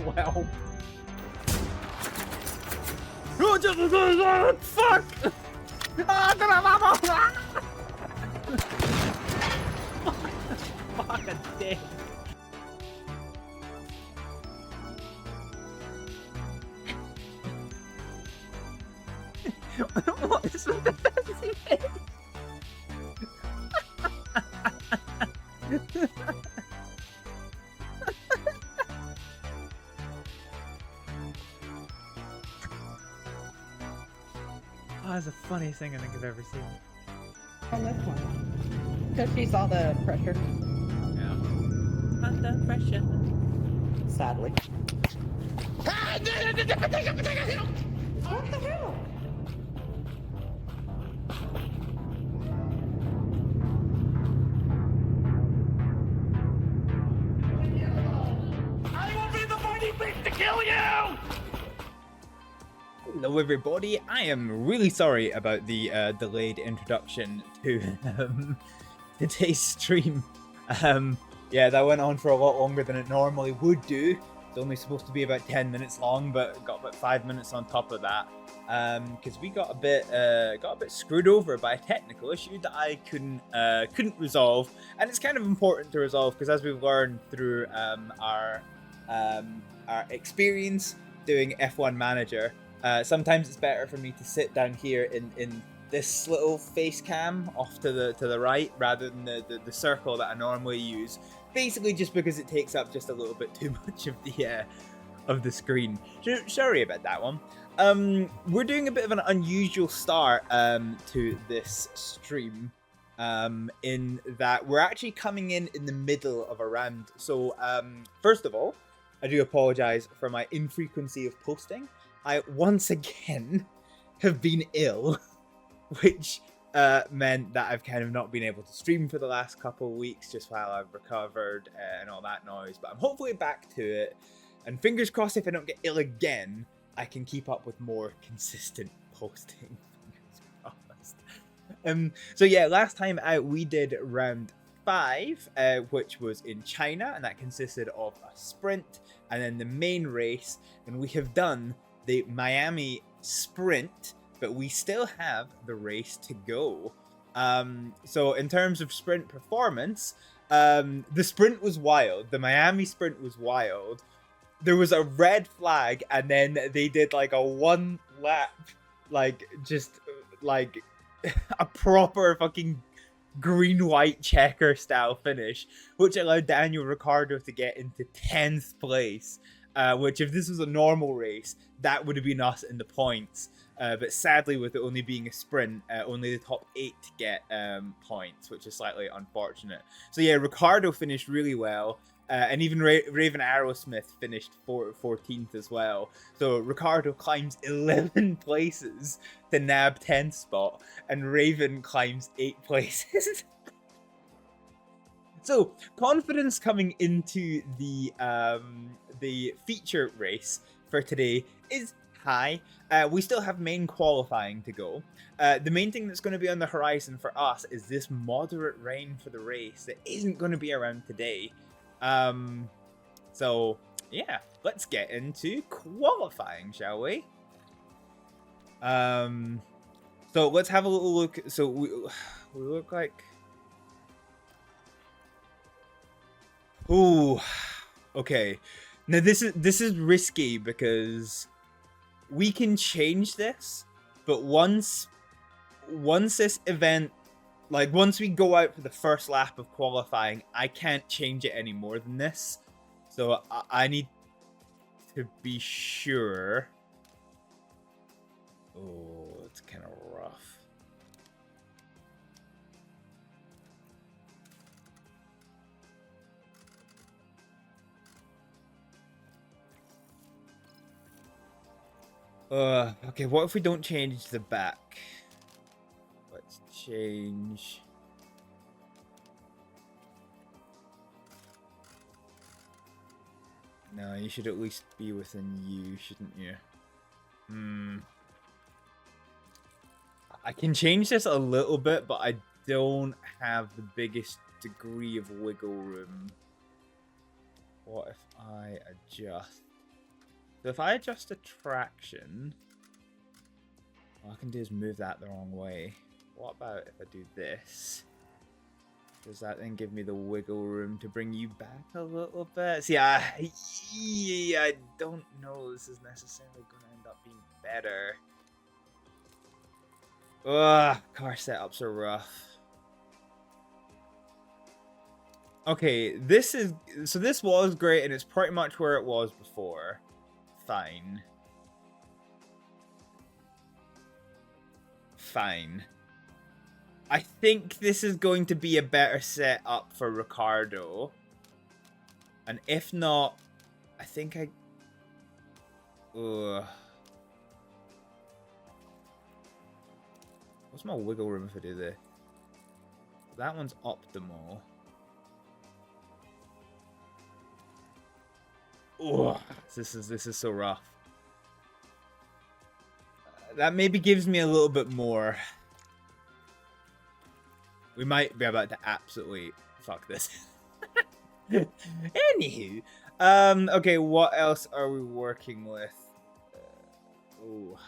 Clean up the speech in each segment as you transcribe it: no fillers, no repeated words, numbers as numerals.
well. Oh, fuck! Fucking dick. What is with the fancy face? Oh, that's the funniest thing I think I've ever seen. On this one. Because she saw the pressure. Yeah. Under pressure. Sadly. What the hell? I will be the mighty beast to kill you! Hello everybody, I am really sorry about the delayed introduction to today's stream. Yeah, that went on for a lot longer than it normally would do. It's only supposed to be about 10 minutes long, but got about 5 minutes on top of that. Because we got a bit screwed over by a technical issue that I couldn't resolve, and it's kind of important to resolve because as we've learned through our experience doing F1 Manager, sometimes it's better for me to sit down here in this little face cam off to the right rather than the circle that I normally use. Basically, just because it takes up just a little bit too much of the screen. Sorry about that one. We're doing a bit of an unusual start to this stream, in that we're actually coming in the middle of a round. So first of all, I do apologize for my infrequency of posting. I once again have been ill, which meant that I've kind of not been able to stream for the last couple of weeks just while I've recovered and all that noise. But I'm hopefully back to it, and fingers crossed if I don't get ill again, I can keep up with more consistent posting. Fingers crossed. So yeah, last time out we did round 5, which was in China, and that consisted of a sprint and then the main race, and we have done the Miami sprint, but we still have the race to go. So in terms of sprint performance, the sprint was wild. The Miami sprint was wild. There was a red flag, and then they did like a 1 lap, like just like a proper fucking green-white checker style finish, which allowed Daniel Ricciardo to get into 10th place. Which, if this was a normal race, that would have been us in the points. But sadly, with it only being a sprint, only the top 8 get points, which is slightly unfortunate. So yeah, Ricciardo finished really well, and even Raven Aerosmith finished 14th as well. So Ricciardo climbs 11 places to nab 10th spot, and Raven climbs 8 places. So confidence coming into the feature race for today is high. We still have main qualifying to go. The main thing that's going to be on the horizon for us is this moderate rain for the race that isn't going to be around today. So yeah, let's get into qualifying, shall we? So let's have a little look. So we look like... Ooh, okay. Now this is risky because we can change this, but once this event, like once we go out for the first lap of qualifying, I can't change it any more than this. So I need to be sure. Oh, it's kind of rough. Okay, what if we don't change the back? Let's change... No, you should at least be within you, shouldn't you? I can change this a little bit, but I don't have the biggest degree of wiggle room. What if I adjust So if I adjust the traction, all I can do is move that the wrong way. What about if I do this? Does that then give me the wiggle room to bring you back a little bit? See, I don't know. This is necessarily going to end up being better. Ugh, car setups are rough. Okay, this was great, and it's pretty much where it was before. Fine. Fine. I think this is going to be a better setup for Ricardo. And if not, I think I... Ugh. What's my wiggle room if I do this? That one's optimal. Ugh. This is so rough. That maybe gives me a little bit more. We might be about to absolutely fuck this. Anywho. Okay, what else are we working with? Oh.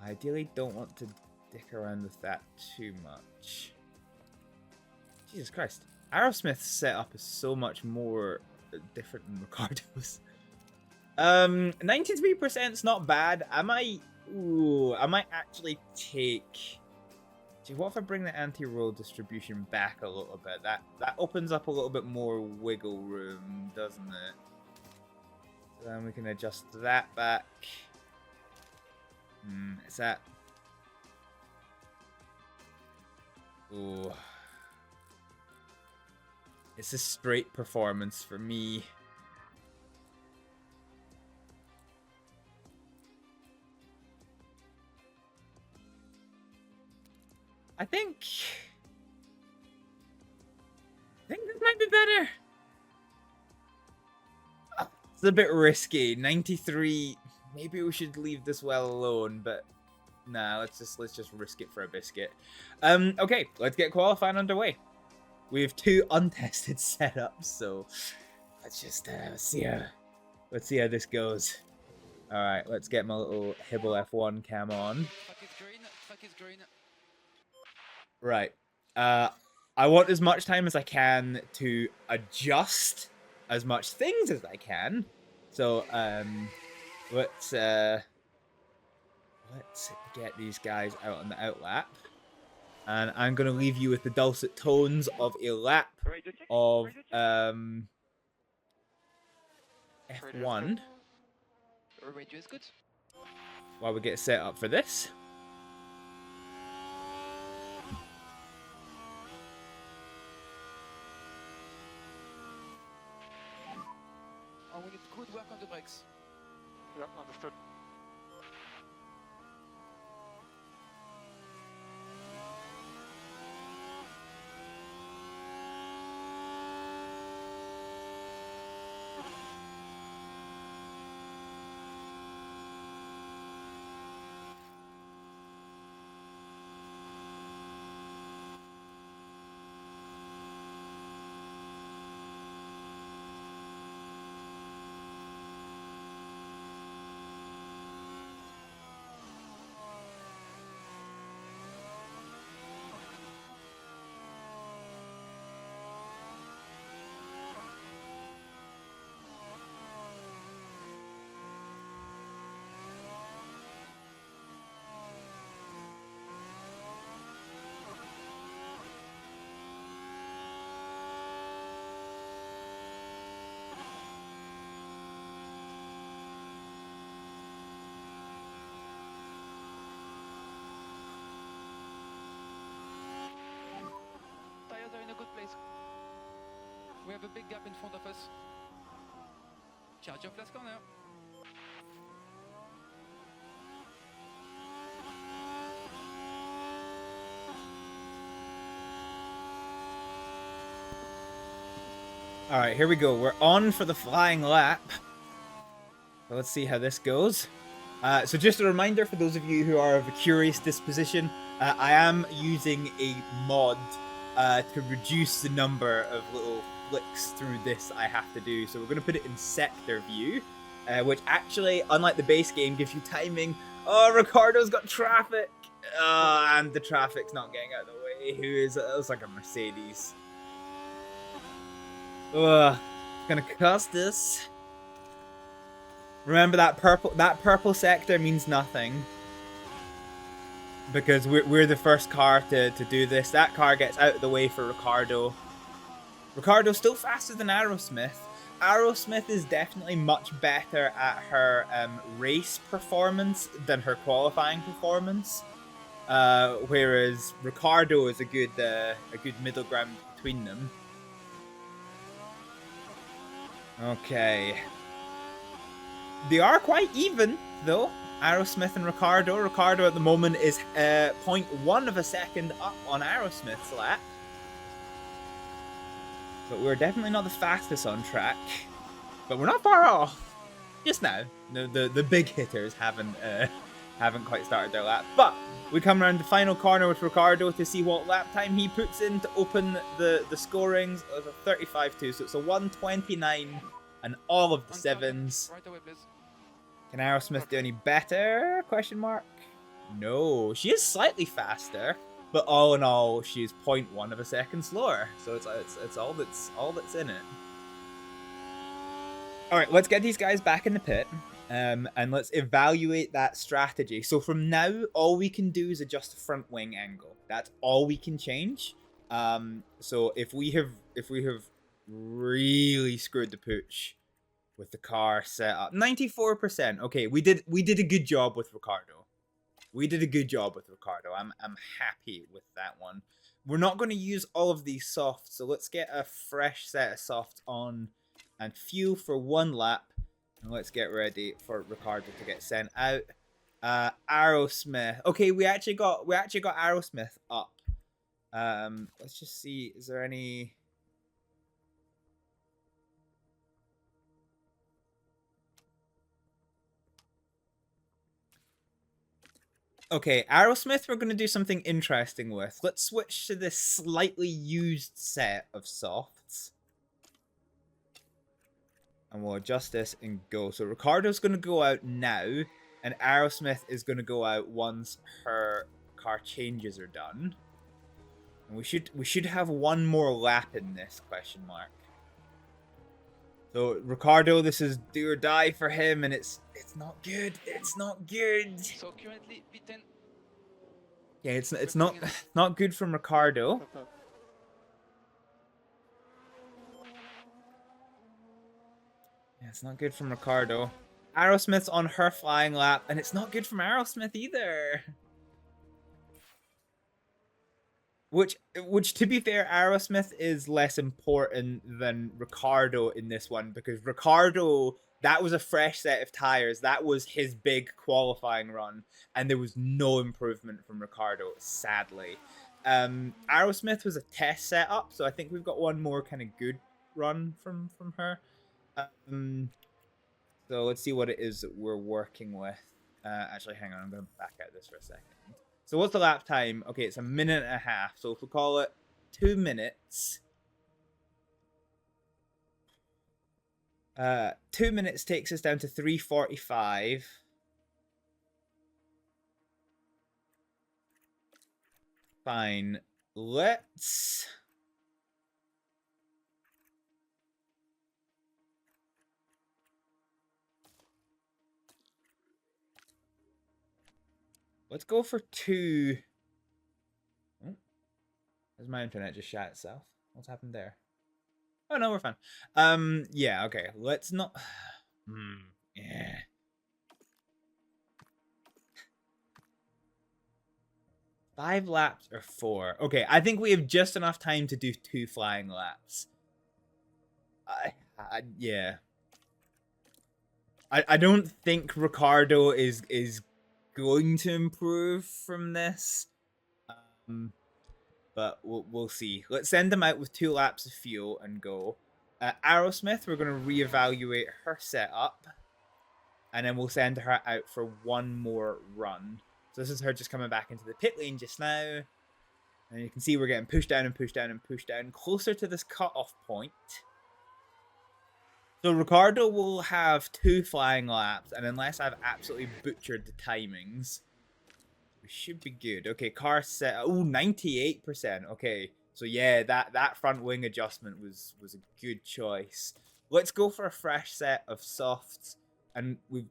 I ideally don't want to dick around with that too much. Jesus Christ. Aerosmith's setup is so much more different than Ricardo's. 93%'s not bad. I might actually take... Gee, what if I bring the anti-roll distribution back a little bit? That opens up a little bit more wiggle room, doesn't it? So then we can adjust that back. Is that... Ooh. It's a straight performance for me. I think this might be better. It's a bit risky. 93. Maybe we should leave this well alone, but nah, let's just risk it for a biscuit. Okay, let's get qualifying underway. We have 2 untested setups, so let's just see how this goes. All right, let's get my little Hibble F1 cam on. Fuck is green. Right. I want as much time as I can to adjust as much things as I can. So, let's get these guys out on the outlap. And I'm going to leave you with the dulcet tones of a lap of F1 Radio is good. while we get set up for this. And we need good work on the brakes. Yeah, understood. Tires are in a good place. We have a big gap in front of us. Charge your flask corner. All right, here we go. We're on for the flying lap. So let's see how this goes. So just a reminder for those of you who are of a curious disposition, I am using a mod to reduce the number of little flicks through this I have to do. So we're going to put it in sector view, which actually, unlike the base game, gives you timing. Oh, Ricardo's got traffic. And the traffic's not getting out of the way. Who is it? It looks like a Mercedes. Ugh, it's gonna cost us. Remember that purple sector means nothing. Because we're the first car to do this. That car gets out of the way for Ricardo. Ricardo's still faster than Aerosmith. Aerosmith is definitely much better at her race performance than her qualifying performance. Whereas Ricardo is a good middle ground between them. Okay. They are quite even, though. Aerosmith and Ricardo. Ricardo at the moment is 0.1 of a second up on Aerosmith's lap. But we're definitely not the fastest on track. But we're not far off. Just now. The big hitters haven't quite started their lap. But we come around the final corner with Ricardo to see what lap time he puts in to open the scorings. It was a 35-2, so it's a 129 and all of the sevens. Right away, please. Can Aerosmith do any better? Question mark. No, she is slightly faster, but all in all, she's 0.1 of a second slower. So it's all that's in it. All right, let's get these guys back in the pit, and let's evaluate that strategy. So from now, all we can do is adjust the front wing angle. That's all we can change. So if we have really screwed the pooch with the car set up, 94%. Okay, we did a good job with Ricardo. We did a good job with Ricardo. I'm happy with that one. We're not going to use all of these softs, so let's get a fresh set of softs on and fuel for one lap, and let's get ready for Ricardo to get sent out. Aerosmith. Okay, we actually got Aerosmith up. Let's just see. Is there any? Okay, Aerosmith we're going to do something interesting with. Let's switch to this slightly used set of softs. And we'll adjust this and go. So Ricardo's going to go out now, and Aerosmith is going to go out once her car changes are done. And we should have one more lap in this, question mark. So Ricardo, this is do or die for him, and it's not good. It's not good. So currently P10. Yeah, it's not good from Ricardo. Yeah, it's not good from Ricardo. Aerosmith's on her flying lap, and it's not good from Aerosmith either. Which to be fair, Aerosmith is less important than Ricardo in this one, because Ricardo, that was a fresh set of tires. That was his big qualifying run, and there was no improvement from Ricardo, sadly. Aerosmith was a test setup, so I think we've got one more kind of good run from her. So let's see what it is that we're working with. Actually, hang on, I'm going to back out this for a second. So what's the lap time? Okay, it's 1.5 minutes. So if we call it 2 minutes. 2 minutes takes us down to 3:45. Fine. Let's go for 2. Oh, has my internet just shut itself? What's happened there? Oh no, we're fine. Yeah, okay. Let's not. Yeah. Five laps or 4? Okay, I think we have just enough time to do 2 flying laps. Yeah. I don't think Ricardo is going to improve from this, but we'll see. Let's send him out with 2 laps of fuel and go. Aerosmith, we're going to reevaluate her setup, and then we'll send her out for one more run. So this is her just coming back into the pit lane just now, And you can see we're getting pushed down and pushed down and pushed down, closer to this cutoff point. So Ricardo will have 2 flying laps, and unless I've absolutely butchered the timings, we should be good. Okay, car set. Oh, 98%. Okay, so yeah, that front wing adjustment was a good choice. Let's go for a fresh set of softs, and we've.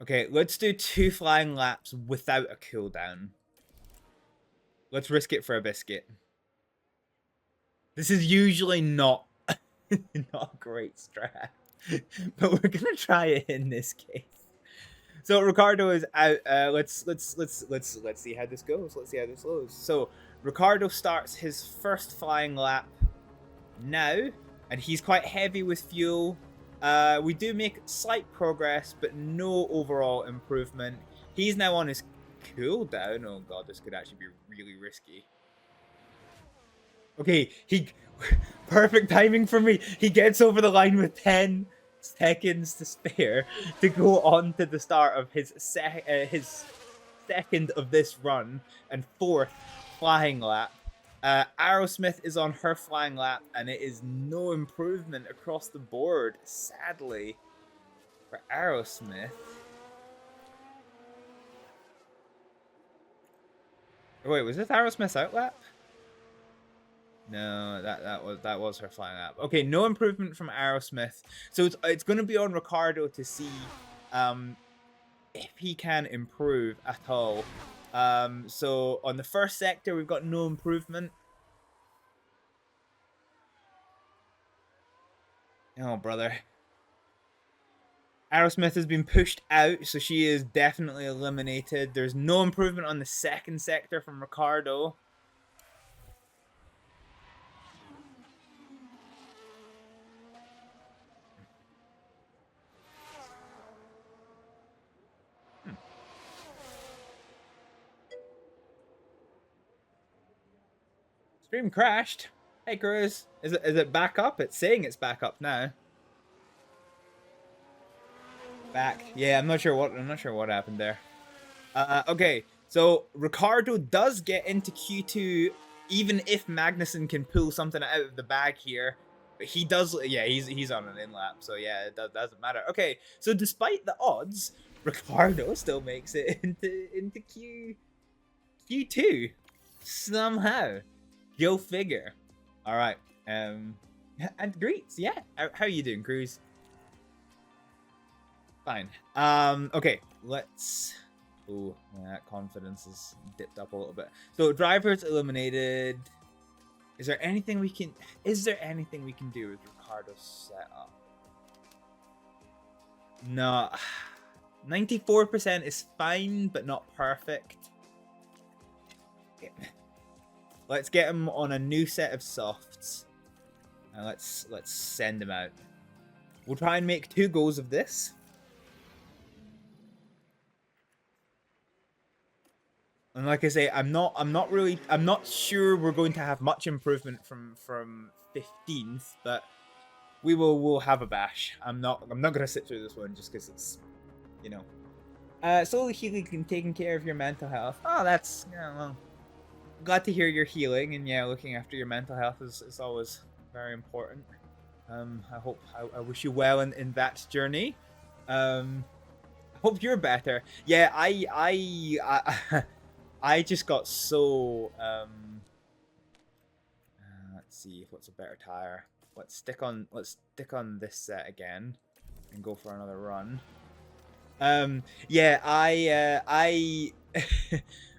Okay, let's do 2 flying laps without a cooldown. Let's risk it for a biscuit. This is usually not not a great strat, but we're gonna try it in this case. So Ricardo is out. Let's see how this goes. Let's see how this goes. So Ricardo starts his first flying lap now, and he's quite heavy with fuel. We do make slight progress, but no overall improvement. He's now on his cooldown. Oh god, this could actually be really risky. Okay, perfect timing for me. He gets over the line with 10 seconds to spare to go on to the start of his second of this run and 4th flying lap. Aerosmith is on her flying lap, and it is no improvement across the board, sadly, for Aerosmith. Oh, wait, was this Aerosmith's outlap? No, that was her flying lap. Okay, no improvement from Aerosmith. So it's going to be on Ricardo to see if he can improve at all. So on the first sector, we've got no improvement. Oh, brother. Aerosmith has been pushed out, so she is definitely eliminated. There's no improvement on the second sector from Ricardo. Stream crashed. Hey, Cruz. Is it back up? It's saying it's back up now. Back. Yeah, I'm not sure what happened there. Okay, so Ricardo does get into Q2, even if Magnussen can pull something out of the bag here. But he does. Yeah, he's on an in lap, so yeah, it doesn't matter. Okay, so despite the odds, Ricardo still makes it into Q2 somehow. Go figure. All right. And greets. Yeah. How are you doing, Cruz? Fine. Okay. Let's. Oh, that confidence is dipped up a little bit. So drivers eliminated. Is there anything we can do with Ricardo's setup? No. 94% is fine, but not perfect. Okay. Let's get him on a new set of softs. And let's send him out. We'll try and make 2 goals of this. And like I say, I'm not sure we're going to have much improvement from 15th, but we'll have a bash. I'm not gonna sit through this one just because it's, you know. Slowly healing and taking care of your mental health. Oh, that's, yeah, well, glad to hear you're healing, and yeah, looking after your mental health is always very important. I wish you well in that journey. I hope you're better. Yeah, I just got so let's see what's a better tire. Let's stick on this set again and go for another run. Yeah, I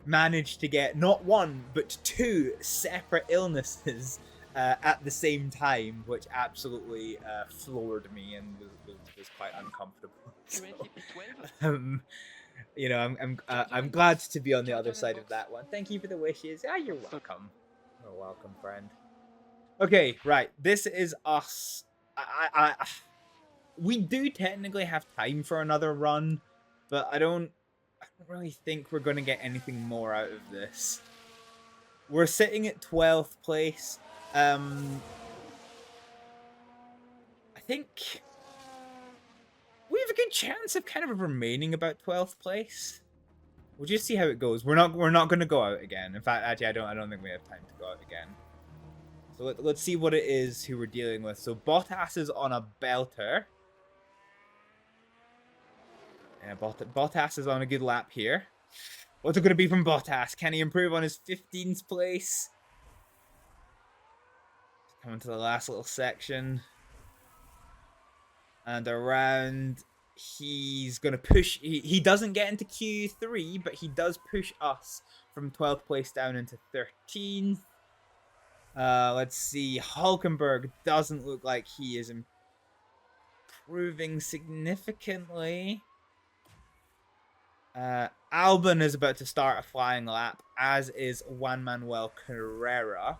managed to get not 1 but 2 separate illnesses at the same time, which absolutely floored me and was quite uncomfortable. So, you know, I'm glad to be on the other side of that one. Thank you for the wishes. Ah, you're welcome. You're welcome, friend. Okay, right. This is us. We do technically have time for another run, but I don't really think we're going to get anything more out of this. We're sitting at 12th place. I think a good chance of kind of remaining about 12th place. We'll just see how it goes. We're not going to go out again. In fact, actually, I don't think we have time to go out again. So let's see what it is who we're dealing with. So Bottas is on a belter. Yeah, Bottas is on a good lap here. What's it going to be from Bottas? Can he improve on his 15th place? Coming to the last little section. And around, he's going to push. He doesn't get into Q3, but he does push us from 12th place down into 13th. Let's see. Hulkenberg doesn't look like he is improving significantly. Albon is about to start a flying lap, as is Juan Manuel Carrera.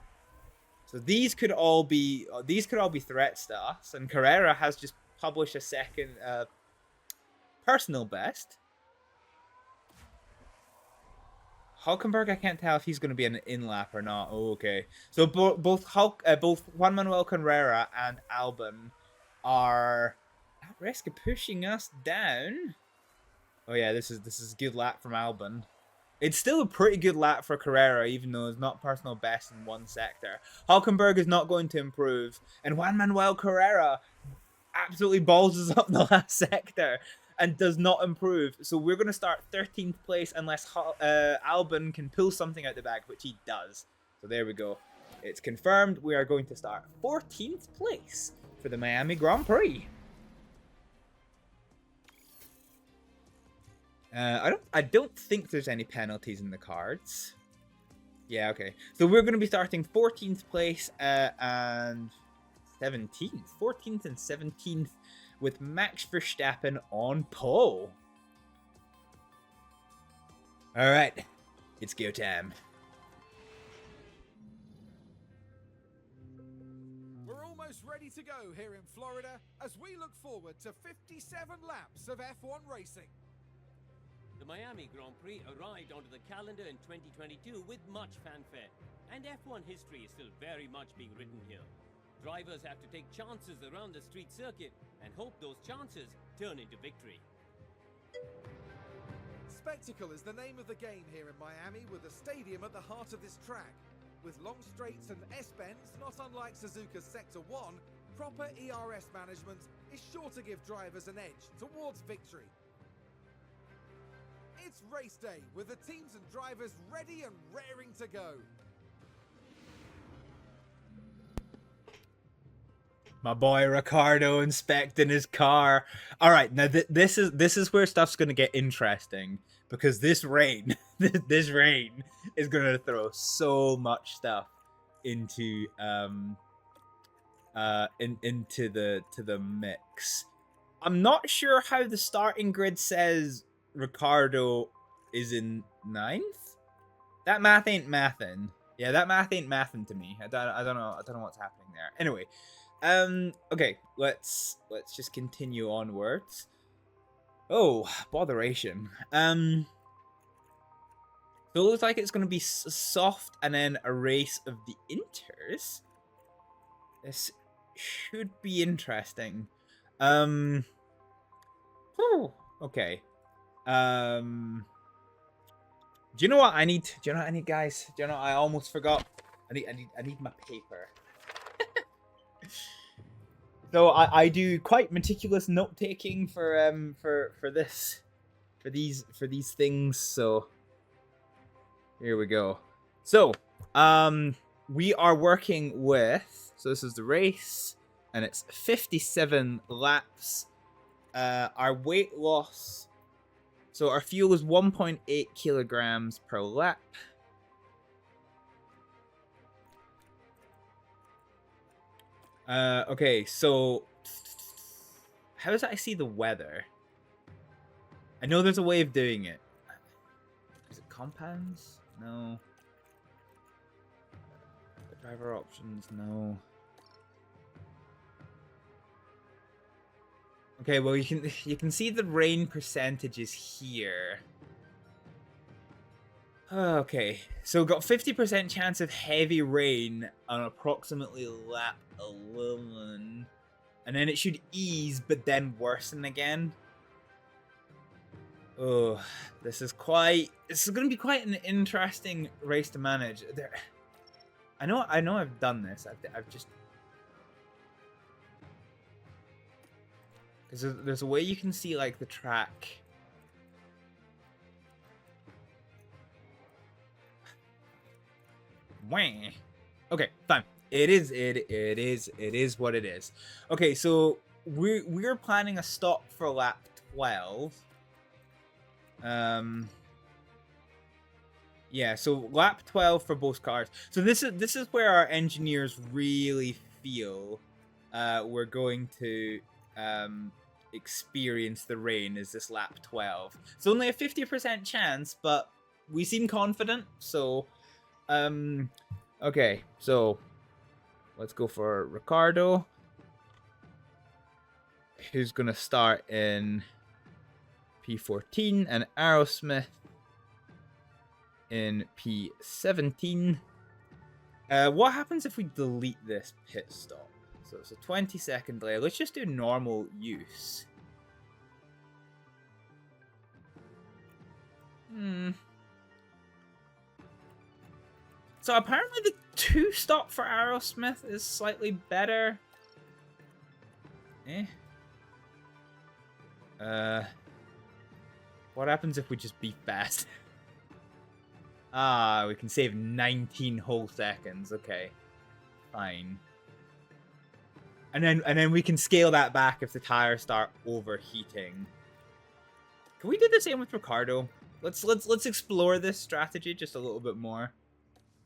So these could all be threats to us, and Carrera has just published a second personal best. Hulkenberg, I can't tell if he's going to be an in-lap or not. Oh, okay. So both Juan Manuel Carrera and Albon are at risk of pushing us down. Oh yeah, this is a good lap from Albon. It's still a pretty good lap for Carrera, even though it's not personal best in one sector. Hulkenberg is not going to improve, and Juan Manuel Carrera absolutely balls us up in the last sector and does not improve. So we're going to start 13th place unless Albon can pull something out the bag, which he does. So there we go. It's confirmed. We are going to start 14th place for the Miami Grand Prix. I don't think there's any penalties in the cards. Yeah, okay. So we're going to be starting 14th place and 17th. 14th and 17th with Max Verstappen on pole. Alright, it's go time. We're almost ready to go here in Florida as we look forward to 57 laps of F1 racing. The Miami Grand Prix arrived onto the calendar in 2022 with much fanfare, and F1 history is still very much being written here. Drivers have to take chances around the street circuit and hope those chances turn into victory. Spectacle is the name of the game here in Miami, with a stadium at the heart of this track. With long straights and S-bends, not unlike Suzuka's Sector 1, proper ERS management is sure to give drivers an edge towards victory. It's race day, with the teams and drivers ready and raring to go. My boy Ricardo inspecting his car. All right, now this is where stuff's gonna get interesting, because this rain, this rain is gonna throw so much stuff into into the mix. I'm not sure how the starting grid says Ricardo is in 9th. That math ain't mathin'. Yeah, that math ain't mathin' to me. I don't know what's happening there. Anyway, okay, let's just continue onwards. Oh, botheration. So it looks like it's going to be soft and then a race of the inters. This should be interesting. Okay. Do you know what I need? Do you know what I need, guys? Do you know what I almost forgot? I need my paper. So I do quite meticulous note taking for these things. So here we go. So we are working with, so this is the race, and it's 57 laps. Our weight loss. So our fuel is 1.8 kilograms per lap. Okay, so how does I see the weather? I know there's a way of doing it. Is it compounds? No. Driver options? No. Okay, well you can see the rain percentages here. Okay, so got 50% chance of heavy rain on approximately lap 11, and then it should ease but then worsen again. Oh, this is going to be quite an interesting race to manage. I know I've done this. I've just, there's a way you can see like the track. Wah. Okay, fine. It is what it is. Okay, so we're planning a stop for lap 12. Yeah, so lap 12 for both cars. So this is where our engineers really feel we're going to experience the rain, is this lap 12. It's only a 50% chance, but we seem confident, so okay, so let's go for Ricardo, who's gonna start in P14, and Aerosmith in P17. What happens if we delete this pit stop? So it's a 20-second delay. Let's just do normal use. So apparently the 2-stop for Aerosmith is slightly better. What happens if we just be fast? We can save 19 whole seconds. Okay, fine. And then we can scale that back if the tires start overheating. Can we do the same with Ricardo? Let's explore this strategy just a little bit more.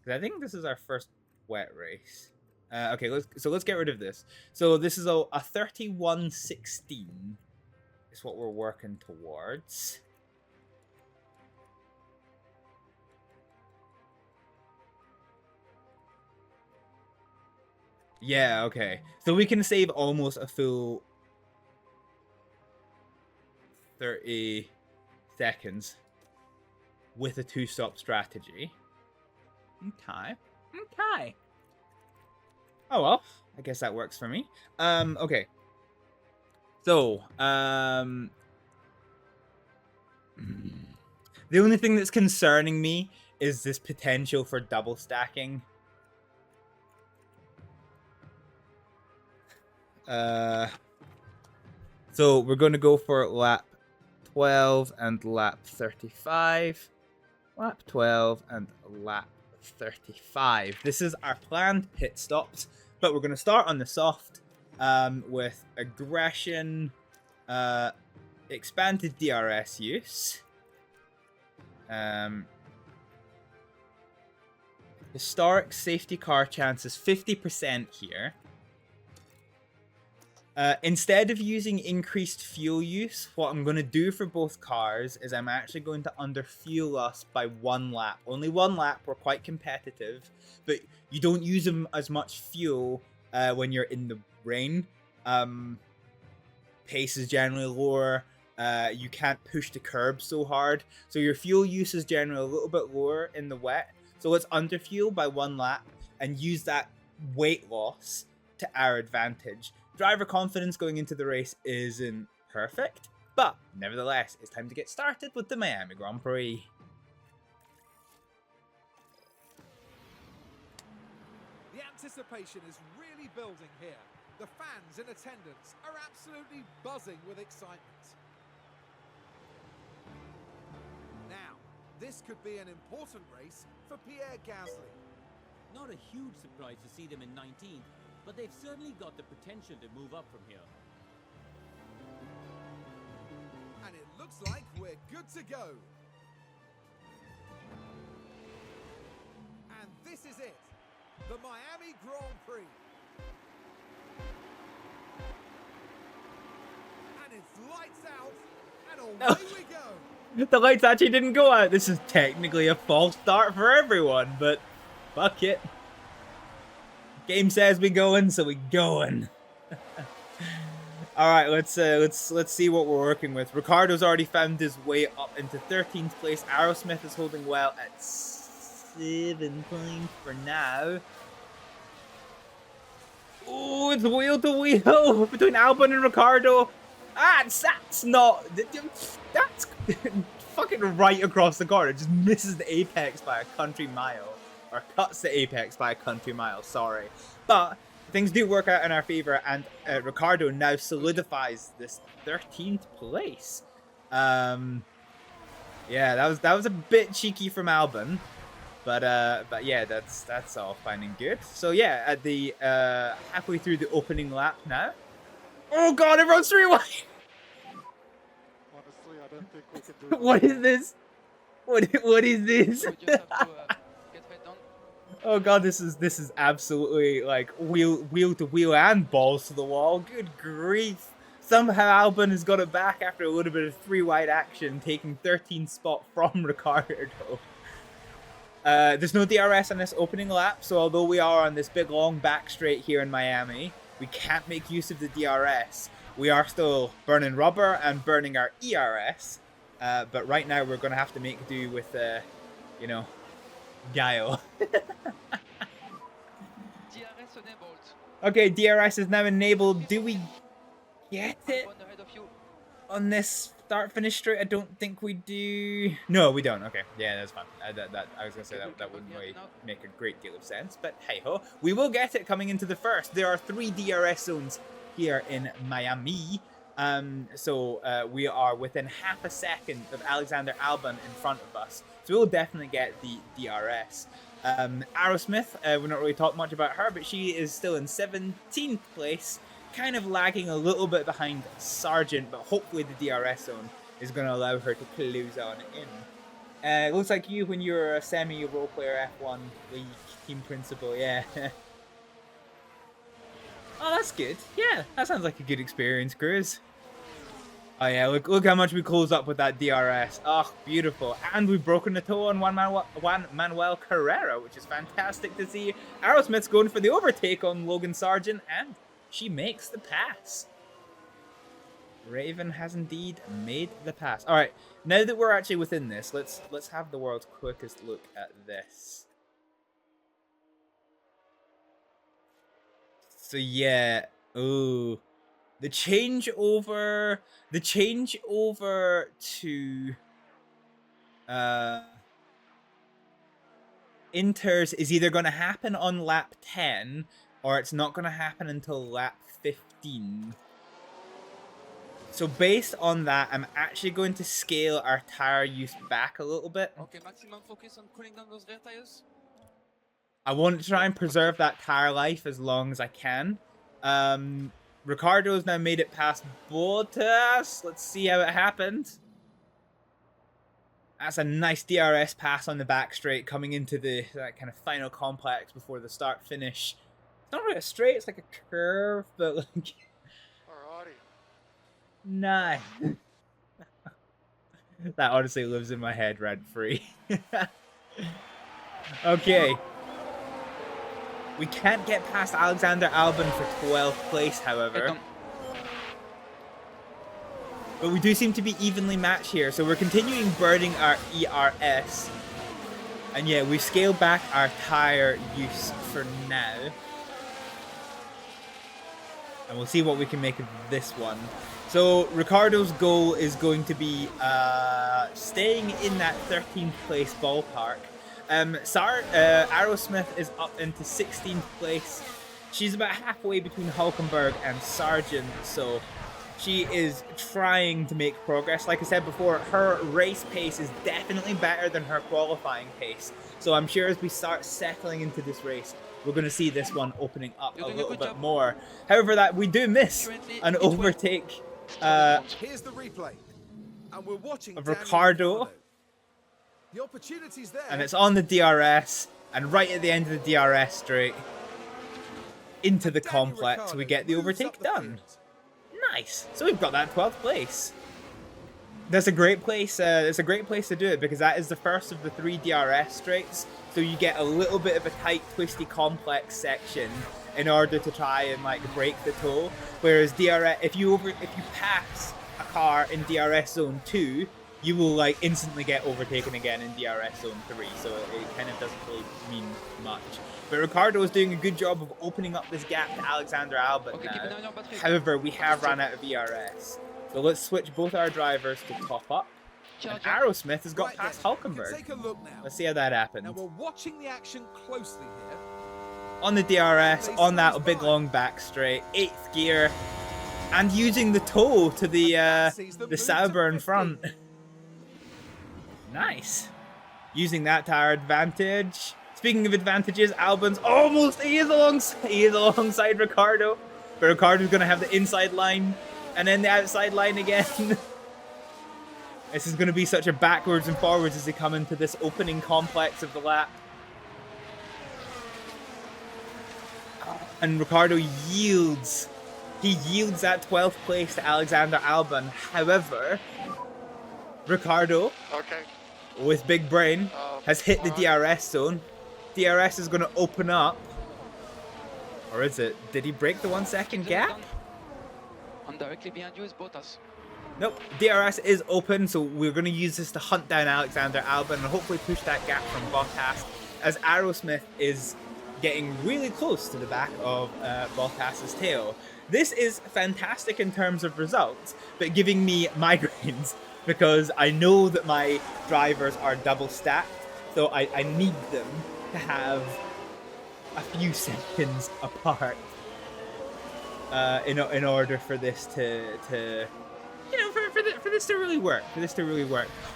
I think this is our first wet race. Okay, let's get rid of this. So this is a 31.16 is what we're working towards. Yeah, okay. So we can save almost a full 30 seconds with a 2-stop strategy. Okay. Oh well, I guess that works for me. Okay. So, the only thing that's concerning me is this potential for double stacking. So we're going to go for lap 12 and lap 35. Lap 12 and lap 35. This is our planned pit stops, but we're going to start on the soft with aggression, expanded DRS use, historic safety car chances 50% here. Instead of using increased fuel use, what I'm going to do for both cars is I'm actually going to underfuel us by 1 lap. Only 1 lap, we're quite competitive, but you don't use as much fuel when you're in the rain. Pace is generally lower. You can't push the curb so hard, so your fuel use is generally a little bit lower in the wet. So let's underfuel by 1 lap and use that weight loss to our advantage. Driver confidence going into the race isn't perfect, but nevertheless, it's time to get started with the Miami Grand Prix. The anticipation is really building here. The fans in attendance are absolutely buzzing with excitement. Now, this could be an important race for Pierre Gasly. Not a huge surprise to see them in 19th, but they've certainly got the potential to move up from here. And it looks like we're good to go. And this is it, the Miami Grand Prix. And it's lights out, and away we go. The lights actually didn't go out. This is technically a false start for everyone, but fuck it. Game says we going, so we going. All right, let's see what we're working with. Ricardo's already found his way up into 13th place. Aerosmith is holding well at 7 points for now. Oh, it's wheel to wheel between Albon and Ricardo. That's not. That's fucking right across the corner. It just misses the apex by a country mile. Or cuts the apex by a country mile, sorry. But things do work out in our favor, and Ricardo now solidifies this 13th place. Yeah, that was a bit cheeky from Albon. But yeah, that's all fine and good. So yeah, at the halfway through the opening lap now. Oh god, everyone's 3 wide. Honestly, I don't think we can do What is this? What is this? So we just have to get right down. Oh god, this is absolutely like wheel to wheel and balls to the wall. Good grief. Somehow Albon has got it back after a little bit of 3 wide action, taking 13th spot from Ricardo. There's no DRS on this opening lap, so although we are on this big long back straight here in Miami, we can't make use of the DRS. We are still burning rubber and burning our ERS, but right now we're going to have to make do with, you know, guile. DRS enabled. Okay, DRS is now enabled. Do we get it One ahead of you. on this start-finish straight? I don't think we do. No, we don't. Okay, yeah, that's fine. That I was gonna say that wouldn't really make a great deal of sense, but hey ho, we will get it coming into the first. There are 3 DRS zones here in Miami, so we are within half a second of Alexander Albon in front of us, so we'll definitely get the DRS. Aerosmith, we're not really talking much about her, but she is still in 17th place. Kind of lagging a little bit behind Sargent, but hopefully the DRS zone is going to allow her to close on in. It looks like you when you're a semi-role player F1 League team principal, yeah. Oh, that's good. Yeah, that sounds like a good experience, Cruz. Oh yeah, look how much we close up with that DRS. Oh, beautiful. And we've broken the toe on Juan Manuel Carrera, which is fantastic to see. Aerosmith's going for the overtake on Logan Sargent, and she makes the pass. Raven has indeed made the pass. All right, now that we're actually within this, let's have the world's quickest look at this. So yeah, ooh, the changeover to Inters is either going to happen on lap 10 or it's not going to happen until lap 15. So based on that, I'm actually going to scale our tire use back a little bit. Okay, maximum focus on cooling down those rear tires. I want to try and preserve that tire life as long as I can. Ricardo's now made it past Bottas. Let's see how it happened. That's a nice DRS pass on the back straight coming into that kind of final complex before the start finish. It's not really a straight, it's like a curve, but like... Alrighty. Nice. That honestly lives in my head rent free. Okay. We can't get past Alexander Albon for 12th place, however. But we do seem to be evenly matched here, so we're continuing burning our ERS. And yeah, we've scaled back our tire use for now. And we'll see what we can make of this one. So Ricardo's goal is going to be staying in that 13th place ballpark. Aerosmith is up into 16th place. She's about halfway between Hulkenberg and Sargent, so she is trying to make progress. Like I said before, her race pace is definitely better than her qualifying pace. So I'm sure as we start settling into this race, we're going to see this one opening up a little bit more. However, that we do miss an overtake Here's the replay. And we're watching of Ricardo. The opportunity's there. And it's on the DRS, and right at the end of the DRS straight, into the complex, we get the overtake done. Nice. So we've got that 12th place. That's a great place. It's a great place to do it because that is the first of the 3 DRS straights. So you get a little bit of a tight, twisty, complex section in order to try and like break the toe. Whereas DRS, if you pass a car in DRS zone 2, you will like instantly get overtaken again in DRS zone 3. So it kind of doesn't really mean much. But Ricardo is doing a good job of opening up this gap to Alexander Albon now. However, we have run out of ERS. So let's switch both our drivers to top up. And Charger. Aerosmith has got Right past then, we can Hulkenberg. take a look now. Let's see how that happened. Now we're watching the action closely here. On the DRS, on that big long back straight, 8th gear, and using the toe to the Sauber in front. Nice. Using that to our advantage. Speaking of advantages, Albon's almost, he is alongside Ricciardo. But Ricciardo's going to have the inside line, and then the outside line again. This is going to be such a backwards and forwards as they come into this opening complex of the lap. And Ricciardo yields. He yields that 12th place to Alexander Albon. However, Ricciardo, Okay. with big brain, has hit the DRS zone. DRS is going to open up. Or is it? Did he break the 1 second gap? And directly behind you is Bottas. Nope. DRS is open, so we're going to use this to hunt down Alexander Albon and hopefully push that gap from Bottas, as Aerosmith is getting really close to the back of Bottas's tail. This is fantastic in terms of results, but giving me migraines because I know that my drivers are double stacked, so I need them to have a few seconds apart in order for this to you know, for this to really work.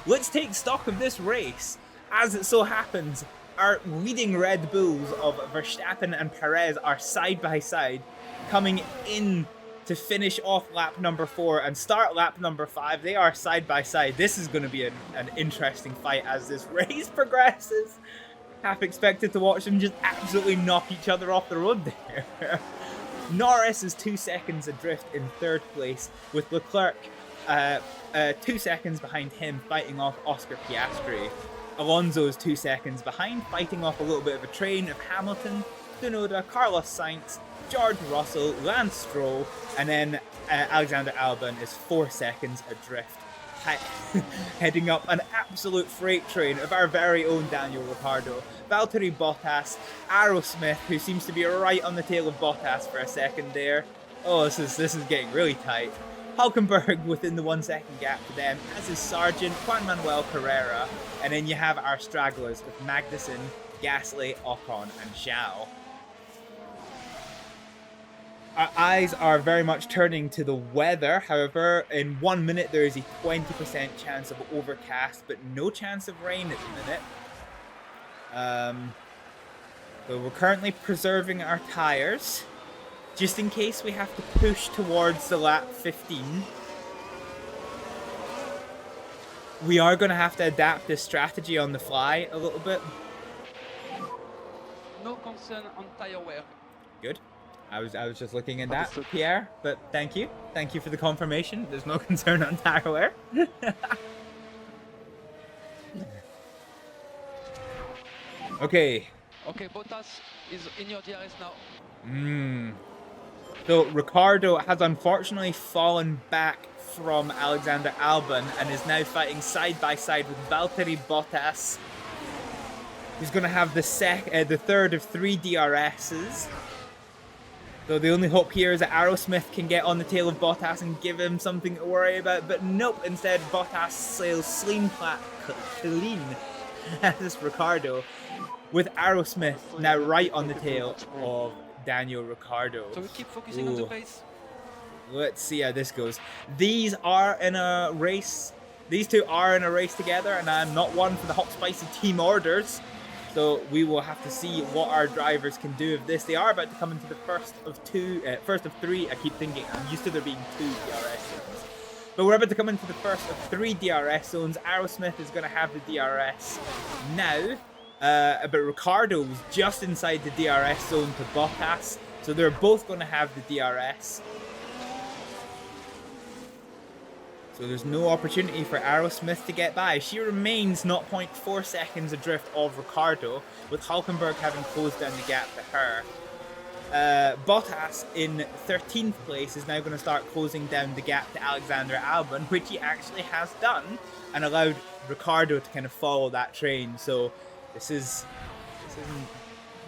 Let's take stock of this race. As it so happens, our leading Red Bulls of Verstappen and Perez are side by side, coming in to finish off lap number 4 and start lap number 5. They are side by side. This is going to be an interesting fight as this race progresses. Half expected to watch them just absolutely knock each other off the road there. Norris is 2 seconds adrift in 3rd place, with Leclerc 2 seconds behind him, fighting off Oscar Piastri. Alonso is 2 seconds behind, fighting off a little bit of a train of Hamilton, Tsunoda, Carlos Sainz, George Russell, Lance Stroll, and then Alexander Albon is 4 seconds adrift, heading up an absolute freight train of our very own Daniel Ricciardo. Valtteri Bottas, Aerosmith, who seems to be right on the tail of Bottas for a second there. Oh, this is getting really tight. Hulkenberg within the 1 second gap to them, as is Sargent, Juan Manuel Carrera, and then you have our stragglers with Magnussen, Gasly, Ocon, and Zhao. Our eyes are very much turning to the weather. However, in 1 minute there is a 20% chance of overcast, but no chance of rain at the minute. So we're currently preserving our tires, just in case we have to push towards the lap 15. We are going to have to adapt this strategy on the fly a little bit. No concern on tire wear. Good. I was just looking at that, Pierre, but thank you. Thank you for the confirmation. There's no concern on tire wear. Okay. Okay, Bottas is in your DRS now. So Ricciardo has unfortunately fallen back from Alexander Albon and is now fighting side by side with Valtteri Bottas. He's going to have the third of 3 DRSs. So the only hope here is that Aerosmith can get on the tail of Bottas and give him something to worry about. But nope, instead Bottas sails clean as Ricciardo, with Aerosmith now right on the tail of Daniel Ricciardo. So we keep focusing on the pace. Let's see how this goes. These are in a race. These two are in a race together, and I'm not one for the hot spicy team orders. So we will have to see what our drivers can do of this. They are about to come into the first of 3. I keep thinking, I'm used to there being 2 DRS zones. But we're about to come into the first of 3 DRS zones. Aerosmith is going to have the DRS now. But Ricciardo was just inside the DRS zone to Bottas. So they're both going to have the DRS. So there's no opportunity for Aerosmith to get by. She remains 0.4 seconds adrift of Ricciardo, with Hulkenberg having closed down the gap to her. Bottas in 13th place is now going to start closing down the gap to Alexander Albon, which he actually has done, and allowed Ricciardo to kind of follow that train. So this isn't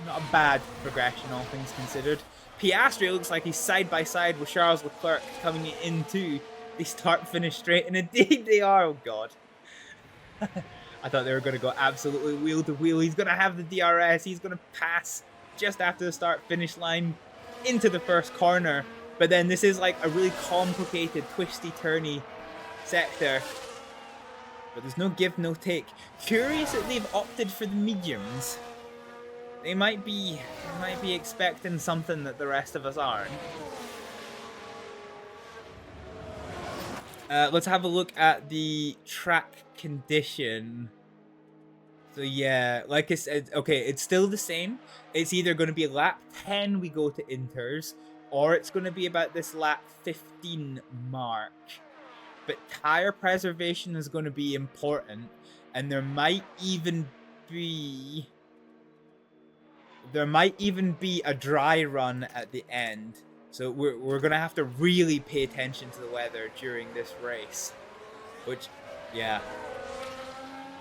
not a bad progression, all things considered. Piastri looks like he's side by side with Charles Leclerc coming into They start finish straight, and indeed they are. Oh god. I thought they were going to go absolutely wheel to wheel. He's going to have the DRS. He's going to pass just after the start finish line into the first corner. But then this is like a really complicated, twisty, turny sector. But there's no give, no take. Curious that they've opted for the mediums. They might be expecting something that the rest of us aren't. Let's have a look at the track condition. So yeah, like I said, okay, it's still the same. It's either going to be lap 10 we go to inters, or it's going to be about this lap 15 mark. But tire preservation is going to be important, and there might even be a dry run at the end. So we're going to have to really pay attention to the weather during this race, which, yeah,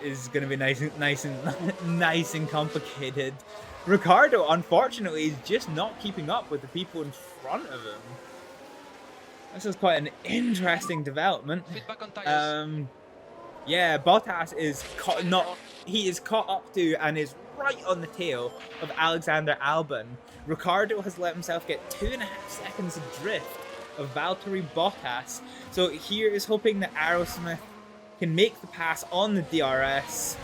is going to be nice and complicated. Ricciardo, unfortunately, is just not keeping up with the people in front of him. This is quite an interesting development. Feedback on tires. Yeah, Bottas is he is caught up to and is right on the tail of Alexander Albon. Ricciardo has let himself get 2.5 seconds adrift of Valtteri Bottas. So here is hoping that Aerosmith can make the pass on the DRS.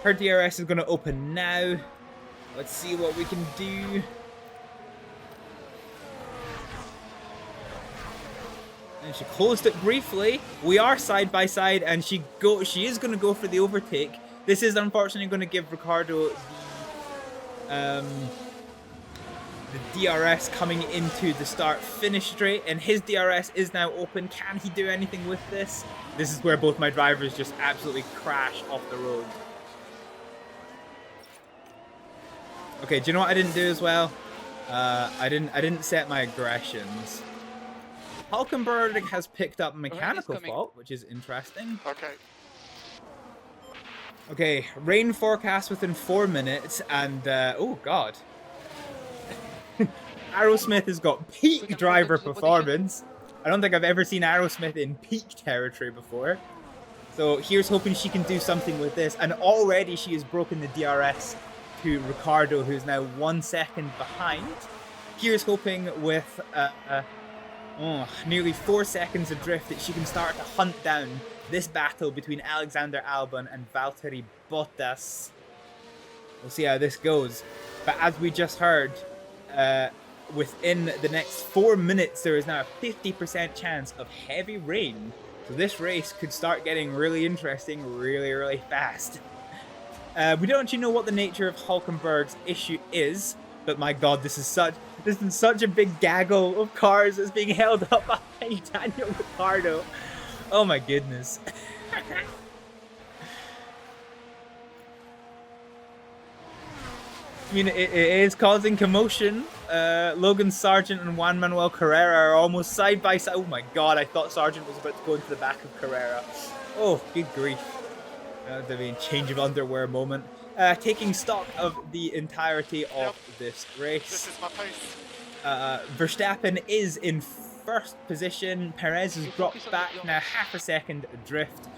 Her DRS is going to open now. Let's see what we can do. And she closed it briefly. We are side by side, and she is going to go for the overtake. This is unfortunately going to give Ricciardo the DRS coming into the start-finish straight, and his DRS is now open. Can he do anything with this? This is where both my drivers just absolutely crash off the road. Okay, do you know what I didn't do as well? I didn't set my aggressions. Hulkenberg has picked up a mechanical fault, which is interesting. Okay. Okay, rain forecast within 4 minutes, and oh god. Aerosmith has got peak driver performance. I don't think I've ever seen Aerosmith in peak territory before. So here's hoping she can do something with this, and already she has broken the DRS to Ricciardo, who's now 1 second behind. Here's hoping with nearly 4 seconds adrift that she can start to hunt down this battle between Alexander Albon and Valtteri Bottas. We'll see how this goes. But as we just heard, within the next 4 minutes, there is now a 50% chance of heavy rain. So this race could start getting really interesting really, really fast. We don't actually know what the nature of Hulkenberg's issue is, but my god, this is such a big gaggle of cars that's being held up by Daniel Ricciardo. Oh my goodness. I mean, it is causing commotion. Logan Sargent and Juan Manuel Carrera are almost side by side. Oh my god, I thought Sargent was about to go into the back of Carrera. Oh, good grief. The main change of underwear moment. Taking stock of the entirety of this race. This is my pace. Verstappen is in first position. Perez has dropped back now half a second adrift,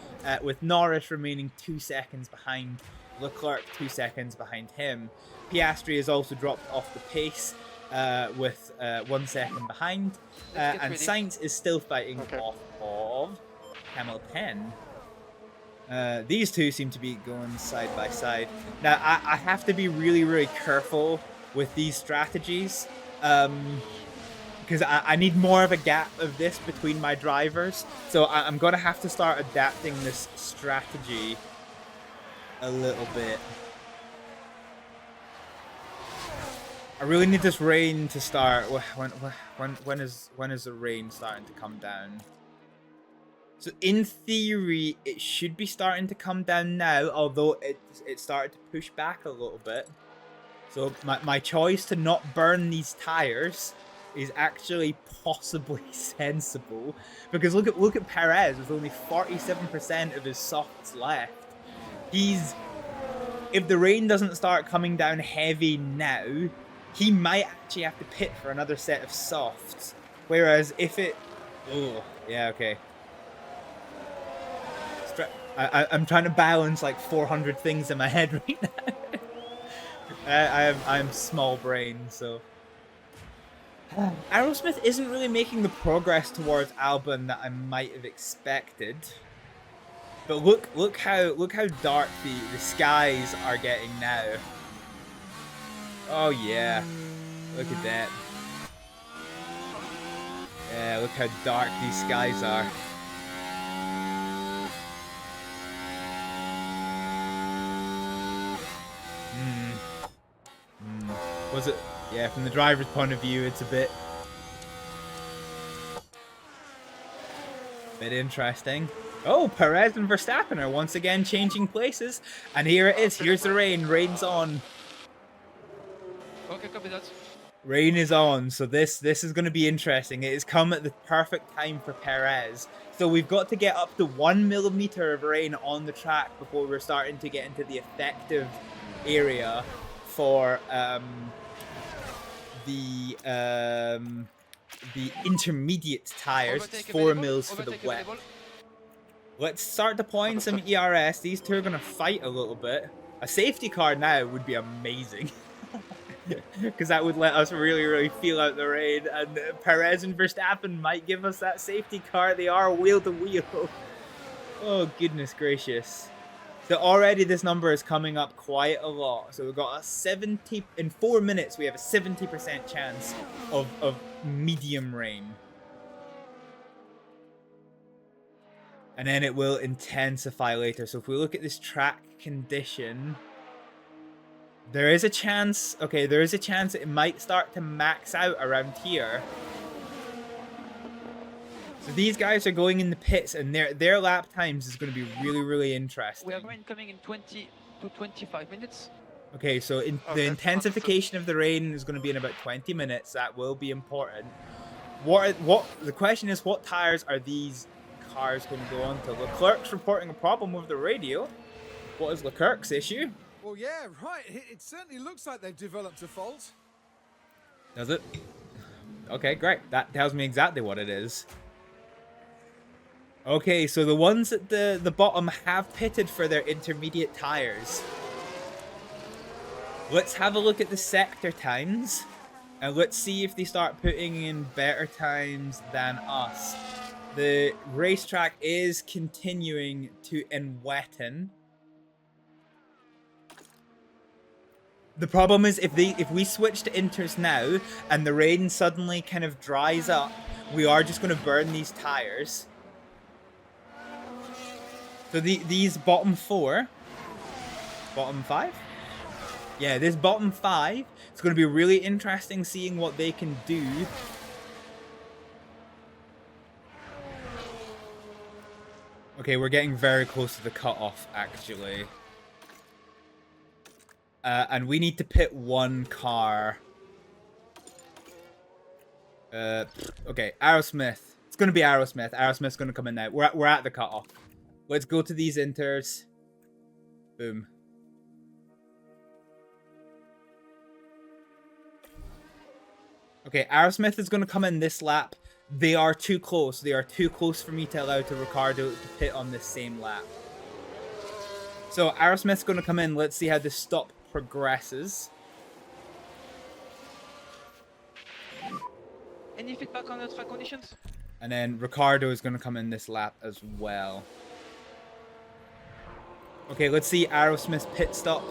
with Norris remaining 2 seconds behind. Leclerc 2 seconds behind him. Piastri has also dropped off the pace with 1 second behind. And Sainz is still fighting off of Hamilton. These two seem to be going side by side. Now, I have to be really, really careful with these strategies. Because I need more of a gap of this between my drivers. So I'm going to have to start adapting this strategy a little bit. I really need this rain to start. When is the rain starting to come down? So in theory, it should be starting to come down now, although it started to push back a little bit. So my choice to not burn these tires is actually possibly sensible, because look at Perez with only 47% of his softs left. If the rain doesn't start coming down heavy now, he might actually have to pit for another set of softs. Whereas if it Oh, yeah, okay. I'm trying to balance like 400 things in my head right now. I'm small brain, so. Aerosmith isn't really making the progress towards Albon that I might have expected. But look how dark the skies are getting now. Oh yeah, look at that. Yeah, look how dark these skies are. Was it? Yeah, from the driver's point of view, it's a bit interesting. Oh, Perez and Verstappen are once again changing places. And here it is. Here's the rain. Rain's on. Okay, copy that. Rain is on. So this is going to be interesting. It has come at the perfect time for Perez. So we've got to get up to 1 millimeter of rain on the track before we're starting to get into the effective area for the intermediate tires. It's 4 mils for the wet. Let's start deploying some ERS. These two are going to fight a little bit. A safety car now would be amazing. Because that would let us really feel out the rain. And Perez and Verstappen might give us that safety car. They are wheel to wheel. Oh, goodness gracious. So already this number is coming up quite a lot. So we've got a 70... In 4 minutes, we have a 70% chance of medium rain. And then it will intensify later. So if we look at this track condition... There is a chance... Okay, there is a chance it might start to max out around here. So these guys are going in the pits, and their lap times is going to be really interesting. We have rain coming in 20 to 25 minutes. Okay, so the intensification of the rain is going to be in about 20 minutes. That will be important. The question is, what tires are these cars going to go on to? Leclerc's reporting a problem with the radio. What is Leclerc's issue? Well, yeah, right. It certainly looks like they've developed a fault. Does it? Okay, great. That tells me exactly what it is. Okay, so the ones at the bottom have pitted for their intermediate tires. Let's have a look at the sector times. And let's see if they start putting in better times than us. The racetrack is continuing to enwetten. The problem is if we switch to inters now and the rain suddenly kind of dries up, we are just going to burn these tires. So these bottom 4, bottom 5? Yeah, this bottom 5, it's going to be really interesting seeing what they can do. Okay, we're getting very close to the cutoff, actually. And we need to pit one car. Okay, Aerosmith. It's going to be Aerosmith. Aerosmith's going to come in now. We're at the cutoff. Let's go to these inters. Boom. Okay, Aerosmith is going to come in this lap. They are too close. They are too close for me to allow to Ricardo to pit on this same lap. So Aerosmith's going to come in. Let's see how this stop progresses. Any feedback on the track conditions? And then Ricardo is going to come in this lap as well. Okay, let's see Aerosmith's pit stop.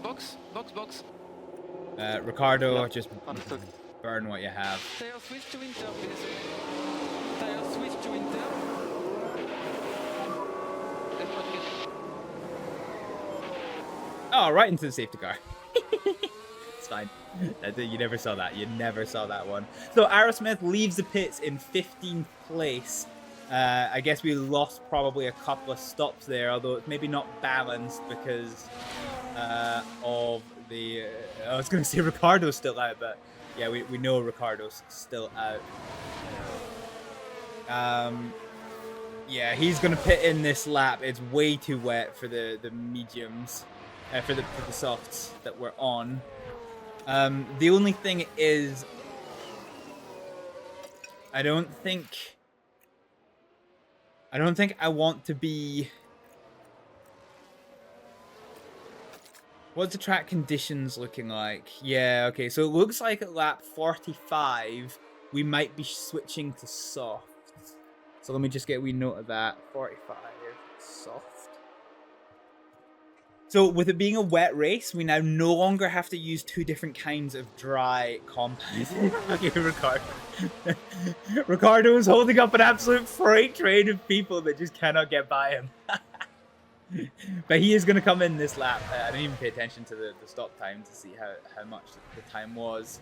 Box. Ricardo, Yep. just Understood. burn what you have. Tire switch to inter, please. Tire switch to inter. F1 get. Oh, right into the safety car. It's fine. You never saw that. You never saw that one. So Aerosmith leaves the pits in 15th place. I guess we lost probably a couple of stops there, although it's maybe not balanced because of the... I was going to say Ricardo's still out, but yeah, we know Ricardo's still out. Yeah, he's going to pit in this lap. It's way too wet for the mediums, for the softs that we're on. The only thing is, I don't think I want to be... What's the track conditions looking like? Yeah, okay, so it looks like at lap 45, we might be switching to soft. So let me just get a wee note of that. 45, soft. So with it being a wet race, we now no longer have to use 2 different kinds of dry compounds. Okay, Ricardo. Ricardo is holding up an absolute freight train of people that just cannot get by him. But he is going to come in this lap. I didn't even pay attention to the stop time to see how much the time was.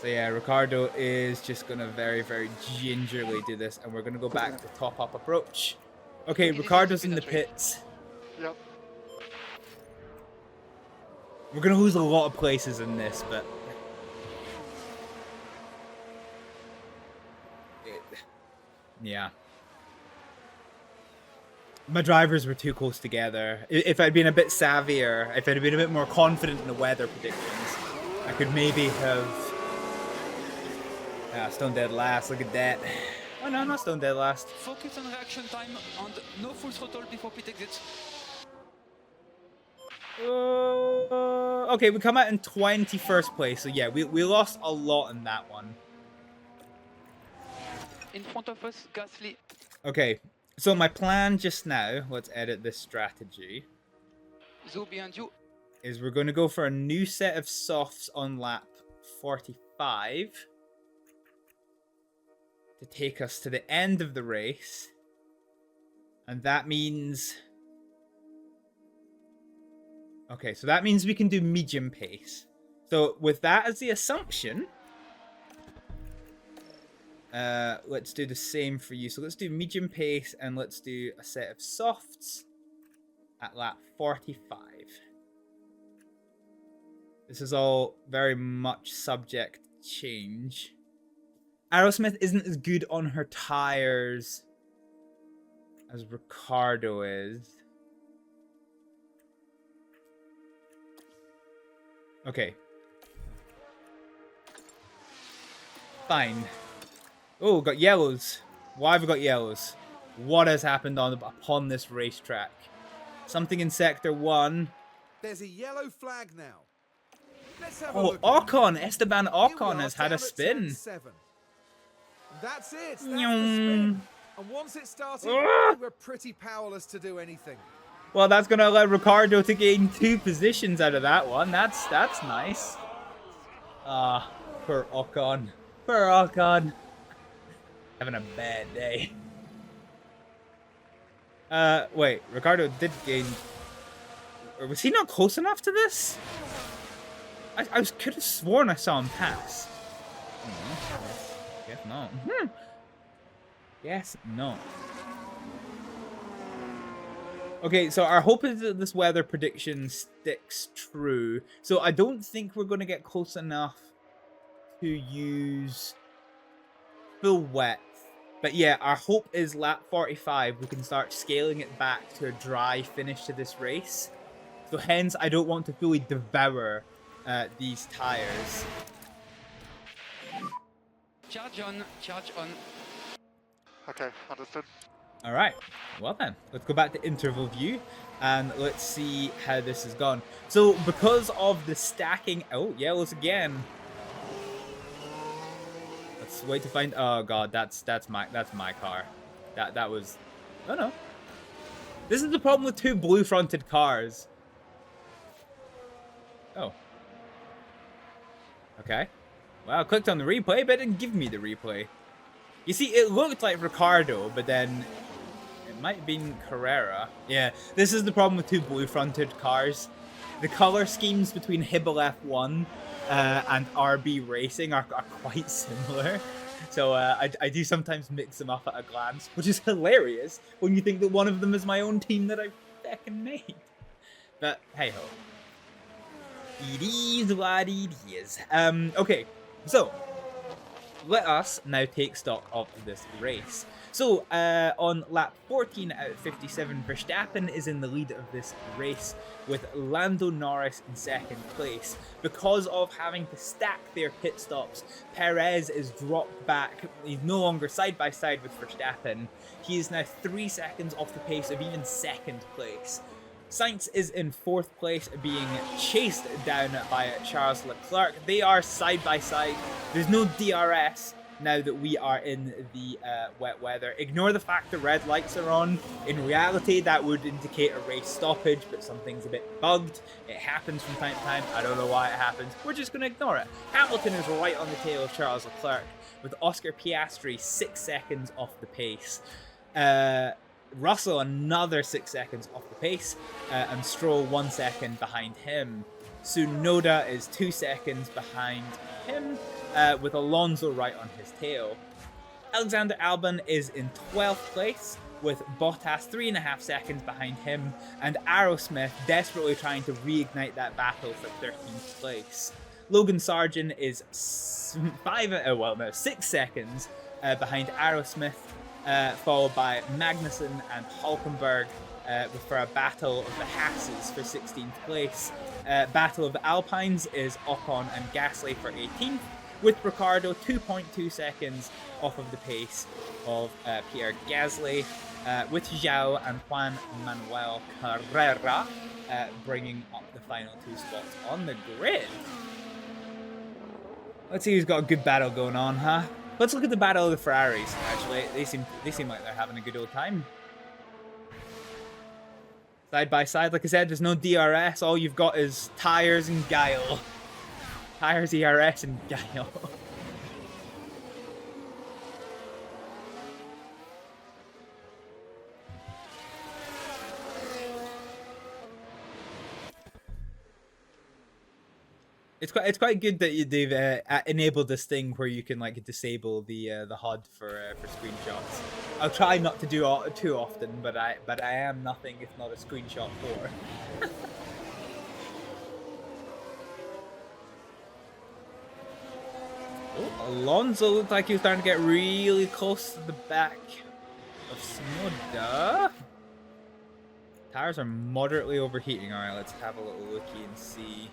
So yeah, Ricardo is just going to very, very gingerly do this. And we're going to go back to top-up approach. Okay, Ricardo's in the pits. Yep. We're going to lose a lot of places in this, but... yeah. My drivers were too close together. If I'd been a bit savvier, if I'd been a bit more confident in the weather predictions, I could maybe have... Ah, stone dead last, look at that. Oh no, not stone dead last. Focus on reaction time and no full throttle before pit exit. Okay, we come out in 21st place, so yeah, we lost a lot in that one. In front of us, Gasly. Okay, so my plan just now, let's edit this strategy, Zo behind you. is we're going to go for a new set of softs on lap 45 to take us to the end of the race. And that means... Okay, so that means we can do medium pace. So with that as the assumption, let's do the same for you. So let's do medium pace and let's do a set of softs at lap 45. This is all very much subject to change. Aerosmith isn't as good on her tires as Ricardo is. Okay. Fine. Oh, got yellows. Why have we got yellows? What has happened upon this racetrack? Something in Sector 1. There's a yellow flag now. Let's have a Oh, look. Ocon! Esteban Here we Ocon are has had down a at spin. turn 7. That's it. That's the Nyong. spin. And once it started, Ah. we were pretty powerless to do anything. Well, that's going to allow Ricardo to gain 2 positions out of that one. That's nice. Ah, poor Ocon. Poor Ocon. Having a bad day. Wait, Ricardo did gain... Or was he not close enough to this? I could have sworn I saw him pass. Guess not. Yes, no. Okay, so our hope is that this weather prediction sticks true. So I don't think we're going to get close enough to use full wet. But yeah, our hope is lap 45, we can start scaling it back to a dry finish to this race. So hence, I don't want to fully devour these tires. Charge on, charge on. Okay, understood. Alright, well then, let's go back to interval view and let's see how this has gone. So because of the stacking, oh, yellows again. Let's wait to find, oh god, that's my car. That was, oh no. This is the problem with 2 blue fronted cars. Oh. Okay. Well, I clicked on the replay, but it didn't give me the replay. You see, it looked like Ricardo, but then it might have been Carrera. Yeah, this is the problem with 2 blue-fronted cars. The color schemes between Hibble F1 and RB Racing are quite similar. So I do sometimes mix them up at a glance, which is hilarious when you think that one of them is my own team that I fucking made. But hey-ho. It is what it is. Okay, so let us now take stock of this race. So, on lap 14 out of 57, Verstappen is in the lead of this race, with Lando Norris in second place. Because of having to stack their pit stops, Perez is dropped back. He's no longer side by side with Verstappen. He is now 3 seconds off the pace of even second place. Sainz is in fourth place, being chased down by Charles Leclerc. They are side by side. There's no DRS now that we are in the wet weather. Ignore the fact the red lights are on. In reality, that would indicate a race stoppage, but something's a bit bugged. It happens from time to time. I don't know why it happens. We're just going to ignore it. Hamilton is right on the tail of Charles Leclerc, with Oscar Piastri 6 seconds off the pace. Russell another 6 seconds off the pace, and Stroll 1 second behind him. Tsunoda is 2 seconds behind him, with Alonso right on his tail. Alexander Albon is in 12th place, with Bottas 3.5 seconds behind him, and Aerosmith desperately trying to reignite that battle for 13th place. Logan Sargent is 6 seconds behind Aerosmith, followed by Magnussen and Hulkenberg for a battle of the Hasses for 16th place. Battle of the Alpines is Ocon and Gasly for 18th, with Ricciardo 2.2 seconds off of the pace of Pierre Gasly, with Zhao and Juan Manuel Carrera bringing up the final 2 spots on the grid. Let's see who's got a good battle going on, huh? Let's look at the battle of the Ferraris, actually. They seem like they're having a good old time. Side by side, like I said, there's no DRS. All you've got is tires and guile. Tires, ERS, and guile. It's quite good that they've enabled this thing where you can like disable the HUD for screenshots. I'll try not to do it too often, but I am nothing if not a screenshot whore. Oh, Alonso looked like he was starting to get really close to the back of Tsunoda. Tires are moderately overheating. Alright, let's have a little looky and see.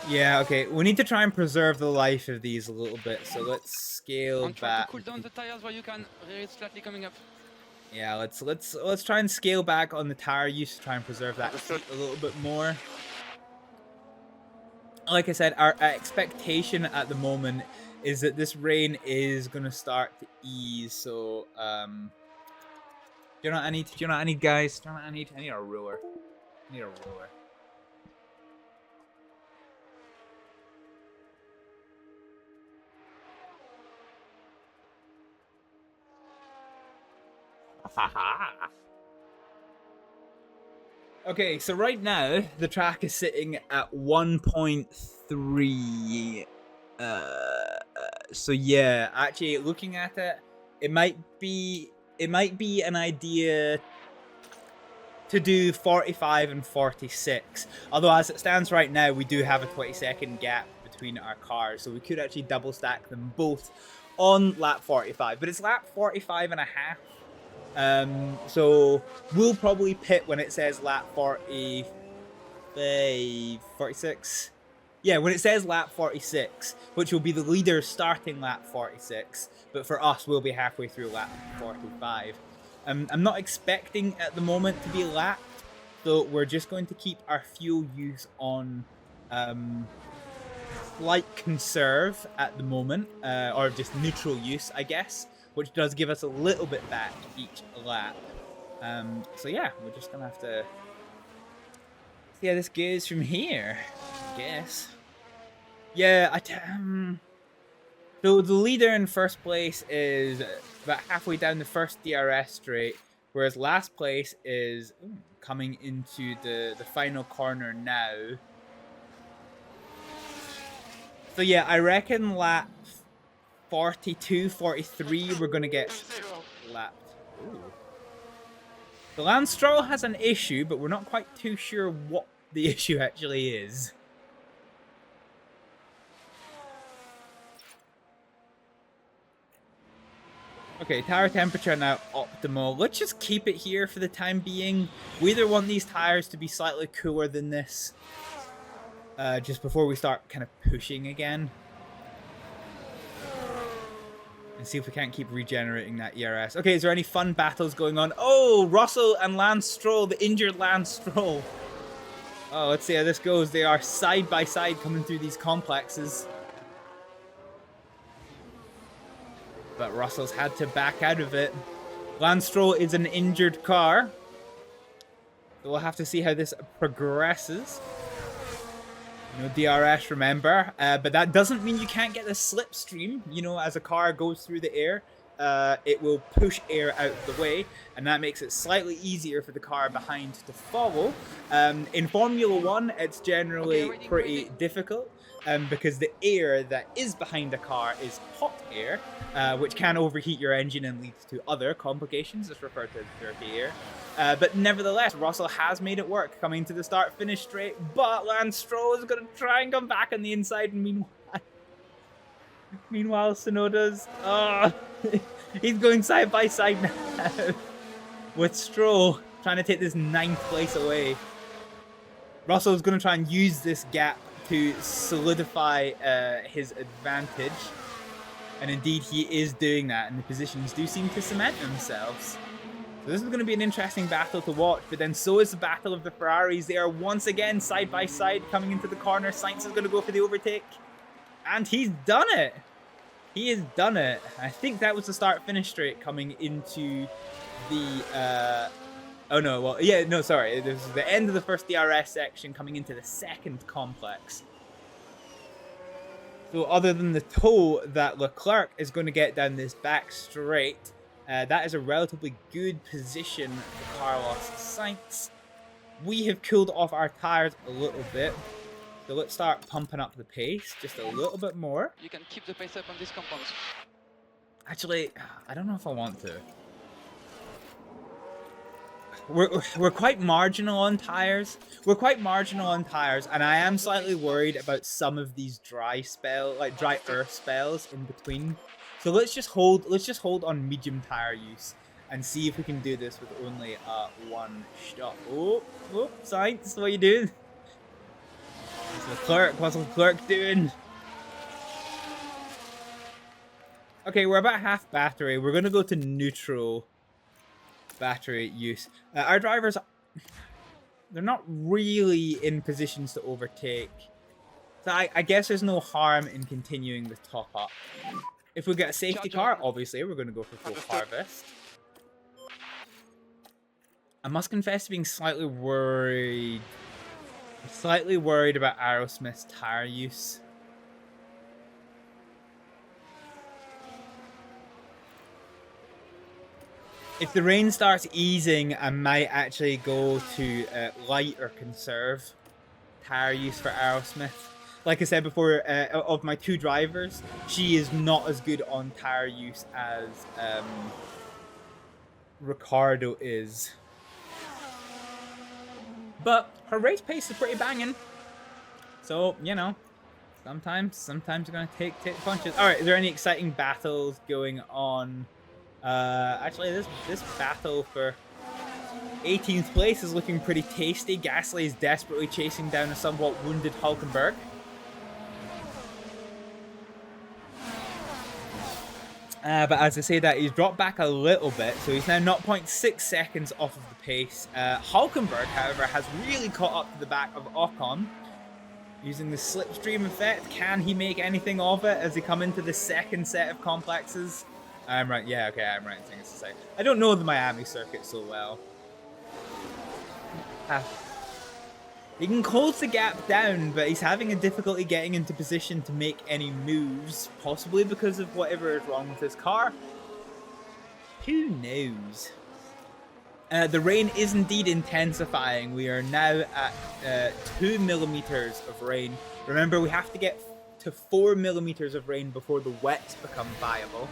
Yeah, okay, we need to try and preserve the life of these a little bit, so let's scale And try back. to cool down the tires where you can. It's slightly coming up. Yeah, let's try and scale back on the tire use to try and preserve that Understood. heat a little bit more. Like I said, our expectation at the moment is that this rain is gonna start to ease. So, do you know what I need? Do you know what I need, guys? Do you know what I need? I need a ruler. I need a ruler. Okay, so right now the track is sitting at 1.3. So yeah, actually looking at it, it might be an idea to do 45 and 46. Although as it stands right now, we do have a 20-second gap between our cars, so we could actually double stack them both on lap 45. But it's lap 45 and a half. So we'll probably pit when it says lap 46. Yeah, when it says lap 46, which will be the leader starting lap 46, but for us, we'll be halfway through lap 45. I'm not expecting at the moment to be lapped, so we're just going to keep our fuel use on slight conserve at the moment, or just neutral use, I guess, which does give us a little bit back each lap. So yeah, we're just gonna have to see how this goes from here, I guess. Yeah, so the leader in first place is about halfway down the first DRS straight, whereas last place is coming into the final corner now. So yeah, I reckon lap 42, 43, we're going to get lapped. Ooh. The Lance Stroll has an issue, but we're not quite too sure what the issue actually is. Okay, tire temperature now optimal. Let's just keep it here for the time being. We either want these tires to be slightly cooler than this, just before we start kind of pushing again. And see if we can't keep regenerating that ERS. Okay, is there any fun battles going on? Oh, Russell and Lance Stroll, the injured Lance Stroll. Oh, let's see how this goes. They are side by side coming through these complexes. But Russell's had to back out of it. Lance Stroll is an injured car. So we'll have to see how this progresses. No DRS, remember. But that doesn't mean you can't get the slipstream. You know, as a car goes through the air, it will push air out of the way. And that makes it slightly easier for the car behind to follow. In Formula 1, it's generally pretty difficult. Because the air that is behind the car is hot air, which can overheat your engine and lead to other complications. It's referred to as dirty air. But nevertheless, Russell has made it work, coming to the start-finish straight, but Lance Stroll is going to try and come back on the inside, and meanwhile, Tsunoda's... Oh, he's going side by side now, with Stroll trying to take this 9th place away. Russell's going to try and use this gap to solidify his advantage, and indeed he is doing that, and the positions do seem to cement themselves. So this is going to be an interesting battle to watch, but then so is the battle of the Ferraris. They are once again side by side coming into the corner. Sainz is going to go for the overtake, and he's done it. He has done it. I think that was the start-finish straight coming into the... Oh no, well, yeah, no, sorry. This is the end of the first DRS section coming into the second complex. So other than the toe that Leclerc is going to get down this back straight, that is a relatively good position for Carlos Sainz. We have cooled off our tires a little bit. So let's start pumping up the pace just a little bit more. You can keep the pace up on these compounds. Actually, I don't know if I want to. We're quite marginal on tires. We're quite marginal on tires, and I am slightly worried about some of these dry earth spells in between. So let's just hold on medium tire use and see if we can do this with only one stop. Oh, Sainz, what are you doing? What's Leclerc doing? Okay, we're about half battery. We're gonna go to neutral battery use. Our drivers, they're not really in positions to overtake. So I guess there's no harm in continuing the top up. If we get a safety car, obviously we're going to go for full harvest. I must confess to being slightly worried. I'm slightly worried about Aerosmith's tire use. If the rain starts easing, I might actually go to light or conserve tire use for Aerosmith. Like I said before, of my two drivers, she is not as good on tire use as Ricardo is. But her race pace is pretty banging. So, you know, sometimes you're going to take punches. Alright, is there any exciting battles going on? Actually, this battle for 18th place is looking pretty tasty. Gasly is desperately chasing down a somewhat wounded Hülkenberg. But as I say that, he's dropped back a little bit, so he's now 0.6 seconds off of the pace. Hülkenberg, however, has really caught up to the back of Ocon. Using the slipstream effect, can he make anything of it as they come into the second set of complexes? I'm right. Yeah, okay, I'm right. I don't know the Miami circuit so well. He can close the gap down, but he's having a difficulty getting into position to make any moves, possibly because of whatever is wrong with his car. Who knows? The rain is indeed intensifying. We are now at 2 millimeters of rain. Remember, we have to get to 4 millimeters of rain before the wets become viable.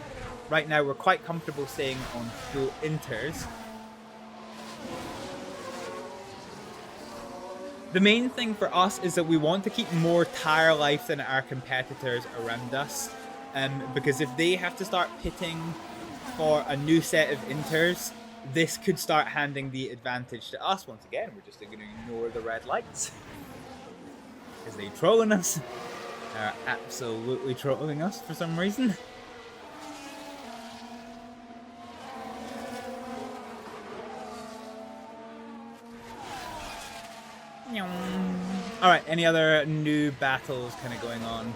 Right now, we're quite comfortable staying on full inters. The main thing for us is that we want to keep more tire life than our competitors around us. Because if they have to start pitting for a new set of inters, this could start handing the advantage to us. Once again, we're just going to ignore the red lights. Because they're trolling us. They're absolutely trolling us for some reason. Alright, any other new battles kind of going on?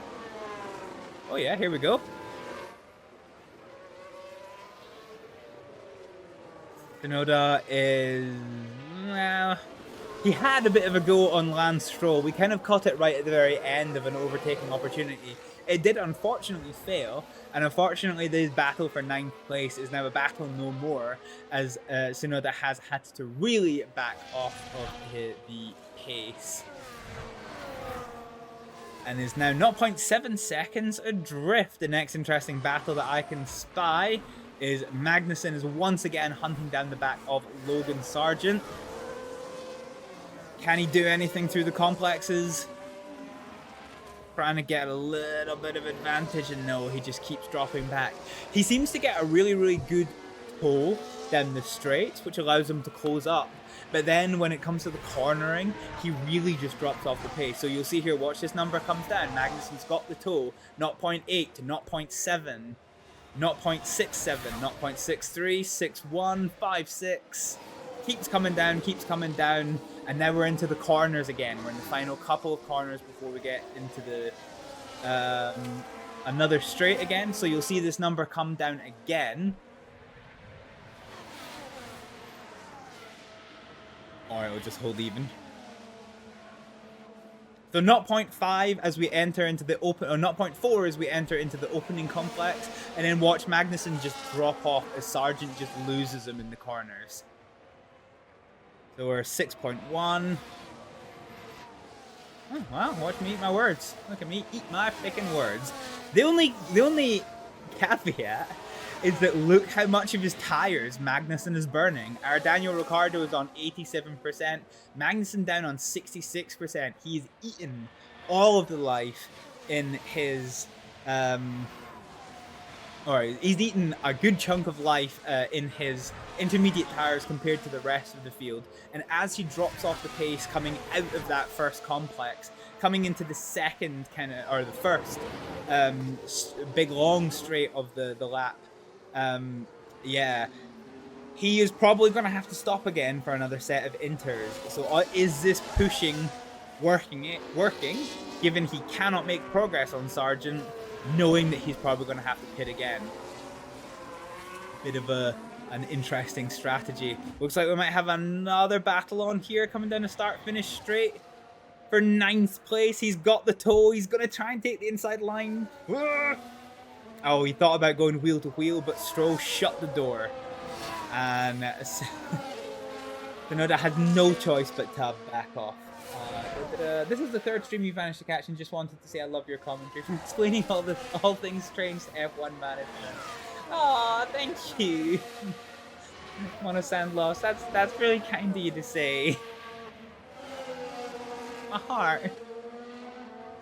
Oh yeah, here we go. Tsunoda is... well, he had a bit of a go on Lance Stroll. We kind of caught it right at the very end of an overtaking opportunity. It did unfortunately fail, and unfortunately this battle for 9th place is now a battle no more, as Tsunoda has had to really back off of the pace. And is now 0.7 seconds adrift. The next interesting battle that I can spy is Magnussen is once again hunting down the back of Logan Sargent. Can he do anything through the complexes? Trying to get a little bit of advantage, and no, he just keeps dropping back. He seems to get a really, really good pull down the straights, which allows him to close up. But then when it comes to the cornering, he really just drops off the pace. So you'll see here, watch this number comes down. Magnussen's got the toe, 0.8 to 0.7, 0.67, 0.63, 6.1, 5.6. Keeps coming down, and now we're into the corners again. We're in the final couple of corners before we get into the another straight again. So you'll see this number come down again. Or it'll just hold even. So 0.5 as we enter into the open, or 0.4 as we enter into the opening complex, and then watch Magnussen just drop off as Sargent just loses him in the corners. So we're 6.1. Oh, wow, watch me eat my words. Look at me eat my freaking words. The only caveat is that look how much of his tires Magnussen is burning. Our Daniel Ricciardo is on 87%. Magnussen down on 66%. He's eaten all of the life in his... he's eaten a good chunk of life in his intermediate tires compared to the rest of the field. And as he drops off the pace coming out of that first complex, coming into the second the first big long straight of the lap, yeah, he is probably going to have to stop again for another set of inters. So is this pushing working, given he cannot make progress on Sargent, knowing that he's probably going to have to pit again? Bit of an interesting strategy. Looks like we might have another battle on here coming down the start-finish straight for 9th place. He's got the toe. He's going to try and take the inside line. Oh, he thought about going wheel to wheel, but Stroll shut the door. And Tsunoda had no choice but to back off. This is the third stream you've managed to catch, and just wanted to say I love your commentary from explaining all things strange to F1 management. Aw, thank you. Want to sound lost? That's really kind of you to say. My heart.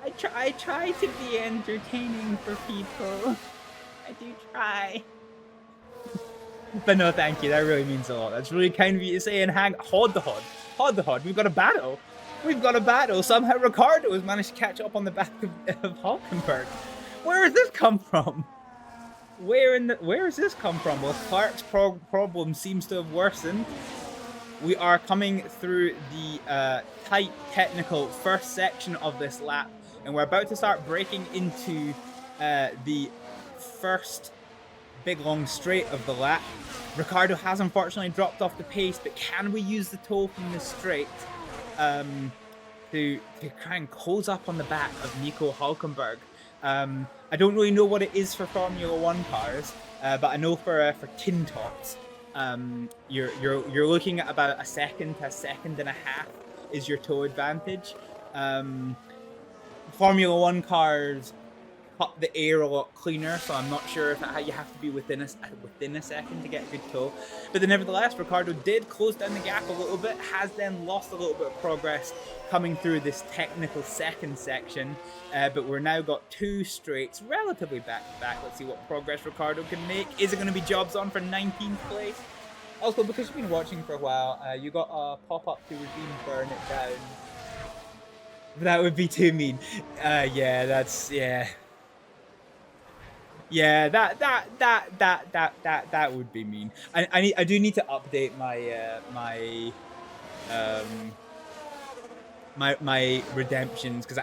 I try to be entertaining for people. I do try. But no, thank you. That really means a lot. That's really kind of you to say. And hold the hod. We've got a battle. Somehow Ricciardo has managed to catch up on the back of Hulkenberg. Where has this come from? Where has this come from? Well, Clark's problem seems to have worsened. We are coming through the tight technical first section of this lap, and we're about to start breaking into the first big long straight of the lap. Ricciardo has unfortunately dropped off the pace, but can we use the toe from the straight to try and close up on the back of Nico Hulkenberg? I don't really know what it is for Formula 1 cars, but I know for tin tops, you're looking at about a second to a second and a half is your toe advantage. Formula 1 cars cut the air a lot cleaner, so I'm not sure if you have to be within a second to get a good toe. But then nevertheless, Ricciardo did close down the gap a little bit, has then lost a little bit of progress coming through this technical second section, but we're now got 2 straights relatively back to back. Let's see what progress Ricciardo can make. Is it going to be jobs on for 19th place? Also, because you've been watching for a while, you got a pop-up to redeem Burn It Down. That would be too mean. Yeah, that's, yeah. Yeah, that would be mean. I do need to update my my redemptions, because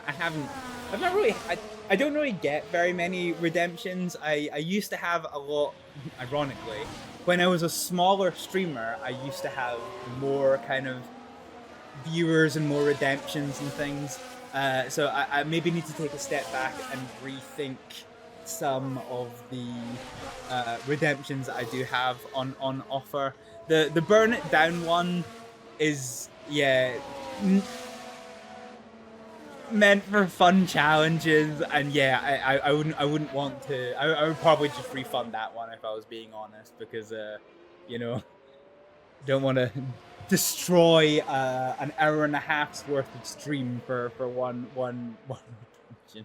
I don't really get very many redemptions. I used to have a lot, ironically, when I was a smaller streamer, I used to have more kind of viewers and more redemptions and things. So I maybe need to take a step back and rethink some of the redemptions that I do have on offer. The Burn It Down one is, yeah, meant for fun challenges, and yeah, I wouldn't want to. I would probably just refund that one if I was being honest, because you know, don't want to destroy an hour and a half's worth of stream for one redemption.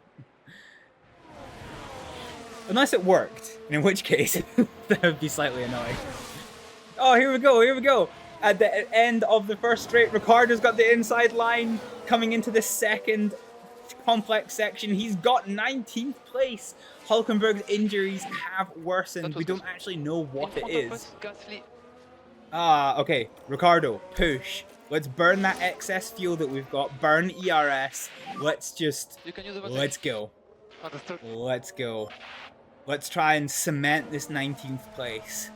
Unless it worked, and in which case that would be slightly annoying. Oh, here we go. At the end of the first straight, Ricciardo's got the inside line coming into the second complex section. He's got 19th place. Hulkenberg's injuries have worsened. We don't actually know what it is. Ah, okay. Ricciardo, push. Let's burn that excess fuel that we've got. Burn ERS. Let's go. Understood. Let's go. Let's try and cement this 19th place.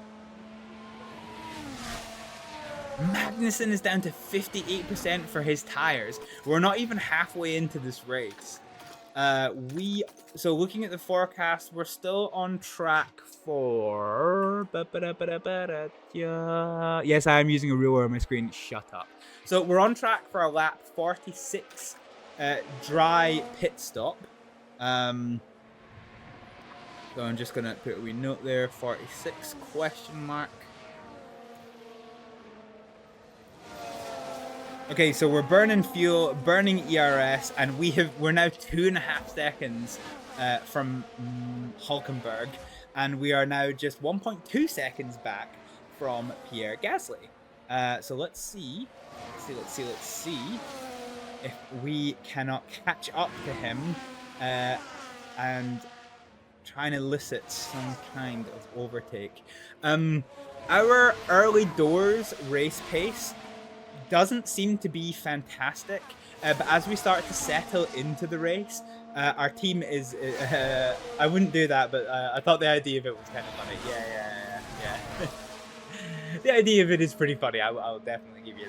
Magnussen is down to 58% for his tires. We're not even halfway into this race. So looking at the forecast, we're still on track for... Yes, I am using a ruler on my screen. Shut up. So we're on track for a lap 46 dry pit stop. So I'm just gonna put a wee note there, 46 question mark. Okay, so we're burning fuel, burning ERS, and we're now 2.5 seconds from Hulkenberg, and we are now just 1.2 seconds back from Pierre Gasly. So let's see if we cannot catch up to him and try and elicit some kind of overtake. Our early doors race pace doesn't seem to be fantastic, but as we start to settle into the race, our team is I wouldn't do that, but I thought the idea of it was kind of funny. Yeah. The idea of it is pretty funny. I'll definitely give you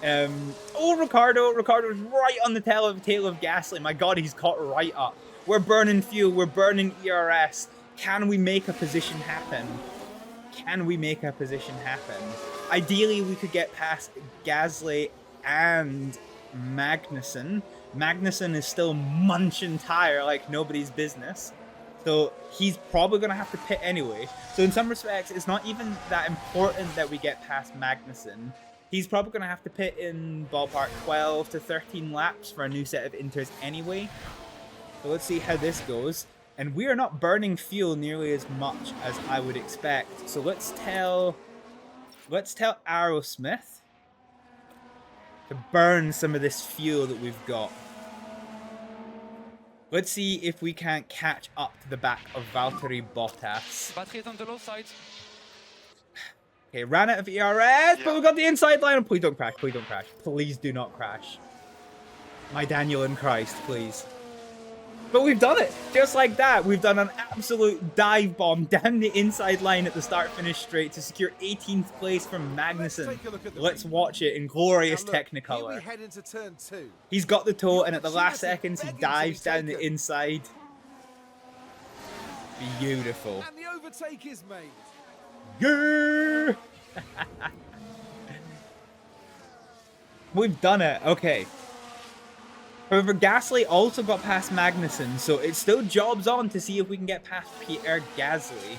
that. Oh, Ricciardo's right on the tail of Gasly. My god, he's caught right up. We're burning fuel, we're burning ERS. Can we make a position happen? Ideally, we could get past Gasly and Magnussen. Magnussen is still munching tire like nobody's business. So he's probably going to have to pit anyway. So in some respects, it's not even that important that we get past Magnussen. He's probably going to have to pit in ballpark 12 to 13 laps for a new set of inters anyway. So let's see how this goes. And we are not burning fuel nearly as much as I would expect. So let's tell Aerosmith to burn some of this fuel that we've got. Let's see if we can't catch up to the back of Valtteri Bottas. Battery is on the low side. Okay, ran out of ERS, but we got the inside line. Please don't crash. Please don't crash. Please do not crash. My Daniel in Christ, please. But we've done it, just like that. We've done an absolute dive bomb down the inside line at the start-finish straight to secure 18th place from Magnussen. Let's watch it in glorious Technicolor. He's got the toe, and at the last seconds, he dives down the inside. Beautiful. And the overtake is made. Yeah! We've done it. Okay. However, Gasly also got past Magnussen, so it's still jobs on to see if we can get past Pierre Gasly.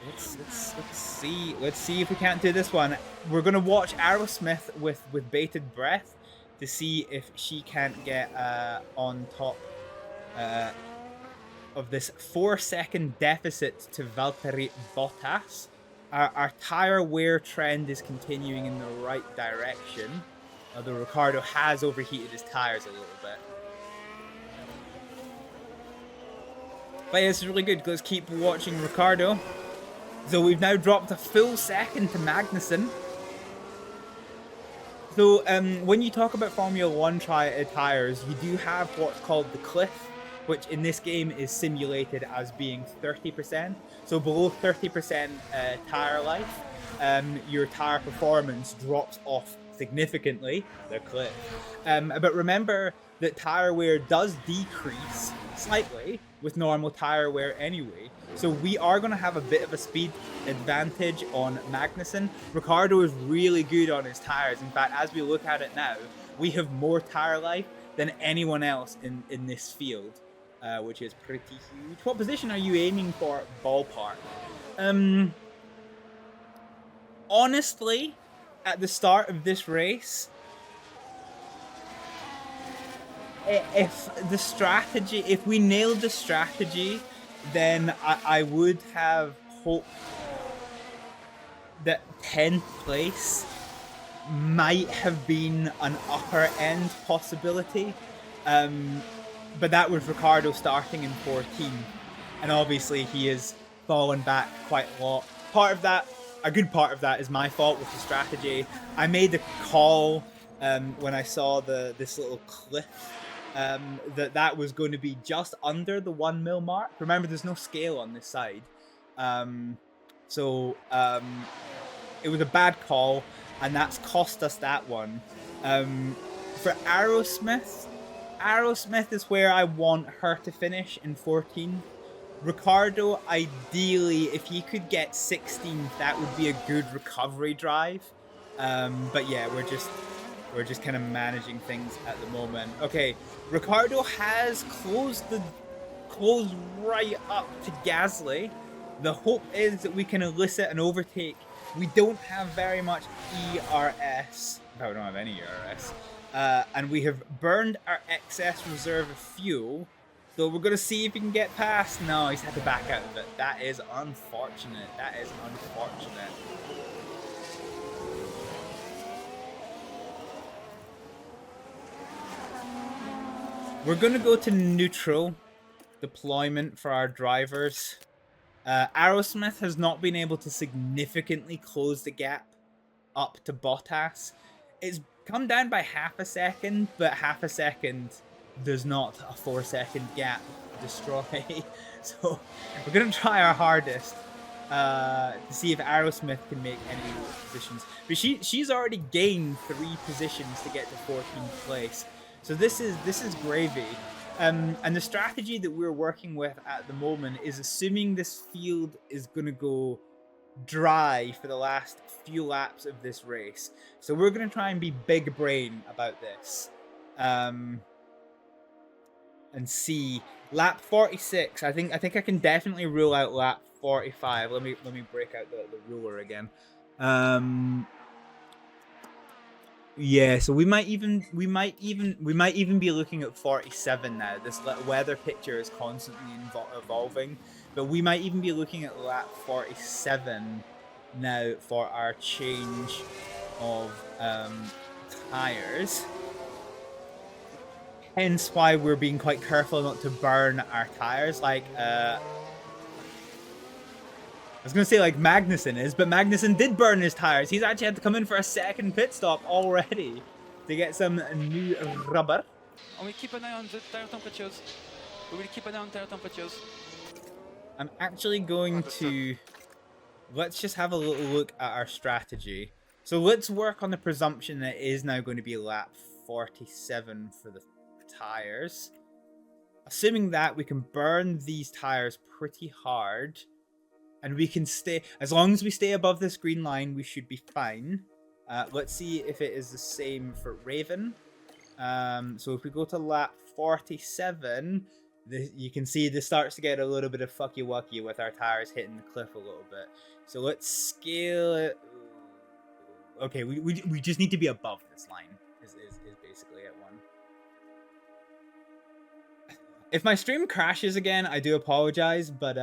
Let's see if we can't do this one. We're gonna watch Aerosmith with bated breath to see if she can't get on top of this 4-second deficit to Valtteri Bottas. Our tire wear trend is continuing in the right direction, although Ricciardo has overheated his tires a little bit. But yeah, this is really good. Let's keep watching Ricciardo. So we've now dropped a full second to Magnussen. So when you talk about Formula 1 tires, you do have what's called the cliff, which in this game is simulated as being 30%. So below 30% tire life, your tire performance drops off significantly, the cliff. But remember that tire wear does decrease slightly with normal tire wear anyway. So we are going to have a bit of a speed advantage on Magnussen. Ricciardo is really good on his tires. In fact, as we look at it now, we have more tire life than anyone else in this field, which is pretty huge. What position are you aiming for, ballpark? Honestly, at the start of this race, if we nailed the strategy, then I would have hoped that 10th place might have been an upper end possibility. But that was Ricciardo starting in 14th, and obviously he has fallen back quite a lot. A good part of that is my fault with the strategy. I made the call when I saw this little cliff that was going to be just under the 1 mil mark. Remember, there's no scale on this side, so it was a bad call, and that's cost us that one. For Aerosmith is where I want her to finish in 14th. Ricciardo, ideally, if he could get 16th, that would be a good recovery drive. But yeah, we're just kind of managing things at the moment. Okay, Ricciardo has closed right up to Gasly. The hope is that we can elicit an overtake. We don't have very much ERS. No, we don't have any ERS. And we have burned our excess reserve of fuel. So we're going to see if we can get past. No, he's had to back out of it. That is unfortunate. We're going to go to neutral deployment for our drivers. Aerosmith has not been able to significantly close the gap up to Bottas. It's come down by half a second, but half a second does not a 4-second gap destroy. So we're going to try our hardest to see if Aerosmith can make any positions. But she's already gained 3 positions to get to 14th place. So this is gravy. And the strategy that we're working with at the moment is assuming this field is going to go dry for the last few laps of this race. So we're going to try and be big brain about this. And see lap 46. I think I can definitely rule out lap 45. Let me break out the ruler again. Yeah, so we might even be looking at 47 now. This weather picture is constantly evolving, but we might even be looking at lap 47 now for our change of tires. Hence why we're being quite careful not to burn our tires like I was going to say like Magnussen is, but Magnussen did burn his tires. He's actually had to come in for a second pit stop already to get some new rubber. And we keep an eye on the tire temperatures. We will keep an eye on tire temperatures. I'm actually going to... Let's just have a little look at our strategy. So let's work on the presumption that it is now going to be lap 47 for the tires. Assuming that, we can burn these tires pretty hard. And we can stay... As long as we stay above this green line, we should be fine. Let's see if it is the same for Raven. So if we go to lap 47, you can see this starts to get a little bit of fucky wucky with our tires hitting the cliff a little bit. So let's scale it. Okay, we just need to be above this line is basically it. One. If my stream crashes again, I do apologize, but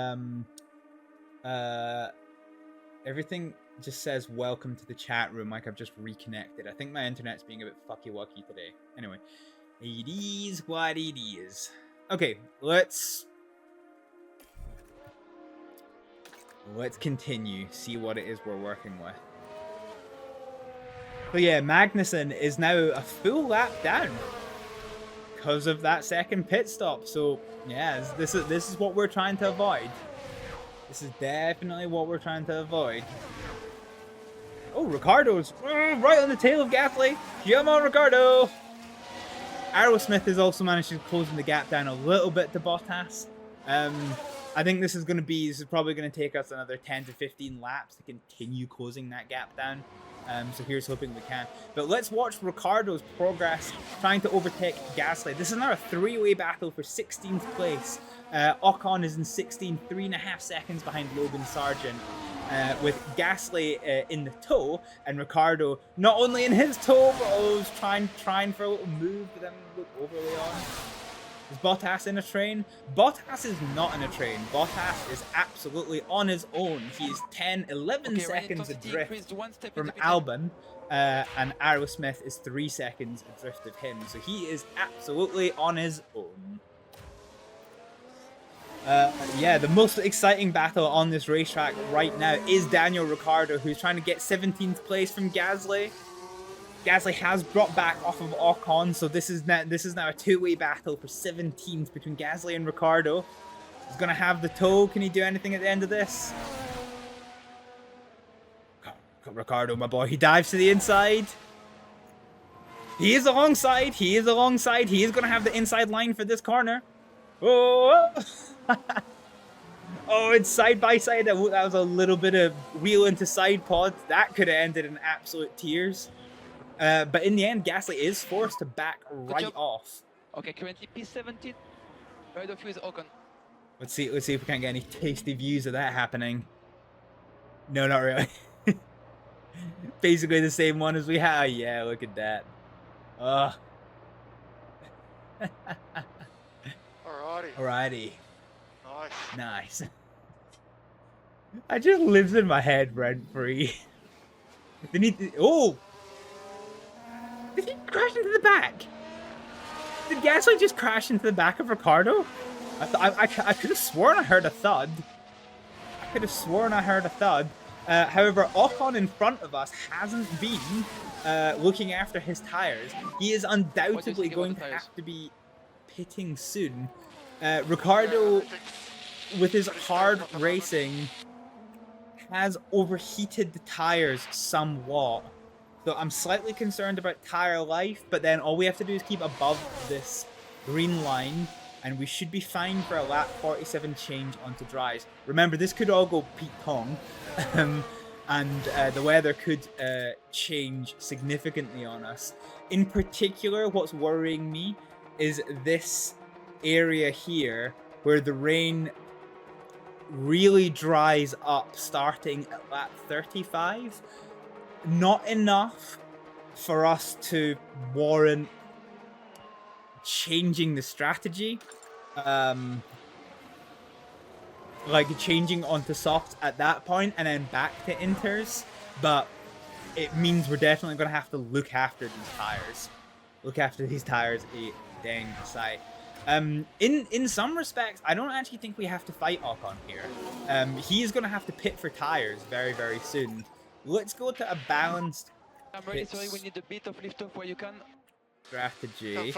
everything just says welcome to the chat room like I've just reconnected. I think my internet's being a bit fucky wucky today. Anyway, it is what it is. Okay, let's continue, see what it is we're working with. So yeah, Magnussen is now a full lap down because of that second pit stop. So yeah, this is what we're trying to avoid. This is definitely what we're trying to avoid. Oh, Ricardo's right on the tail of Gasly. Come on, Ricardo. Aerosmith has also managed to closing the gap down a little bit to Bottas. I think this is probably going to take us another 10 to 15 laps to continue closing that gap down. So here's hoping we can. But let's watch Ricardo's progress trying to overtake Gasly. This is now a three-way battle for 16th place. Ocon is in 16, 3.5 seconds behind Logan Sargent. With Gasly in the tow, and Ricardo not only in his tow, but always trying for a little move, but then look overly on. Is Bottas in a train? Bottas is not in a train. Bottas is absolutely on his own. He's 10, 11 seconds adrift from Albon, and Aerosmith is 3 seconds adrift of him. So he is absolutely on his own. Yeah, the most exciting battle on this racetrack right now is Daniel Ricciardo, who's trying to get 17th place from Gasly. Gasly has brought back off of Ocon, so this is now a two-way battle for 17th between Gasly and Ricciardo. He's gonna have the tow. Can he do anything at the end of this? Ricciardo, my boy, he dives to the inside. He is alongside. He is alongside. He is gonna have the inside line for this corner. Oh! Oh, it's side by side. That was a little bit of wheel into side pod. That could have ended in absolute tears. But in the end, Gasly is forced to back right off. Okay, currently P17. Right of you is Ocon. Let's see if we can get any tasty views of that happening. No, not really. Basically the same one as we had. Yeah, look at that. Ugh. Alrighty. Nice. I just lives in my head rent free. Oh! Did he crash into the back? Did Gasly just crash into the back of Ricardo? I could have sworn I heard a thud. However, Ocon in front of us hasn't been looking after his tires. He is undoubtedly going to have to be pitting soon. Ricardo, with his hard racing, has overheated the tires somewhat. So I'm slightly concerned about tire life, but then all we have to do is keep above this green line, and we should be fine for a lap 47 change onto dries. Remember, this could all go Pete Tong, and the weather could change significantly on us. In particular, what's worrying me is this area here where the rain really dries up starting at lap 35. Not enough for us to warrant changing the strategy, like changing onto softs at that point and then back to inters, but it means we're definitely going to have to look after these tires. Look after these tires a dang sight. In some respects, I don't actually think we have to fight Ocon here. He is going to have to pit for tires very, very soon. Let's go to a balanced I'm really sorry, we need a bit of lift off where you can. strategy.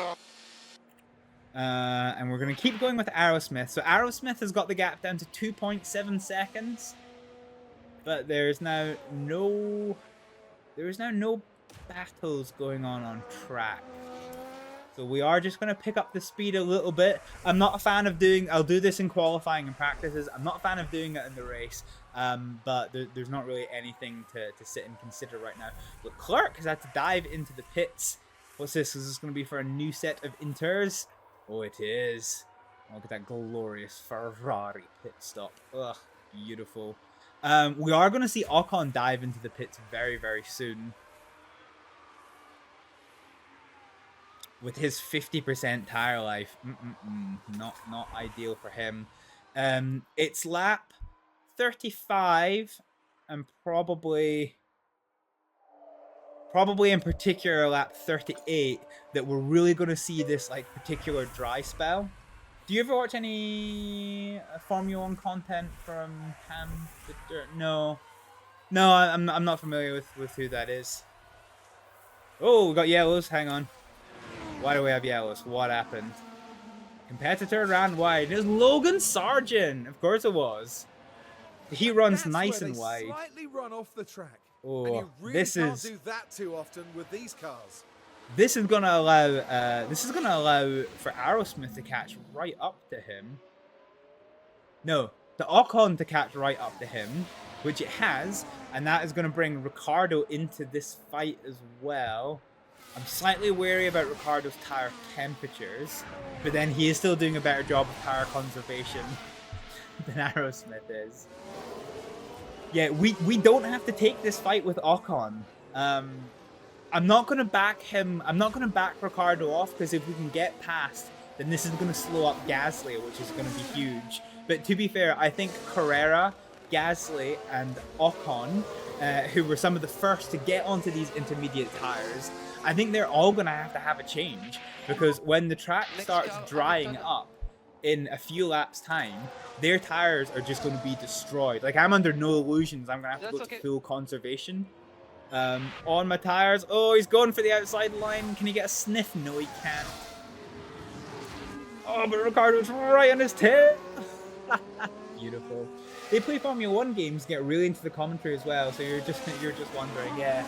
And we're going to keep going with Aerosmith. So Aerosmith has got the gap down to 2.7 seconds. But there's now no battles going on track. So we are just going to pick up the speed a little bit. I'm not a fan of I'll do this in qualifying and practices. I'm not a fan of doing it in the race. But there's not really anything to sit and consider right now. Leclerc has had to dive into the pits What's this? Is this going to be for a new set of inters? Oh, it is. Look at that glorious Ferrari pit stop. Ugh, beautiful. We are going to see Ocon dive into the pits very, very soon. With his 50% tire life. Not ideal for him. It's lap 35 and probably in particular lap 38 that we're really going to see this like particular dry spell. Do you ever watch any Formula 1 content from Ham? No, I'm not familiar with who that is. Oh, we got yellows. Hang on. Why do we have yellows? What happened? Competitor ran wide. It was Logan Sargent. Of course it was. He runs That's nice where and they wide. Slightly run off the track. Oh, and you really this can't is do that too often with these cars. this is gonna allow for Aerosmith to catch right up to him. No, the Ocon to catch right up to him, which it has, and that is gonna bring Ricciardo into this fight as well. I'm slightly wary about Ricciardo's tire temperatures, but then he is still doing a better job of tire conservation than Aerosmith is. Yeah, we don't have to take this fight with Ocon. I'm not going to back him. I'm not going to back Ricciardo off, because if we can get past, then this is going to slow up Gasly, which is going to be huge. But to be fair, I think Carrera, Gasly, and Ocon, who were some of the first to get onto these intermediate tires, I think they're all going to have a change, because when the track starts drying up in a few laps time, their tires are just going to be destroyed. Like, I'm under no illusions I'm going to have to go to full conservation on my tires. Oh, he's going for the outside line. Can he get a sniff? No, he can't. Oh, but Ricciardo's right on his tail. Beautiful. They play Formula 1 games, get really into the commentary as well, so you're just wondering, yeah.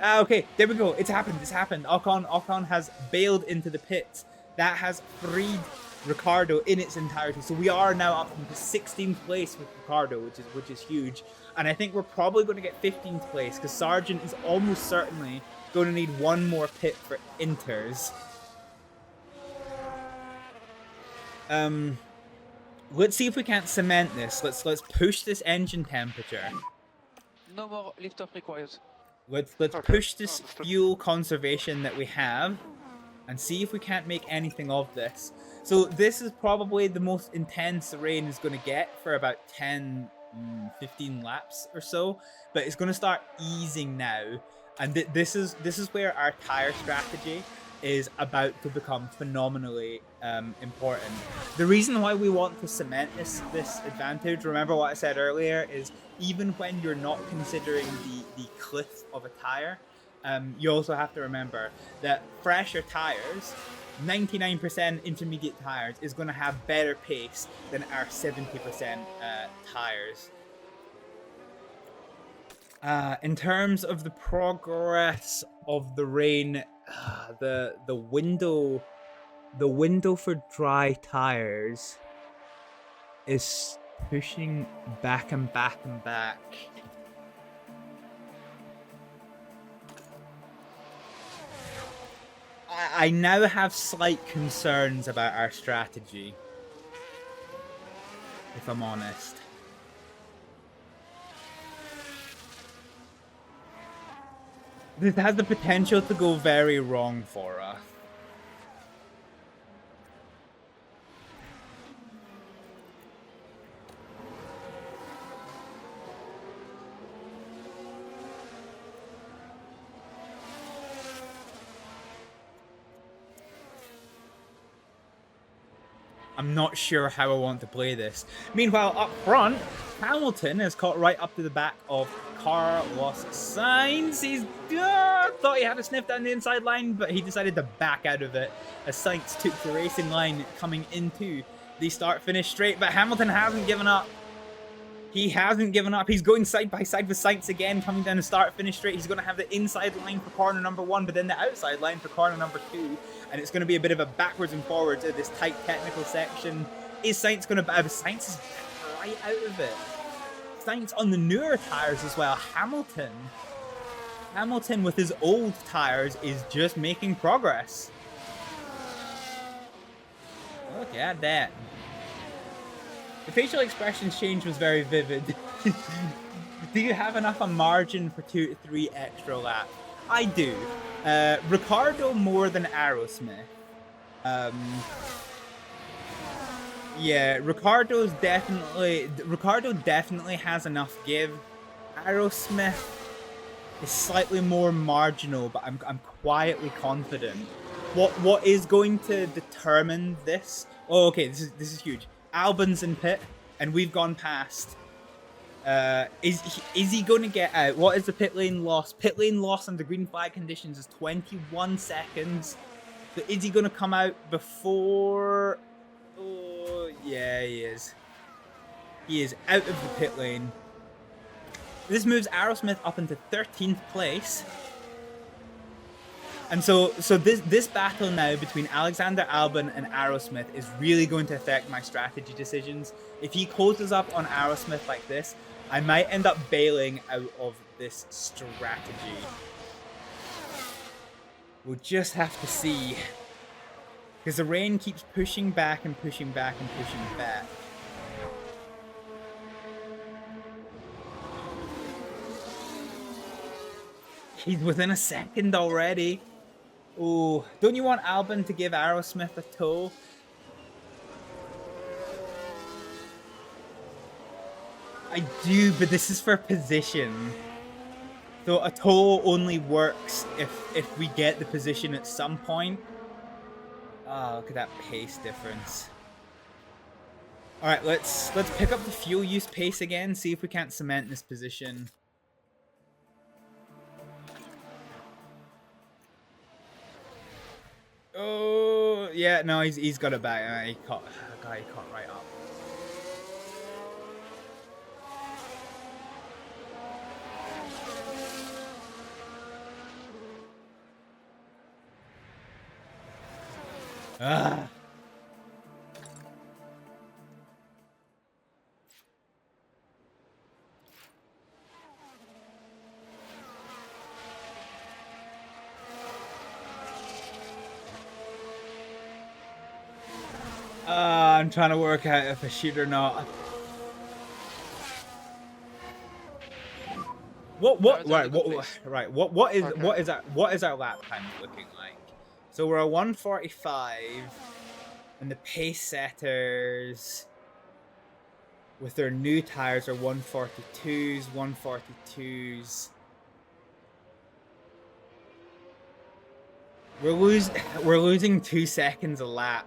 Okay, there we go. It's happened. Ocon has bailed into the pits. That has freed Ricciardo in its entirety. So we are now up into 16th place with Ricciardo, which is huge. And I think we're probably going to get 15th place, because Sargent is almost certainly going to need one more pit for inters. Let's see if we can't cement this. Let's push this engine temperature. No more lift-off required. Let's push this fuel conservation that we have and see if we can't make anything of this. So this is probably the most intense rain is going to get for about 10, 15 laps or so, but it's going to start easing now, and this is where our tire strategy is about to become phenomenally important. The reason why we want to cement this advantage, remember what I said earlier, is even when you're not considering the cliff of a tire, you also have to remember that fresher tires, 99% intermediate tires, is going to have better pace than our 70% tires. In terms of the progress of the rain, the window for dry tires is pushing back and back and back. I now have slight concerns about our strategy, if I'm honest. This has the potential to go very wrong for us. I'm not sure how I want to play this. Meanwhile, up front, Hamilton has caught right up to the back of Carlos Sainz. He's thought he had a sniff down the inside line, but he decided to back out of it as Sainz took the racing line coming into the start-finish straight. But Hamilton hasn't given up. He hasn't given up. He's going side by side with Sainz again, coming down the start-finish straight. He's going to have the inside line for corner number 1, but then the outside line for corner number 2. And it's going to be a bit of a backwards and forwards of this tight technical section. Is Sainz going to... Sainz is right out of it. Sainz on the newer tyres as well. Hamilton Hamilton with his old tires is just making progress. Look at that. The facial expressions change was very vivid. Do you have enough a margin for 2 to 3 extra laps? I do. Ricardo more than Aerosmith. Yeah, Ricardo definitely has enough give. Aerosmith is slightly more marginal, but I'm quietly confident. What is going to determine this? Oh, okay, this is huge. Albon's in pit, and we've gone past. Is he going to get out? What is the pit lane loss? Pit lane loss under green flag conditions is 21 seconds. So is he going to come out before? Oh, yeah, he is. He is out of the pit lane. This moves Aerosmith up into 13th place. And so this battle now between Alexander Albon and Aerosmith is really going to affect my strategy decisions. If he closes up on Aerosmith like this, I might end up bailing out of this strategy. We'll just have to see. Because the rain keeps pushing back and pushing back and pushing back. He's within a second already. Oh, don't you want Albon to give Aerosmith a tow? I do, but this is for position. So a tow only works if we get the position at some point. Oh, look at that pace difference. Alright, let's pick up the fuel use pace again, see if we can't cement this position. Oh, yeah, no, he's got it back. He caught right up. Ah. I'm trying to work out if I shoot or not. What is our lap time looking like? So we're a 145, and the pace setters with their new tires are 142s. We're losing 2 seconds a lap.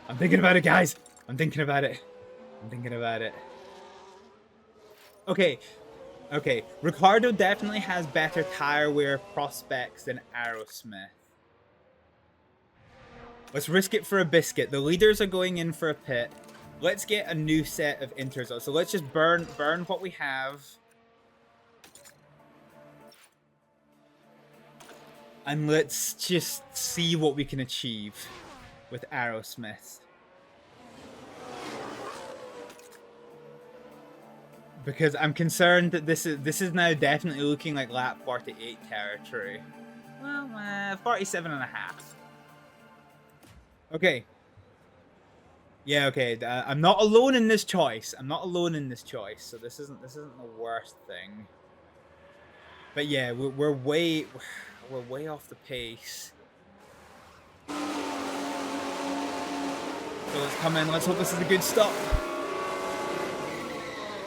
I'm thinking about it, guys. I'm thinking about it. Okay. Ricardo definitely has better tire wear prospects than Aerosmith. Let's risk it for a biscuit. The leaders are going in for a pit. Let's get a new set of inters. So let's just burn what we have. And let's just see what we can achieve with Aerosmith. Because I'm concerned that this is now definitely looking like lap 48 territory. Well, 47 and a half. Okay. Yeah, okay. I'm not alone in this choice. So this isn't the worst thing. But yeah, we're way off the pace. So let's come in. Let's hope this is a good stop.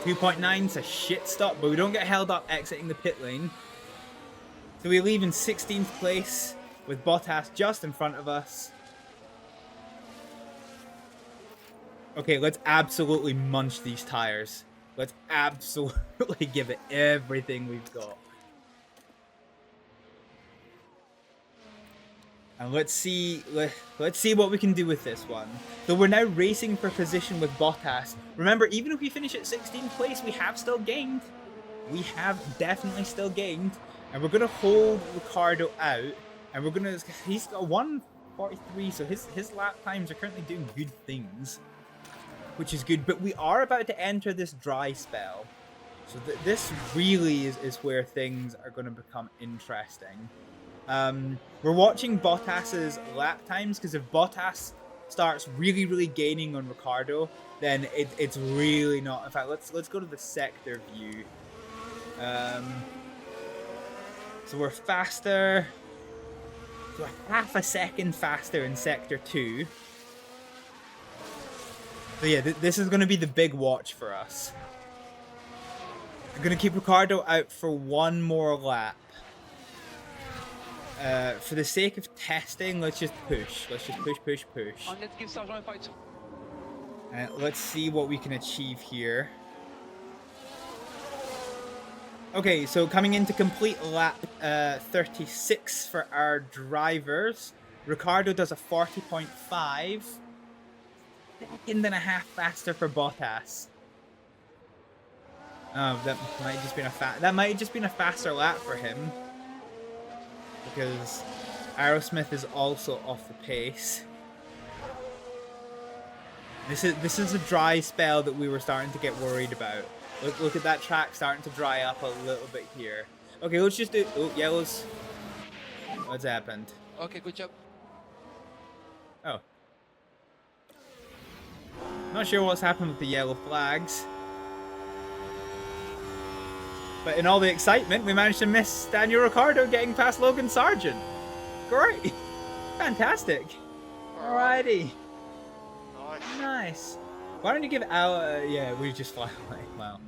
2.9 is a shit stop, but we don't get held up exiting the pit lane. So we leave in 16th place with Bottas just in front of us. Okay, let's absolutely munch these tires. Let's absolutely give it everything we've got. And let's see what we can do with this one. So we're now racing for position with Bottas. Remember, even if we finish at 16th place, we have still gained. We have definitely still gained. And we're gonna hold Ricardo out, and we're gonna. He's got 1:43, so his lap times are currently doing good things, which is good. But we are about to enter this dry spell, so this really is where things are gonna become interesting. We're watching Bottas's lap times, because if Bottas starts really gaining on Ricardo, then it's really not. In fact, let's go to the sector view. So we're faster. So we're half a second faster in sector 2. So yeah, this is going to be the big watch for us. We're going to keep Ricardo out for one more lap. For the sake of testing, let's just push. Let's just push. And let's give Sergeant a fight. Let's see what we can achieve here. Okay, so coming into complete lap 36 for our drivers. Ricardo does a 40.5. Second and a half faster for Bottas. Oh, that might have just been a faster lap for him. Because Aerosmith is also off the pace. This is a dry spell that we were starting to get worried about. Look at that track starting to dry up a little bit here. Okay, let's just do... Oh, yellows. What's happened? Okay, good job. Oh. Not sure what's happened with the yellow flags. But in all the excitement, we managed to miss Daniel Ricciardo getting past Logan Sargent. Great. Fantastic. Alrighty. Nice. Why don't you give Al... yeah, we just fly away. Wow.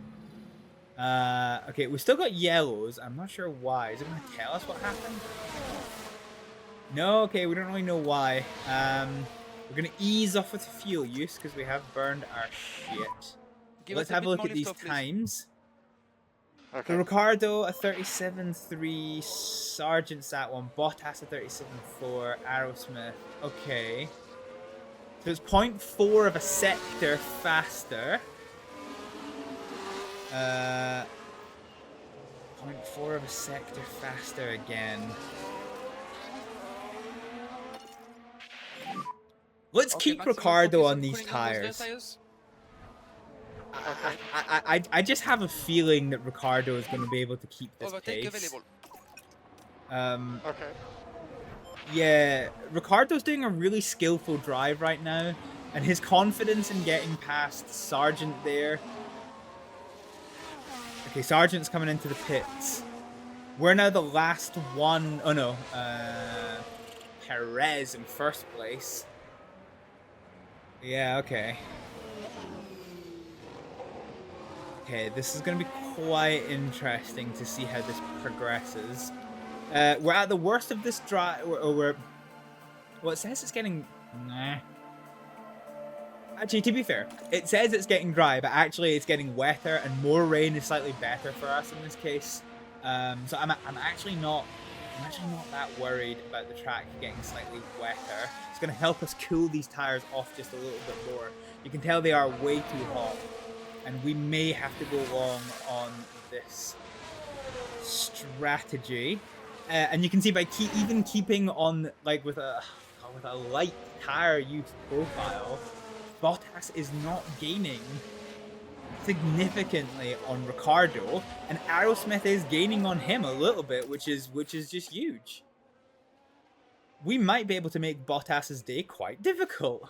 Okay, we still got yellows. I'm not sure why. Is it going to tell us what happened? No, okay, we don't really know why. We're going to ease off with fuel use because we have burned our shit. Let's have a look at these times. Okay. So Ricardo a 37.3, Sargent's at 1, Bottas a 37.4, Aerosmith. Okay. So it's 0.4 of a sector faster. 0.4 of a sector faster again. Let's keep Ricardo on these tires. I just have a feeling that Ricardo is going to be able to keep this pace. Okay. Yeah, Ricardo's doing a really skillful drive right now, and his confidence in getting past Sargent there. Okay, Sargent's coming into the pits. We're now the last one. Oh no, Perez in first place. Yeah, okay. Okay, this is going to be quite interesting to see how this progresses. We're at the worst of this dry. Well, it says it's getting. Nah. Actually, to be fair, it says it's getting dry, but actually it's getting wetter, and more rain is slightly better for us in this case. So I'm actually not that worried about the track getting slightly wetter. It's going to help us cool these tires off just a little bit more. You can tell they are way too hot, and we may have to go long on this strategy. And you can see by even keeping on like with a light tire use profile, Bottas is not gaining significantly on Ricardo, and Aerosmith is gaining on him a little bit, which is just huge. We might be able to make Bottas's day quite difficult,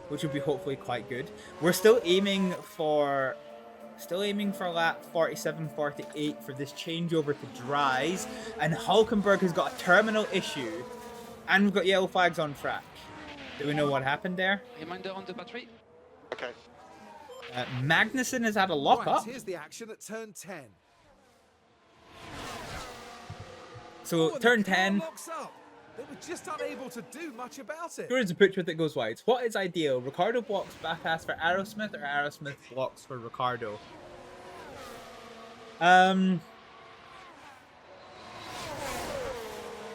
which would be hopefully quite good. We're still aiming for lap 47-48 for this changeover to dries, and Hulkenberg has got a terminal issue, and we've got yellow flags on track. Do we know what happened there? Reminder on the battery. Okay. Magnussen has had a lock-up. Here's the action at turn 10. So turn 10. Locks up. They were just unable to do much about it. Here is a picture that goes wide. What is ideal? Ricardo blocks Bottas for Aerosmith, or Aerosmith blocks for Ricardo?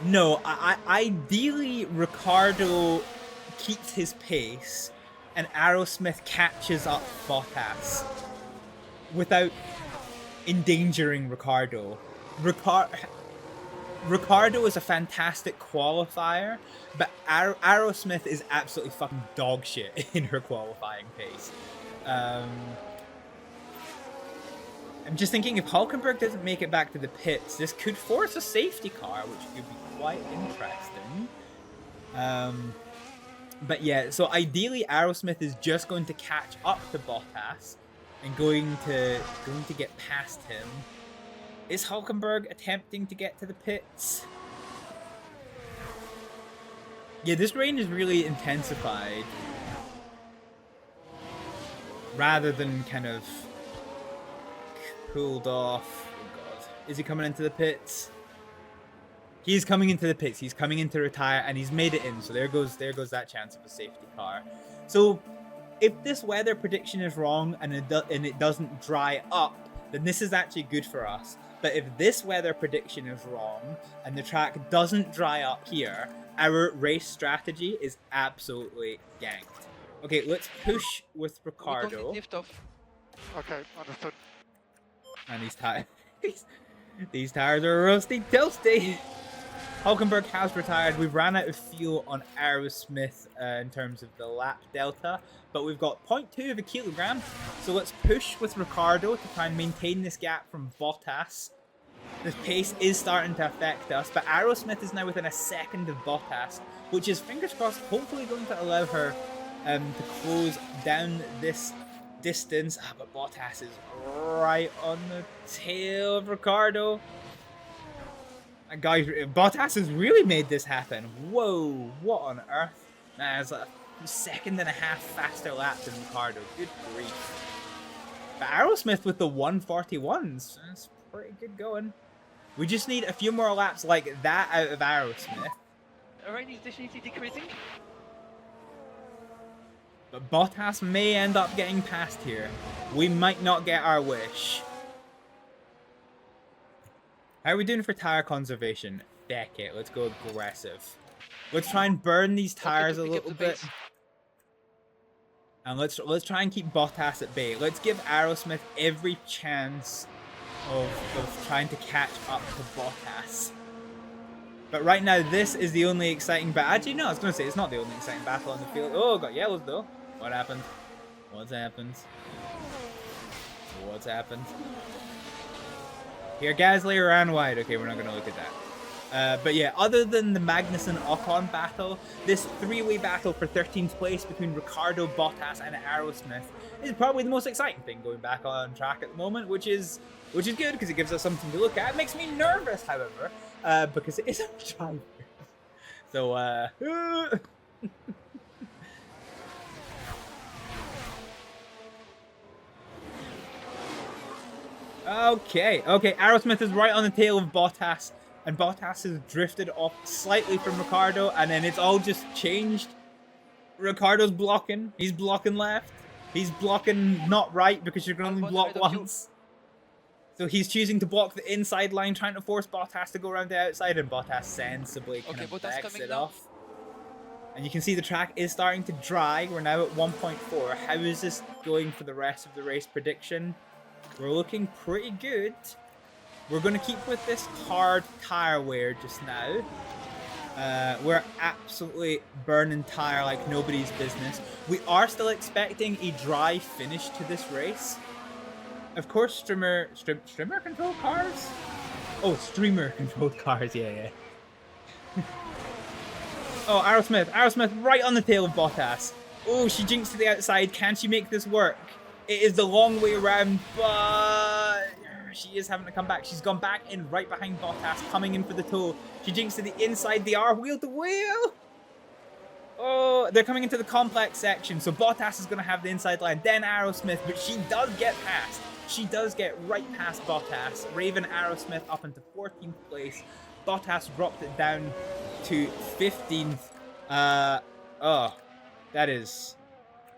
No, ideally Ricardo keeps his pace and Aerosmith catches up Bottas without endangering Ricardo. Ricardo is a fantastic qualifier, but Aerosmith is absolutely fucking dog shit in her qualifying pace. I'm just thinking, if Hulkenberg doesn't make it back to the pits, this could force a safety car, which could be quite interesting. But yeah, so ideally Aerosmith is just going to catch up to Bottas and going to get past him. Is Hulkenberg attempting to get to the pits? Yeah, this rain is really intensified. Rather than kind of cooled off. Oh god. Is he coming into the pits? He's coming into the pits. He's coming in to retire, and he's made it in. So there goes that chance of a safety car. So if this weather prediction is wrong and it doesn't dry up, then this is actually good for us. But if this weather prediction is wrong and the track doesn't dry up here, our race strategy is absolutely ganked. Okay, let's push with Ricardo. Okay, understood. And these tires are rusty toasty. Hulkenberg has retired. We've ran out of fuel on Aerosmith in terms of the lap delta, but we've got 0.2 of a kilogram. So let's push with Ricardo to try and maintain this gap from Bottas. The pace is starting to affect us, but Aerosmith is now within a second of Bottas, which is, fingers crossed, hopefully going to allow her to close down this distance. But Bottas is right on the tail of Ricardo. And guys, Bottas has really made this happen. Whoa, what on earth? Man, it's like a second and a half faster lap than Ricardo. Good grief. But Aerosmith with the 141s. That's pretty good going. We just need a few more laps like that out of Aerosmith. Rain is definitely decreasing. But Bottas may end up getting past here. We might not get our wish. How are we doing for tire conservation? Feck it, let's go aggressive. Let's try and burn these tires a little bit. And let's try and keep Bottas at bay. Let's give Aerosmith every chance of trying to catch up to Bottas. But right now, this is the only exciting battle. Actually, no, I was going to say it's not the only exciting battle on the field. Oh, got yellows though. What happened? What's happened? What's happened? Here, Gasly ran wide. Okay, we're not going to look at that. But yeah, other than the Magnussen-Ocon battle, this three-way battle for 13th place between Ricardo, Bottas, and Aerosmith is probably the most exciting thing going back on track at the moment, which is good because it gives us something to look at. It makes me nervous, however, because it is a driver. So, Okay, Aerosmith is right on the tail of Bottas, and Bottas has drifted off slightly from Ricardo, and then it's all just changed. Ricardo's blocking, he's blocking left, he's blocking not right because you can only block once. So he's choosing to block the inside line, trying to force Bottas to go around the outside, and Bottas sensibly kind of backs it off. And you can see the track is starting to dry. We're now at 1.4. How is this going for the rest of the race prediction? We're looking pretty good. We're going to keep with this hard tire wear just now. We're absolutely burning tire like nobody's business. We are still expecting a dry finish to this race. Of course, streamer controlled cars? Oh, streamer controlled cars, yeah. Oh, Aerosmith right on the tail of Bottas. Oh, she jinxed to the outside. Can she make this work? It is the long way around, but she is having to come back. She's gone back in right behind Bottas, coming in for the toe. She jinxed to the inside, they are wheel to wheel. Oh, they're coming into the complex section, so Bottas is going to have the inside line, then Aerosmith, but she does get past. She does get right past Bottas. Raven Aerosmith up into 14th place. Bottas dropped it down to 15th. Oh, that is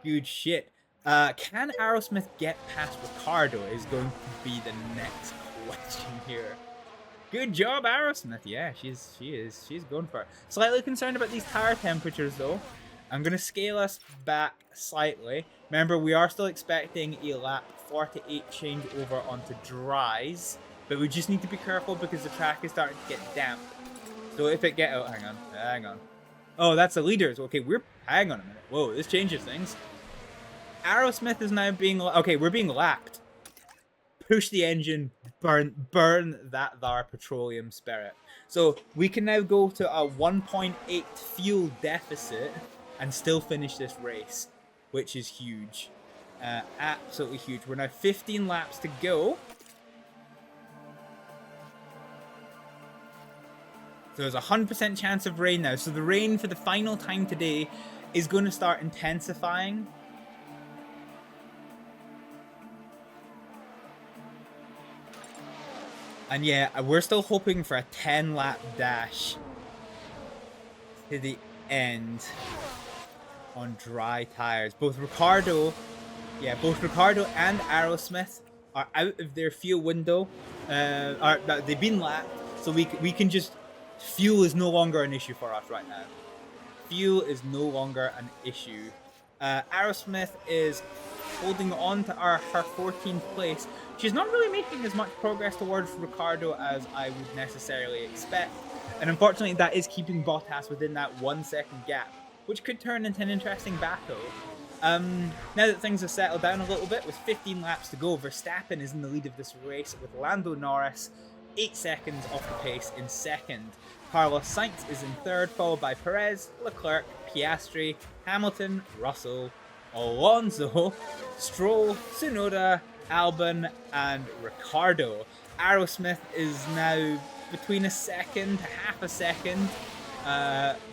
huge shit. Can Aerosmith get past Ricardo is going to be the next question here. Good job, Aerosmith. Yeah, she's going for it. Slightly concerned about these tire temperatures though. I'm going to scale us back slightly. Remember, we are still expecting a lap 48 change over onto dries, but we just need to be careful because the track is starting to get damp. So if it get, oh, hang on. Oh, that's the leaders. Okay, hang on a minute. Whoa, this changes things. Aerosmith is now being, okay, we're being lapped. Push the engine, burn that there petroleum spirit. So we can now go to a 1.8 fuel deficit and still finish this race, which is huge. Absolutely huge. We're now 15 laps to go. So there's a 100% chance of rain now. So the rain for the final time today is going to start intensifying. And yeah, we're still hoping for a 10-lap dash to the end on dry tires. Both Ricardo and Aerosmith are out of their fuel window. They've been lapped, so we can just... Fuel is no longer an issue for us right now. Fuel is no longer an issue. Aerosmith is holding on to her 14th place. She's not really making as much progress towards Ricardo as I would necessarily expect. And unfortunately, that is keeping Bottas within that 1 second gap, which could turn into an interesting battle. Now that things have settled down a little bit, with 15 laps to go, Verstappen is in the lead of this race with Lando Norris 8 seconds off the pace in second. Carlos Sainz is in third, followed by Perez, Leclerc, Piastri, Hamilton, Russell, Alonso, Stroll, Tsunoda, Albon, and Ricardo. Aerosmith is now between a second to half a second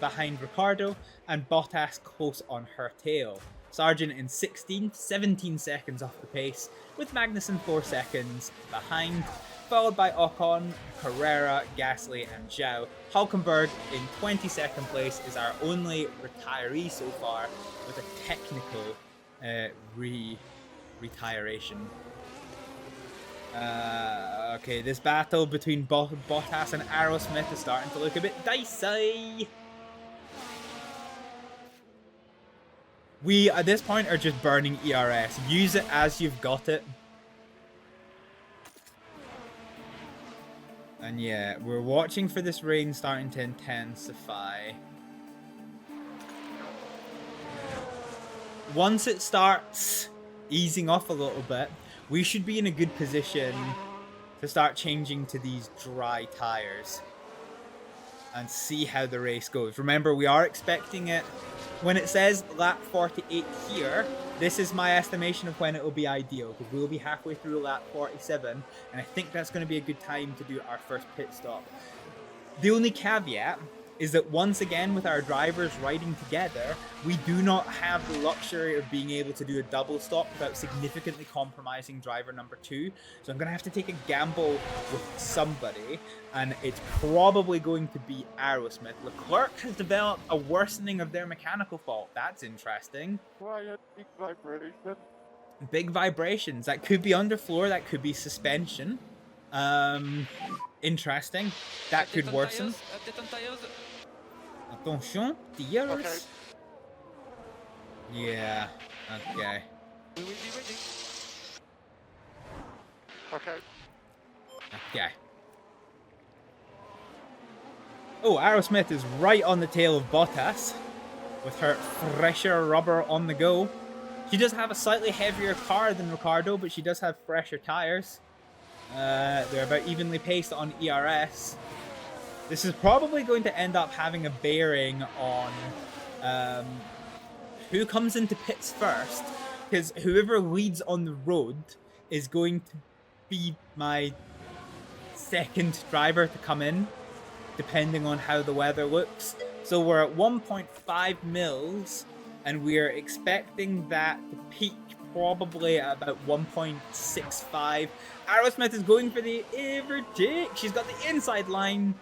behind Ricardo, and Bottas close on her tail. Sargent in 16th, 17 seconds off the pace, with Magnussen 4 seconds behind, followed by Ocon, Carrera, Gasly, and Zhou. Hülkenberg in 22nd place is our only retiree so far, with a technical retiration. Okay, this battle between Bottas and Aerosmith is starting to look a bit dicey. We, at this point, are just burning ERS. Use it as you've got it. And yeah, we're watching for this rain starting to intensify. Once it starts easing off a little bit, we should be in a good position to start changing to these dry tires and see how the race goes. Remember, we are expecting it. When it says lap 48 here, this is my estimation of when it will be ideal, because we'll be halfway through lap 47, and I think that's going to be a good time to do our first pit stop. The only caveat is that once again, with our drivers riding together, we do not have the luxury of being able to do a double stop without significantly compromising driver number 2. So I'm going to have to take a gamble with somebody, and it's probably going to be Aerosmith. Leclerc has developed a worsening of their mechanical fault. That's interesting. Quiet, big vibration. Big vibrations. That could be underfloor, that could be suspension. Interesting. That could worsen. Attention, tires. Okay. Yeah. Okay. We will be ready. Okay. Okay. Oh, Aerosmith is right on the tail of Bottas with her fresher rubber on the go. She does have a slightly heavier car than Ricardo, but she does have fresher tires. They're about evenly paced on ERS. This is probably going to end up having a bearing on who comes into pits first, because whoever leads on the road is going to be my second driver to come in, depending on how the weather looks. So we're at 1.5 mils, and we're expecting that to peak probably at about 1.65. Aerosmith is going for the overtake. She's got the inside line,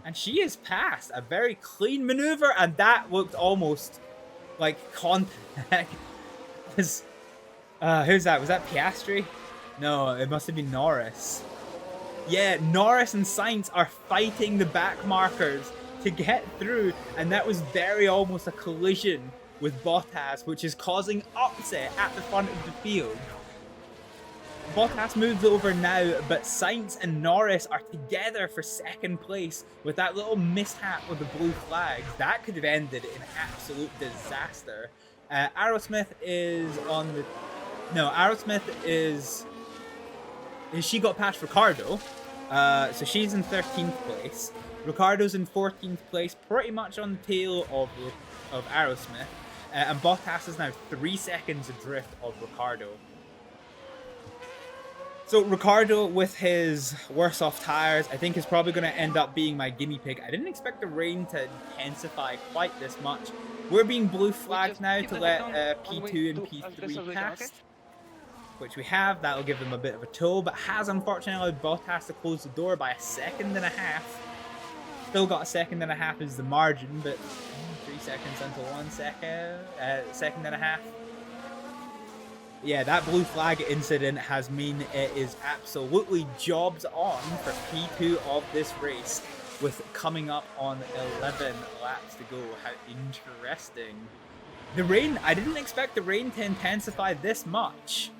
and she is past. A very clean maneuver, and that looked almost like contact. Who's that? Was that Piastri? No, it must have been Norris. Yeah, Norris and Sainz are fighting the back markers to get through, and that was very almost a collision with Bottas, which is causing upset at the front of the field. Bottas moves over now, but Sainz and Norris are together for second place with that little mishap with the blue flags. That could have ended in absolute disaster. Aerosmith is on the... No, Aerosmith is... She got past Ricardo, so she's in 13th place. Ricardo's in 14th place, pretty much on the tail of Aerosmith. And Bottas is now 3 seconds adrift of Ricardo. So Ricardo, with his worse off tyres, I think is probably going to end up being my guinea pig. I didn't expect the rain to intensify quite this much. We're being blue flagged now to let P2 and P3 pass, which we have. That'll give them a bit of a tow, but has unfortunately allowed Bottas to close the door by 1.5 seconds. Still got 1.5 seconds as the margin, but 3 seconds into 1 second, 1.5 seconds. Yeah, that blue flag incident has mean it is absolutely jobs on for P2 of this race, with coming up on 11 laps to go. How interesting. The rain, I didn't expect the rain to intensify this much.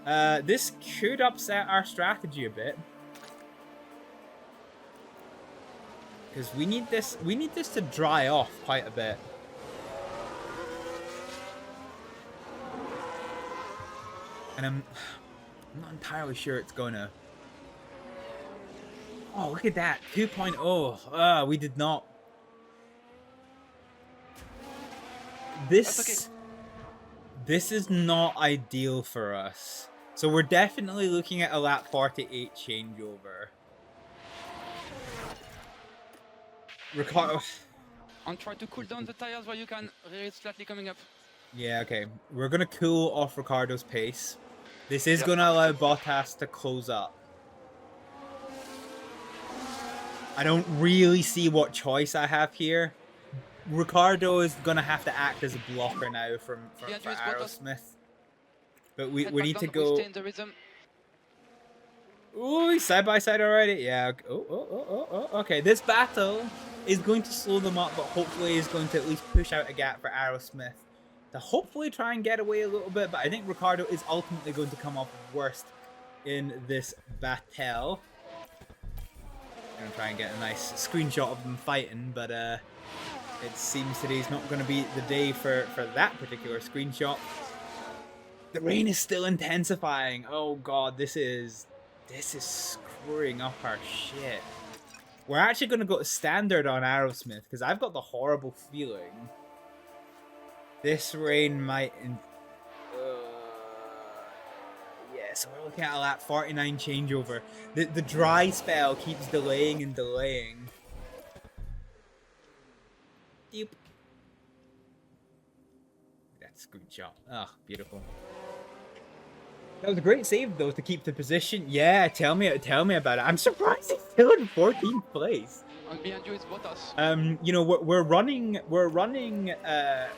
This could upset our strategy a bit. Because we need this to dry off quite a bit. And I'm not entirely sure it's gonna... Oh, look at that. 2.0. We did not. This is not ideal for us. So we're definitely looking at a lap 48 changeover. Ricardo... And try to cool down the tires while you can. It's slightly coming up. Yeah, okay. We're going to cool off Ricardo's pace. This is going to allow Bottas to close up. I don't really see what choice I have here. Ricardo is going to have to act as a blocker now for Aerosmith. But we need to go... Ooh, he's side by side already. Yeah. Oh. Okay, this battle is going to slow them up, but hopefully is going to at least push out a gap for Aerosmith to hopefully try and get away a little bit. But I think Ricardo is ultimately going to come up worst in this battle. I'm gonna try and get a nice screenshot of them fighting, but it seems today's not going to be the day for that particular screenshot. The rain is still intensifying. Oh god, this is screwing up our shit. We're actually going to go to standard on Aerosmith because I've got the horrible feeling this rain might... yeah, so we're looking at a lap 49 changeover. The dry spell keeps delaying and delaying. Doop. That's a screenshot. Oh, beautiful. That was a great save, though, to keep the position. Yeah, tell me about it. I'm surprised he's still in 14th place. And behind you is Bottas. You know, we're running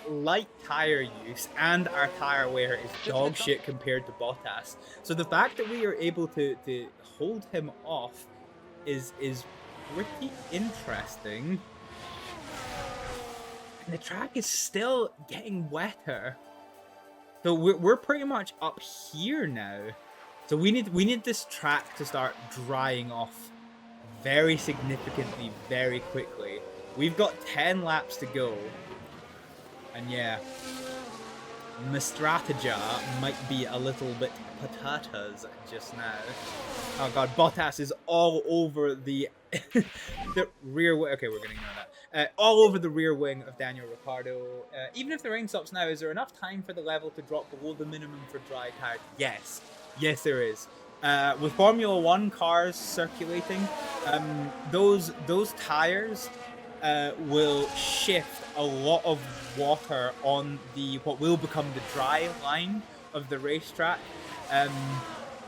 light tire use, and our tire wear is dog shit compared to Bottas. So the fact that we are able to hold him off is pretty interesting. And the track is still getting wetter. So we're pretty much up here now. So we need this track to start drying off very significantly, very quickly. We've got 10 laps to go. And yeah, my strategy might be a little bit potatoes just now. Oh god, Bottas is all over the the rear wing. Okay, we're gonna ignore that. All over the rear wing of Daniel Ricciardo. Even if the rain stops now, is there enough time for the level to drop below the minimum for dry tires? Yes. Yes, there is. With Formula 1 cars circulating, those tires will shift a lot of water on what will become the dry line of the racetrack.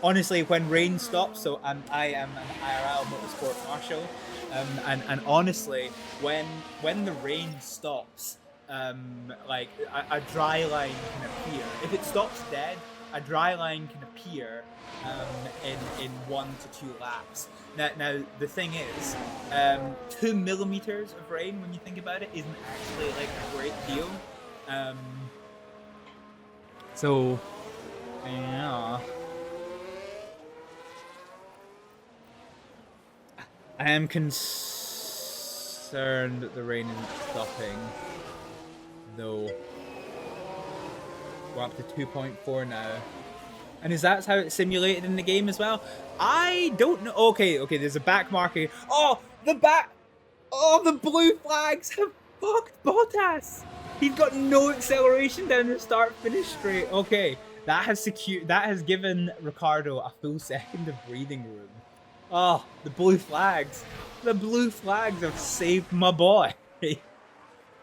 Honestly, when rain stops, so I am an IRL motorsport marshal, and honestly, when the rain stops, like a dry line can appear. If it stops dead, a dry line can appear in 1 to 2 laps. Now the thing is, 2 millimeters of rain, when you think about it, isn't actually like a great deal. So yeah. I am concerned that the rain isn't stopping, though. We're up to 2.4 now. And is that how it's simulated in the game as well? I don't know. Okay, there's a back marker. Oh, the blue flags have fucked Bottas. He's got no acceleration down the start-finish straight. Okay, that has given Ricciardo a full second of breathing room. Oh, the blue flags. The blue flags have saved my boy.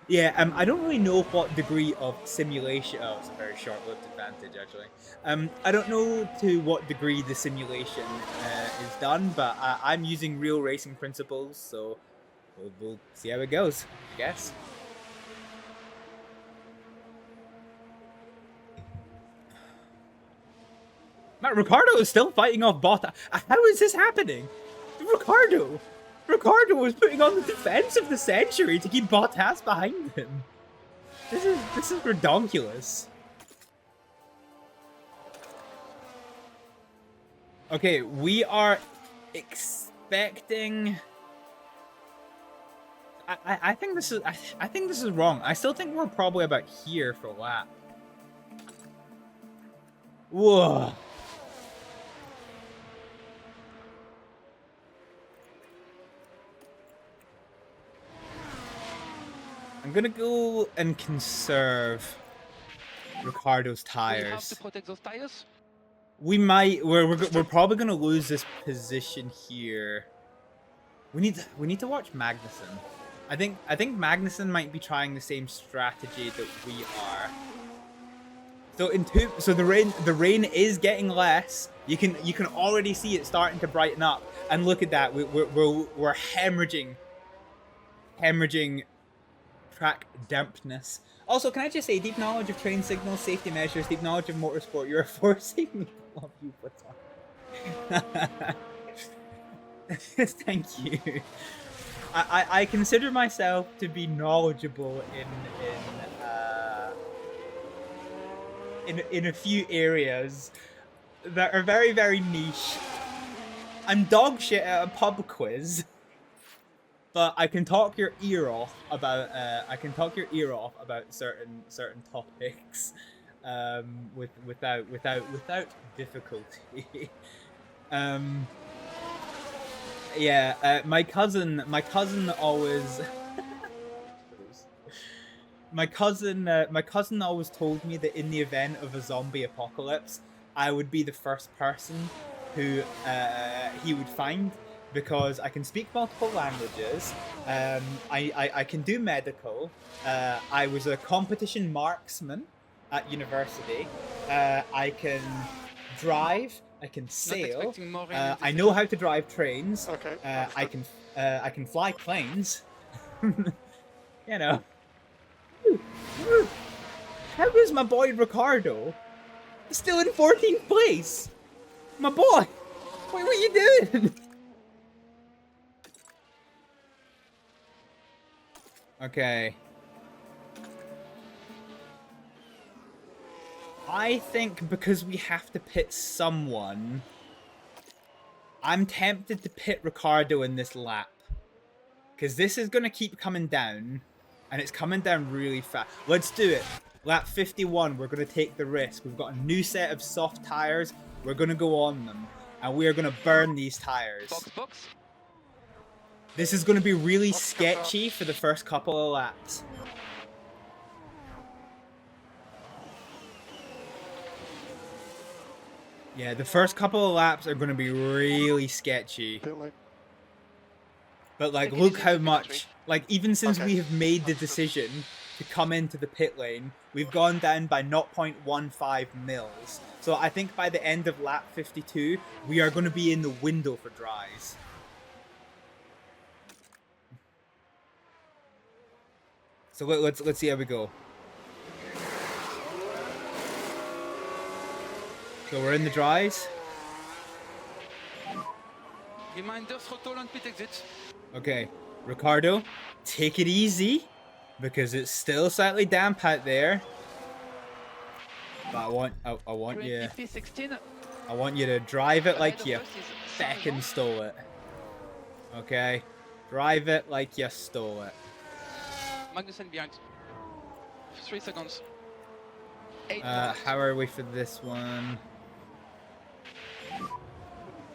Yeah, I don't really know what degree of simulation... Oh, it's a very short-lived advantage, actually. I don't know to what degree the simulation is done, but I'm using real racing principles, so we'll see how it goes, I guess. Matt, Ricciardo is still fighting off Bottas. How is this happening? Ricciardo was putting on the defense of the century to keep Bottas behind him. This is redonkulous. Okay, we are expecting. I think this is wrong. I still think we're probably about here for a lap. Whoa. I'm gonna go and conserve Ricciardo's tires. We have to protect those tires. We might. We're probably gonna lose this position here. We need to watch Magnussen. I think Magnussen might be trying the same strategy that we are. So the rain is getting less. You can already see it starting to brighten up. And look at that. We're hemorrhaging track dampness. Also, can I just say, deep knowledge of train signals, safety measures, deep knowledge of motorsport. You're forcing me to love you, Thank you. I consider myself to be knowledgeable in a few areas that are very, very niche. I'm dog shit at a pub quiz. But I can talk your ear off about certain topics, without difficulty. My cousin always my cousin always told me that in the event of a zombie apocalypse, I would be the first person who he would find. Because I can speak multiple languages, I can do medical, I was a competition marksman at university, I can drive, I can sail, I know how to drive trains, Okay. I can fly planes, you know. How is my boy Ricciardo still in 14th place? My boy, what are you doing? Okay. I think because we have to pit someone, I'm tempted to pit Ricciardo in this lap. Because this is going to keep coming down, and it's coming down really fast. Let's do it. Lap 51, we're going to take the risk. We've got a new set of soft tires. We're going to go on them, and we are going to burn these tires. Box. This is going to be really sketchy for the first couple of laps. Yeah, the first couple of laps are going to be really sketchy. But, like, look how much... Like, even since we have made the decision to come into the pit lane, we've gone down by 0.15 mils. So I think by the end of lap 52, we are going to be in the window for dries. So let's see how we go. So we're in the dries. Reminder, throttle and pit exit. Okay, Ricciardo, take it easy because it's still slightly damp out there. But I want you. P16. I want you to drive it like you fucking stole it. Okay. Drive it like you stole it. Magnussen behind. 3 seconds. 8 How are we for this one?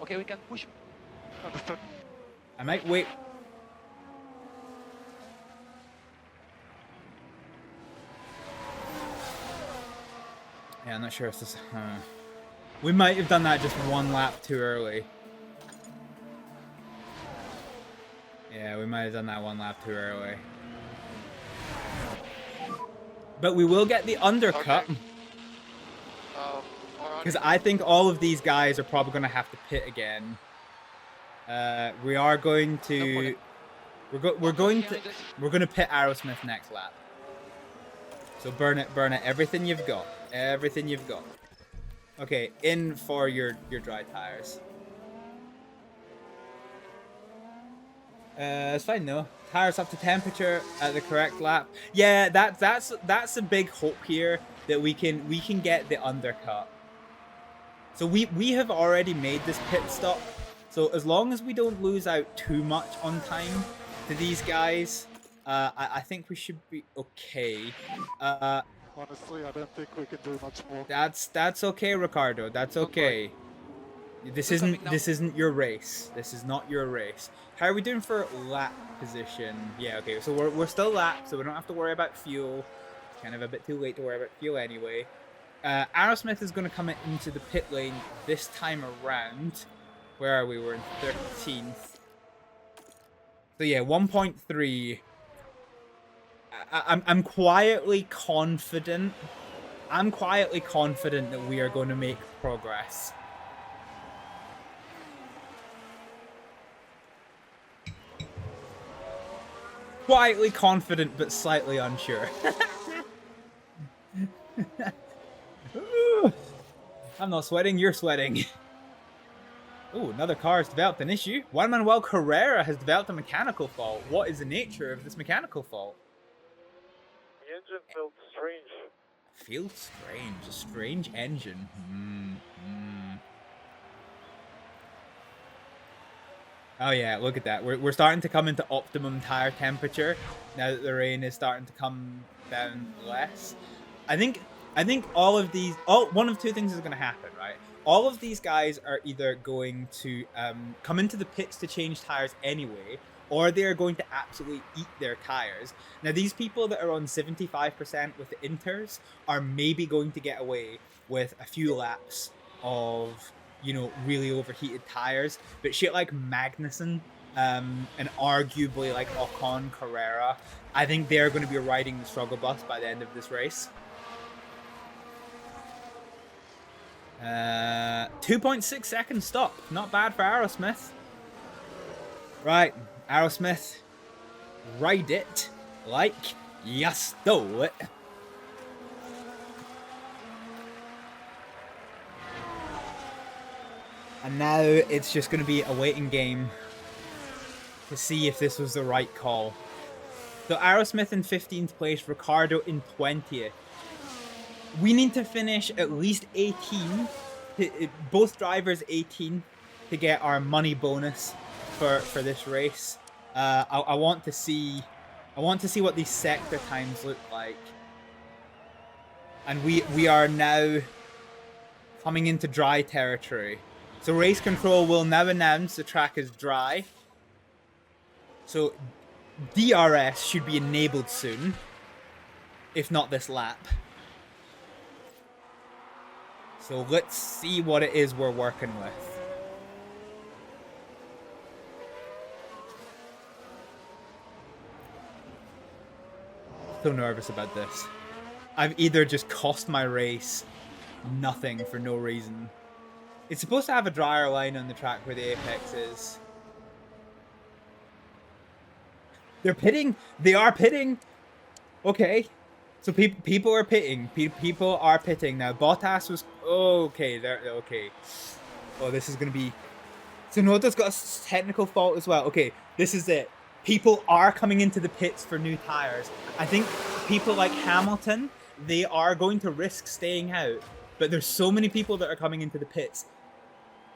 Okay, we can push. Understood. I might wait. Yeah, I'm not sure if this... We might have done that just one lap too early. Yeah, we might have done that one lap too early. But we will get the undercut. Okay. Alright. Because I think all of these guys are probably going to have to pit again. We are going to... We're going to pit Aerosmith next lap. So burn it, everything you've got. Everything you've got. Okay, in for your dry tires. It's fine though. Tires up to temperature at the correct lap. Yeah, that's a big hope here that we can get the undercut. So we have already made this pit stop. So as long as we don't lose out too much on time to these guys, I think we should be okay. Honestly, I don't think we can do much more. That's okay, Ricardo. That's okay. This isn't your race. This is not your race. How are we doing for lap position? Yeah, okay. So we're still lapped, so we don't have to worry about fuel. It's kind of a bit too late to worry about fuel anyway. Aerosmith is going to come into the pit lane this time around. Where are we? We're in 13th. So yeah, 1.3. I'm quietly confident. I'm quietly confident that we are going to make progress. Quietly confident, but slightly unsure. I'm not sweating, you're sweating. Ooh, another car has developed an issue. Juan Manuel Carrera has developed a mechanical fault. What is the nature of this mechanical fault? The engine felt strange. Feels strange. A strange engine. Oh yeah, look at that. We're starting to come into optimum tire temperature now that the rain is starting to come down less. I think all of these, one of two things is going to happen, right? All of these guys are either going to come into the pits to change tires anyway, or they are going to absolutely eat their tires. Now, these people that are on 75% with the inters are maybe going to get away with a few laps of, you know, really overheated tires. But shit like Magnussen and arguably like Ocon, Carrera, I think they're going to be riding the struggle bus by the end of this race. 2.6 second stop. Not bad for Aerosmith. Right, Aerosmith, ride it like you stole it. And now it's just going to be a waiting game to see if this was the right call. So Aerosmith in 15th place, Ricardo in 20th. We need to finish at least 18, both drivers 18, to get our money bonus for this race. I want to see what these sector times look like. And we are now coming into dry territory. So race control will now announce the track is dry. So DRS should be enabled soon, if not this lap. So let's see what it is we're working with. So nervous about this. I've either just cost my race nothing for no reason. It's supposed to have a drier line on the track where the apex is. They're pitting. They are pitting. Okay. So people are pitting. People are pitting now. Bottas was okay. They're okay. Oh, this is gonna be. So Noda's got a technical fault as well. Okay, this is it. People are coming into the pits for new tires. I think people like Hamilton, they are going to risk staying out. But there's so many people that are coming into the pits.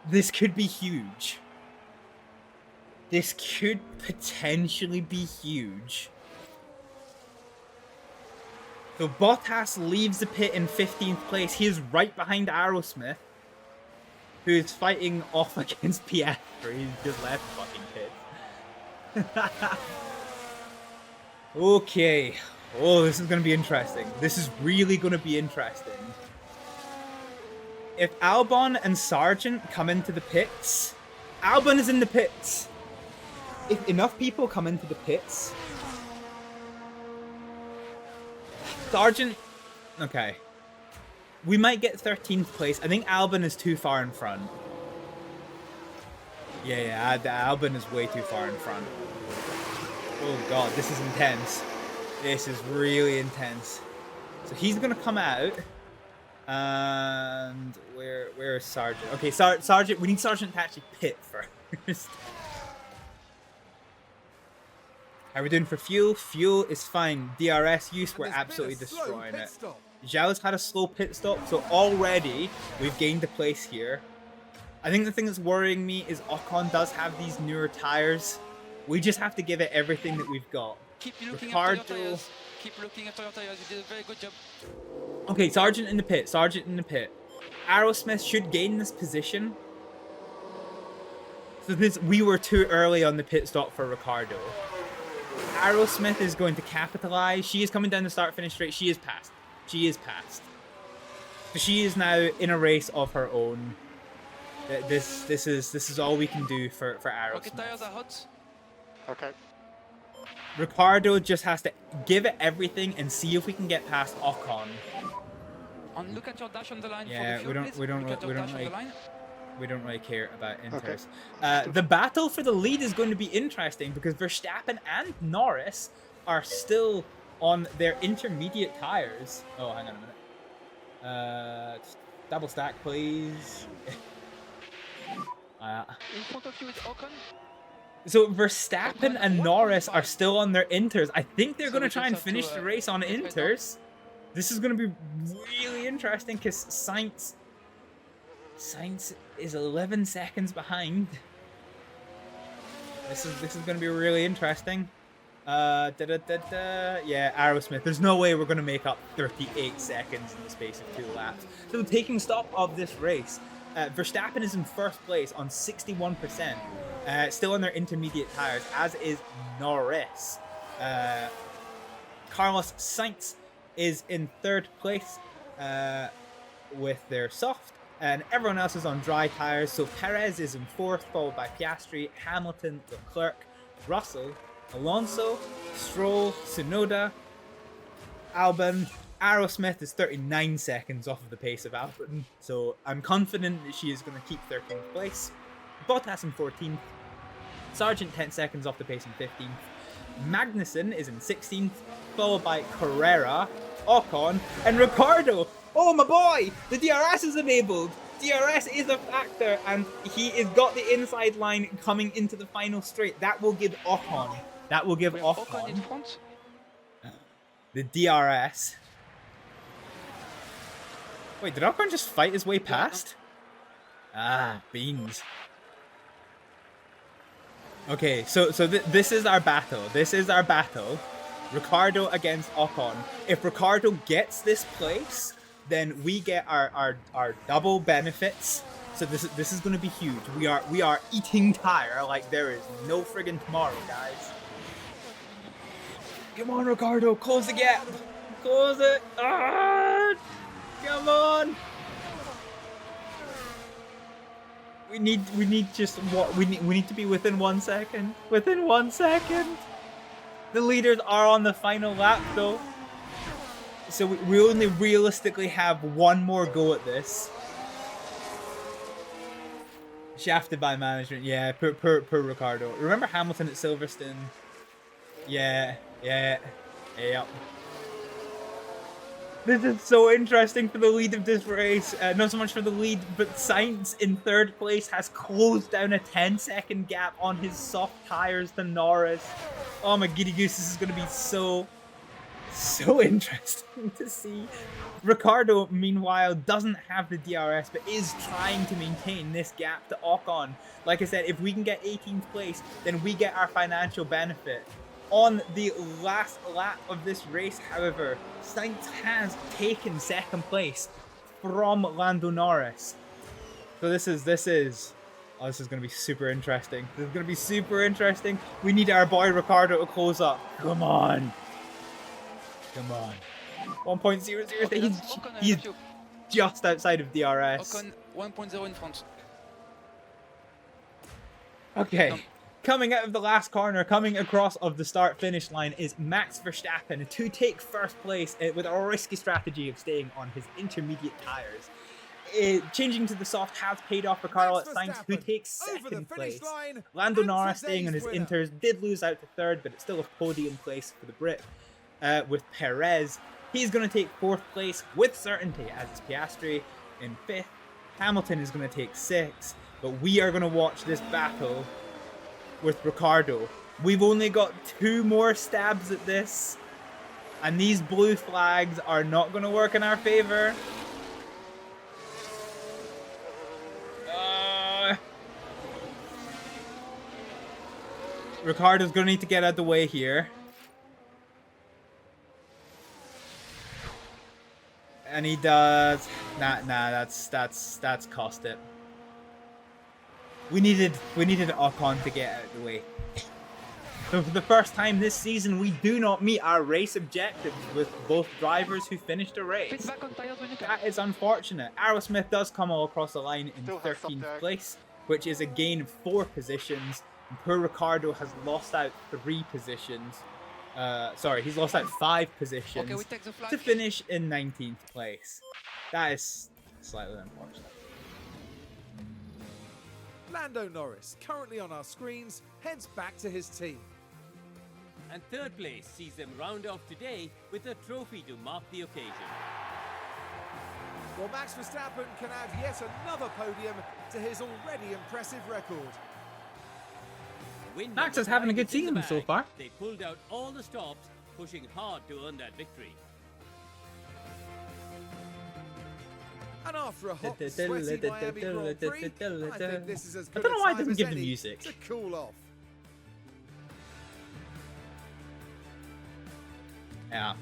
This could be huge. This could potentially be huge. So Bottas leaves the pit in 15th place. He is right behind Aerosmith, who is fighting off against Piastri. He's just left the fucking pit. Okay. Oh, this is going to be interesting. This is really going to be interesting. If Albon and Sargent come into the pits, Albon is in the pits. If enough people come into the pits, Sargent, okay. We might get 13th place. I think Albon is too far in front. Yeah, Albon is way too far in front. Oh god, this is intense. This is really intense. So he's gonna come out. And where is Sargent? Okay, Sargent, we need Sargent to actually pit first. How are we doing for fuel? Fuel is fine. DRS use, we're absolutely destroying it. Zhou's had a slow pit stop, so already we've gained a place here. I think the thing that's worrying me is Ocon does have these newer tires. We just have to give it everything that we've got. Keep looking after your tires. Keep looking after your tires. You did a very good job. Okay, Sargent in the pit. Sargent in the pit. Aerosmith should gain this position. So we were too early on the pit stop for Ricciardo. Aerosmith is going to capitalize. She is coming down the start-finish straight. She is passed. She is passed. So she is now in a race of her own. This is all we can do for Aerosmith. Okay, tires are hot. Okay. Ricciardo just has to give it everything and see if we can get past Ocon. And look at your dash on the line. Yeah, for the fuel, we don't really care about inters. Okay. The battle for the lead is going to be interesting because Verstappen and Norris are still on their intermediate tires. Oh, hang on a minute. Double stack, please. In front of you is Ocon. So Verstappen and Norris are still on their inters. I think they're going to try and finish the race on inters. This is going to be really interesting because Sainz is 11 seconds behind. This is going to be really interesting. Yeah, Aerosmith. There's no way we're going to make up 38 seconds in the space of 2 laps. So taking stock of this race, Verstappen is in first place on 61%. Still on their intermediate tires, as is Norris. Carlos Sainz is in third place with their soft, and everyone else is on dry tires. So Perez is in fourth, followed by Piastri, Hamilton, Leclerc, Russell, Alonso, Stroll, Tsunoda, Albon. Aerosmith is 39 seconds off of the pace of Albon, so I'm confident that she is going to keep 13th place. Bottas in 14th, Sargent 10 seconds off the pace in 15th, Magnussen is in 16th, followed by Carrera, Ocon, and Ricciardo. Oh my boy, the DRS is enabled. DRS is a factor, and he has got the inside line coming into the final straight. That will give Ocon. That will give Ocon in Ocon front. the DRS. Wait, did Ocon just fight his way past? Ah, beans. Okay, so this is our battle. This is our battle. Ricciardo against Ocon. If Ricciardo gets this place, then we get our double benefits. So this is going to be huge. We are eating tire like there is no friggin' tomorrow, guys. Come on, Ricciardo, close the gap. Close it. Ah, come on. We need just what we need to be within 1 second. Within 1 second. The leaders are on the final lap though. So we only realistically have one more go at this. Shafted by management, yeah, per Ricciardo. Remember Hamilton at Silverstone? Yeah. This is so interesting for the lead of this race. Not so much for the lead, but Sainz in third place has closed down a 10-second gap on his soft tires to Norris. Oh my giddy goose, this is going to be so So interesting to see. Ricardo, meanwhile, doesn't have the DRS, but is trying to maintain this gap to Ocon. Like I said, if we can get 18th place, then we get our financial benefit. On the last lap of this race, however, Sainz has taken second place from Lando Norris. So this is going to be super interesting. This is going to be super interesting. We need our boy Ricardo to close up. Come on. Come on. 1.00. He's just outside of DRS. Ocon 1.0 in front. Okay. Coming out of the last corner, coming across of the start-finish line is Max Verstappen to take first place with a risky strategy of staying on his intermediate tyres. Changing to the soft has paid off for Carlos Sainz, who takes second place. Lando Norris staying on his inters, did lose out to third, but it's still a podium place for the Brit. With Perez, he's going to take fourth place with certainty, as is Piastri in fifth. Hamilton is going to take sixth, but we are going to watch this battle with Ricardo. We've only got 2 more stabs at this, and these blue flags are not going to work in our favor. Ricardo's going to need to get out of the way here. And he does. Nah, that's cost it. We needed Ocon to get out of the way. So for the first time this season, we do not meet our race objectives with both drivers who finished a race. That is unfortunate. Aerosmith does come all across the line in 13th place, which is a gain of 4 positions. And poor Ricardo has lost out 3 positions. Sorry, he's lost out 5 positions to finish in 19th place. That is slightly unfortunate. Lando Norris, currently on our screens, heads back to his team. And third place sees them round off today with a trophy to mark the occasion. Well, Max Verstappen can add yet another podium to his already impressive record. Max is having a good season so far. They pulled out all the stops, pushing hard to earn that victory. And after a hot and sweaty Miami Grand Prix, I think this is as good I don't know why a it time doesn't as give the any music. to cool off. Yeah.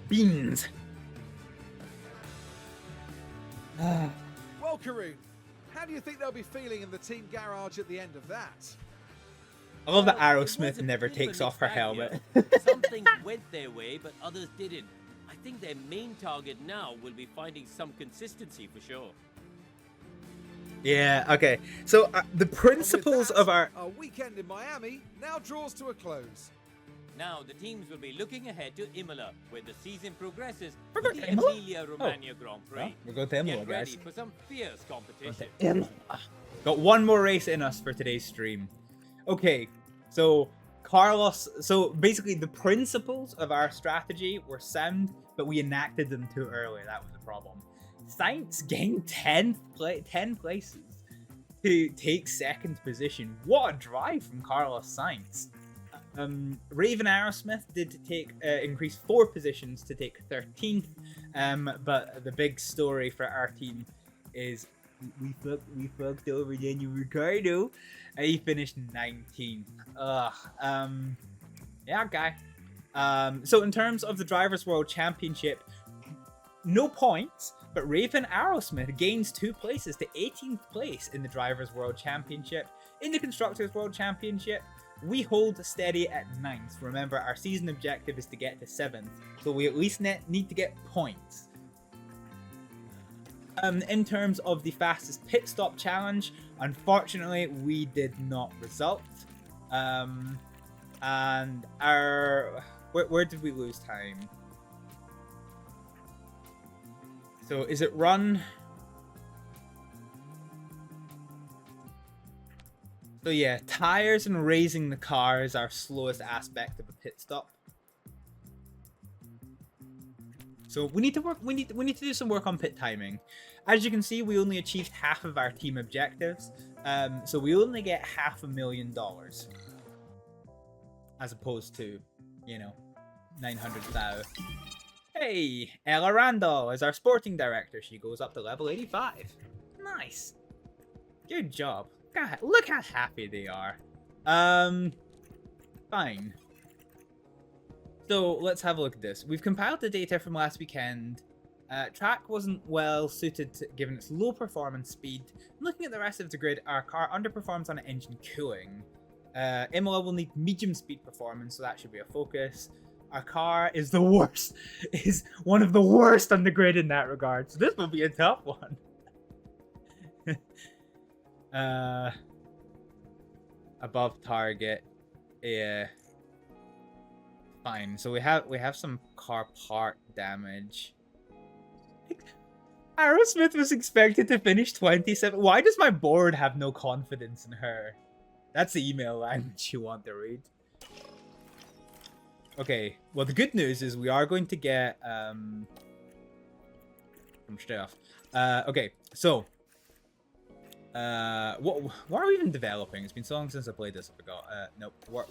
Beans. Well, Karun, how do you think they'll be feeling in the team garage at the end of that? I love that Well, it Aerosmith was a never bit of a takes off her mixed bag helmet. here. Some things went their way, but others didn't. I think their main target now will be finding some consistency for sure. Yeah, okay. So the principles of our... Our weekend in Miami now draws to a close. Now the teams will be looking ahead to Imola, where the season progresses We're with going the to Imola? Emilia-Romagna Grand Prix. Well, we're going to Imola, Get ready guys. for some fierce competition. Got one more race in us for today's stream. Okay, so Carlos... So basically the principles of our strategy were sound, but we enacted them too early. That was the problem. Sainz gained 10 places to take second position. What a drive from Carlos Sainz. Raven Aerosmith did take increase 4 positions to take 13th, but the big story for our team is we fucked over Daniel Ricciardo, and he finished 19th. Yeah, guy. So in terms of the Drivers' World Championship, no points, but Raven Aerosmith gains 2 places to 18th place in the Drivers' World Championship. In the Constructors' World Championship, we hold steady at 9th. Remember, our season objective is to get to 7th, so we at least need to get points. In terms of the fastest pit stop challenge, unfortunately, we did not result. And our... Where did we lose time? So, is it run? So yeah, tires and raising the car is our slowest aspect of a pit stop. So we need to work. We need to do some work on pit timing. As you can see, we only achieved half of our team objectives. So we only get $500,000, as opposed to, you know, 900,000. Hey, Ella Randall is our sporting director. She goes up to level 85. Nice. Good job. God, look how happy they are. Fine. So let's have a look at this. We've compiled the data from last weekend. Track wasn't well suited given its low performance speed. Looking at the rest of the grid, our car underperforms on engine cooling. Imola will need medium speed performance, so that should be a focus. Our car is the worst, is one of the worst on the grid in that regard. So this will be a tough one. Above target, yeah. Fine. So we have some car part damage. Aerosmith was expected to finish 27. Why does my board have no confidence in her? That's the email language you want to read. Okay. Well, the good news is we are going to get some stuff. Okay. So. What are we even developing? It's been so long since I played this, I forgot. Nope. What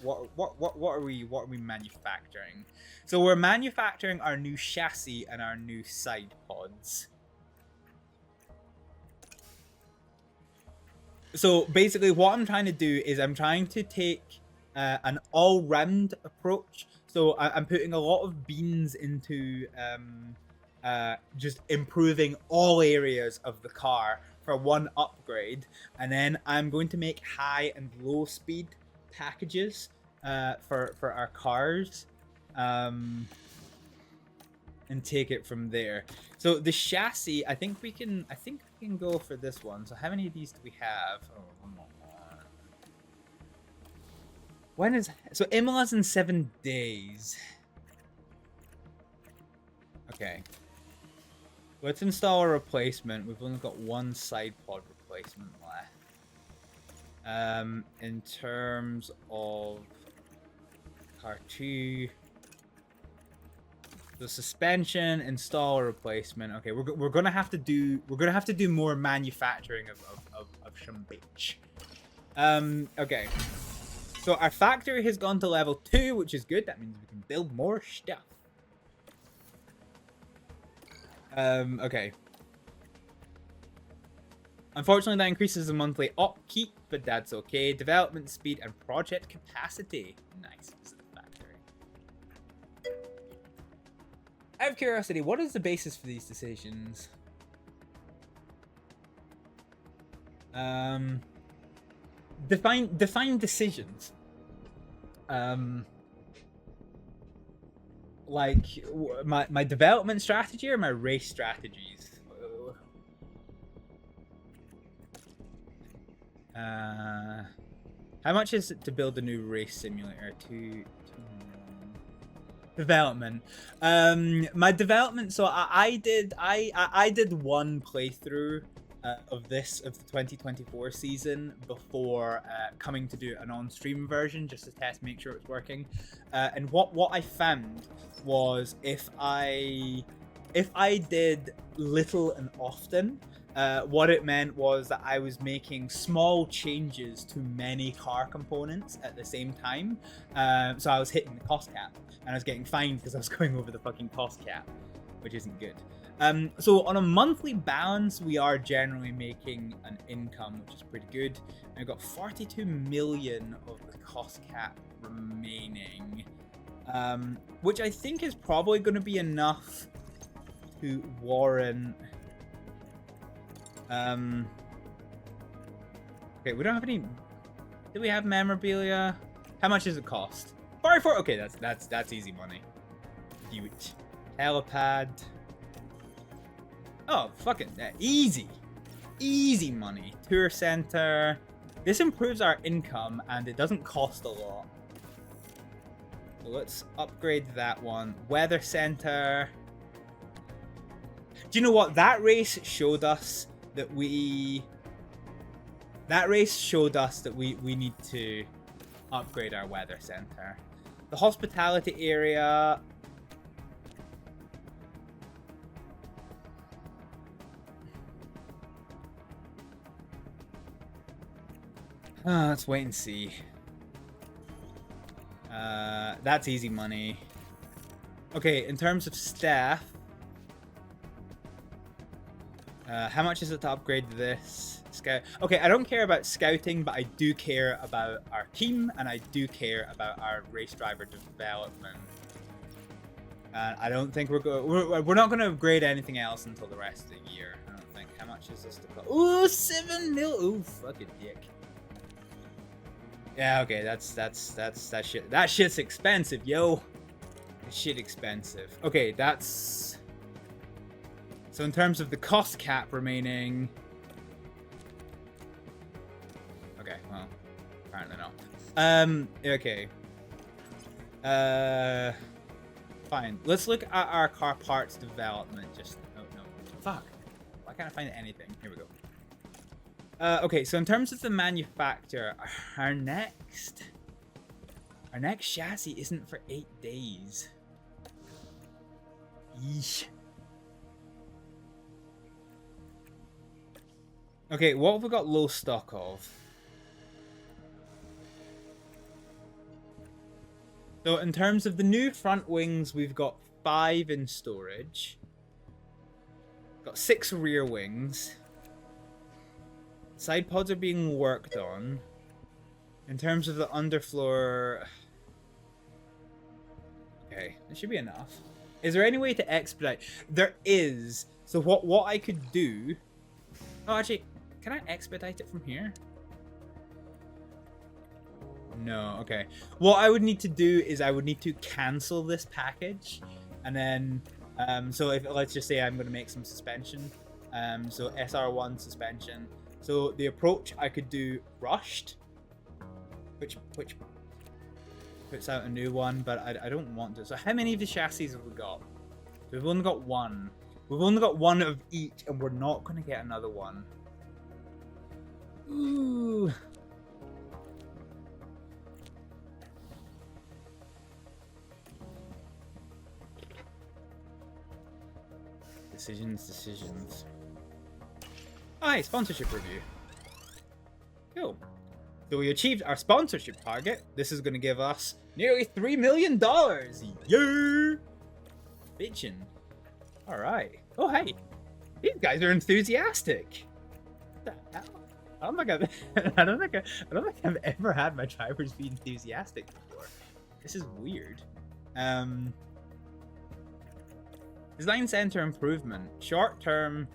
are we manufacturing? So we're manufacturing our new chassis and our new side pods. So basically what I'm trying to do is I'm trying to take an all-round approach. So I'm putting a lot of beans into just improving all areas of the car for one upgrade, and then I'm going to make high and low speed packages for our cars, and take it from there. So the chassis, I think we can go for this one. So how many of these do we have? Oh, come on. When is so Imola's in 7 days? Okay. Let's install a replacement. We've only got one side pod replacement left. In terms of car 2, the suspension, install a replacement. Okay, we're gonna have to do more manufacturing of some bitch. Okay. So our factory has gone to level 2, which is good. That means we can build more stuff. Okay. Unfortunately, that increases the monthly upkeep, but that's okay. Development speed and project capacity. Nice. This is the factory. Out of curiosity, what is the basis for these decisions? Define decisions. Like my development strategy or my race strategies? How much is it to build a new race simulator? Development. My development. So I did one playthrough of the 2024 season before coming to do an on-stream version just to test, make sure it's working. And what I found was if I did little and often, what it meant was that I was making small changes to many car components at the same time. So I was hitting the cost cap, and I was getting fined because I was going over the fucking cost cap, which isn't good. So on a monthly balance, we are generally making an income, which is pretty good. I've got 42 million of the cost cap remaining, which I think is probably going to be enough to warrant. Okay, we don't have any. Do we have memorabilia? How much does it cost? 44. Okay, that's easy money. Cute. Helipad. Oh, fucking easy. Easy money. Tour center. This improves our income and it doesn't cost a lot. So let's upgrade that one. Weather center. Do you know what? That race showed us that we need to upgrade our weather center. The hospitality area. Let's wait and see. That's easy money. Okay, in terms of staff, how much is it to upgrade this? Scout. Okay, I don't care about scouting, but I do care about our team, and I do care about our race driver development. I don't think we're not going to upgrade anything else until the rest of the year. I don't think. How much is this to cost? Ooh, 7 mil. Ooh, fucking dick. Yeah, okay, that shit. That shit's expensive, yo. That shit expensive. Okay, that's. So in terms of the cost cap remaining. Okay, well, apparently not. Okay. Fine. Let's look at our car parts development. Just no. Fuck. Why can't I find anything? Here we go. Okay, so in terms of the manufacturer, our next chassis isn't for 8 days. Yeesh. Okay, what have we got low stock of? So in terms of the new front wings, we've got 5 in storage. Got 6 rear wings. Side pods are being worked on. In terms of the underfloor... Okay, that should be enough. Is there any way to expedite? There is. So what I could do... Oh, actually, can I expedite it from here? No, okay. What I would need to do is I would need to cancel this package. And then, so if, let's just say I'm going to make some suspension. So SR1 suspension. So the approach I could do rushed. Which puts out a new one, but I don't want to. So how many of the chassis have we got? We've only got 1. We've only got 1 of each, and we're not going to get another one. Ooh. Decisions. Hi, sponsorship review. Cool. So we achieved our sponsorship target. This is going to give us nearly $3 million. Yeah! Bitchin'. Alright. Oh, hey. These guys are enthusiastic. What the hell? I don't think I've ever had my drivers be enthusiastic before. This is weird. Design center improvement. Short term.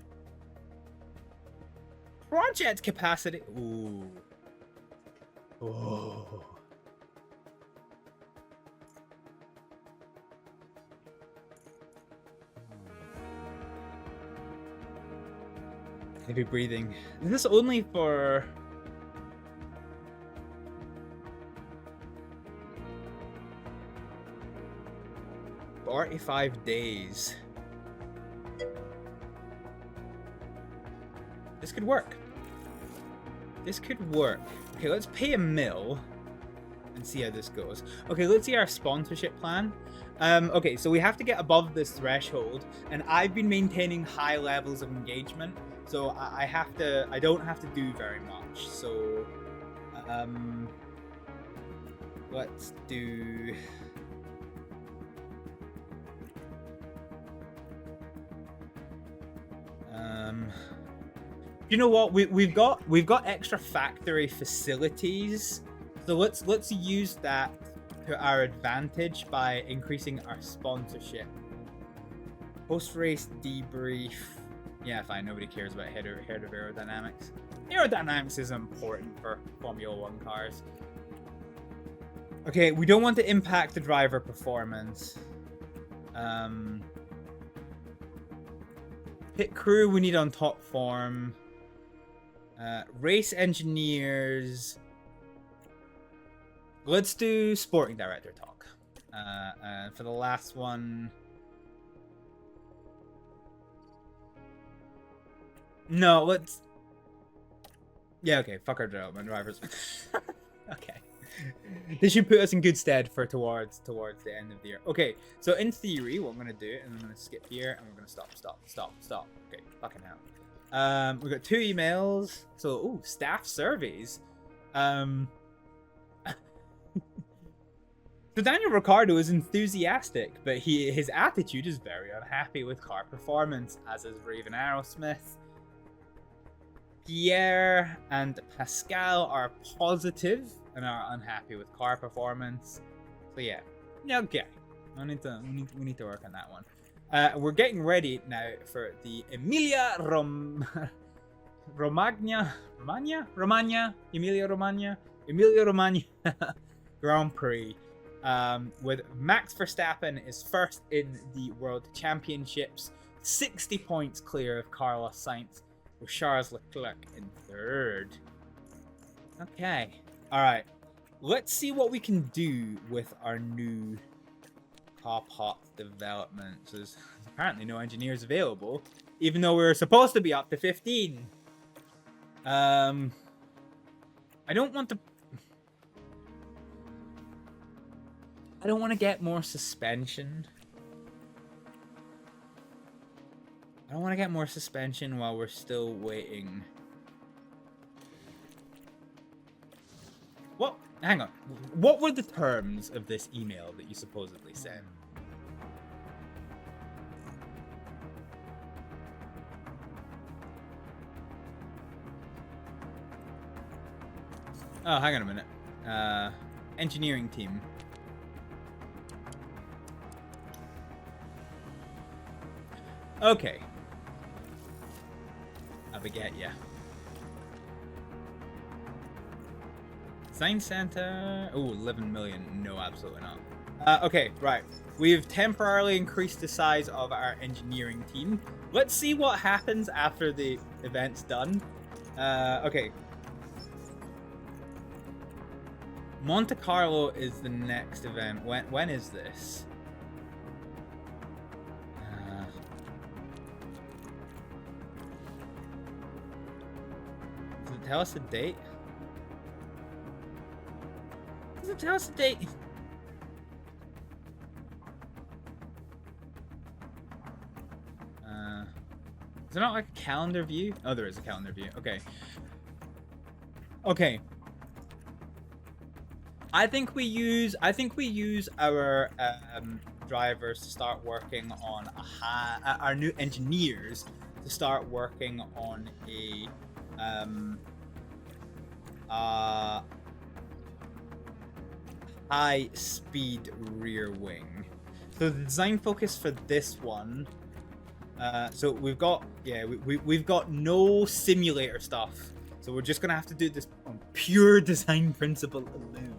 Project capacity. Ooh. Oh. Heavy breathing. Is this only for... $45 days. This could work. This could work. Okay, let's pay $1 million and see how this goes. Okay, let's see our sponsorship plan. Okay, so we have to get above this threshold, and I've been maintaining high levels of engagement, so I don't have to do very much. So, let's do. You know what? We've got extra factory facilities, so let's use that to our advantage by increasing our sponsorship. Post-race debrief. Yeah, fine. Nobody cares about head of aerodynamics. Aerodynamics is important for Formula 1 cars. Okay, we don't want to impact the driver performance. Pit crew we need on top form. Race engineers. Let's do sporting director talk. For the last one. No, let's. Yeah, okay. Fuck our development drivers. Okay. This should put us in good stead for towards the end of the year. Okay, so in theory, what I'm gonna do, and I'm gonna skip here, and we're gonna stop. Okay, fucking hell. We've got 2 emails. So, ooh, staff surveys. So Daniel Ricciardo is enthusiastic, but his attitude is very unhappy with car performance, as is Raven Aerosmith. Pierre and Pascal are positive and are unhappy with car performance. So yeah, okay. We need to work on that one. We're getting ready now for the Emilia-Romagna Grand Prix. With Max Verstappen is first in the World Championships, 60 points clear of Carlos Sainz, with Charles Leclerc in third. Okay, alright. Let's see what we can do with our new top hot development. So there's apparently no engineers available, even though we were supposed to be up to 15. I don't want to get more suspension. I don't want to get more suspension while we're still waiting. What? Hang on. What were the terms of this email that you supposedly sent? Oh, hang on a minute. Engineering team. Okay. I beget ya. Science Center. Oh, 11 million. No, absolutely not. Okay, right. We've temporarily increased the size of our engineering team. Let's see what happens after the event's done. Okay. Monte Carlo is the next event. When is this? Does it tell us the date? Does it tell us the date? Is there not like a calendar view? Oh, there is a calendar view. Okay. Okay. I think we use our drivers to start working on our new engineers to start working on a high speed rear wing. So the design focus for this one, so we've got we've got no simulator stuff, so we're just gonna have to do this on pure design principle alone.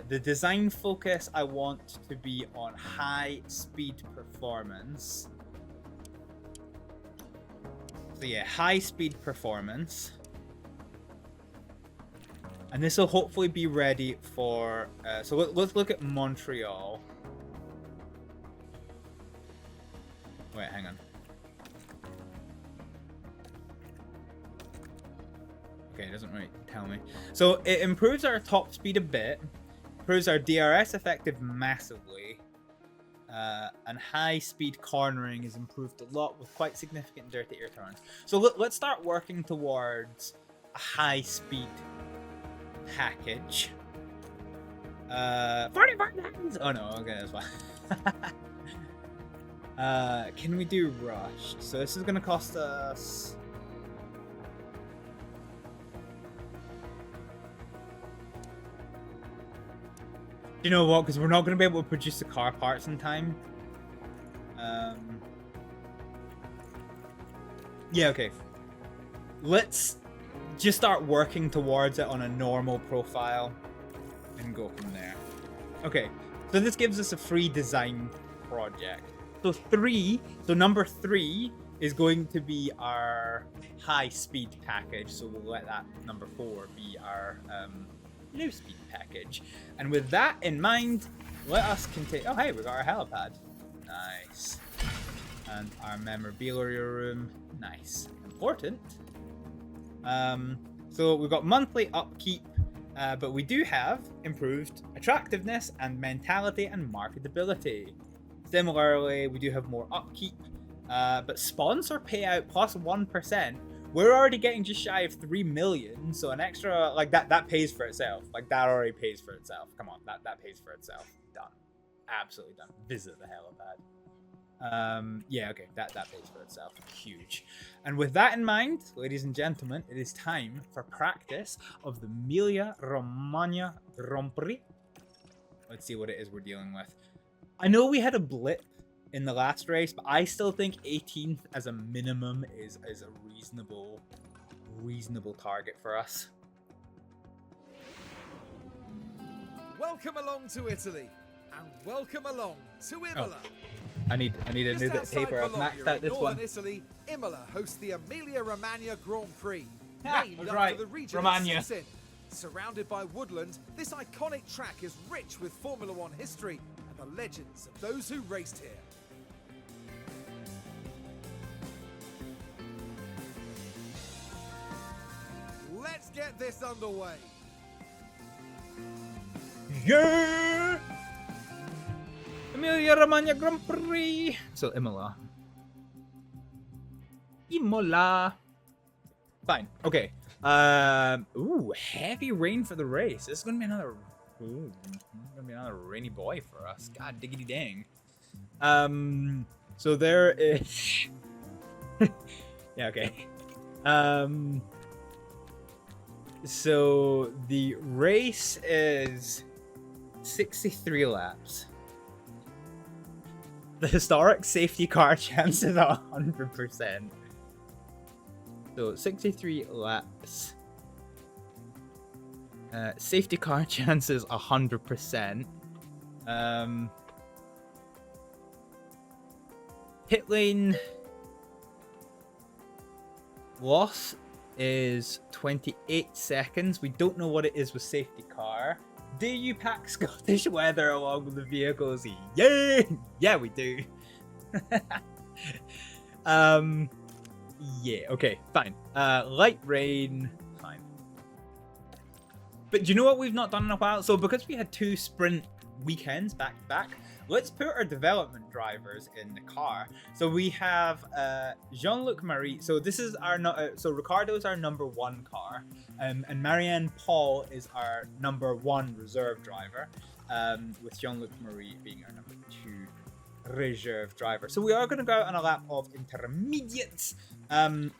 The design focus I want to be on high speed performance. So yeah, high speed performance. And this will hopefully be ready for... so let's look at Montreal. Wait, hang on. Okay, it doesn't really tell me. So it improves our top speed a bit. Improves our DRS effective massively. And high speed cornering is improved a lot with quite significant dirty air turns. So let's start working towards a high speed package. 45 seconds! Oh no, okay, that's fine. Can we do rushed? So this is gonna cost us... You know what? Because we're not going to be able to produce the car parts in time. Yeah, okay. Let's just start working towards it on a normal profile and go from there. Okay, so this gives us a free design project. So number 3 is going to be our high speed package. So we'll let that number 4 be our low speed package. And with that in mind, let us continue. Oh hey, we got our helipad. Nice. And our memorabilia room. Nice. Important. So we've got monthly upkeep, but we do have improved attractiveness and mentality and marketability. Similarly, we do have more upkeep, but sponsor payout plus 1%. we're already getting just shy of 3 million, so an extra, like, that pays for itself. Like, that already pays for itself. Come on, that pays for itself. Done. Absolutely done. Visit the helipad. Yeah, okay, that pays for itself. Huge. And with that in mind, ladies and gentlemen, it is time for practice of the Emilia-Romagna Grand Prix. Let's see what it is we're dealing with. I know we had a blip in the last race, but I still think 18th as a minimum is a reasonable target for us. Welcome along to Italy, and welcome along to Imola. Oh. I need a new bit of paper. I've maxed out this one. Italy, Imola hosts the Emilia-Romagna Grand Prix, Yeah, named that's after right. the region Romagna. it sits in. Surrounded by woodland, this iconic track is rich with Formula One history and the legends of those who raced here. Let's get this underway. Yeah! Emilia-Romagna Grand Prix. So Imola. Fine. Okay. Ooh, heavy rain for the race. This is gonna be another. Ooh, gonna be another rainy boy for us. God diggity dang. So there is. Yeah. Okay. So the race is 63 laps. The historic safety car chance is 100%. So 63 laps. Safety car chance is 100%. Pit lane loss is 28 seconds. We don't know what it is with safety car. Do you pack Scottish weather along with the vehicles? Yay! Yeah, we do. Yeah, okay, fine. Light rain, fine. But do you know what we've not done in a while? So because we had 2 sprint weekends back to back, let's put our development drivers in the car. So we have Jean-Luc Marie. So this is our so Ricardo is our number 1 car, and Marianne Paul is our number 1 reserve driver, with Jean-Luc Marie being our number 2 reserve driver. So we are going to go out on a lap of intermediates, and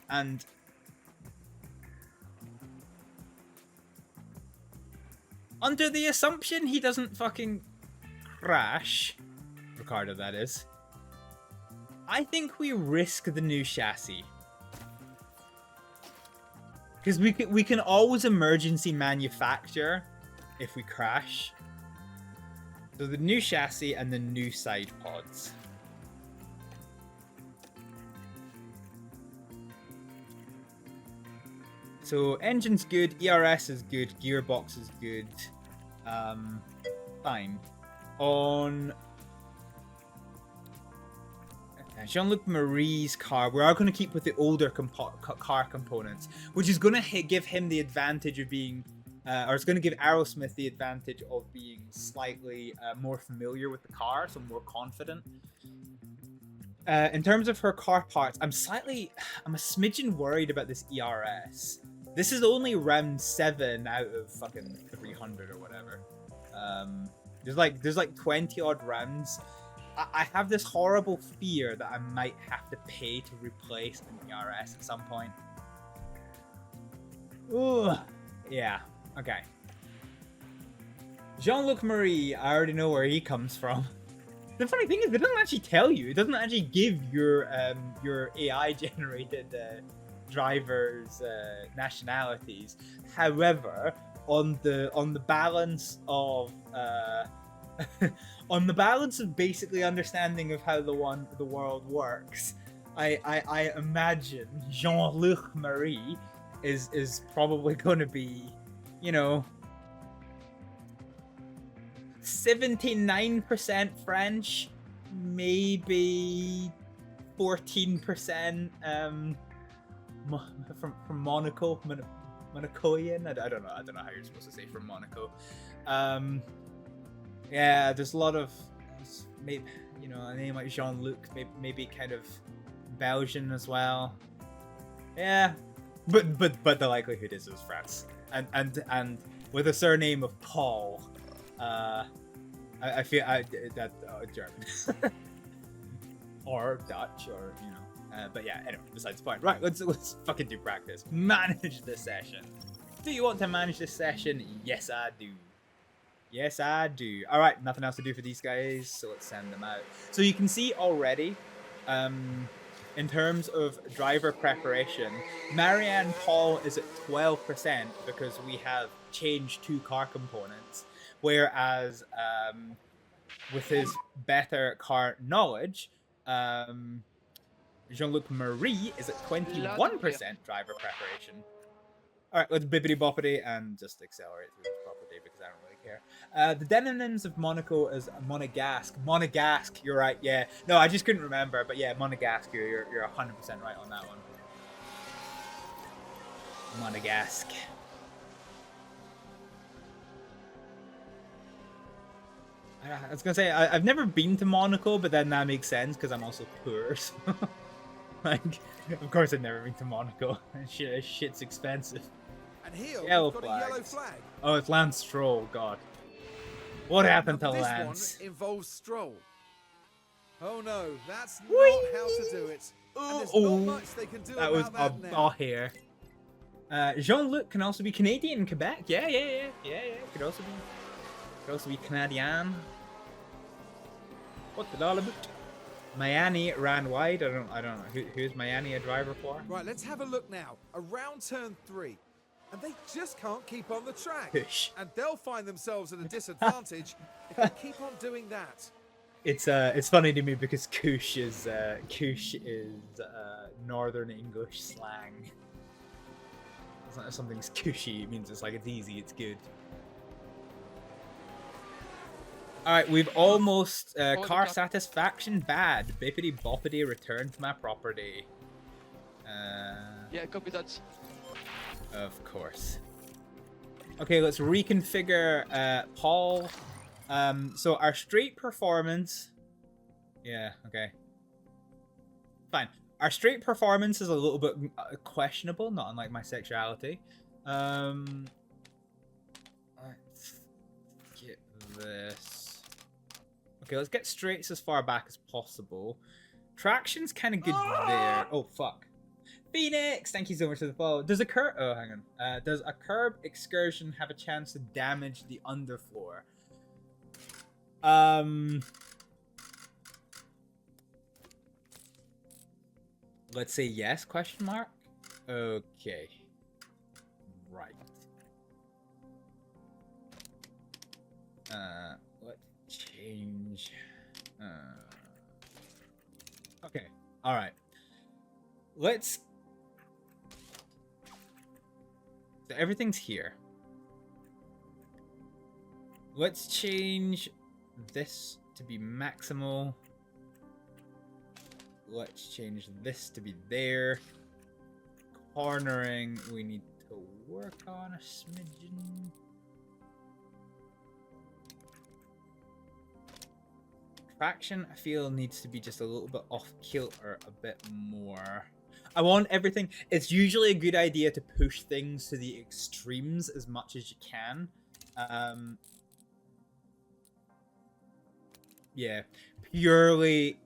under the assumption he doesn't fucking crash, Ricardo that is, I think we risk the new chassis. Because we can always emergency manufacture if we crash. So the new chassis and the new side pods. So engine's good, ERS is good, gearbox is good. Fine. On Jean-Luc Marie's car, we are going to keep with the older car components, which is going to give him the advantage of being, or it's going to give Aerosmith the advantage of being slightly more familiar with the car, so more confident. In terms of her car parts, I'm a smidgen worried about this ERS. This is only round 7 out of fucking 300 or whatever. There's like 20 odd rounds. I have this horrible fear that I might have to pay to replace an ERS at some point. Ooh, yeah, okay. Jean-Luc Marie, I already know where he comes from. The funny thing is, it doesn't actually tell you. It doesn't actually give your AI-generated drivers' nationalities. However, on the balance of on the balance of basically understanding of how the world works, I imagine Jean-Luc Marie is probably going to be, 79% French, maybe 14% from Monaco, Monacoian. I don't know how you're supposed to say from Monaco. Yeah, there's a lot of, maybe, a name like Jean-Luc, maybe kind of Belgian as well. Yeah, but the likelihood is it was France, and with a surname of Paul. I feel that German or Dutch or you know. But yeah, anyway, besides the point. Right, let's fucking do practice. Manage this session. Do you want to manage this session? Yes, I do. Yes, I do. All right, nothing else to do for these guys, so let's send them out. So you can see already, in terms of driver preparation, Marianne Paul is at 12% because we have changed 2 car components, whereas with his better car knowledge, Jean-Luc Marie is at 21% driver preparation. All right, let's bippity boppity and just accelerate through this property because I don't really care. The denonyms of Monaco is Monegasque. Monegasque, you're right. Yeah, no, I just couldn't remember, but yeah, Monegasque. You're 100% right on that one. Monegasque. I was gonna say I've never been to Monaco, but then that makes sense because I'm also poor. So like, of course I've never been to Monaco. Shit's expensive. And here Yellow we've got a yellow flags. flag. Oh, it's Lance Stroll. God, what happened to Now, this Lance? one involves Stroll. Oh no, that's not Whee! how to do it. And there's Oh, not much they can do that was about that now. here. Jean-Luc can also be Canadian in Quebec. Yeah. Could also be Canadian. What's it all about? Miami ran wide. I don't know. Who's Miami a driver for? Right, let's have a look now. Around turn 3. And they just can't keep on the track. Push. And they'll find themselves at a disadvantage if they keep on doing that. It's funny to me because Kush is Northern English slang. It's not if something's cushy, it means it's like it's easy, it's good. Alright, we've almost car satisfaction bad. Bippity boppity, return to my property. Yeah, copy that. Of course. Okay, let's reconfigure Paul. So our straight performance. Yeah, okay. Fine. Our straight performance is a little bit questionable, not unlike my sexuality. Let's get this. Okay, let's get straights as far back as possible. Traction's kind of good there. Oh, fuck. Phoenix, thank you so much for the follow. Does a curb... Oh, hang on. Does a curb excursion have a chance to damage the underfloor? Let's say yes, question mark? Okay. Right. Let's change... Okay, alright. Let's... So everything's here. Let's change this to be maximal. Let's change this to be there. Cornering, we need to work on a smidgen. Traction, I feel, needs to be just a little bit off kilter a bit more. I want everything. It's usually a good idea to push things to the extremes as much as you can. Yeah, purely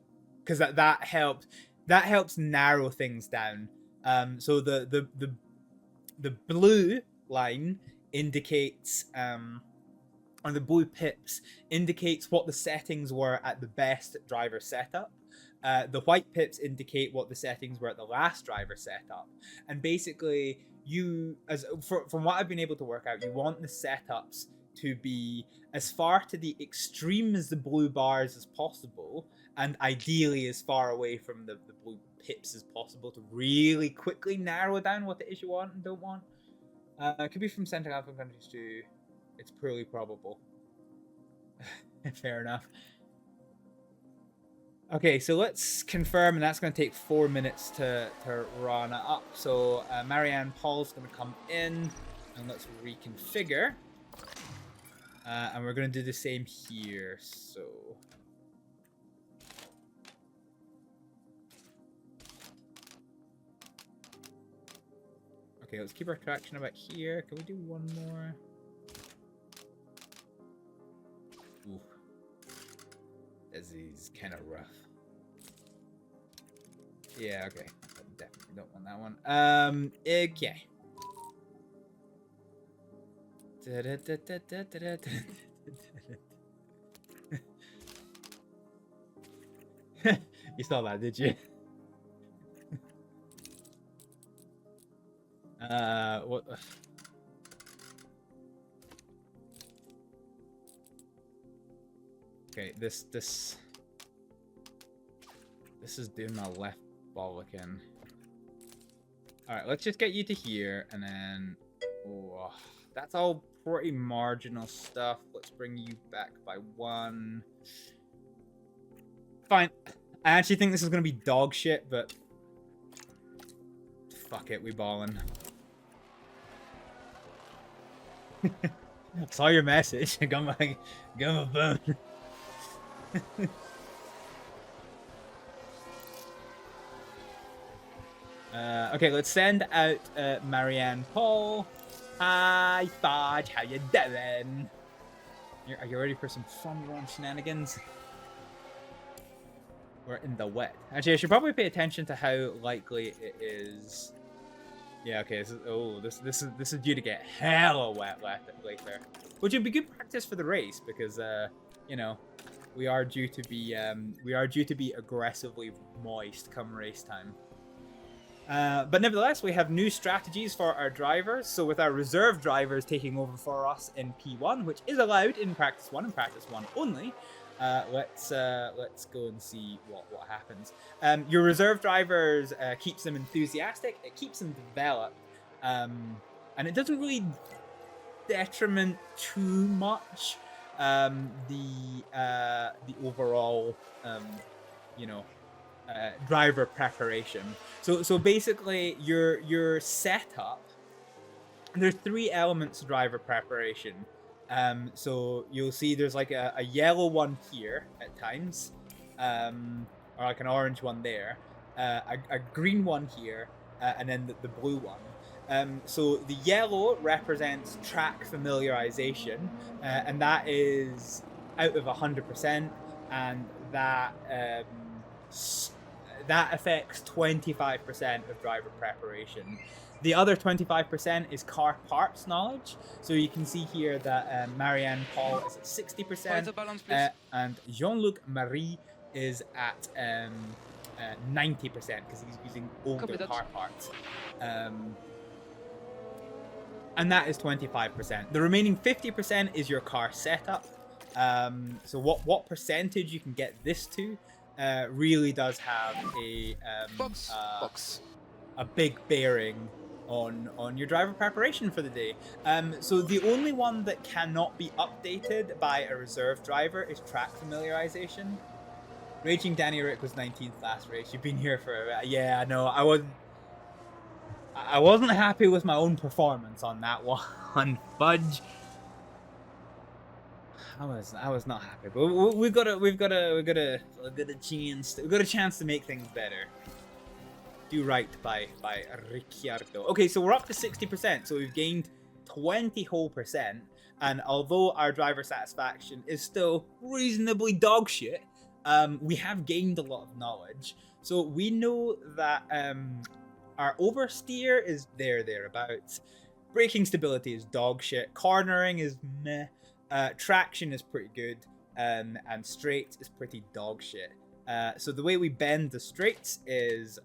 because that helps narrow things down. So the blue line indicates or the blue pips indicates what the settings were at the best driver setup. The white pips indicate what the settings were at the last driver setup. And basically, from what I've been able to work out, you want the setups to be as far to the extreme as the blue bars as possible, and ideally as far away from the blue pips as possible to really quickly narrow down what it is you want and don't want. It could be from Central African countries to... It's purely probable. Fair enough. Okay, so let's confirm, and that's going to take 4 minutes to run it up. So Marianne Paul's going to come in, and let's reconfigure. And we're going to do the same here, so... Okay, let's keep our traction about here. Can we do one more? Ooh. This is kind of rough. Yeah, okay. I definitely don't want that one. Okay. You saw that, did you? What? Okay, this is doing my left ball again. Alright, let's just get you to here, and then... Oh, that's all pretty marginal stuff. Let's bring you back by 1. Fine. I actually think this is going to be dog shit, but... Fuck it, we ballin'. Saw your message. Got my phone. Okay, let's send out Marianne Paul. Hi, Fudge. How you doing? Are you ready for some fun run shenanigans? We're in the wet. Actually, I should probably pay attention to how likely it is. Yeah, okay. This is due to get hella wet later, which would be good practice for the race because you know, we are due to be aggressively moist come race time. But nevertheless, we have new strategies for our drivers. So with our reserve drivers taking over for us in P1, which is allowed in practice 1 and practice 1 only. Let's go and see what happens. Your reserve drivers keeps them enthusiastic. It keeps them developed, and it doesn't really detriment too much the overall you know, driver preparation. So basically, your setup. There's 3 elements to driver preparation. So you'll see there's like a yellow one here at times, or like an orange one there, a green one here, and then the blue one. So the yellow represents track familiarization, and that is out of 100%, and that affects 25% of driver preparation. The other 25% is car parts knowledge. So you can see here that Marianne Paul is at 60%, and Jean-Luc Marie is at 90% because he's using older car parts. And that is 25%. The remaining 50% is your car setup. So what percentage you can get this to really does have a big bearing on your driver preparation for the day. So the only one that cannot be updated by a reserve driver is track familiarization. Raging Danny Rick was 19th last race. You've been here for yeah, no, I wasn't happy with my own performance on that one. Fudge. I was not happy, but we've got a chance to make things better. Do right by Ricciardo. Okay, so we're up to 60%, so we've gained 20 whole %, and although our driver satisfaction is still reasonably dog shit, we have gained a lot of knowledge. So we know that our oversteer is thereabouts. Braking stability is dog shit. Cornering is meh. Traction is pretty good, and straights is pretty dog shit. So the way we bend the straights is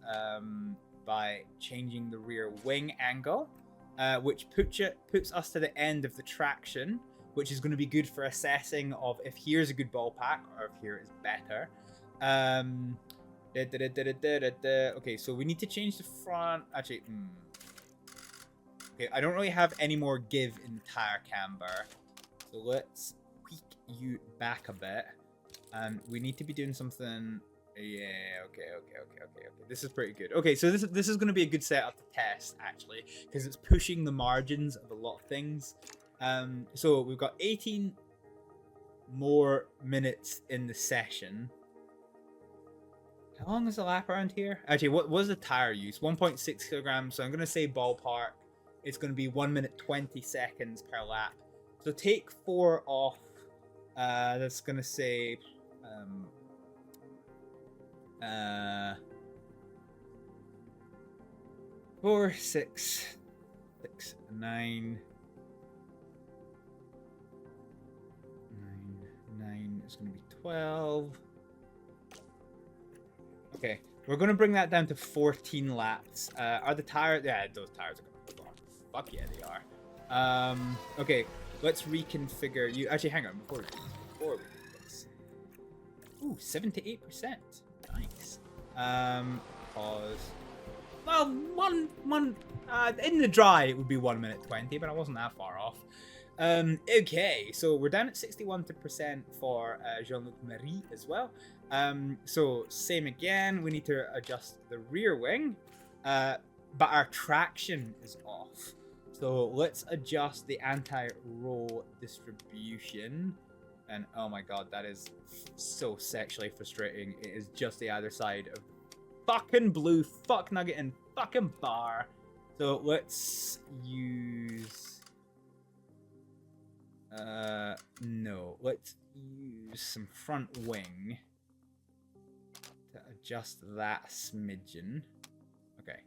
by changing the rear wing angle, which puts us to the end of the traction, which is going to be good for assessing of if here's a good ball pack or if here is better. Okay, so we need to change the front. Actually, okay, I don't really have any more give in the tire camber, so let's tweak you back a bit. And we need to be doing something. Yeah, okay. This is pretty good. Okay, so this is going to be a good setup to test, actually, because it's pushing the margins of a lot of things. So we've got 18 more minutes in the session. How long is the lap around here? Actually, what was the tire use? 1.6 kilograms. So I'm going to say ballpark it's going to be 1 minute 20 seconds per lap. So take 4 off. That's going to say 4, 6, 9. 9 is going to be 12. Okay, we're going to bring that down to 14 laps. Are the tires... Yeah, those tires are going to go on. Fuck yeah, they are. Okay, let's reconfigure you. Actually, hang on. Before we do this. Ooh, 78%. Nice. Pause. Well, in the dry, it would be 1 minute 20, but I wasn't that far off. Okay, so we're down at 61% for Jean-Luc Marie as well. So same again, we need to adjust the rear wing, but our traction is off. So let's adjust the anti-roll distribution. And oh my god, that is so sexually frustrating. It is just the other side of fucking blue, fuck nugget, and fucking bar. So let's use... no. Let's use some front wing to adjust that smidgen. Okay.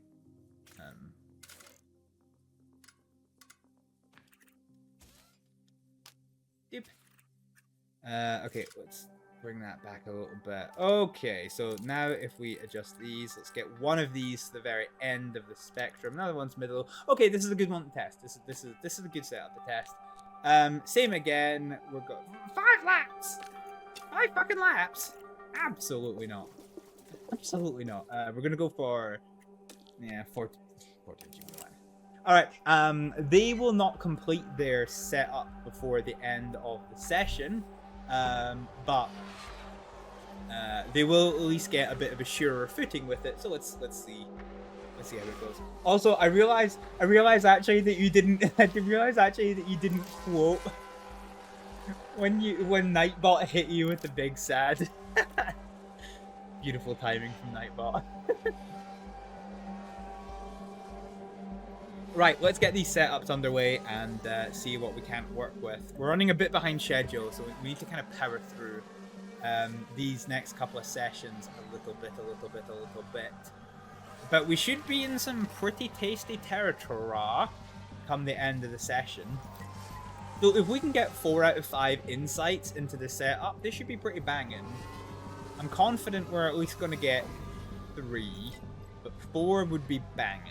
Dip. Okay, let's bring that back a little bit. Okay, so now if we adjust these, let's get one of these to the very end of the spectrum. Another one's middle. Okay, this is a good one to test. This is a good setup to test. Same again. We're going 5 laps. 5 fucking laps. Absolutely not. Absolutely not. We're gonna go for 14. All right. They will not complete their setup before the end of the session, but they will at least get a bit of a surer footing with it. So let's see. Let's see how it goes. Also, I realized actually that you didn't. I didn't realize actually that you didn't quote when Nightbot hit you with the big sad. Beautiful timing from Nightbot. Right, let's get these setups underway and see what we can work with. We're running a bit behind schedule, so we need to kind of power through these next couple of sessions a little bit. But we should be in some pretty tasty territory come the end of the session. So if we can get 4 out of 5 insights into the setup, this should be pretty banging. I'm confident we're at least going to get 3, but 4 would be banging.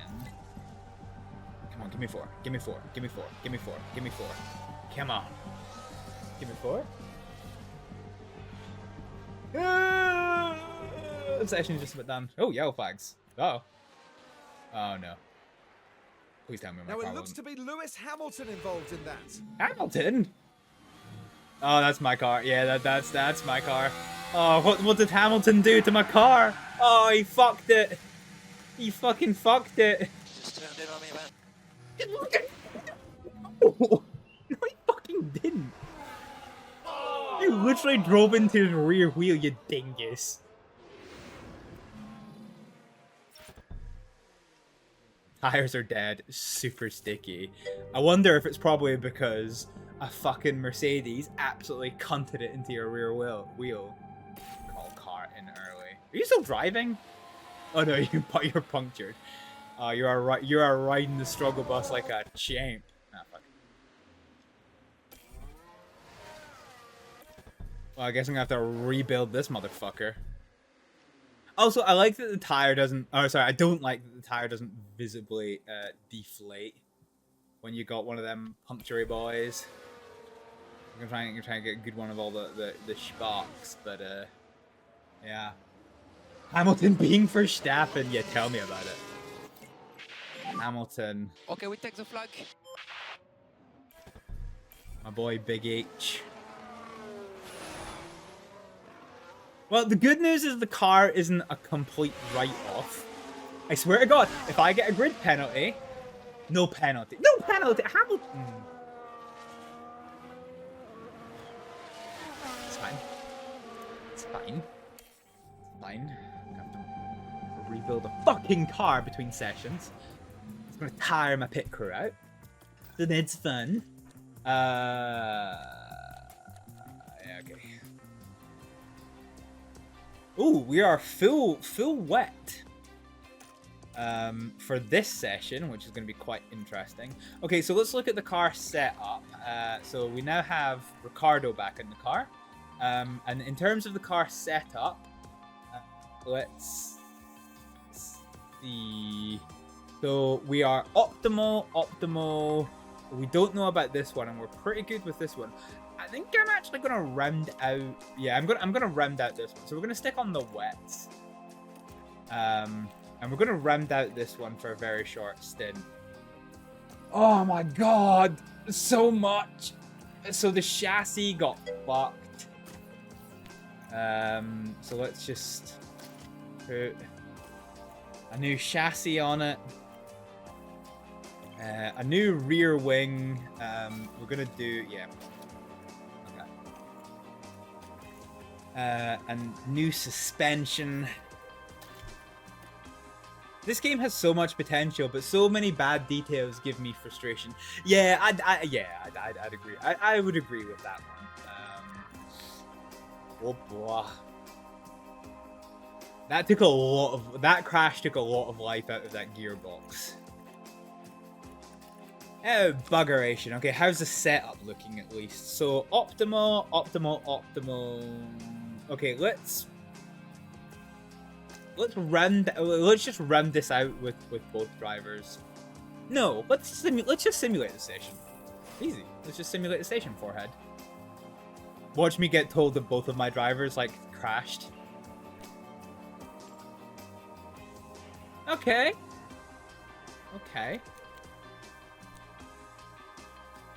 Come on, give me 4. Give me 4. Give me 4. Give me 4. Give me 4. Come on. Give me 4. The session's just about done. Oh, yellow flags. Oh. Oh no. Please tell me my car Now it looks to be Lewis Hamilton involved in that. Hamilton? Oh, that's my car. Yeah, that's my car. Oh, what did Hamilton do to my car? Oh, he fucked it. He fucking fucked it. Just turned in on me, man. No, he fucking didn't. You literally drove into his rear wheel, you dingus. Tires are dead, super sticky. I wonder if it's probably because a fucking Mercedes absolutely cunted it into your rear wheel. Call car in early. Are you still driving? Oh no, you're punctured. You are riding the struggle bus like a champ. Nah, fuck. Well, I guess I'm gonna have to rebuild this motherfucker. Also, I like that the tire doesn't... Oh, sorry, I don't like that the tire doesn't visibly deflate when you got one of them punctury boys. I'm trying to get a good one of all the sparks, but yeah. Hamilton being Verstappen, yeah, tell me about it. Hamilton. Okay, we take the flag. My boy Big H. Well, the good news is the car isn't a complete write-off. I swear to God, if I get a grid penalty... No penalty. No penalty! Hamilton! It's fine. It's fine. It's fine. I have to rebuild a fucking car between sessions. It's gonna tire my pit crew out. So that's fun. Yeah, okay. Ooh, we are full wet. For this session, which is going to be quite interesting. Okay, so let's look at the car setup. So we now have Ricardo back in the car. And in terms of the car setup, let's see. So we are optimal. We don't know about this one, and we're pretty good with this one. I think I'm actually gonna round out. Yeah, I'm gonna round out this one. So we're gonna stick on the wets. And we're gonna round out this one for a very short stint. Oh my god, so much. So the chassis got fucked. So let's just put a new chassis on it. A new rear wing. We're gonna do, yeah. Okay. And new suspension. This game has so much potential, but so many bad details give me frustration. Yeah, I'd agree. I would agree with that one. Oh boy. That crash took a lot of life out of that gearbox. Oh, buggeration. Okay, how's the setup looking at least? So, optimal. Okay, let's just round this out with both drivers. No, let's just simulate the station. Easy. Let's just simulate the station, forehead. Watch me get told that both of my drivers like crashed. Okay.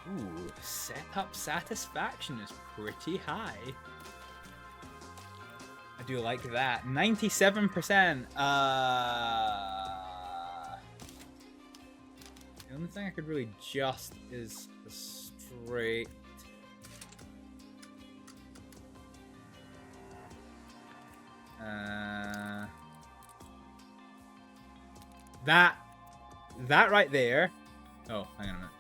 Ooh, setup satisfaction is pretty high. I do like that. 97%. The only thing I could really adjust is the straight. That right there. Oh, hang on a minute.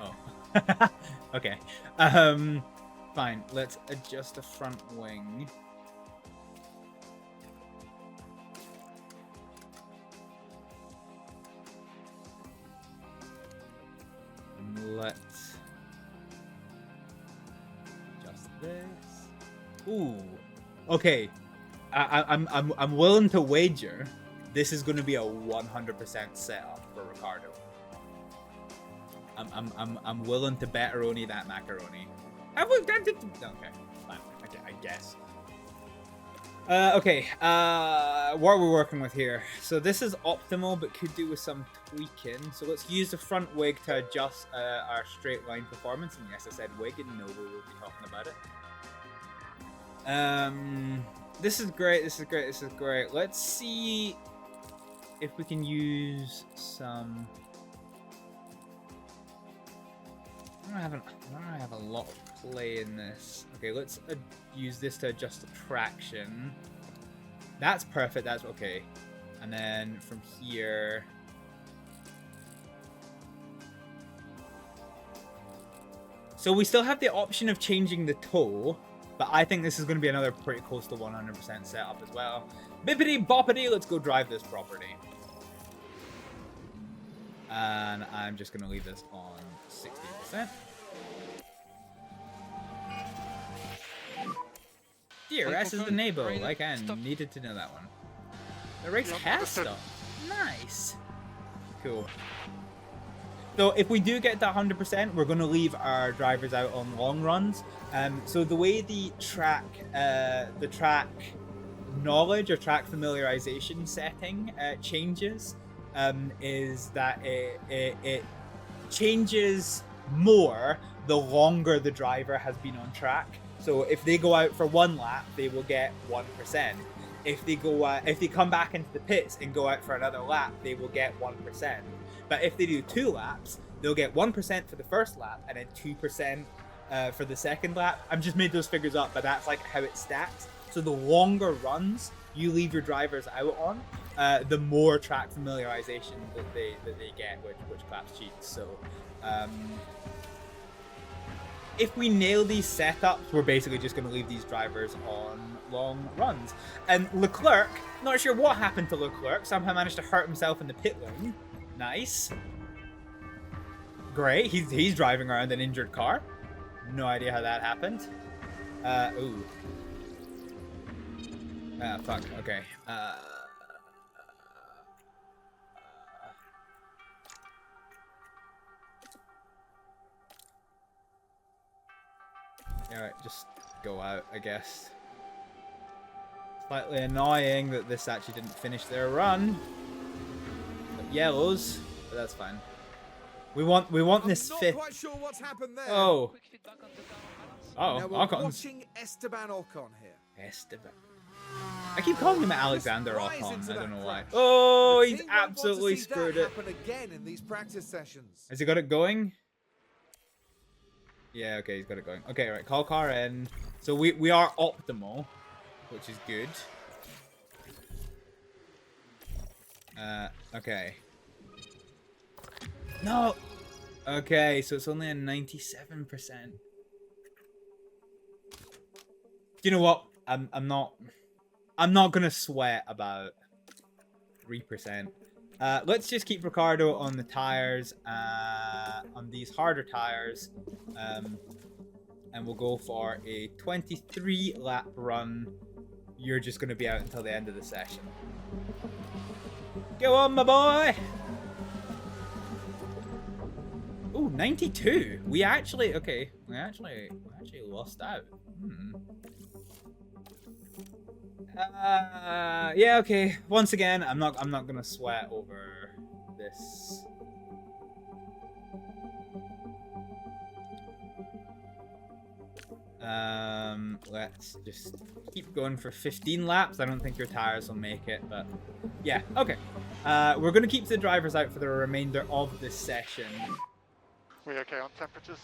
Oh. Okay. Fine. Let's adjust the front wing. And let's adjust this. Ooh. Okay. I'm willing to wager this is going to be a 100% setup for Ricardo. I'm willing to betteroni that macaroni. Okay, fine. Okay, I guess. Okay. What are we working with here? So this is optimal, but could do with some tweaking. So let's use the front wig to adjust our straight line performance. And yes, I said wig, and no, we will be talking about it. This is great. Let's see if we can use some. I don't have a lot of play in this. Okay, let's use this to adjust the traction. That's perfect. That's okay. And then from here. So we still have the option of changing the toe. But I think this is going to be another pretty close to 100% setup as well. Bippity boppity, let's go drive this property. And I'm just going to leave this on 16%. DRS is enabled. Again, needed to know that one. The race has stopped. Nice. Cool. So if we do get to 100%, we're going to leave our drivers out on long runs. So the way the track knowledge or track familiarization setting changes is that it changes more the longer the driver has been on track. So if they go out for 1 lap, they will get 1%. If they come back into the pits and go out for another lap, they will get 1%. But if they do 2 laps, they'll get 1% for the first lap and then 2% for the second lap. I've just made those figures up, but that's like how it stacks. So the longer runs you leave your drivers out on, the more track familiarization that they get, which claps cheats. So if we nail these setups, we're basically just going to leave these drivers on long runs. And Leclerc, not sure what happened to Leclerc, somehow managed to hurt himself in the pit lane. Nice. Great, he's driving around an injured car. No idea how that happened. Ooh. Fuck, okay. Alright, just go out, I guess. Slightly annoying that this actually didn't finish their run. But yellows, but that's fine. We want this I'm fifth. not quite sure what's happened there. Oh. Quick feedback on the car balance. Oh, Now we're Ocon's. watching Esteban Ocon here. Esteban. I keep calling him Alexander Rise Ocon. into I don't that know why. crash. Oh, The he's team won't want to absolutely see that screwed it. happen again in these practice sessions. Has he got it going? Yeah, okay, he's got it going. Okay, right, call car in. So we are optimal, which is good. Okay. No! Okay, so it's only a 97%. You know what? I'm not gonna sweat about 3%. Let's just keep Ricardo on the tires, on these harder tires, and we'll go for a 23 lap run. You're just gonna be out until the end of the session. Go on, my boy! Ooh, 92. We actually lost out. Yeah, okay. Once again, I'm not gonna sweat over this. Let's just keep going for 15 laps. I don't think your tires will make it, but yeah, okay. We're gonna keep the drivers out for the remainder of this session. We okay on temperatures?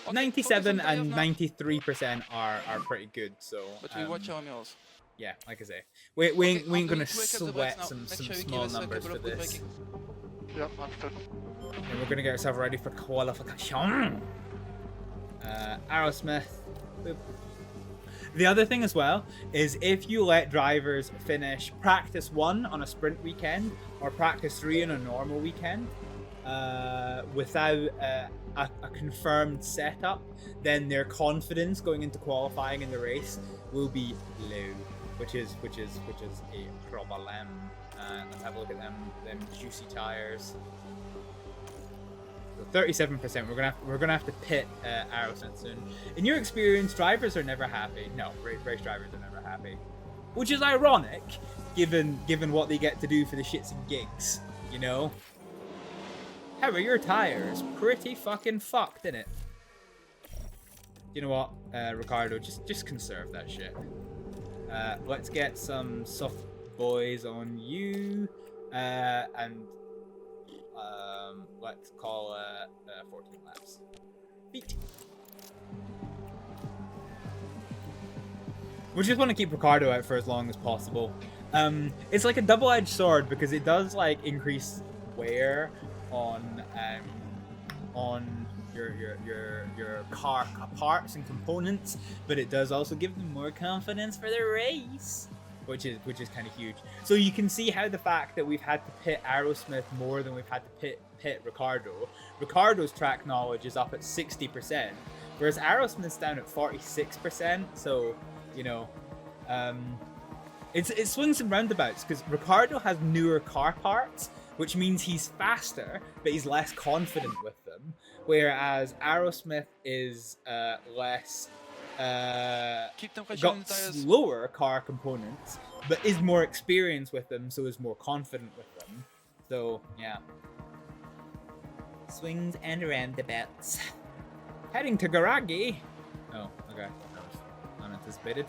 Okay, 97 focus on and tires now. 93% are pretty good, so But we watch our meals. yeah, like I say, we ain't Okay, gonna Anthony, wake up the sweat brakes now. some Make sure you give small us a numbers couple for of good this. braking. Yep, understood. And we're gonna get ourselves ready for qualification. Aerosmith. Boop. The other thing as well is if you let drivers finish practice 1 on a sprint weekend or practice 3 on a normal weekend without a confirmed setup, then their confidence going into qualifying in the race will be low, which is a problem. Let's have a look at them juicy tires. So 37%. We're gonna have to pit Aerosmith soon. In your experience, drivers are never happy. No, race drivers are never happy, which is ironic, given what they get to do for the shits and gigs. You know. How are your tires? Pretty fucking fucked, innit? You know what, Ricardo? Just conserve that shit. Let's get some soft boys on you, and let's call 14 laps. Beat. We just want to keep Ricardo out for as long as possible. It's like a double-edged sword because it does like increase wear on your car parts and components, but it does also give them more confidence for the race, which is kind of huge. So you can see how the fact that we've had to pit Aerosmith more than we've had to pit Ricardo's track knowledge is up at 60%, whereas Aerosmith's down at 46%. So you know, it swings and roundabouts because Ricardo has newer car parts, which means he's faster, but he's less confident with them. Whereas Aerosmith is less, Keep temperature got on the tires. slower car components, but is more experienced with them, so is more confident with them. So yeah, swings and roundabouts. Heading to Garagi. Oh, okay, that was unanticipated.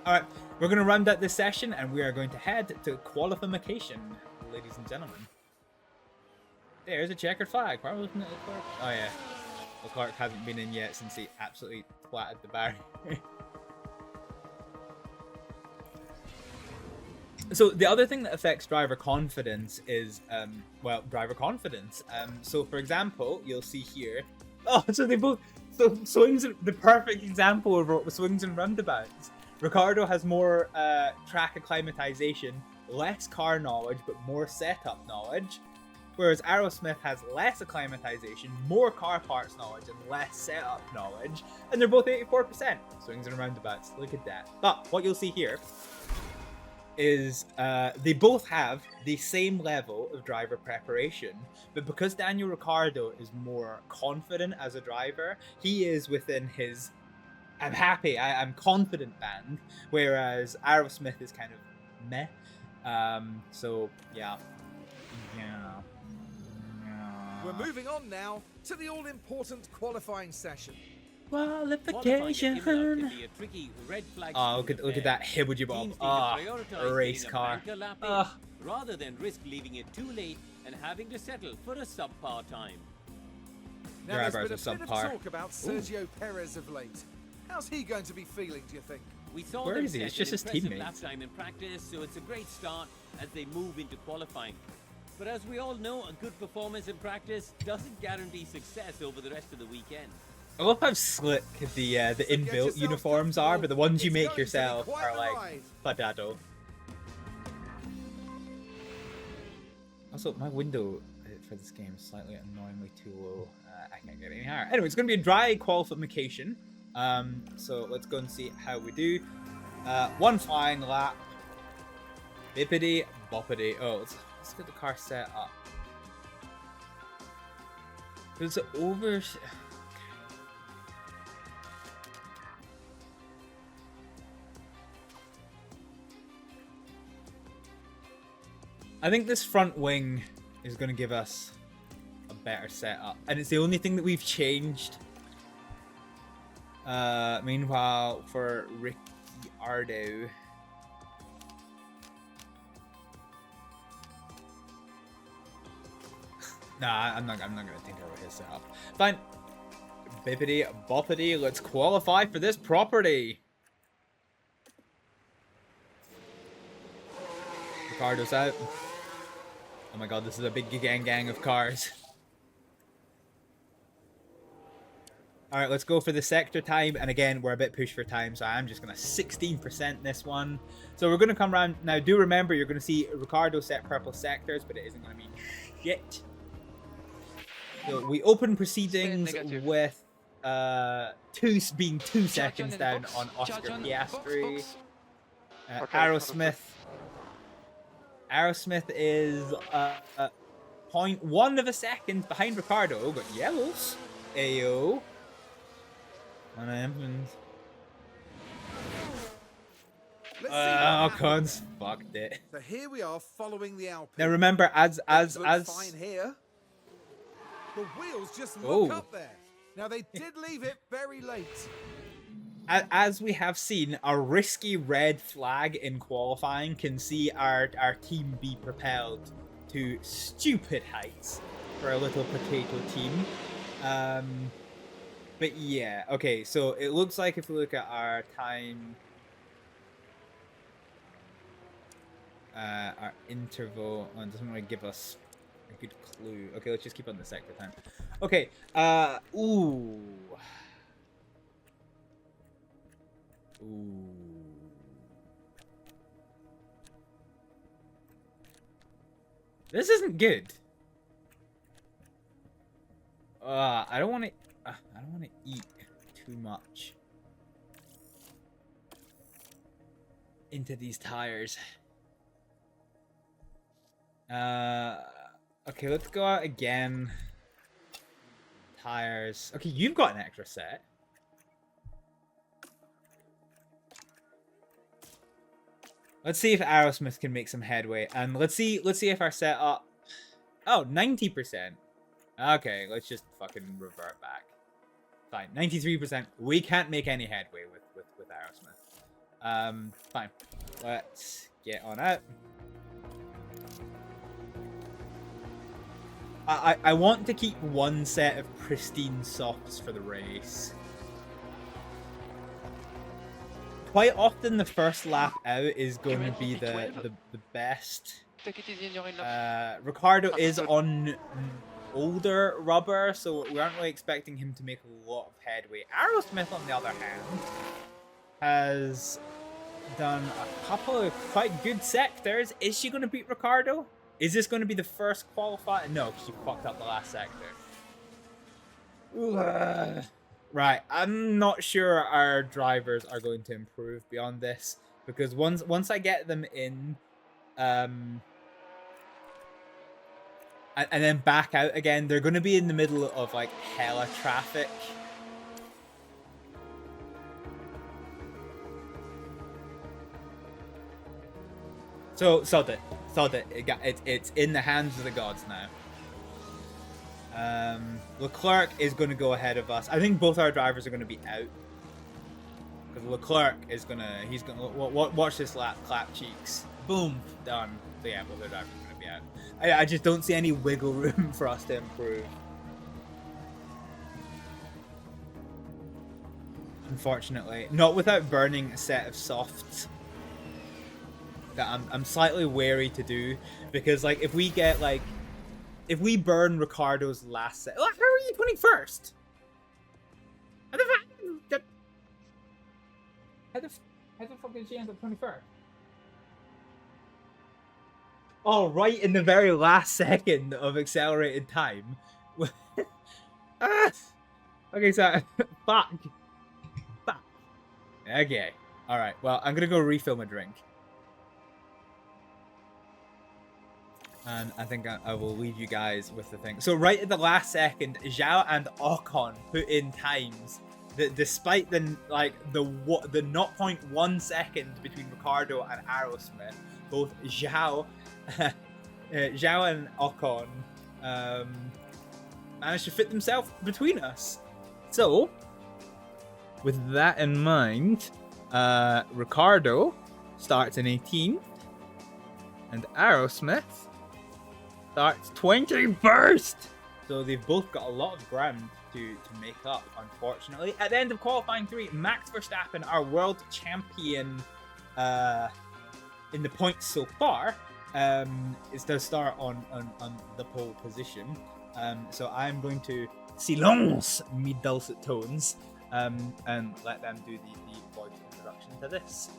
Alright, we're going to round out this session and we are going to head to qualification, ladies and gentlemen. There's a checkered flag. Why wasn't it? Oh yeah. Leclerc hasn't been in yet since he absolutely flattened the barrier. So the other thing that affects driver confidence is, well, driver confidence. So for example, you'll see here, oh, so they both, so swings, the perfect example of swings and roundabouts. Ricardo has more track acclimatization, less car knowledge, but more setup knowledge. Whereas Aerosmith has less acclimatization, more car parts knowledge, and less setup knowledge. And they're both 84%. Swings and roundabouts, look at that. But what you'll see here is they both have the same level of driver preparation, but because Daniel Ricciardo is more confident as a driver, he is within his I'm happy, I'm confident band, whereas Aerosmith is kind of meh. So yeah. We're moving on now to the all-important qualifying session. Qualification. Oh, look at that Hibblejaybob. Race car. Rather than risk leaving it too late and having to settle for a subpar time. Now, there's been a bit of talk about Sergio Perez of late. How's he going to be feeling, do you think? We saw Where them is he? It's set just an his impressive teammate. lap time in practice, so it's a great start as they move into qualifying. But as we all know, a good performance in practice doesn't guarantee success over the rest of the weekend. I love how slick the inbuilt uniforms are, but the ones you make yourself are like potato. Also, my window for this game is slightly annoyingly too low. I can't get any higher. Anyway, it's going to be a dry qualification. So let's go and see how we do. One flying lap. Bippity boppity. Oh, let's get the car set up. It's over. I think this front wing is going to give us a better setup, and it's the only thing that we've changed. Meanwhile, for Ricciardo, nah, I'm not gonna tinker with his setup. Fine, bippity boppity. Let's qualify for this property. Ricardo's out. Oh my god, this is a big gang of cars. Alright, let's go for the sector time. And again, we're a bit pushed for time, so I'm just going to 16% this one. So we're going to come around. Now, do remember, you're going to see Ricardo set purple sectors, but it isn't going to mean shit. So we open proceedings with being 2 seconds down on Oscar Piastri. Aerosmith is 0.1 of a second behind Ricardo. Got yellows. Ayo. What happens? Cons fucked it. So here we are following the Alpine. Now remember, as fine here. The wheels just look up there. Now they did leave it very late. As we have seen, a risky red flag in qualifying can see our team be propelled to stupid heights for a little potato team. But yeah, okay, so it looks like if we look at our time, our interval, it doesn't really give us a good clue. Okay, let's just keep on the sector time. Okay, ooh. This isn't good. I don't want to eat too much into these tires. Okay, let's go out again. Tires. Okay, you've got an extra set. Let's see if Aerosmith can make some headway, and let's see if our setup. Oh, 90%. Okay, let's just fucking revert back. Fine, 93%. We can't make any headway with Aerosmith. Fine. Let's get on out. I want to keep one set of pristine softs for the race. Quite often the first lap out is going to be the best. Take it easy in your lap. Ricardo is on older rubber, so we aren't really expecting him to make a lot of headway. Aerosmith, on the other hand, has done a couple of quite good sectors. Is she going to beat Ricardo? Is this going to be the first qualifier? No, she fucked up the last sector. Right, I'm not sure our drivers are going to improve beyond this, because once I get them in, and then back out again, they're going to be in the middle of like hella traffic. So sod it. It's in the hands of the gods now. Leclerc is going to go ahead of us. I think both our drivers are going to be out, because Leclerc is he's gonna watch this lap, clap cheeks, boom, done. So yeah, both our drivers are going to be out. I just don't see any wiggle room for us to improve. Unfortunately, not without burning a set of softs. That I'm slightly wary to do, because like if we burn Ricardo's last set, how are you 21st? How the fuck did she end up 21st? Oh, right in the very last second of accelerated time. Okay, so fuck. Okay, all right. Well, I'm gonna go refill my drink. And I think I will leave you guys with the thing. So right at the last second, Zhao and Ocon put in times that, despite the 0.1 second between Ricardo and Aerosmith, both Zhao and Ocon managed to fit themselves between us. So, with that in mind, Ricardo starts in 18th, and Aerosmith starts 21st. So they've both got a lot of ground to make up, unfortunately. At the end of qualifying 3, Max Verstappen, our world champion in the points so far, is to start on the pole position. So I'm going to silence me dulcet tones and let them do the voice introduction to this.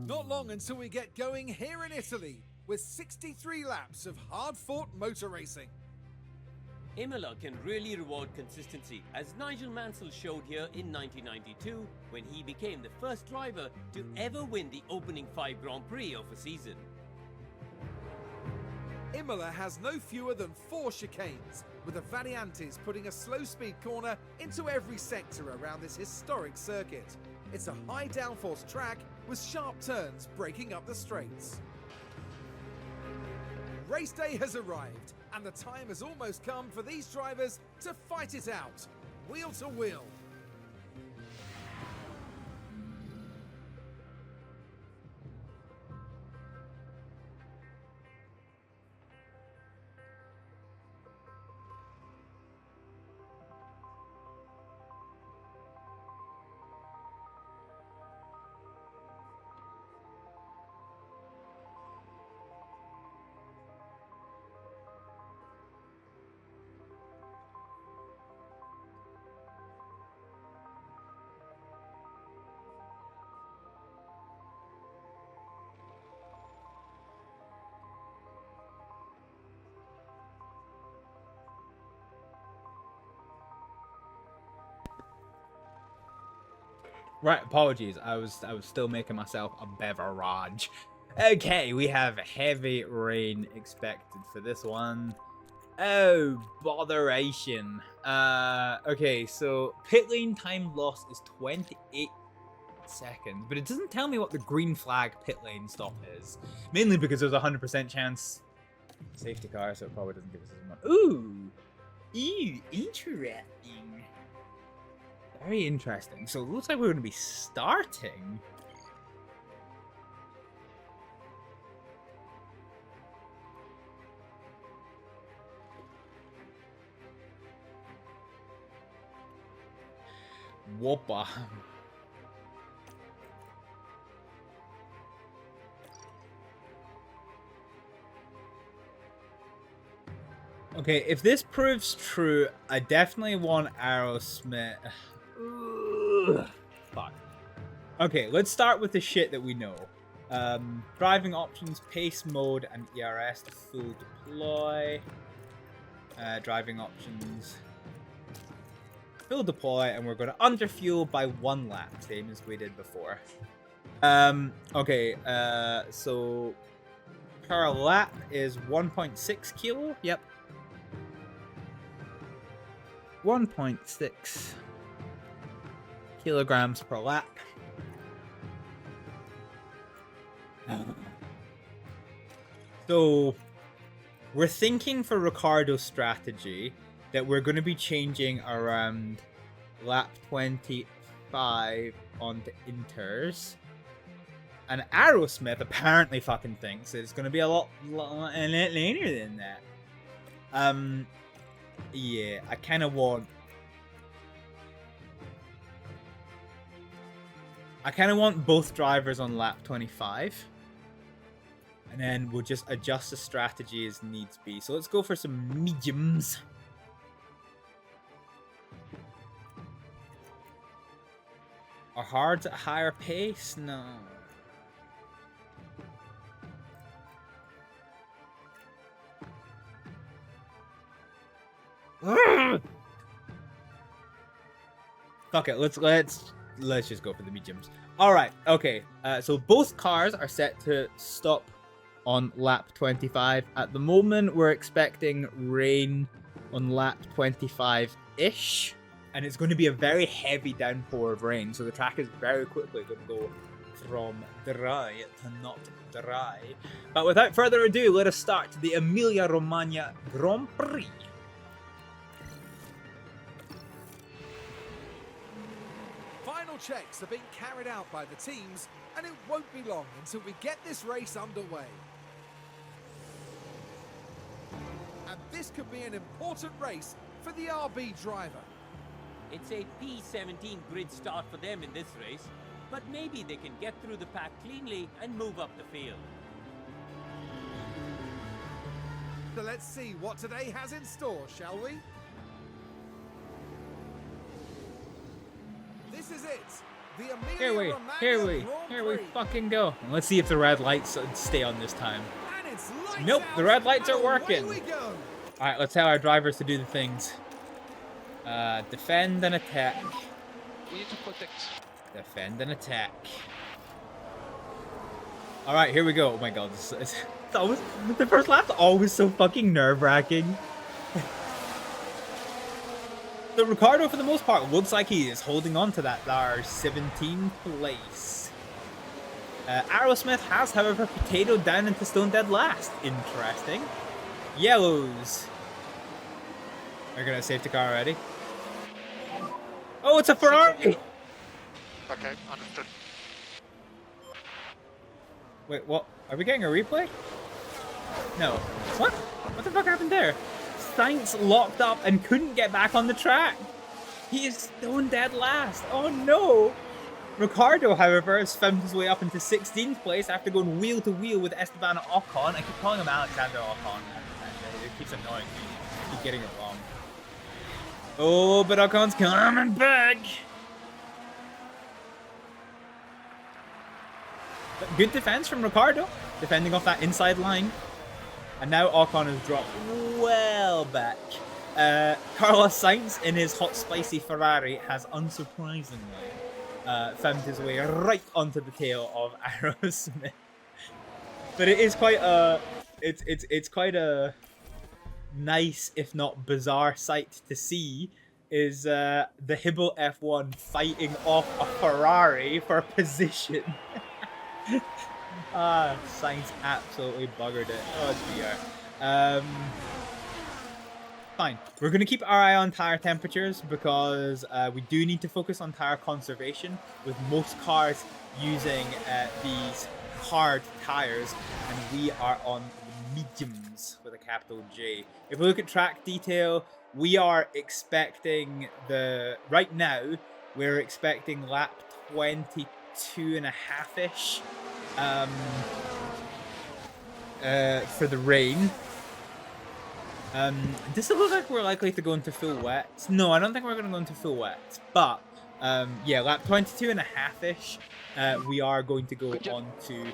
Not long until we get going here in Italy, with 63 laps of hard-fought motor racing. Imola can really reward consistency, as Nigel Mansell showed here in 1992, when he became the first driver to ever win the opening 5 Grand Prix of a season. Imola has no fewer than 4 chicanes, with the Variantes putting a slow-speed corner into every sector around this historic circuit. It's a high downforce track with sharp turns breaking up the straights. Race day has arrived, and the time has almost come for these drivers to fight it out, wheel to wheel. Right, apologies. I was still making myself a beverage. Okay, we have heavy rain expected for this one. Oh, botheration. Okay, so pit lane time loss is 28 seconds, but it doesn't tell me what the green flag pit lane stop is. Mainly because there's a 100% chance safety car, so it probably doesn't give us as much. Ooh, interesting. Very interesting. So it looks like we're going to be starting Whopper. Okay, if this proves true, I definitely want Aerosmith. Ugh. Fuck. Okay, let's start with the shit that we know. Driving options, pace mode, and ERS to full deploy. Driving options, full deploy, and we're going to underfuel by 1 lap, same as we did before. Okay, so per lap is 1.6 kilo. Yep. 1.6 kilograms per lap. So we're thinking for Ricciardo's strategy that we're going to be changing around lap 25 onto inters. And Aerosmith apparently fucking thinks that it's going to be a lot later than that. Yeah, I kind of want both drivers on lap 25. And then we'll just adjust the strategy as needs be. So let's go for some mediums. Are hards at higher pace? No. Fuck it, let's just go for the mediums. All right, okay. So both cars are set to stop on lap 25. At the moment, we're expecting rain on lap 25-ish, and it's going to be a very heavy downpour of rain. So the track is very quickly going to go from dry to not dry. But without further ado, let us start the Emilia-Romagna Grand Prix. Final checks are being carried out by the teams, and it won't be long until we get this race underway. And this could be an important race for the RB driver. It's a P17 grid start for them in this race, but maybe they can get through the pack cleanly and move up the field. So let's see what today has in store, shall we? This is it. The Here we fucking go. And let's see if the red lights stay on this time. Nope, the red lights are working. Alright, let's tell our drivers to do the things. Defend and attack. We need to protect. Defend and attack. Alright, here we go. Oh my god, it's always, the first lap's always so fucking nerve-wracking. So Ricciardo, for the most part, looks like he is holding on to that 17th place. Aerosmith has, however, potatoed down into stone dead last. Interesting. Yellows. They're gonna safety car already. Oh, it's a Ferrari! Okay, understood. Wait, what? Are we getting a replay? No. What? What the fuck happened there? Sainz locked up and couldn't get back on the track. He is stone dead last. Oh no! Ricciardo, however, has found his way up into 16th place after going wheel to wheel with Esteban Ocon. I keep calling him Alexander Ocon. It keeps annoying me. I keep getting it wrong. Oh, but Ocon's coming back. But good defense from Ricciardo, defending off that inside line. And now Ocon has dropped well back. Carlos Sainz, in his hot spicy Ferrari, has unsurprisingly found his way right onto the tail of Aerosmith. But it is quite a, it's quite a nice, if not bizarre, sight to see. Is the Hibble F1 fighting off a Ferrari for position. Sainz absolutely buggered it. Oh dear. Fine. We're going to keep our eye on tire temperatures because we do need to focus on tire conservation, with most cars using these hard tires, and we are on mediums with a capital J. If we look at track detail, we are expecting right now, we're expecting lap 22.5-ish for the rain. Does it look like we're likely to go into full wet? No, I don't think we're going to go into full wet. But, yeah, lap 22.5-ish, we are going to go on to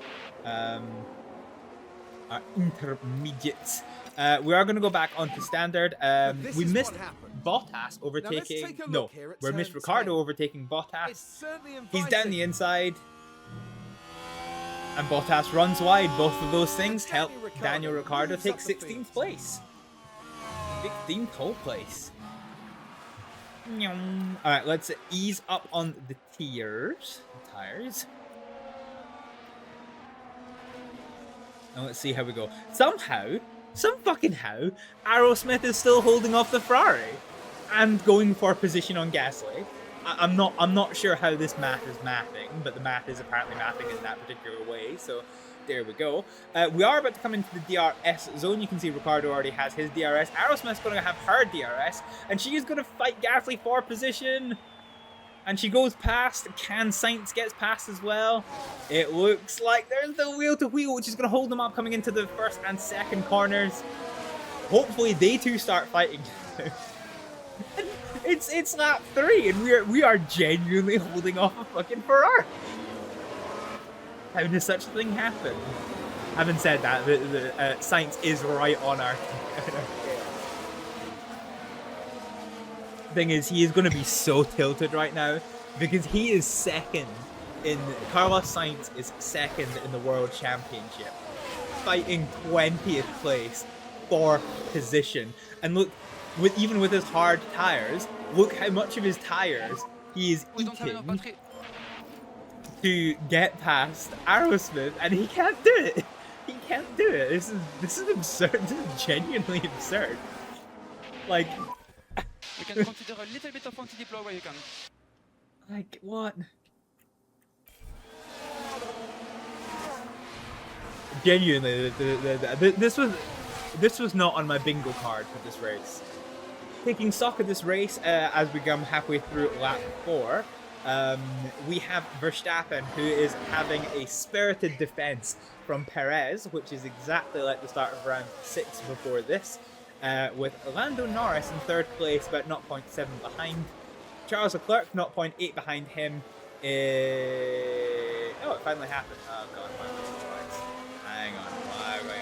our intermediates. We are going to go back onto standard. We missed Bottas overtaking... No, we missed Ricciardo overtaking Bottas. He's down the inside. And Bottas runs wide. Both of those things help Daniel Ricciardo take 16th place. 16th whole place. Alright, let's ease up on the tires. And let's see how we go. Somehow, some fucking how, Aerosmith is still holding off the Ferrari and going for position on Gasly. I'm not sure how this math is mathing, but the math is apparently mathing in that particular way, so there we go. We are about to come into the DRS zone. You can see Ricciardo already has his DRS. Aerosmith's going to have her DRS, and she is going to fight Gasly for position. And she goes past. Can Sainz gets past as well. It looks like there's the wheel to wheel, which is going to hold them up coming into the first and second corners. Hopefully they two start fighting. It's lap 3, and we are genuinely holding off a fucking Ferrari. How does such a thing happen? Having said that, the Sainz is right on our tail. Thing is, he is going to be so tilted right now because he is second in... Carlos Sainz is second in the World Championship, fighting 20th place for position. And look, even with his hard tires, look how much of his tires he is eating to get past Aerosmith, and he can't do it. He can't do it. This is absurd. This is genuinely absurd. Like, We can consider a little bit of anti-deploy where you can. like what? Genuinely, this was not on my bingo card for this race. Taking stock of this race as we come halfway through lap 4. We have Verstappen, who is having a spirited defense from Perez, which is exactly like the start of round 6 before this, with Lando Norris in 3rd place, about 0.7 behind. Charles Leclerc, 0.8 behind him. Oh, it finally happened. Oh god, why am I so twice? Hang on, why am I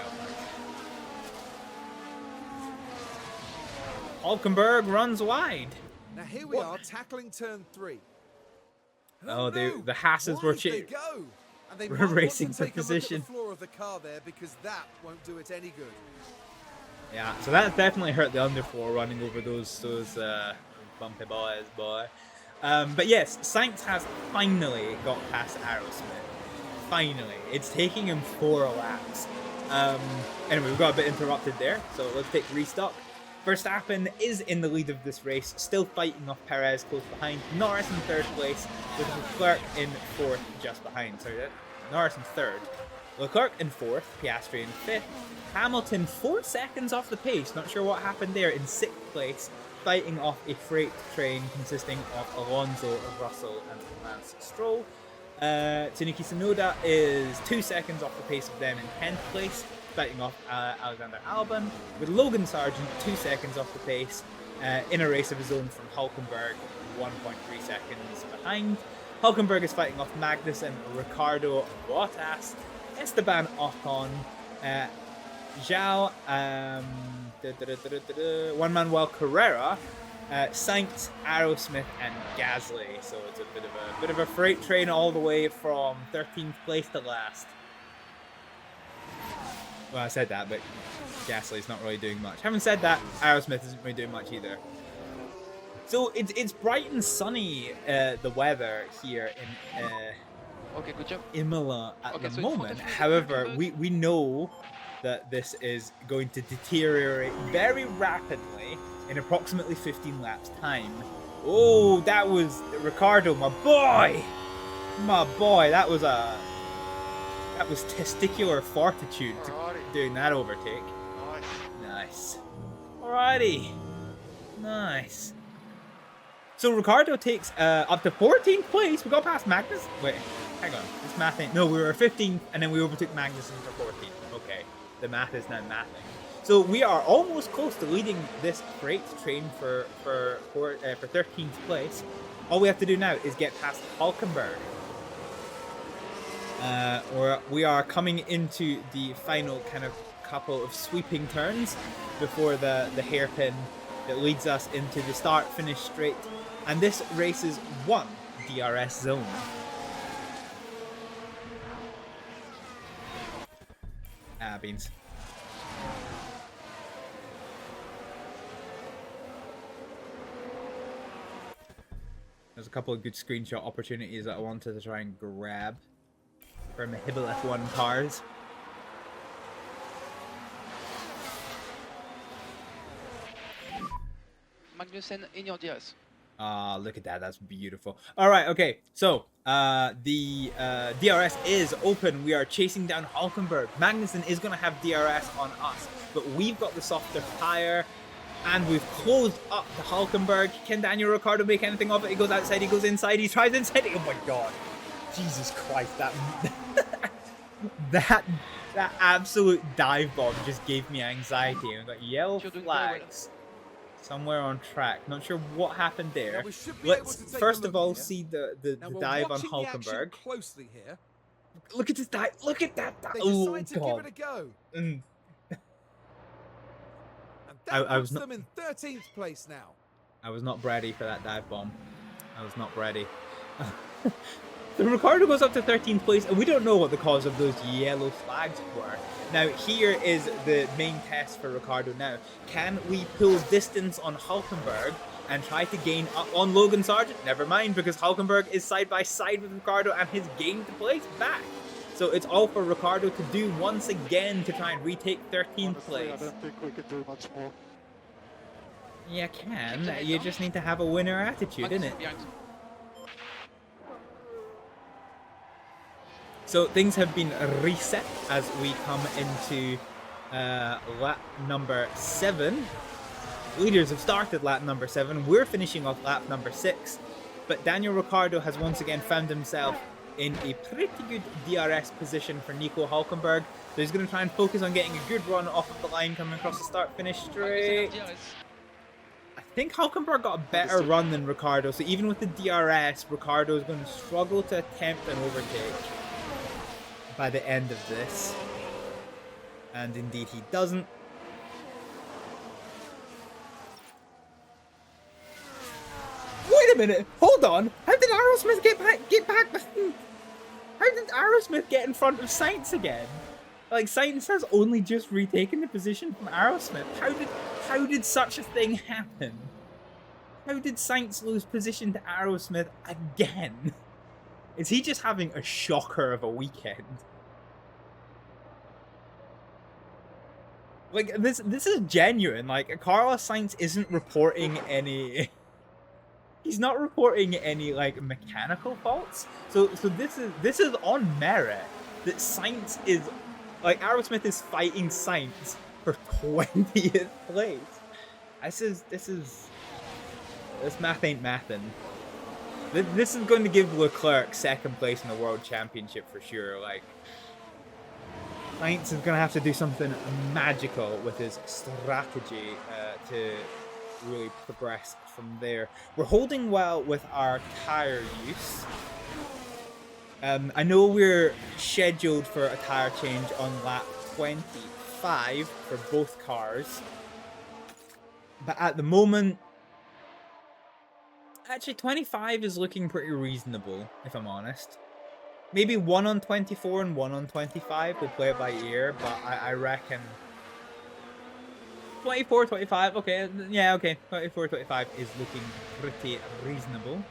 on? Hulkenberg runs wide. Now here we are tackling turn 3. Oh, the Hasses were racing for position. The floor of the car there, because that won't do it any good. Yeah, so that definitely hurt the underfloor running over those bumpy boys, boy. But yes, Sainz has finally got past Aerosmith. Finally, it's taking him 4 laps. Anyway, we got a bit interrupted there, so let's take restock. Verstappen is in the lead of this race, still fighting off Perez close behind. Norris in 3rd place, with Leclerc in 4th just behind. Sorry, Norris in 3rd. Leclerc in 4th, Piastri in 5th. Hamilton 4 seconds off the pace, not sure what happened there, in 6th place, fighting off a freight train consisting of Alonso, Russell and Lance Stroll. Tsunoda Tsunoda is 2 seconds off the pace of them in 10th place, fighting off Alexander Albon, with Logan Sargent 2 seconds off the pace in a race of his own from Hulkenberg, 1.3 seconds behind. Hulkenberg is fighting off Magnussen, Ricciardo, Bottas, Esteban Ocon, Zhao, Juan Manuel Carrera, Sainz, Aerosmith, and Gasly. So it's a bit of a freight train all the way from 13th place to last. Well, I said that, but Gasly's not really doing much. Having said that, Aerosmith isn't really doing much either. So it's bright and sunny, the weather here in Okay, good job. Imola at the moment. However, we know that this is going to deteriorate very rapidly in approximately 15 laps time. Oh, that was Ricciardo, my boy! My boy, that was testicular fortitude doing that overtake. Nice. Alrighty. Nice. So Ricardo takes up to 14th place. We got past Magnus. Wait, hang on. This math ain't. No, we were 15th, and then we overtook Magnussen for 14th. Okay, the math is now mathing. So we are almost close to leading this freight train for 13th place. All we have to do now is get past Hulkenberg. We are coming into the final kind of couple of sweeping turns before the hairpin that leads us into the start-finish straight. And this race is 1 DRS zone. Ah, beans. There's a couple of good screenshot opportunities that I wanted to try and grab from the Hibble F1 cars. Magnussen in your DRS. Ah, look at that. That's beautiful. All right, okay. So, the DRS is open. We are chasing down Hulkenberg. Magnussen is going to have DRS on us, but we've got the softer tire, and we've closed up the Hulkenberg. Can Daniel Ricciardo make anything of it? He goes outside, he goes inside, he tries inside. Oh my god. Jesus Christ, that that absolute dive bomb just gave me anxiety. We've got yellow flags somewhere on track. Not sure what happened there. Let's first of all see the dive on Hulkenberg. Closely here. Look at this dive. Look at that dive. They Oh decide to god. give it a go. Mm. And that I puts was not. them in 13th place now. I was not ready for that dive bomb. I was not ready. The Ricardo goes up to 13th place, and we don't know what the cause of those yellow flags were. Now, here is the main test for Ricardo now. Can we pull distance on Hulkenberg and try to gain up on Logan Sargent? Never mind, because Hulkenberg is side by side with Ricardo and has gained the place back. So it's all for Ricardo to do once again to try and retake 13th Honestly, place. I don't think we can do much more. You can. You just need to have a winner attitude, innit? So things have been reset as we come into lap number 7. Leaders have started lap number 7. We're finishing off lap number 6. But Daniel Ricciardo has once again found himself in a pretty good DRS position for Nico Hulkenberg. So he's going to try and focus on getting a good run off of the line coming across the start-finish straight. I think Hulkenberg got a better run than Ricciardo. So even with the DRS, Ricciardo is going to struggle to attempt an overtake by the end of this. And indeed he doesn't. Wait a minute, hold on. How did Aerosmith get back how did Aerosmith get in front of Sainz again? Like, Sainz has only just retaken the position from Aerosmith. How did such a thing happen? How did Sainz lose position to Aerosmith again? Is he just having a shocker of a weekend? Like, this is genuine. Like, Carlos Sainz isn't reporting any... He's not reporting any, like, mechanical faults. So this is on merit that Sainz is... Like, Aerosmith is fighting Sainz for 20th place. This math ain't mathin'. This is going to give Leclerc 2nd place in the World Championship for sure. Like, Sainz is going to have to do something magical with his strategy to really progress from there. We're holding well with our tyre use. I know we're scheduled for a tyre change on lap 25 for both cars. But at the moment... Actually, 25 is looking pretty reasonable, if I'm honest. Maybe 1 on 24 and 1 on 25. We'll play it by ear, but I reckon... 24, 25, okay. Yeah, okay. 24, 25 is looking pretty reasonable.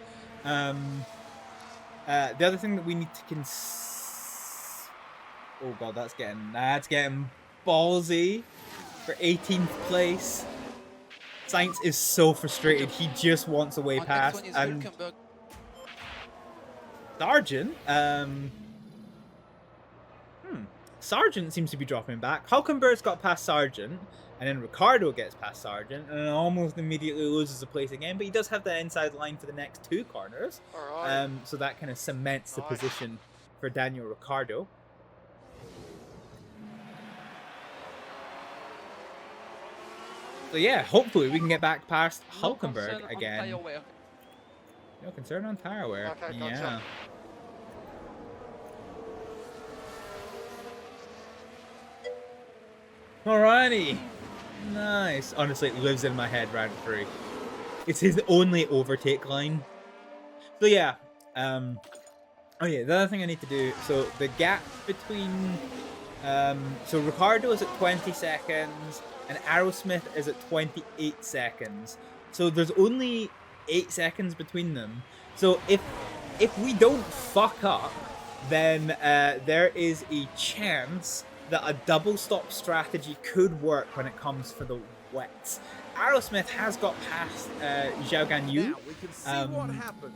The other thing that we need to oh god, that's getting ballsy for 18th place. Sainz is so frustrated. He just wants a way past. And Sargent, Sargent seems to be dropping back. Hulkenberg's got past Sargent. And then Ricardo gets past Sargent and almost immediately loses a place again, but he does have the inside line for the next 2 corners. Alright. So that kind of cements the Nice. position for Daniel Ricciardo. So yeah, hopefully we can get back past No Hulkenberg concern on again. tire wear. No concern on tire wear. Okay, Yeah. gotcha. Alrighty. Nice. Honestly, it lives in my head round 3. It's his only overtake line. So yeah. Oh yeah, the other thing I need to do, so the gap between so Ricardo is at 20 seconds and Aerosmith is at 28 seconds. So there's only 8 seconds between them. So if we don't fuck up, then there is a chance that a double stop strategy could work when it comes for the wets. Aerosmith has got past Zhao Ganyu. Now we can see what happened.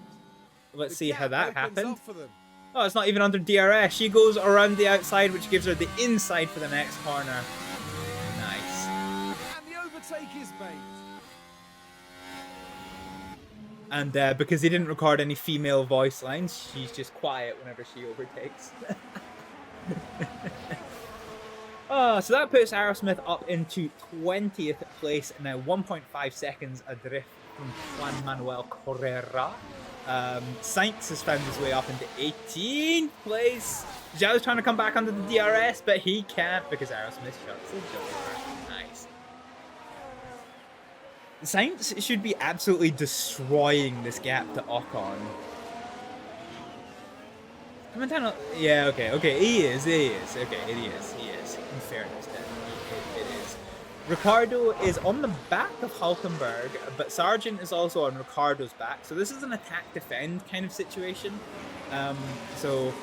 Let's The see how gap that opens happened. up for them. Oh, it's not even under DRS. She goes around the outside, which gives her the inside for the next corner. Nice. And the overtake is made. And because he didn't record any female voice lines, she's just quiet whenever she overtakes. Oh, so that puts Aerosmith up into 20th place, and now 1.5 seconds adrift from Juan Manuel Correa. Sainz has found his way up into 18th place. Zhao's trying to come back under the DRS, but he can't because Aerosmith shuts the door. Nice. Sainz should be absolutely destroying this gap to Ocon. Coming down, yeah, okay, he is, okay, he is. In fairness, then, it is. Ricardo is on the back of Hulkenberg, but Sargent is also on Ricardo's back, so this is an attack-defend kind of situation. So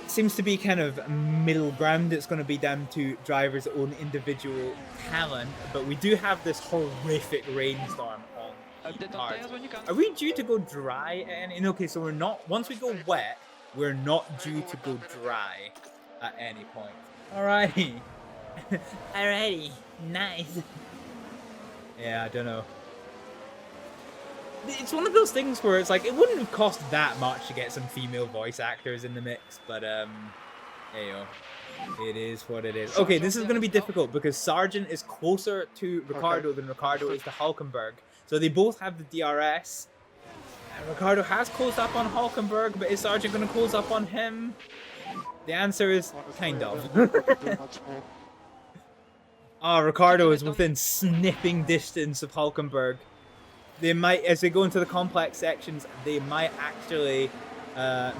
seems to be kind of middle ground. It's going to be down to drivers' own individual talent, but we do have this horrific rainstorm on Update on cars. tires when you can. Are we due to go dry? And okay, so we're not. Once we go wet, we're not due to go dry at any point. Alrighty. Alrighty. Nice. Yeah, I don't know. It's one of those things where it's like, it wouldn't have cost that much to get some female voice actors in the mix, but heyo. It is what it is. Okay, this is going to be difficult because Sargent is closer to Ricardo than Ricardo is to Hulkenberg. So they both have the DRS. And Ricardo has closed up on Hulkenberg, but is Sargent going to close up on him? The answer is Honestly, kind I of. don't think we can do much more. Oh, Ricardo is within sniffing distance of Hulkenberg. They might, as they go into the complex sections, they might actually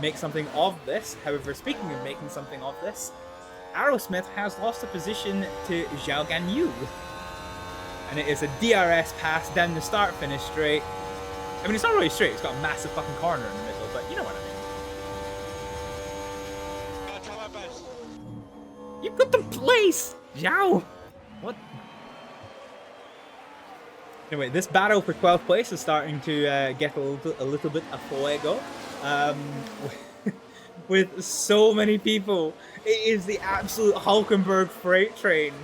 make something of this. However, speaking of making something of this, Aerosmith has lost a position to Zhao Ganyu. And it is a DRS pass down the start-finish straight. I mean, it's not really straight, it's got a massive fucking corner in the middle, but you know what I mean. You got the place! Zhao! What? Anyway, this battle for 12th place is starting to get a little bit a fuego. With so many people. It is the absolute Hulkenberg freight train.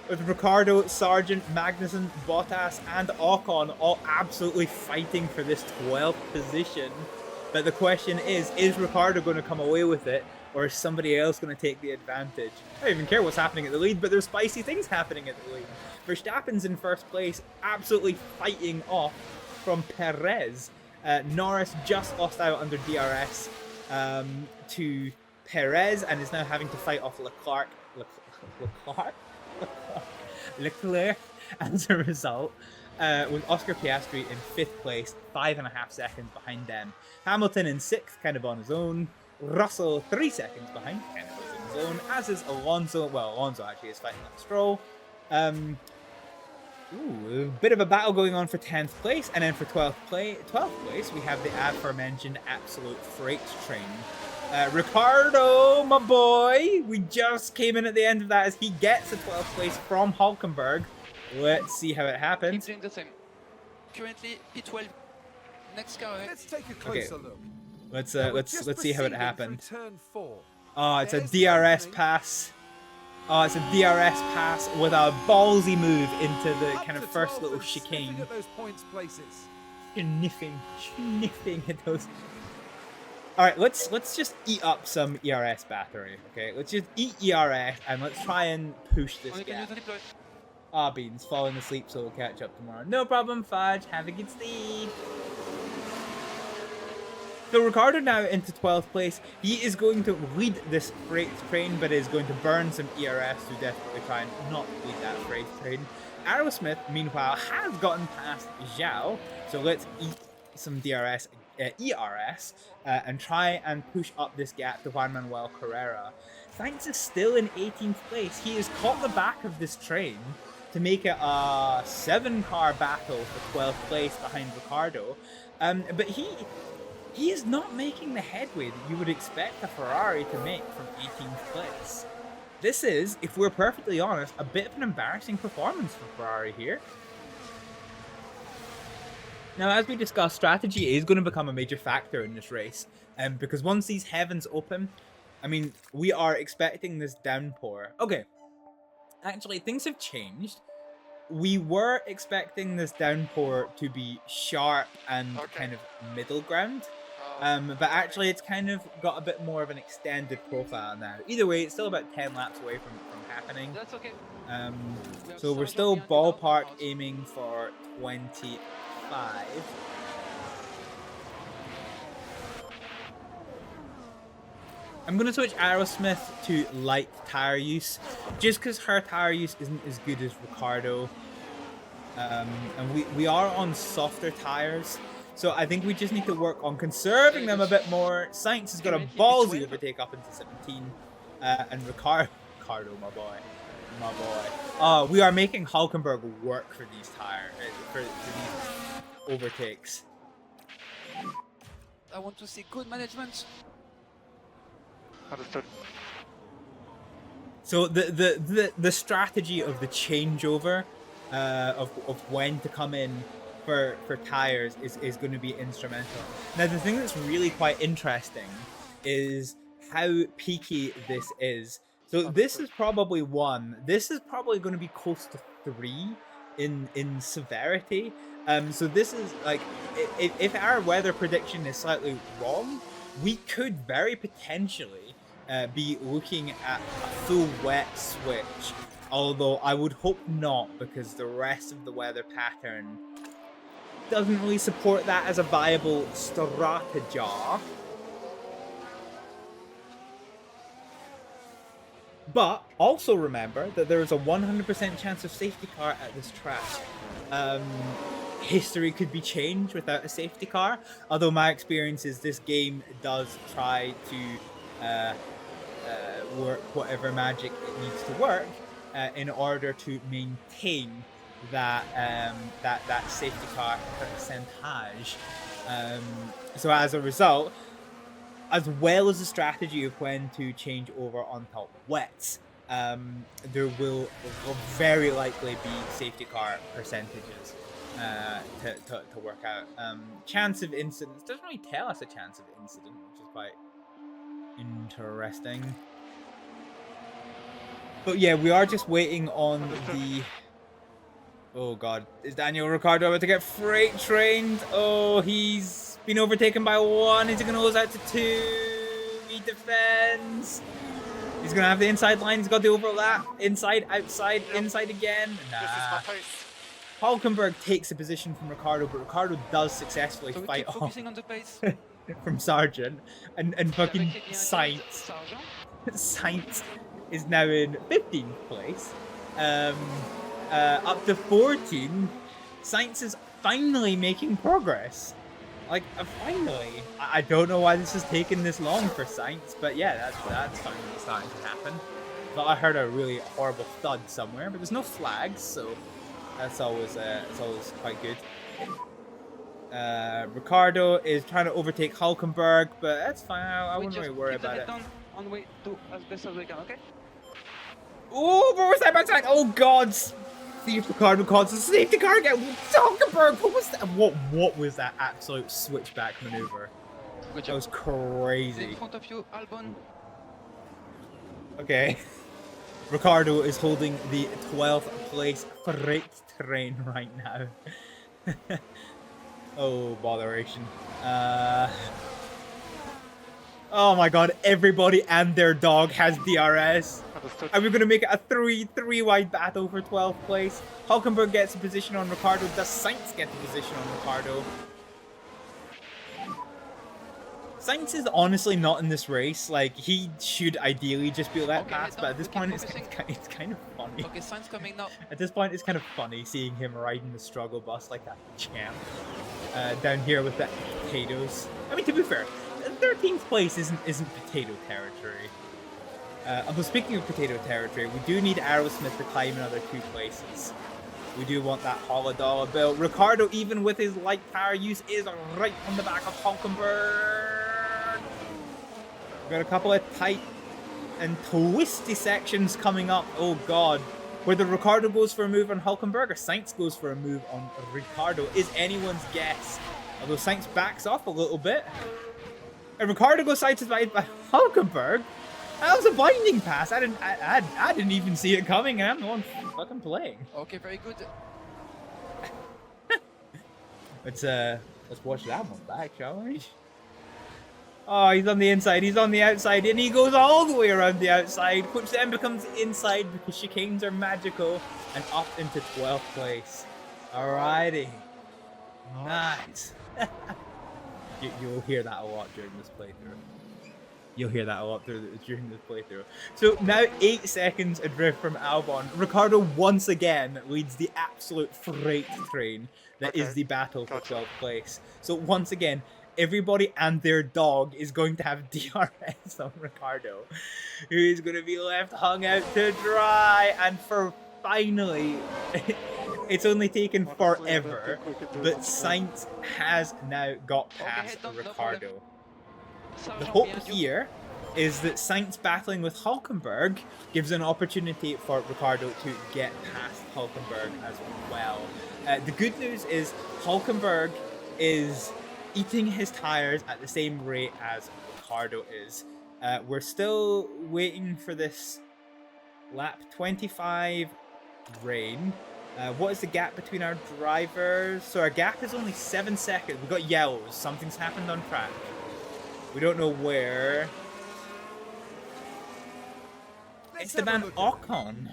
With Ricardo, Sargent, Magnussen, Bottas, and Ocon all absolutely fighting for this 12th position. But the question is Ricardo going to come away with it, or is somebody else going to take the advantage? I don't even care what's happening at the lead, but there's spicy things happening at the lead. Verstappen's in first place, absolutely fighting off from Perez. Norris just lost out under DRS to Perez and is now having to fight off Leclerc as a result, with Oscar Piastri in 5th place, 5.5 seconds behind them. Hamilton in 6th, kind of on his own. Russell 3 seconds behind, kind of on his own, as is Alonso. Well, Alonso actually is fighting like Stroll. A bit of a battle going on for 10th place, and then for 12th place, we have the aforementioned absolute freight train. Ricardo, my boy, we just came in at the end of that as he gets a 12th place from Hulkenberg. Let's see how it happens. Keep doing the same. Currently P12. Next car. Let's take a closer look. Let's Now, we're let's just see how it proceeding happened. through turn 4. Oh, it's a There's the DRS opening. pass. Oh, it's a DRS pass with a ballsy move into the Up kind of to first 12th little and sniffing chicane. at those points places. Sniffing at those. All right, let's just eat up some ERS battery. Okay, let's just eat ERS and let's try and push this Only can use gap. the deploy. Ah, Beans, falling asleep, so we'll catch up tomorrow. No problem, Fudge. Have a good sleep. So Ricardo now into 12th place. He is going to lead this freight train, but is going to burn some ERS to desperately try and not lead that freight train. Aerosmith, meanwhile, has gotten past Zhao, so let's eat some ERS and try and push up this gap to Juan Manuel Carrera. Sainz is still in 18th place. He has caught the back of this train to make it a 7-car battle for 12th place behind Ricardo, but he is not making the headway that you would expect a Ferrari to make from 18th place. This is, if we're perfectly honest, a bit of an embarrassing performance for Ferrari here. Now, as we discussed, strategy is going to become a major factor in this race, because once these heavens open, I mean, we are expecting this downpour. Okay, actually, things have changed. We were expecting this downpour to be sharp and kind of middle ground. But actually it's kind of got a bit more of an extended profile now. Either way, it's still about 10 laps away from happening. That's okay. So we're still ballpark aiming for 25. I'm going to switch Aerosmith to light tire use, just because her tire use isn't as good as Ricardo. And we are on softer tires, so I think we just need to work on conserving them a bit more. Sainz has got a ballsy overtake up into 17, and Ricardo, my boy. We are making Hulkenberg work for these for these overtakes. I want to see good management. Understood. So the strategy of the changeover, of when to come in for tires is going to be instrumental. Now the thing that's really quite interesting is how peaky this is. So this is probably 1. This is probably going to be close to 3 in severity. So this is like, if our weather prediction is slightly wrong, we could very potentially be looking at a full wet switch. Although I would hope not, because the rest of the weather pattern doesn't really support that as a viable strategy. But also remember that there is a 100% chance of safety car at this track. History could be changed without a safety car, although my experience is this game does try to work whatever magic it needs to work in order to maintain that that safety car percentage. So as a result, as well as the strategy of when to change over onto wets, there will very likely be safety car percentages to work out. Chance of incidents doesn't really tell us a chance of incident, which is quite interesting. But yeah, we are just waiting on the... Oh god, is Daniel Ricciardo about to get freight trained? Oh, he's been overtaken by 1. Is he going to lose out to 2? He defends. He's going to have the inside line. He's got the overlap. Inside, outside, inside again. Nah. This is my pace. Hulkenberg takes a position from Ricciardo, but Ricciardo does successfully So we fight keep off focusing on the pace. from Sargent. And fucking Avec les Sainz. Sargent. Sainz is now in 15th place. Up to 14. Sainz is finally making progress. Like, finally. I don't know why this has taken this long for Sainz, but yeah, that's finally starting to happen. But I heard a really horrible thud somewhere, but there's no flags, so it's always quite good. Ricardo is trying to overtake Hulkenberg, but that's fine. I wouldn't really worry about it. On the way to as best as we can, okay? Oh, but we're side by side. Oh god! See if Ricardo calls the safety car again. Hulkenberg, what was that? What was that absolute switchback maneuver? Good That job. was crazy. In front of you, Albon. Okay. Ricardo is holding the 12th place freight train right now. Oh, botheration. Oh my god, everybody and their dog has DRS. Understood. Are we going to make it a three-wide battle for 12th place? Hulkenberg gets a position on Ricardo. Does Sainz get a position on Ricardo? Sainz is honestly not in this race. Like, he should ideally just be let pass, but at this point it's kind of funny. Okay, Sainz coming now. At this point it's kind of funny seeing him riding the struggle bus like that champ. Down here with the potatoes. I mean, to be fair, 13th place isn't potato territory. Although speaking of potato territory, we do need Aerosmith to climb another 2 places. We do want that $100 bill. Ricardo, even with his light tire use, is right on the back of Hulkenberg. We've got a couple of tight and twisty sections coming up. Oh god. Whether Ricardo goes for a move on Hulkenberg or Sainz goes for a move on Ricardo is anyone's guess. Although Sainz backs off a little bit. And Ricardo goes side to side by Hulkenberg. That was a blinding pass. I didn't even see it coming, and I'm the one fucking playing. Okay, very good. Let's watch that one back, shall we? Oh, he's on the inside, he's on the outside, and he goes all the way around the outside, which then becomes inside because chicanes are magical, and up into 12th place. Alrighty. Nice. You'll hear that a lot during this playthrough. You'll hear that a lot during this playthrough. So now 8 seconds adrift from Albon. Ricardo once again leads the absolute freight train that is the battle for 12th place. So once again, everybody and their dog is going to have DRS on Ricardo, who is going to be left hung out to dry. And for finally, it's only taken forever, but Sainz has now got past Ricardo. The hope here is that Sainz battling with Hulkenberg gives an opportunity for Ricardo to get past Hulkenberg as well. The good news is Hulkenberg is eating his tires at the same rate as Ricardo is. We're still waiting for this lap 25 rain. What is the gap between our drivers? So our gap is only 7 seconds. We've got yellows. Something's happened on track. We don't know where. Esteban Ocon.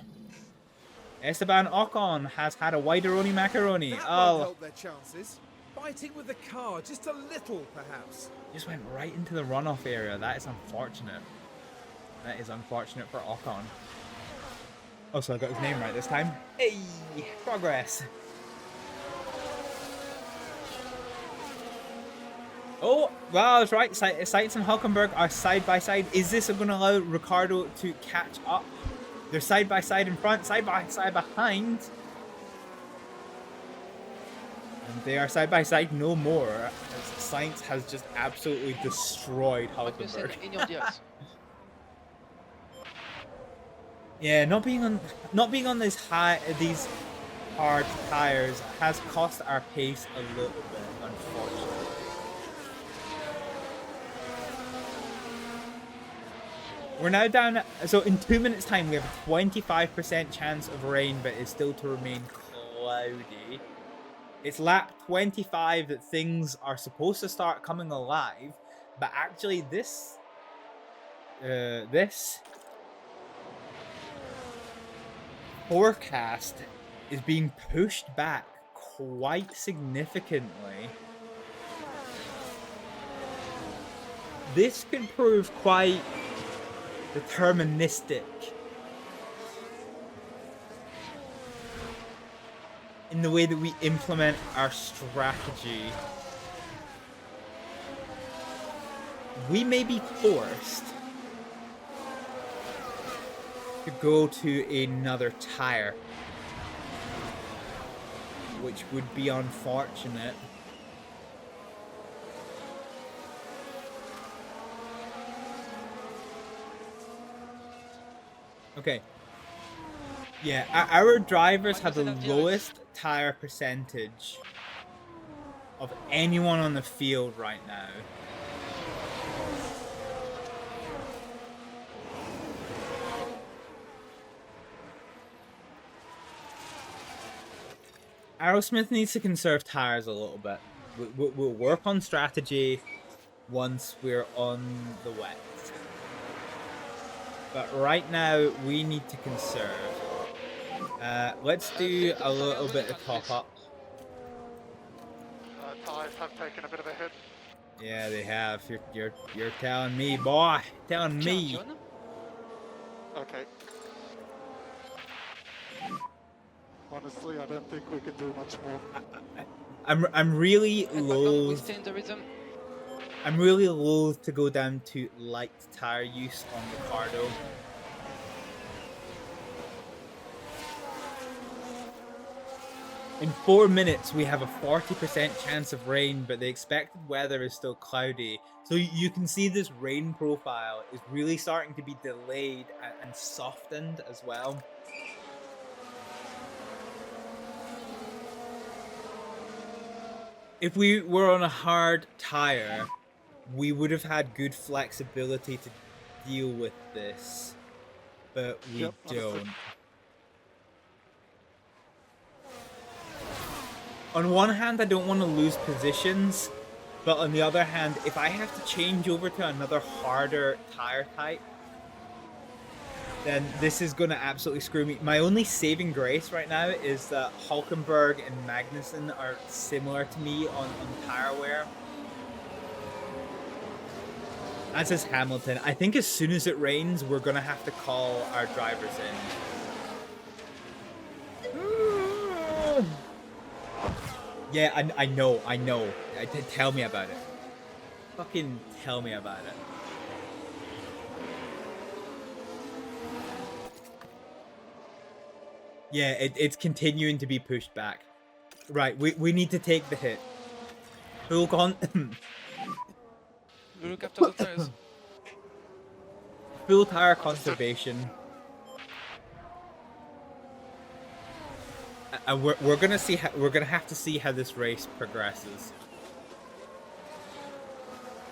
Esteban Ocon has had a wideroni macaroni. That won't Oh, help their chances. Fighting with the car, just a little, perhaps. just went right into the runoff area. That is unfortunate. That is unfortunate for Ocon. Oh, so I got his name right this time. Hey, progress. Oh, well, that's right. Sainz and Hulkenberg are side by side. Is this going to allow Ricardo to catch up? They're side by side in front, side by side behind. And they are side by side no more, as Sainz has just absolutely destroyed Hulkenberg. Yeah, not being on these hard tires has cost our pace a little bit, unfortunately. We're now down, so in 2 minutes time we have a 25% chance of rain, but it's still to remain cloudy. It's lap 25 that things are supposed to start coming alive, but actually this forecast is being pushed back quite significantly. This could prove quite deterministic in the way that we implement our strategy. We may be forced to go to another tire, which would be unfortunate. Okay. Yeah, our drivers have the lowest tire percentage of anyone on the field right now. Aerosmith needs to conserve tires a little bit. We'll work on strategy once we're on the wet. But right now, we need to conserve. Let's do a little bit of top up. Tires have taken a bit of a hit. Yeah, they have. You're telling me, boy. Telling me. Champion. Okay. Honestly, I don't think we can do much more. I'm really And back on, we loath. stay in the rhythm. I'm really loath to go down to light tire use on Ricardo. In 4 minutes, we have a 40% chance of rain, but the expected weather is still cloudy. So you can see this rain profile is really starting to be delayed and softened as well. If we were on a hard tire, we would have had good flexibility to deal with this, but we Yep, honestly. don't. On one hand, I don't want to lose positions, but on the other hand, if I have to change over to another harder tire type, then this is going to absolutely screw me. My only saving grace right now is that Hulkenberg and Magnussen are similar to me on tire wear. As is Hamilton. I think as soon as it rains, we're going to have to call our drivers in. Yeah, I know. Tell me about it. Fucking tell me about it. Yeah, it's continuing to be pushed back. Right, we need to take the hit. Full con We look after the tires. full tire conservation. And we're gonna see how, we're gonna have to see how this race progresses.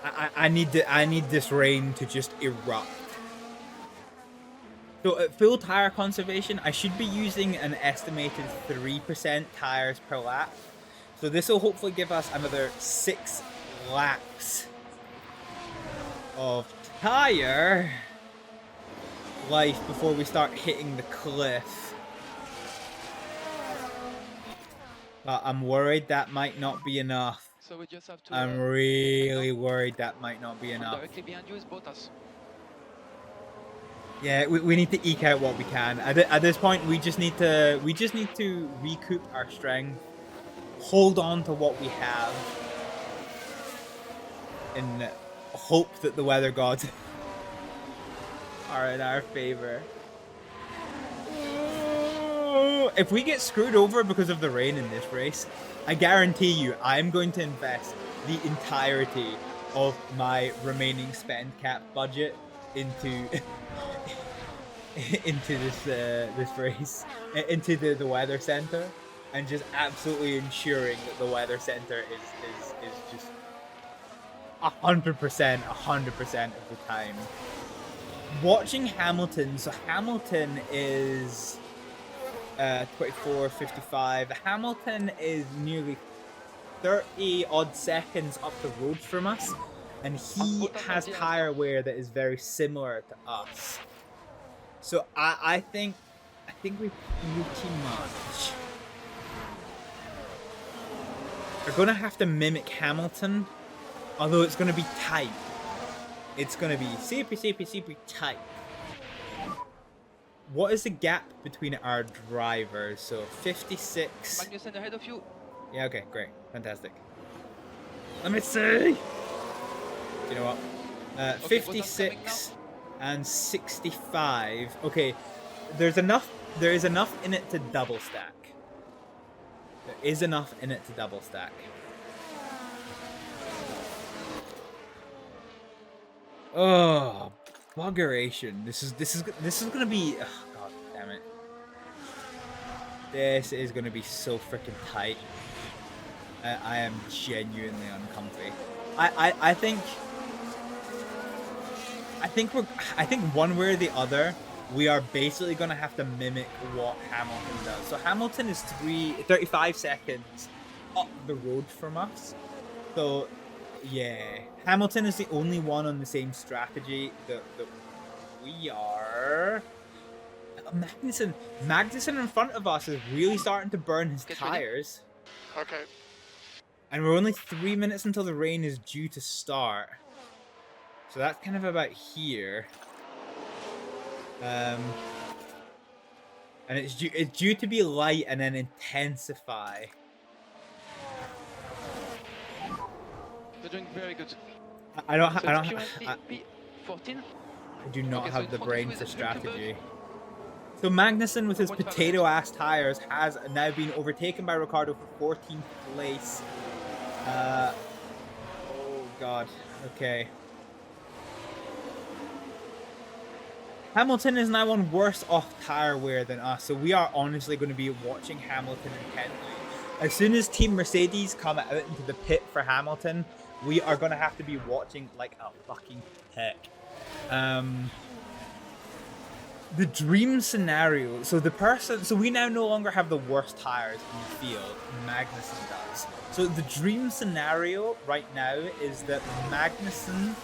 I need this rain to just erupt. So at full tire conservation, I should be using an estimated 3% tires per lap. So this will hopefully give us another 6 laps of tire life before we start hitting the cliff. But I'm worried that might not be enough. So we just have to. I'm really worried that might not be and enough. directly behind you is Bottas. Yeah, we need to eke out what we can. At this point, we just need to recoup our strength, hold on to what we have, and hope that the weather gods are in our favor. If we get screwed over because of the rain in this race, I guarantee you I'm going to invest the entirety of my remaining spend cap budget into this race, into the weather center, and just absolutely ensuring that the weather center is just 100% of the time. Watching Hamilton, so Hamilton is 24:55. Hamilton is nearly 30 odd seconds up the road from us, and he has tire wear that is very similar to us. So I think we pretty much are gonna have to mimic Hamilton, although it's gonna be tight. It's gonna be super tight. What is the gap between our drivers? So 56. Magnussen ahead of you. Yeah, okay, great. Fantastic. Let me see. You know what? Okay, 56 and 65. Okay, there is enough in it to double stack. There is enough in it to double stack. Oh, buggeration. This is gonna be. Oh, God damn it. This is gonna be so freaking tight. I am genuinely uncomfy. I think one way or the other, we are basically going to have to mimic what Hamilton does. So Hamilton is 35 seconds up the road from us. So, yeah. Hamilton is the only one on the same strategy that we are. Magnussen in front of us is really starting to burn his tires. Okay. And we're only 3 minutes until the rain is due to start. So that's kind of about here. And it's due to be light and then intensify. They're doing very good. I do not have the brain for strategy. So Magnussen with his potato-ass tires has now been overtaken by Ricciardo for 14th place. Oh god. Okay. Hamilton is now on worse off tire wear than us, so we are honestly going to be watching Hamilton intently. As soon as Team Mercedes come out into the pit for Hamilton, we are going to have to be watching like a fucking heck. The dream scenario, so we now no longer have the worst tires in the field, Magnussen does. So the dream scenario right now is that Magnussen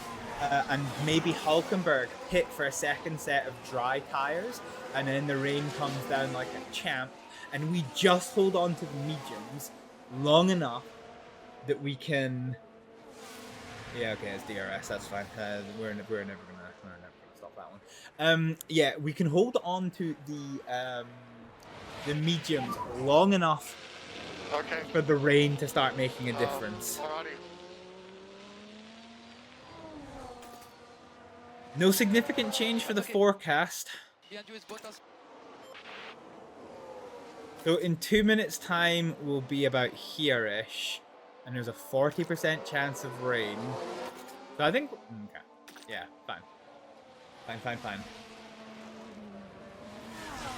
and maybe Hülkenberg pit for a second set of dry tires, and then the rain comes down like a champ, and we just hold on to the mediums long enough that we can. Yeah, okay, it's DRS. That's fine. We're never gonna stop that one. Yeah, we can hold on to the mediums long enough for the rain to start making a difference. No significant change for the forecast. So in 2 minutes' time, we'll be about here-ish. And there's a 40% chance of rain. So I think... Okay. Yeah, fine. Fine.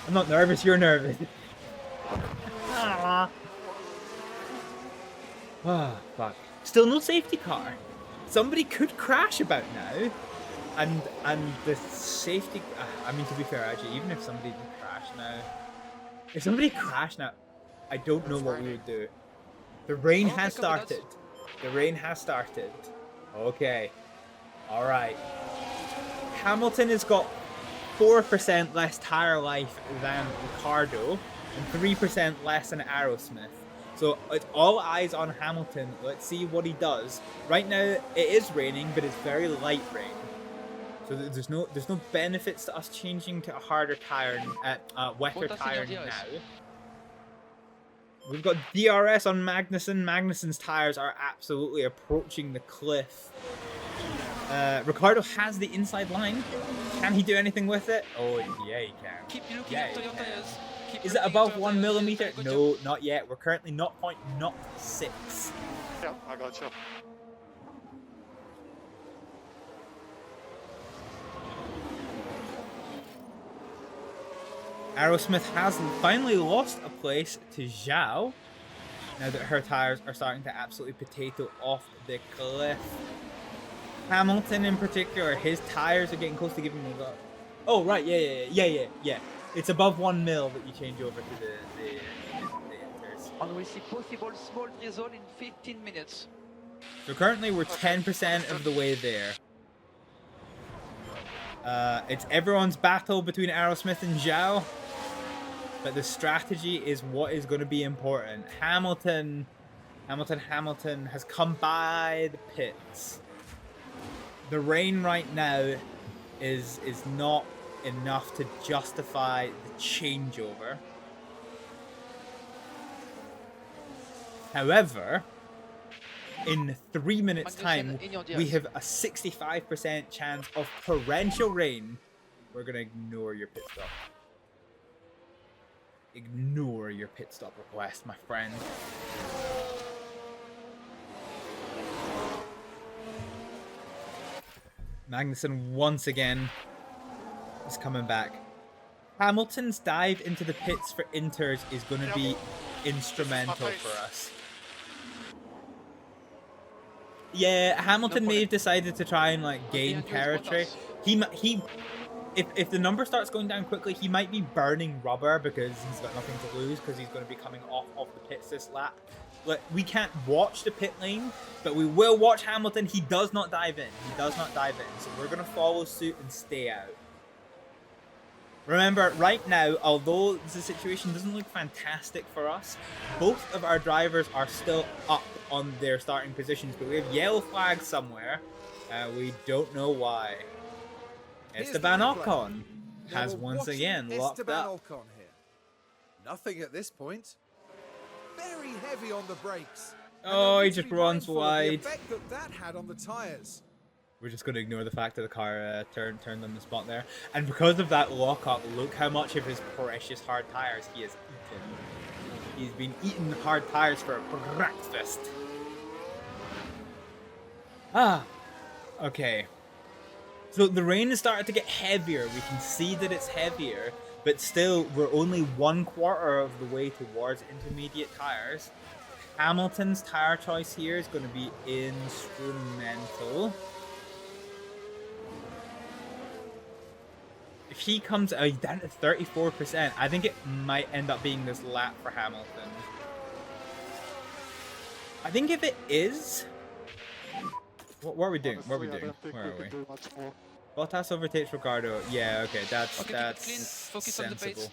I'm not nervous, you're nervous. Ah, fuck. Still no safety car. Somebody could crash about now. And the safety... I mean, to be fair, actually, even if somebody did crash now... If somebody crashed now, I don't know what we would do. The rain has started. The rain has started. Okay. Alright. Hamilton has got 4% less tire life than Ricciardo and 3% less than Aerosmith. So it's all eyes on Hamilton. Let's see what he does. Right now it is raining, but it's very light rain. So there's no benefits to us changing to a harder tire, wetter tire now. We've got DRS on Magnussen. Magnussen's tires are absolutely approaching the cliff. Ricciardo has the inside line. Can he do anything with it? Oh, yeah, he can. Keep looking after your tires. Is it above 1 millimeter? No, not yet. We're currently 0.06. Yeah, I got you. Aerosmith has finally lost a place to Zhao, now that her tires are starting to absolutely potato off the cliff. Hamilton in particular, his tires are getting close to giving me up. Oh, right, yeah. It's above 1 mil that you change over to the inters. And we see possible small drizzle in 15 minutes. So currently we're 10% of the way there. It's everyone's battle between Aerosmith and Zhao. But the strategy is what is going to be important. Hamilton has come by the pits. The rain right now is not enough to justify the changeover. However, in 3 minutes time, we have a 65% chance of torrential rain. We're going to ignore your pit stop. Ignore your pit stop request, my friend. Magnussen once again is coming back. Hamilton's dive into the pits for inters is going to be instrumental for us. Yeah, Hamilton may have decided to try and like gain territory. He if the number starts going down quickly, he might be burning rubber because he's got nothing to lose because he's going to be coming off the pits this lap. Like, we can't watch the pit lane, but we will watch Hamilton. He does not dive in. He does not dive in. So we're going to follow suit and stay out. Remember, right now, although the situation doesn't look fantastic for us, both of our drivers are still up on their starting positions, but we have yellow flags somewhere. We don't know why. Esteban Ocon has once again locked Esteban up. Ocon here. Nothing at this point. Very heavy on the brakes. Oh, he And just we need to be runs mindful of wide. The effect that had on the tyres. We're just going to ignore the fact that the car turned on the spot there. And because of that lockup, look how much of his precious hard tires he has eaten. He's been eating hard tires for breakfast. Ah, okay. So the rain has started to get heavier. We can see that it's heavier, but still we're only 1/4 of the way towards intermediate tires. Hamilton's tire choice here is going to be instrumental. If he comes out down to 34%, I think it might end up being this lap for Hamilton. I think if it is... What are we doing? What are we Honestly, I doing? don't think Where we are we? can do much more. Bottas overtakes Ricardo. Yeah, okay, that's Okay, keep it clean. Focus on the sensible. pace.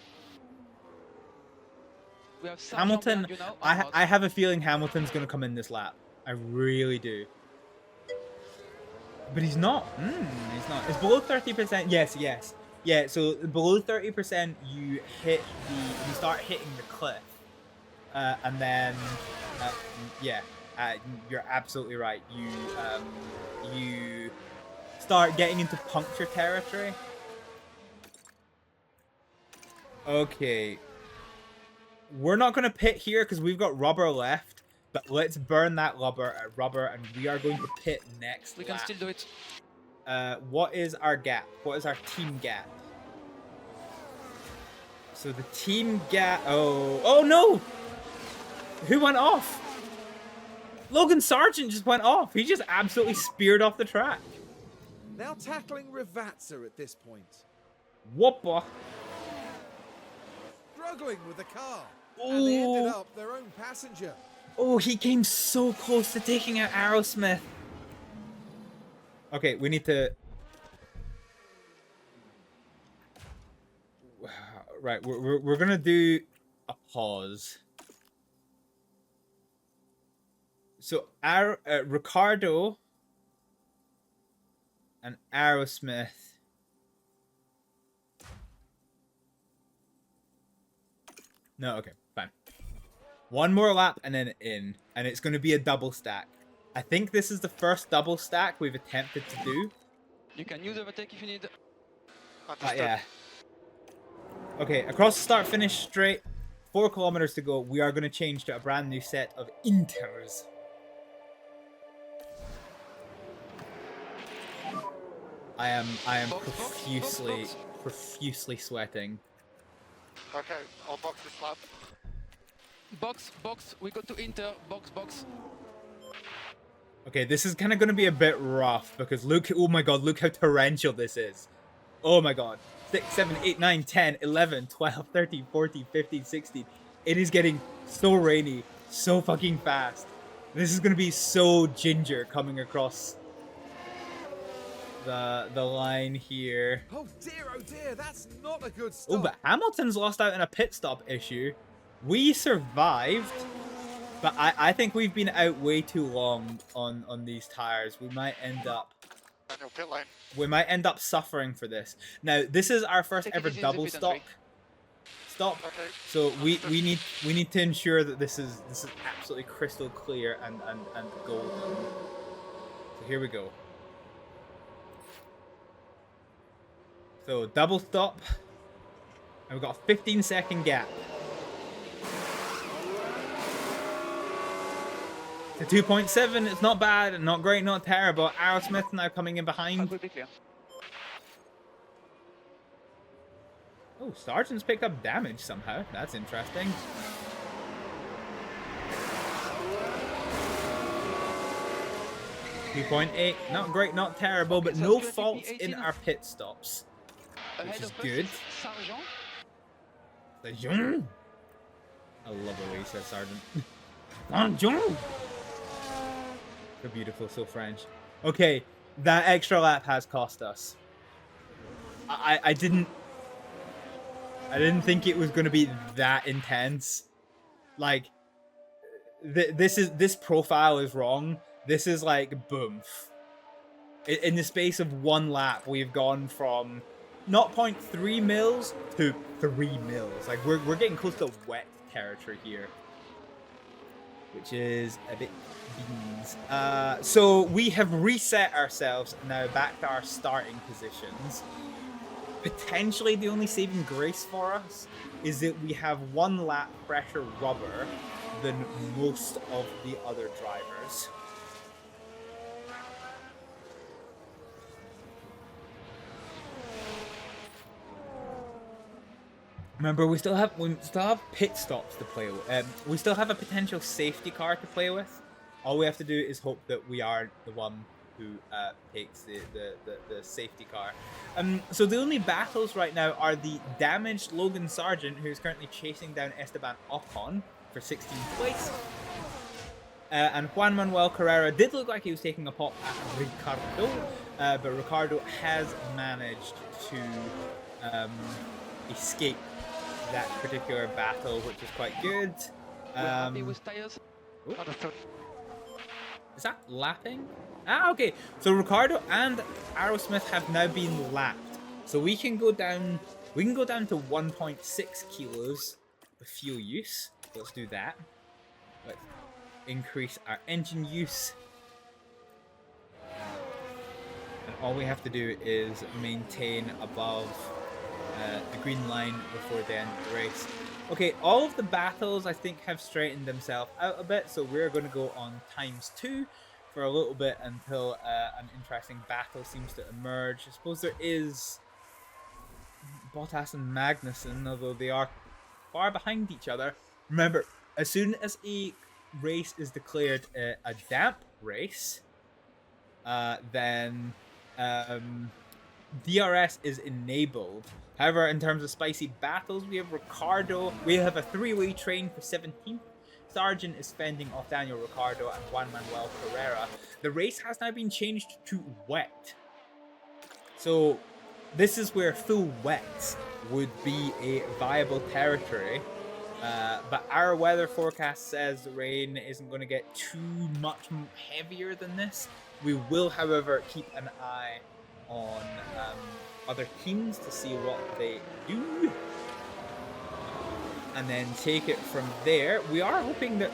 We have Sargent Hamilton, behind you now. I have a feeling Hamilton's going to come in this lap. I really do. But he's not. He's not. It's below 30%. Yes, yes. Yeah, so below 30%, you start hitting the cliff. And then, yeah, you're absolutely right. You start getting into puncture territory. Okay. We're not going to pit here because we've got rubber left. But let's burn that rubber, and we are going to pit next We can lap. still do it. What is our gap? What is our team gap? So the team gap... Oh no! Who went off? Logan Sargent just went off. He just absolutely speared off the track. Now tackling Rivazza at this point. Whoppa. Struggling with the car. And they ended Oh. up their own passenger. Oh, he came so close to taking out Aerosmith. Okay, we need to... Right, we're gonna do a pause. So, Ricardo and Aerosmith. No, okay, fine. One more lap and then in, and it's going to be a double stack. I think this is the first double stack we've attempted to do. You can use overtake if you need. Understood. Yeah. Okay, across the start finish straight, 4 kilometers to go. We are going to change to a brand new set of inters. I am Box, profusely sweating. Okay, I'll box this lap. Box. We go to Inter. Box. Okay, this is kind of going to be a bit rough because look, oh my god, look how torrential this is. Oh my god. 6, 7, 8, 9, 10, 11, 12, 13, 14, 15, 16. It is getting so rainy, so fucking fast. This is going to be so ginger coming across the line here. Oh dear, that's not a good Oh, start. but Hamilton's lost out in a pit stop issue. We survived, but I think we've been out way too long on these tires. We might end up Manual pit lane. suffering for this. Now, this is our first Take it ever easy, double Zip it and stop. Okay. So we need to ensure that this is absolutely crystal clear and golden. So here we go. So double stop, and we've got a 15-second gap. To 2.7, it's not bad, not great, not terrible. Aerosmith now coming in behind. Will be clear. Oh, Sargent's picked up damage somehow. That's interesting. .8, not great, not terrible, but Okay, so no it's gonna faults take in me 18. our pit stops. Ahead is of us good. is Sargent. Sergeant. I love the way he says sergeant. Sergeant. So beautiful, so French. Okay, that extra lap has cost us. I didn't think it was going to be that intense. Like, this profile is wrong. This is like boom. In the space of one lap, we've gone from 0.3 mils to 3 mils. Like, we're getting close to wet territory here, which is a bit beans. So we have reset ourselves now back to our starting positions. Potentially the only saving grace for us is that we have 1 lap fresher rubber than most of the other drivers. Remember, we still have pit stops to play with. We still have a potential safety car to play with. All we have to do is hope that we are the one who takes the safety car. So the only battles right now are the damaged Logan Sargent, who's currently chasing down Esteban Ocon for 16th place. And Juan Manuel Carrera did look like he was taking a pop at Ricardo, but Ricardo has managed to escape that particular battle, which is quite good. We're happy with tires. Is that lapping? Ah, okay. So Ricardo and Aerosmith have now been lapped. So we can go down to 1.6 kilos of fuel use. Let's do that. Let's increase our engine use. And all we have to do is maintain above the green line before the end of the race. Okay, all of the battles I think have straightened themselves out a bit, so we're going to go on ×2 for a little bit until an interesting battle seems to emerge. I suppose there is Bottas and Magnussen, although they are far behind each other. Remember, as soon as a race is declared a damp race, then DRS is enabled. However, in terms of spicy battles, we have Ricardo. We have a 3-way train for 17th. Sargent is fending off Daniel Ricciardo and Juan Manuel Carrera. The race has now been changed to wet. So this is where full wet would be a viable territory. But our weather forecast says the rain isn't going to get too much heavier than this. We will, however, keep an eye on other teams to see what they do, and then take it from there. We are hoping that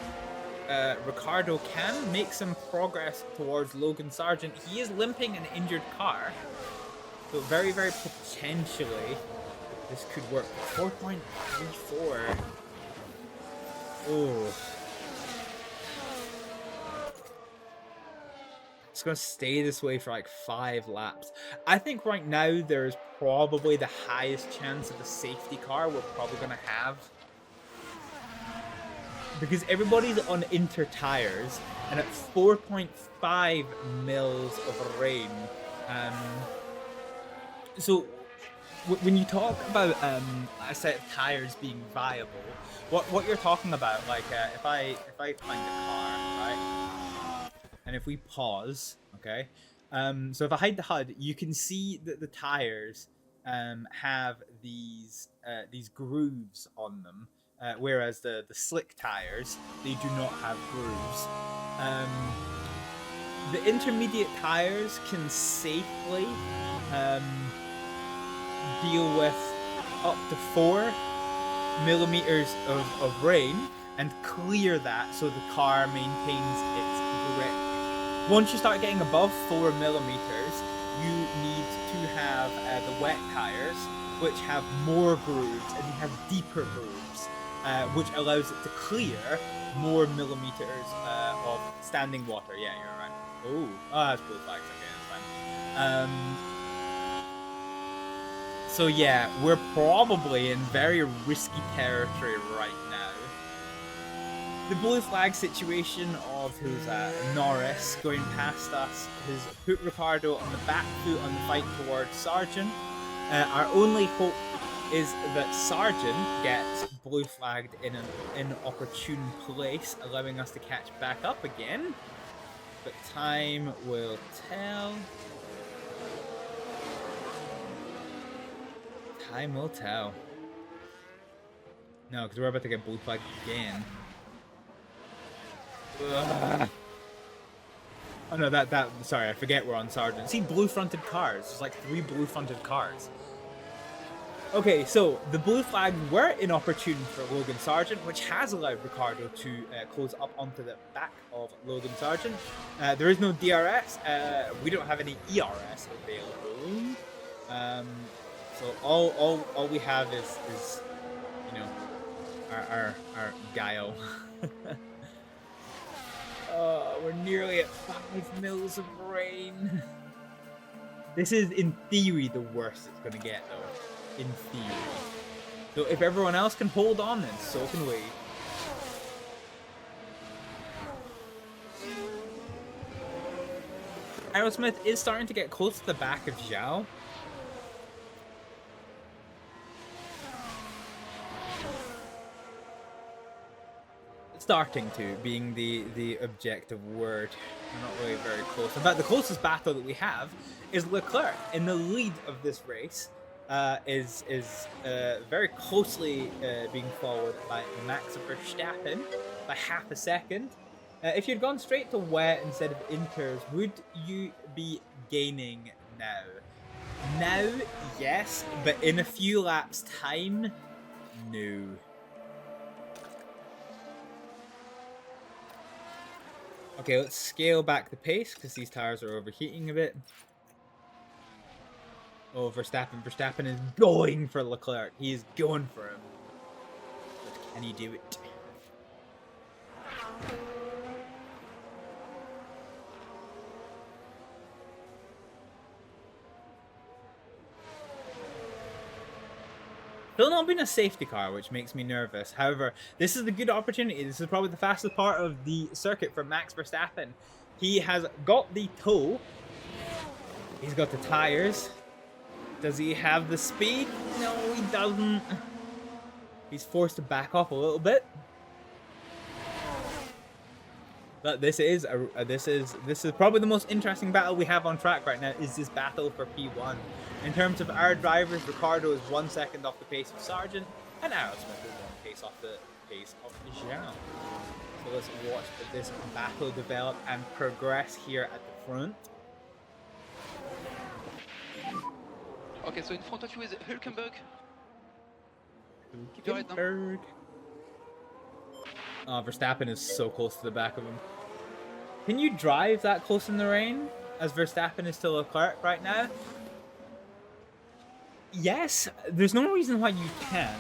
Ricardo can make some progress towards Logan Sargent. He is limping an injured car, so very, very potentially this could work. 4.34. Oh. It's going to stay this way for like 5 laps. I think right now there's probably the highest chance of a safety car we're probably going to have. Because everybody's on inter tires, and at 4.5 mils of rain. So when you talk about a set of tires being viable, what you're talking about, like if I find a car, right? And if we pause, okay, so if I hide the HUD, you can see that the tires have these grooves on them, whereas the slick tires, they do not have grooves. The intermediate tires can safely deal with up to 4 millimeters of rain and clear that so the car maintains its grip. Once you start getting above 4 millimeters, you need to have the wet tires, which have more grooves and you have deeper grooves, which allows it to clear more millimeters of standing water. Yeah, you're right. Oh, that's blue flags. Okay, that's fine. So yeah, we're probably in very risky territory right now. The blue flag situation of who's Norris going past us has put Ricardo on the back foot on the fight towards Sargent. Our only hope is that Sargent gets blue flagged in an inopportune place, allowing us to catch back up again. But time will tell. Time will tell. No, because we're about to get blue flagged again. Ugh. Oh no, sorry, I forget we're on Sargent. See, blue-fronted cars. There's like 3 blue-fronted cars. Okay, so the blue flags were inopportune for Logan Sargent, which has allowed Ricardo to close up onto the back of Logan Sargent. There is no DRS. We don't have any ERS available. So all we have is you know, our guile. We're nearly at 5 mils of rain. This is, in theory, the worst it's gonna get, though. In theory. So if everyone else can hold on, then so can we. Aerosmith is starting to get close to the back of Zhao. Starting to, being the objective word. We're not really very close. In fact, the closest battle that we have is Leclerc in the lead of this race. Is very closely being followed by Max Verstappen by half a second. If you'd gone straight to wet instead of inters, would you be gaining now? Now, yes, but in a few laps' time, no. Okay, let's scale back the pace because these tires are overheating a bit. Oh, Verstappen. Verstappen is going for Leclerc. He is going for him. But can he do it? Still not been a safety car, which makes me nervous. However, this is a good opportunity. This is probably the fastest part of the circuit for Max Verstappen. He has got the toe. He's got the tires. Does he have the speed? No, he doesn't. He's forced to back off a little bit. But this is probably the most interesting battle we have on track right now. Is this battle for P1? In terms of our drivers, Ricardo is 1 second off the pace of Sargent, and Aerosmith is 1 pace off the pace of Zhao. So let's watch this battle develop and progress here at the front. Okay, so in front of you is Hülkenberg. Keep your head down. Oh, Verstappen is so close to the back of him. Can you drive that close in the rain as Verstappen is to Leclerc right now? Yes, there's no reason why you can.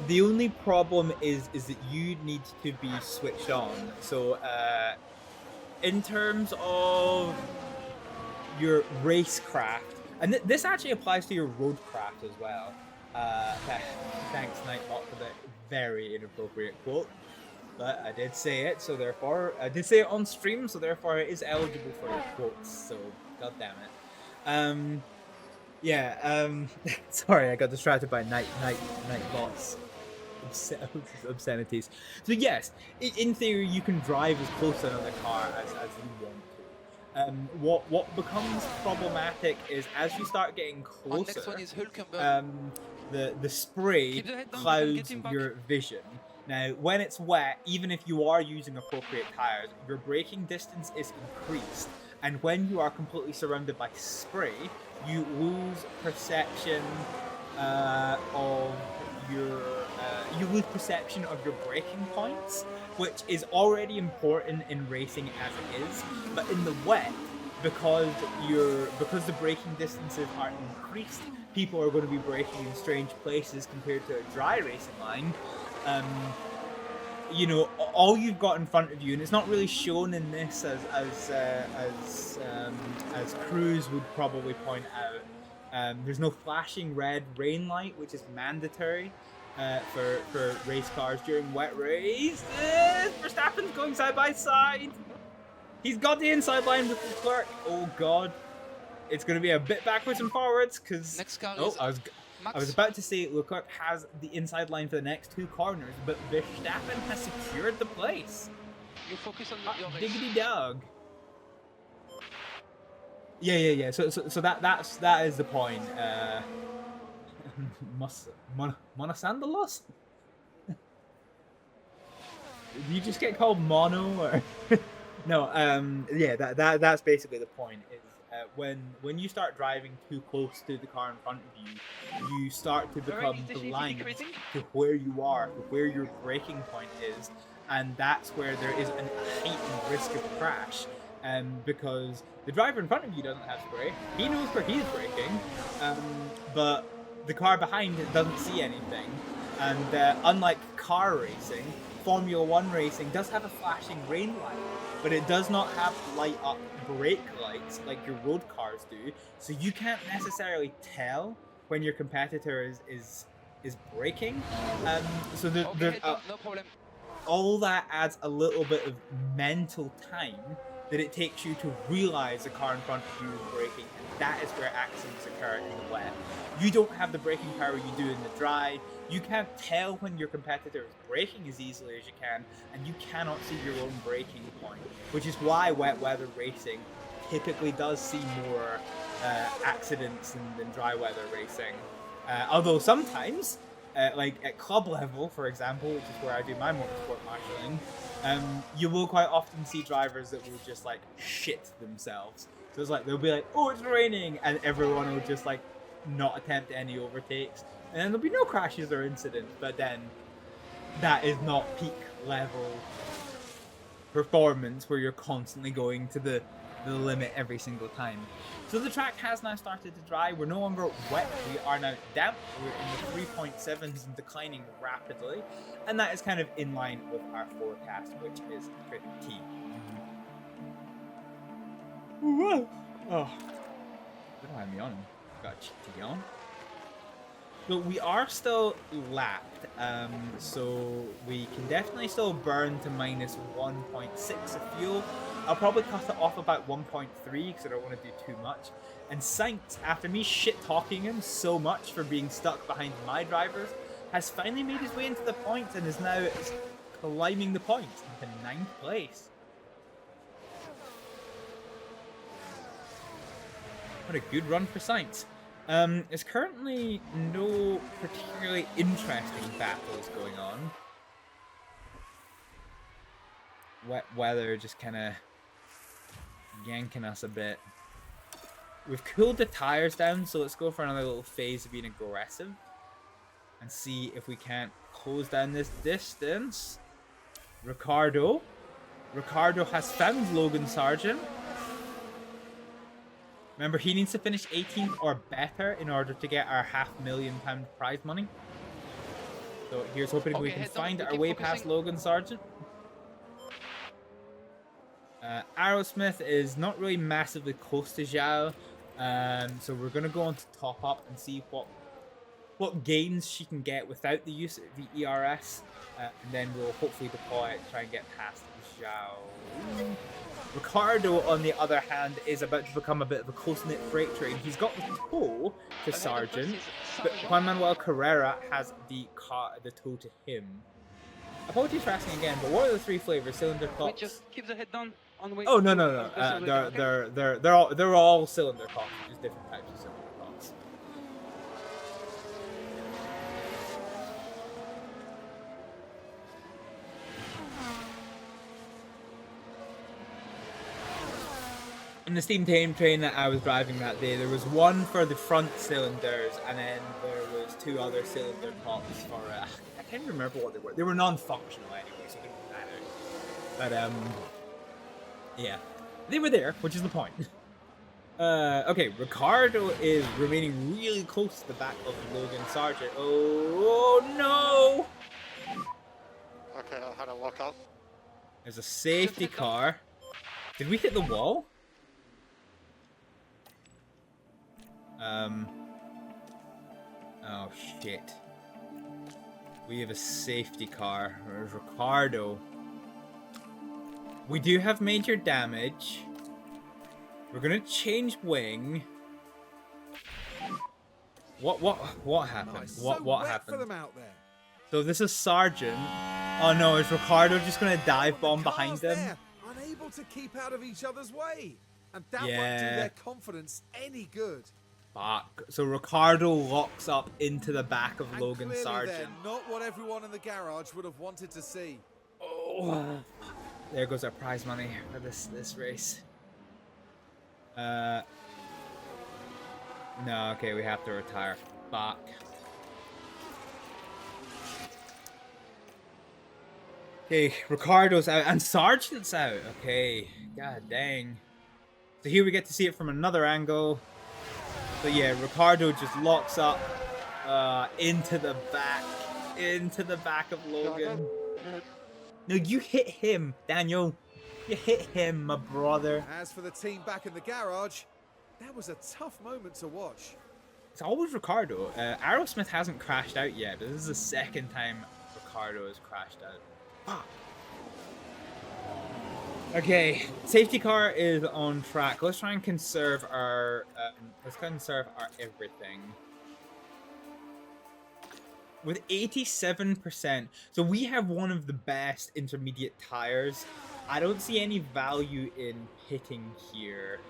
The only problem is that you need to be switched on. So, in terms of your racecraft, and this actually applies to your roadcraft as well. Thanks, Nightbot, for that very inappropriate quote. But I did say it, so therefore, I did say it on stream, so therefore it is eligible for your quotes. So, god damn it. Sorry, I got distracted by Nightbot's obscenities. So yes, in theory, you can drive as close to another car as you want to. What becomes problematic is as you start getting closer, next one is Hülkenberg. the spray clouds your vision. Now, when it's wet, even if you are using appropriate tires, your braking distance is increased, and when you are completely surrounded by spray, you lose perception of your braking points, which is already important in racing as it is. But in the wet, because the braking distances are increased, people are going to be braking in strange places compared to a dry racing line. You know, all you've got in front of you, and it's not really shown in this as Cruz would probably point out. There's no flashing red rain light, which is mandatory for race cars during wet races. Verstappen's going side by side. He's got the inside line with Leclerc. Oh god. it's going to be a bit backwards and forwards because... Next car Oh, is I Max. was about to say Leclerc has the inside line for the next 2 corners, but Verstappen has secured the place. You focus on your race. Diggity dog. Yeah. So that is the point. Monosandalos? Do you just get called mono or? No. Yeah. That's basically the point. Is when you start driving too close to the car in front of you, you start to become blind to where you are, to where your braking point is, and that's where there is a heightened risk of crash. Because the driver in front of you doesn't have to brake. He knows where he's braking, but the car behind doesn't see anything. And unlike car racing, Formula 1 racing does have a flashing rain light, but it does not have light up brake lights like your road cars do, so you can't necessarily tell when your competitor is braking. So No problem. all that adds a little bit of mental time that it takes you to realize the car in front of you is braking, and that is where accidents occur in the wet. You don't have the braking power you do in the dry. You can't tell when your competitor is braking as easily as you can, and you cannot see your own braking point, which is why wet weather racing typically does see more accidents than dry weather racing. Although sometimes, like at club level, for example, which is where I do my motorsport marshalling, you will quite often see drivers that will just like shit themselves. So it's like they'll be like, "Oh, it's raining," and everyone will just like not attempt any overtakes, and then there'll be no crashes or incidents. But then that is not peak level performance where you're constantly going to the limit every single time. So the track has now started to dry. We're no longer wet. We are now damp. We're in the 3.7s and declining rapidly. And that is kind of in line with our forecast, which is pretty key. Oh, what am I yawning? Got a cheek to yawn. But we are still lapped, so we can definitely still burn to minus 1.6 of fuel. I'll probably cut it off about 1.3 because I don't want to do too much. And Sainz, after me shit-talking him so much for being stuck behind my drivers, has finally made his way into the points and is now climbing the points into 9th place. What a good run for Sainz. There's currently no particularly interesting battles going on. Wet weather just kind of yanking us a bit. We've cooled the tires down, so let's go for another little phase of being aggressive and see if we can't close down this distance. Ricardo has found Logan Sargent. Remember, he needs to finish 18th or better in order to get our £500,000 prize money. So here's hoping we can find our way past Logan Sargent. Aerosmith is not really massively close to Zhao, so we're going to go on to top up and see what gains she can get without the use of the ERS, and then we'll hopefully deploy it to try and get past Zhao. Ricardo, on the other hand, is about to become a bit of a close-knit freight train. He's got the toe to Sargent, but Juan Manuel Carrera has the toe to him. Apologies for asking again, but what are the 3 flavors? Cylinder cocks? Wait, just keep the head down on the way. Oh no. They're all cylinder cocks, just different types of cylinder cocks. In the steam train that I was driving that day, there was one for the front cylinders, and then there was 2 other cylinder cocks for I can't remember what they were. They were non-functional anyway, so it didn't matter. But yeah, they were there, which is the point. Okay, Ricardo is remaining really close to the back of Logan Sargent. Oh no! Okay, I had a lockout. There's a safety car. Did we hit the wall? Oh shit. We have a safety car. Where's Ricardo? We do have major damage. We're gonna change wing. What happened? Nice. What so what wet happened? for them out there. So this is Sergeant. Oh no, is Ricardo just gonna dive bomb The behind cars them? there, unable to keep out of each other's way. And that won't do Yeah. their confidence any good. Fuck. So Ricardo locks up into the back of And Logan clearly Sargent. then, not what everyone in the garage would have wanted to see. Oh, there goes our prize money for this race. No, okay, we have to retire. Fuck. Okay, Ricardo's out and Sargent's out. Okay, god dang. So here we get to see it from another angle. So yeah, Ricardo just locks up into the back of Logan. No, you hit him, Daniel. You hit him, my brother. As for the team back in the garage, that was a tough moment to watch. It's always Ricardo. Aerosmith hasn't crashed out yet, but this is the second time Ricardo has crashed out. Fuck. Okay, safety car is on track. Let's try and conserve our everything. With 87%, so we have one of the best intermediate tires. I don't see any value in pitting here.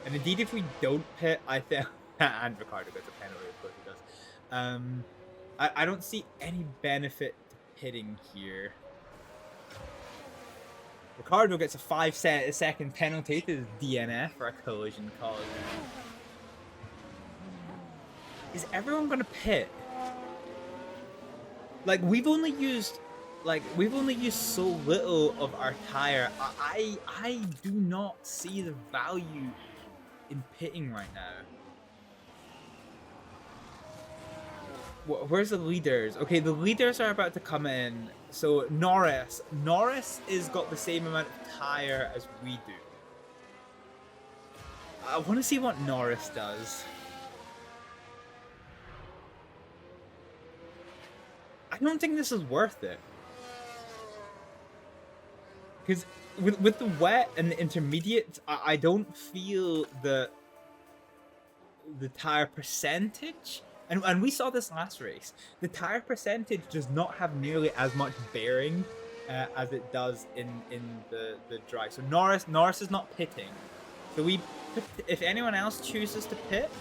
And indeed, if we don't pit, I think, and Ricardo gets a penalty, of course he does. I don't see any benefit to pitting here. Ricardo gets a 5-second penalty to his DNF for a collision cause. Is everyone gonna pit? Like we've only used so little of our tire. I do not see the value in pitting right now. Where's the leaders? Okay, the leaders are about to come in. So Norris is got the same amount of tire as we do. I want to see what Norris does. I don't think this is worth it. Because with the wet and the intermediate, I don't feel the tire percentage. And we saw this last race. The tire percentage does not have nearly as much bearing as it does in the dry. So Norris is not pitting. So if anyone else chooses to pit,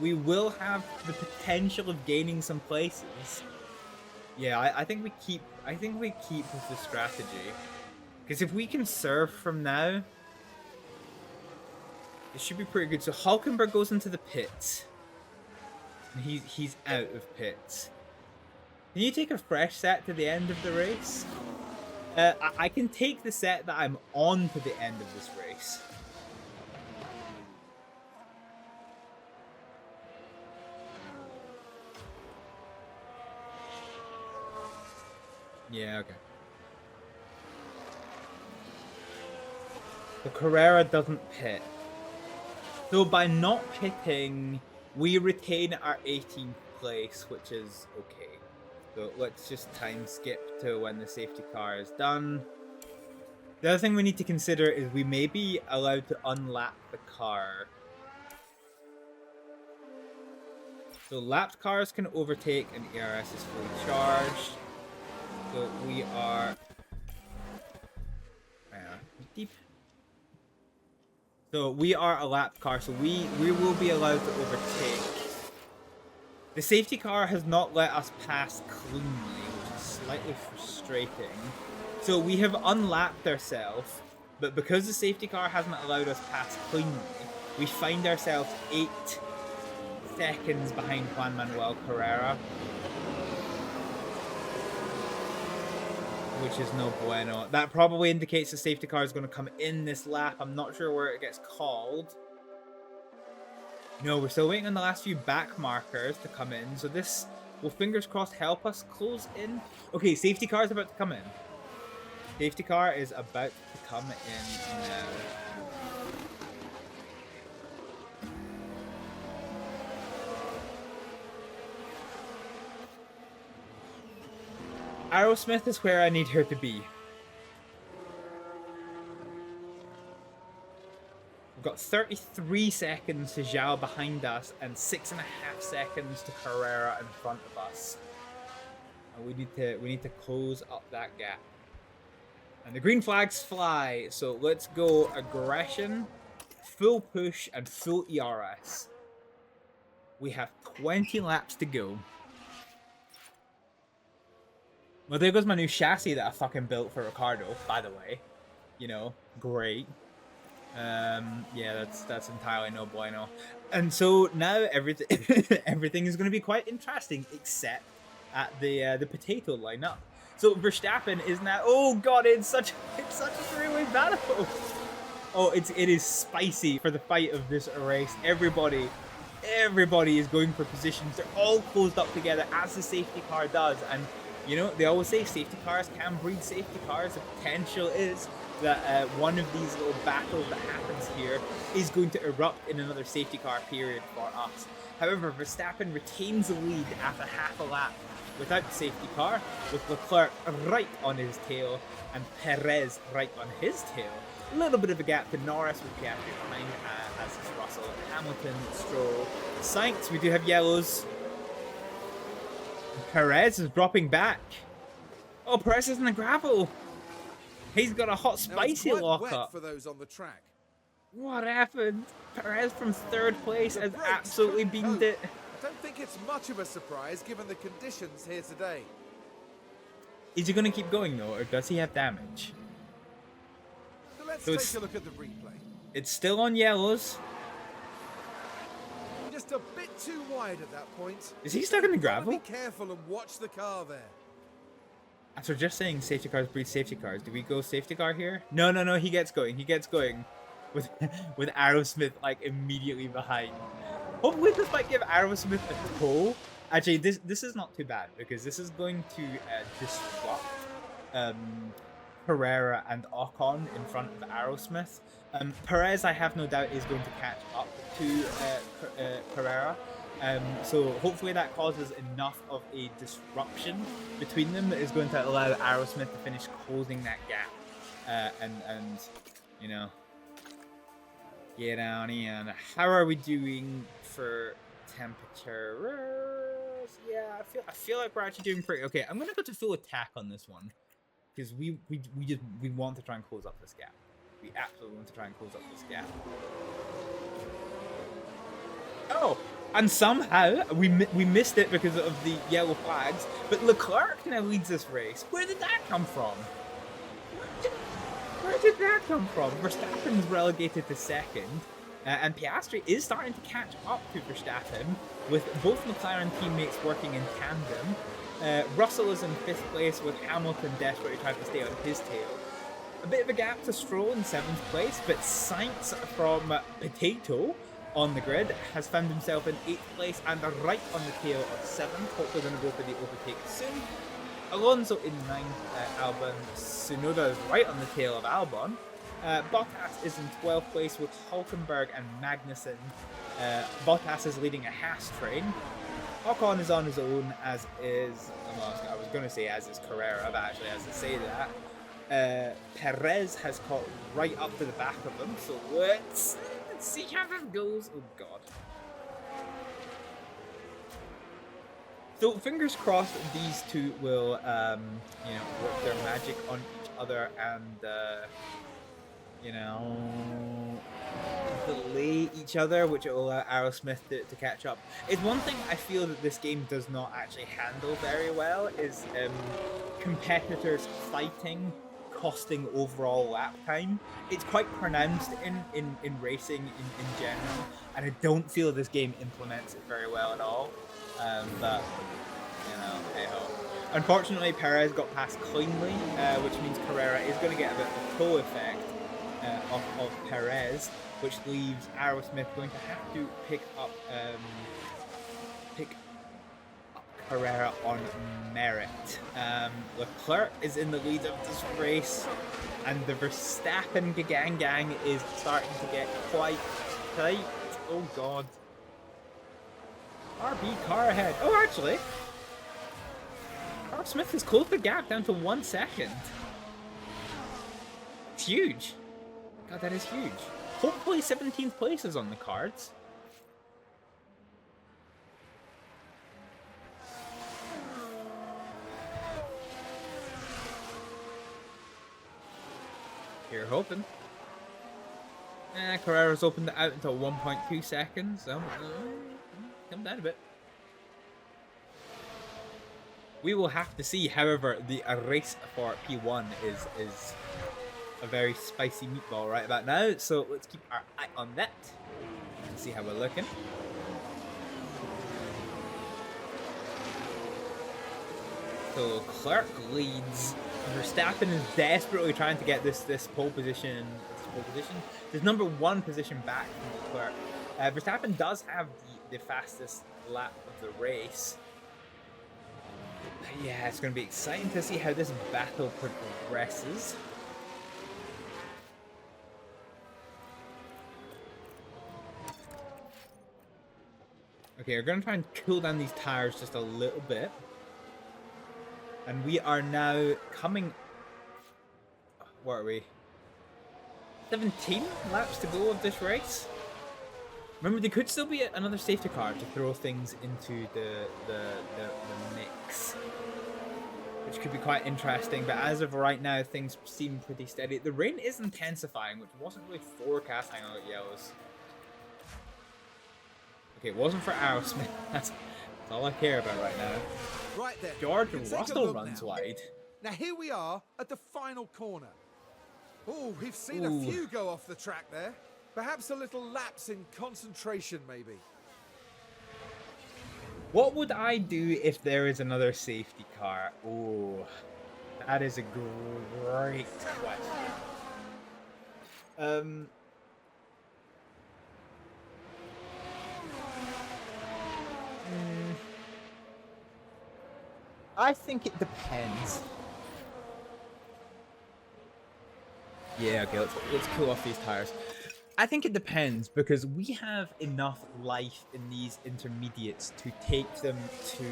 we will have the potential of gaining some places. Yeah, I think we keep with the strategy. Because if we can serve from now, it should be pretty good. So Hulkenberg goes into the pits. And he's out of pits. Can you take a fresh set to the end of the race? I can take the set that I'm on to the end of this race. Yeah, okay. So Carrera doesn't pit. So by not pitting, we retain our 18th place, which is okay. So let's just time skip to when the safety car is done. The other thing we need to consider is we may be allowed to unlap the car. So lapped cars can overtake and ERS is fully charged. So we are... deep. So we are a lapped car, so we will be allowed to overtake. The safety car has not let us pass cleanly, which is slightly frustrating. So we have unlapped ourselves, but because the safety car hasn't allowed us pass cleanly, we find ourselves 8 seconds behind Juan Manuel Carrera. Which is no bueno. That probably indicates the safety car is going to come in this lap. I'm not sure where it gets called. No, we're still waiting on the last few back markers to come in. So this will, fingers crossed, help us close in. Okay, safety car is about to come in. Safety car is about to come in now. Aerosmith is where I need her to be. got 33 seconds to Zhao behind us and 6.5 seconds to Carrera in front of us. And we need to close up that gap. And the green flags fly, so let's go aggression, full push, and full ERS. We have 20 laps to go. Well, there goes my new chassis that I fucking built for Ricardo, by the way. You know, great. Yeah, that's entirely no bueno. And so now everything is going to be quite interesting, except at the potato lineup. So Verstappen is now. Oh god, it's such a three-way battle. Oh, it is spicy for the fight of this race. Everybody is going for positions. They're all closed up together as the safety car does, and you know they always say safety cars can breed safety cars. The potential is that one of these little battles that happens here is going to erupt in another safety car period for us. However, Verstappen retains the lead after half a lap without the safety car, with Leclerc right on his tail and Perez right on his tail. A little bit of a gap to Norris with Piastri behind, as is Russell, Hamilton, Stroll, Sainz. We do have yellows. Perez is dropping back. Oh, Perez is in the gravel. He's got a hot, spicy lockup. For those on the track. What happened? Perez from third place has absolutely beamed it. I don't think it's much of a surprise given the conditions here today. Is he going to keep going though, or does he have damage? So let's take a look at the replay. It's still on yellows. Just a bit too wide at that point. Is he stuck in the gravel? Be careful and watch the car there. After just saying safety cars breed safety cars, do we go safety car here? No, he gets going. He gets going with Aerosmith like immediately behind. Hopefully this might give Aerosmith a tow. Actually, this is not too bad because this is going to disrupt Carrera and Ocon in front of Aerosmith. Perez, I have no doubt, is going to catch up to Carrera. So hopefully that causes enough of a disruption between them that is going to allow Aerosmith to finish closing that gap. And you know, get on in. How are we doing for temperature? Yeah, I feel like we're actually doing pretty okay. I'm gonna go to full attack on this one because we want to try and close up this gap. We absolutely want to try and close up this gap. Oh, and somehow we missed it because of the yellow flags. But Leclerc now leads this race. Where did that come from? Where did that come from? Verstappen's relegated to second. And Piastri is starting to catch up to Verstappen, with both McLaren teammates working in tandem. Russell is in 5th place, with Hamilton desperately trying to stay on his tail. A bit of a gap to Stroll in 7th place, but Sainz from Potato on the grid has found himself in 8th place and right on the tail of 7th. Hopefully going to go for the overtake soon. Alonso in 9th, Albon. Tsunoda is right on the tail of Albon. Bottas is in 12th place with Hulkenberg and Magnussen. Bottas is leading a Haas train. Ocon is on his own, as is, I was going to say as is Carrera, but actually as I say that. Perez has caught right up to the back of him, so let's see how that goes. Oh god. So fingers crossed these two will, work their magic on each other and, delay each other, which will allow Aerosmith to catch up. It's one thing I feel that this game does not actually handle very well, is competitors fighting costing overall lap time. It's quite pronounced in racing in general, and I don't feel this game implements it very well at all. But, hey-ho. Unfortunately, Perez got past cleanly, which means Carrera is going to get a bit of a tow effect of Perez, which leaves Aerosmith going to have to pick up Carrera on merit. Leclerc is in the lead of this race, and the Verstappen gang is starting to get quite tight. Oh god. RB car ahead. Oh, actually, Carl Smith has closed the gap down to 1 second. It's huge. God, that is huge. hopefully 17th place is on the cards. You're hoping. Carrera's opened it out until 1.2 seconds, so come down a bit. We will have to see, however, the race for P1 is a very spicy meatball right about now, so let's keep our eye on that and see how we're looking. So Clerk leads. Verstappen is desperately trying to get this pole position. This number 1 position back from Clerk. Verstappen does have the fastest lap of the race. Yeah, it's going to be exciting to see how this battle progresses. Okay, we're going to try and cool down these tires just a little bit. And we are now coming... Where are we? 17 laps to go of this race. Remember, there could still be another safety car to throw things into the mix, which could be quite interesting. But as of right now, things seem pretty steady. The rain is intensifying, which wasn't really forecast. Hang on, yellows. Okay, it wasn't for Aerosmith. That's all I care about right now. Right there. George Russell runs wide. Now here we are at the final corner. Oh, we've seen a few go off the track there. Perhaps a little lapse in concentration, maybe. What would I do if there is another safety car? Oh, that is a great question. I think it depends. Yeah, okay, let's cool off these tires. I think it depends, because we have enough life in these intermediates to take them to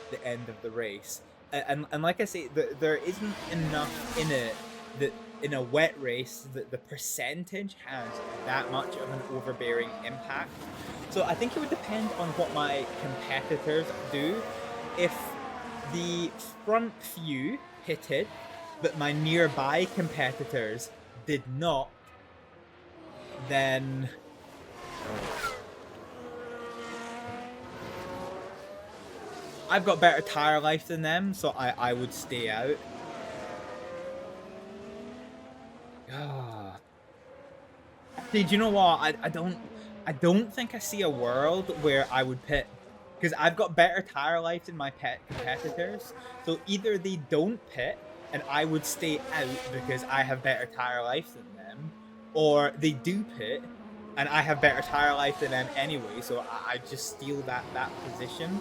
the end of the race. And like I say, there isn't enough in it that in a wet race that the percentage has that much of an overbearing impact. So I think it would depend on what my competitors do. If the front few pitted, but my nearby competitors did not, then I've got better tire life than them, so I would stay out. Did you know what? I don't think I see a world where I would pit, because I've got better tire life than my competitors. So either they don't pit and I would stay out because I have better tire life than them, or they do pit and I have better tire life than them anyway, so I just steal that position.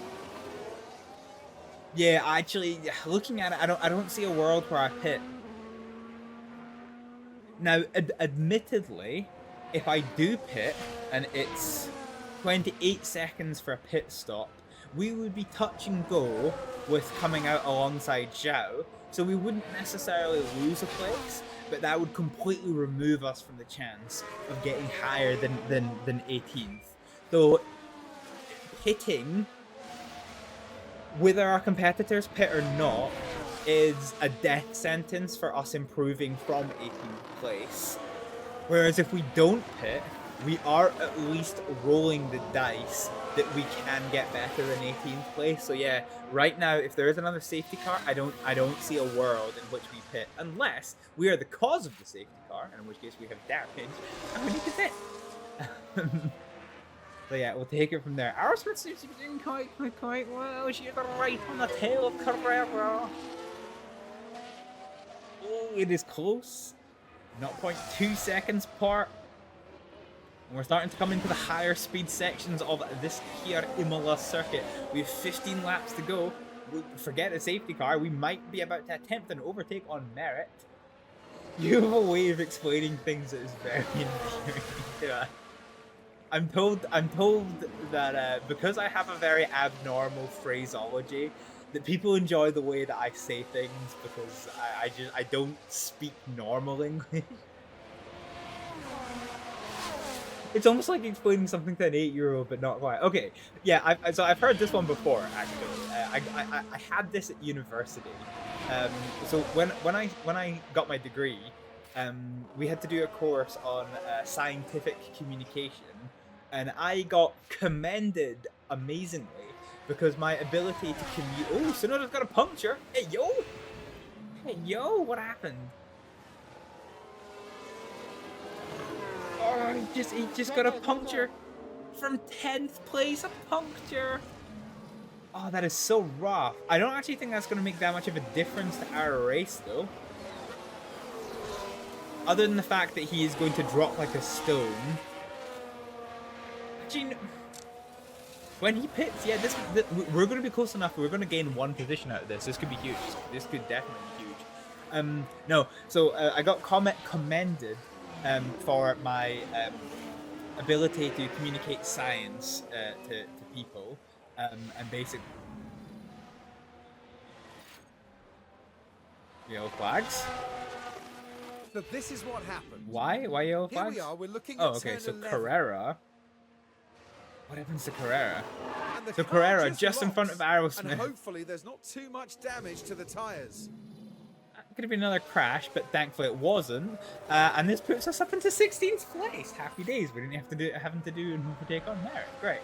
Yeah, actually, looking at it, I don't see a world where I pit. Now, admittedly, if I do pit and it's 28 seconds for a pit stop, we would be touch and go with coming out alongside Zhao, so we wouldn't necessarily lose a place, but that would completely remove us from the chance of getting higher than 18th. So pitting, whether our competitors pit or not, is a death sentence for us improving from 18th place. Whereas if we don't pit, we are at least rolling the dice that we can get better than 18th place. So yeah, right now, if there is another safety car, I don't see a world in which we pit, unless we are the cause of the safety car, in which case we have damage and we need to pit. So yeah, we'll take it from there. Aerosmith seems to be doing quite well. She's right on the tail of Carrera. Oh, it is close. 0.2 seconds apart. And we're starting to come into the higher speed sections of this here Imola circuit. We have 15 laps to go. Forget a safety car. We might be about to attempt an overtake on merit. You have a way of explaining things that is very infuriating. I'm told that because I have a very abnormal phraseology, that people enjoy the way that I say things because I don't speak normal English. It's almost like explaining something to an 8-year-old, but not quite. Okay, yeah, so I've heard this one before, actually. I had this at university. So when I got my degree, we had to do a course on scientific communication, and I got commended amazingly because my ability to commute. Oh, Sonoda's got a puncture. Hey yo, what happened? Oh, he just got a puncture from 10th place. A puncture. Oh, that is so rough. I don't actually think that's going to make that much of a difference to our race, though. Other than the fact that he is going to drop like a stone. Actually, when he pits, yeah, we're going to be close enough. We're going to gain 1 position out of this. This could be huge. This could definitely be huge. No, so I got commended for my ability to communicate science to people, and basically yellow flags. So this is what happened. Why yellow Here flags? we are, we're looking Oh, at okay, turn so 11. Carrera. What happens to Carrera? And the So car Carrera just in front of locks, Aerosmith. And hopefully there's not too much damage to the tyres. Could have been another crash, but thankfully it wasn't. And this puts us up into 16th place. Happy days. We didn't have to do an overtake on there. Great.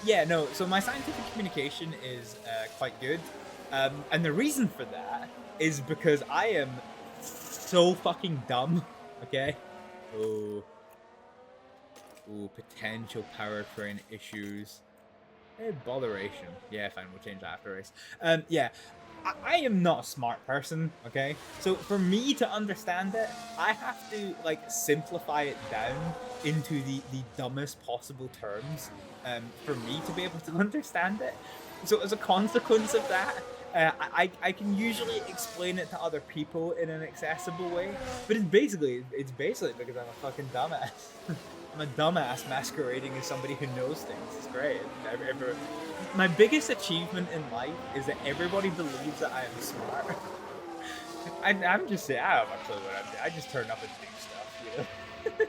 Yeah, no. So my scientific communication is quite good, and the reason for that is because I am so fucking dumb. Okay. Oh, potential powertrain issues. Botheration. Yeah, fine. We'll change that after race. Yeah. I am not a smart person, okay? So for me to understand it, I have to like simplify it down into the dumbest possible terms for me to be able to understand it. So as a consequence of that, I can usually explain it to other people in an accessible way, but it's basically because I'm a fucking dumbass. I'm a dumbass masquerading as somebody who knows things. It's great. My biggest achievement in life is that everybody believes that I am smart. I'm just saying, I don't have a clue what I'm doing. I just turn up and do stuff, you know?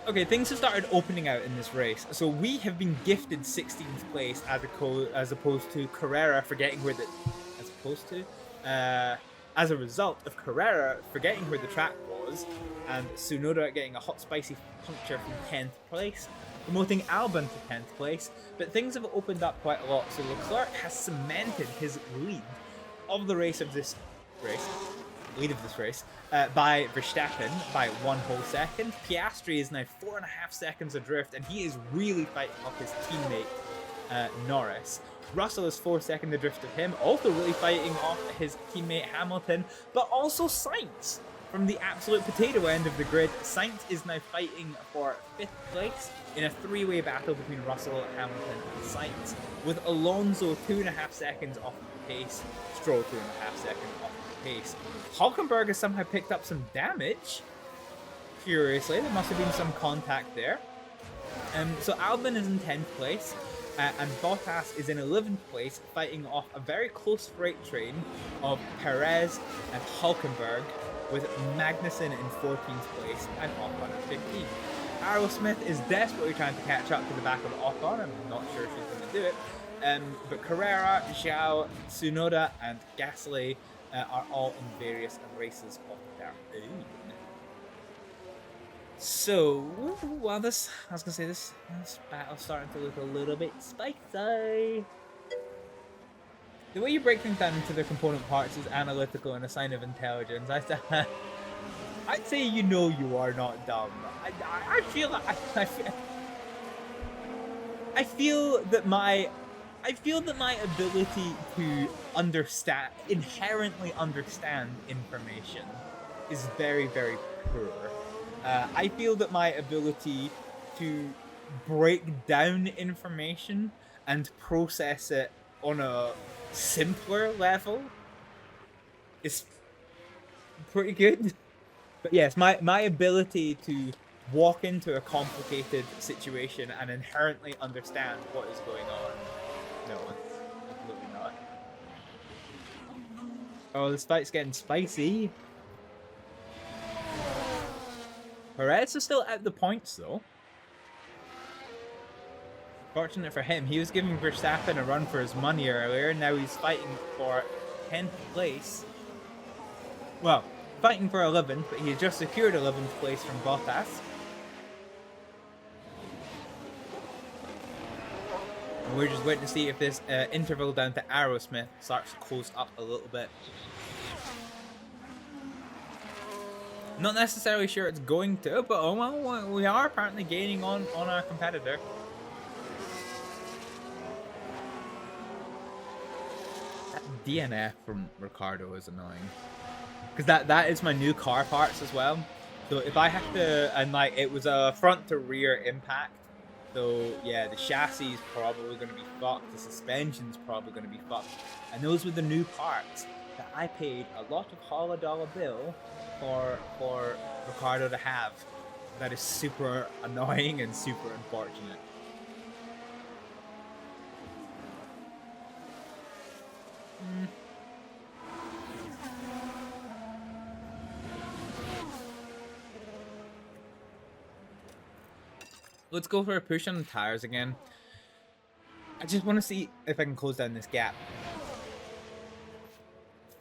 Okay, things have started opening out in this race. So we have been gifted 16th place as opposed to Carrera forgetting where the... As a result of Carrera forgetting where the track was, and Tsunoda getting a hot spicy puncture from 10th place, promoting Albon to 10th place, but things have opened up quite a lot, so Leclerc has cemented his lead of the race by Verstappen by 1 whole second. Piastri is now 4.5 seconds adrift, and he is really fighting off his teammate Norris. Russell is 4 seconds adrift of him, also really fighting off his teammate Hamilton, but also Sainz from the absolute potato end of the grid. Sainz is now fighting for 5th place in a 3-way battle between Russell, Hamilton, and Sainz, with Alonso 2.5 seconds off the pace, Stroll 2.5 seconds off the pace. Hülkenberg has somehow picked up some damage. Curiously, there must have been some contact there. So Albon is in 10th place. And Bottas is in 11th place, fighting off a very close freight train of Perez and Hülkenberg, with Magnussen in 14th place and Ocon in 15th. Aerosmith is desperately trying to catch up to the back of Ocon. I'm not sure if she's going to do it. But Carrera, Zhao, Tsunoda, and Gasly are all in various races of their own. So, while this battle's starting to look a little bit spicy. The way you break things down into their component parts is analytical and a sign of intelligence. I'd say you know you are not dumb. I feel that my ability to inherently understand information is very, very poor. I feel that my ability to break down information and process it on a simpler level is pretty good. But yes, my ability to walk into a complicated situation and inherently understand what is going on, no, absolutely not. Oh, this fight's getting spicy. Perez is still out the points though. Fortunate for him, he was giving Verstappen a run for his money earlier. Now he's fighting for 10th place. Well, fighting for 11th, but he had just secured 11th place from Bottas. And we're just waiting to see if this interval down to Aerosmith starts to close up a little bit. Not necessarily sure it's going to, but oh well, we are apparently gaining on our competitor. That DNF from Ricardo is annoying. Because that is my new car parts as well. So if I have to, and like it was a front to rear impact. So yeah, the chassis is probably going to be fucked. The suspension's probably going to be fucked. And those were the new parts that I paid a lot of $100 bill for Ricardo to have. That is super annoying and super unfortunate. Let's go for a push on the tires again. I just want to see if I can close down this gap.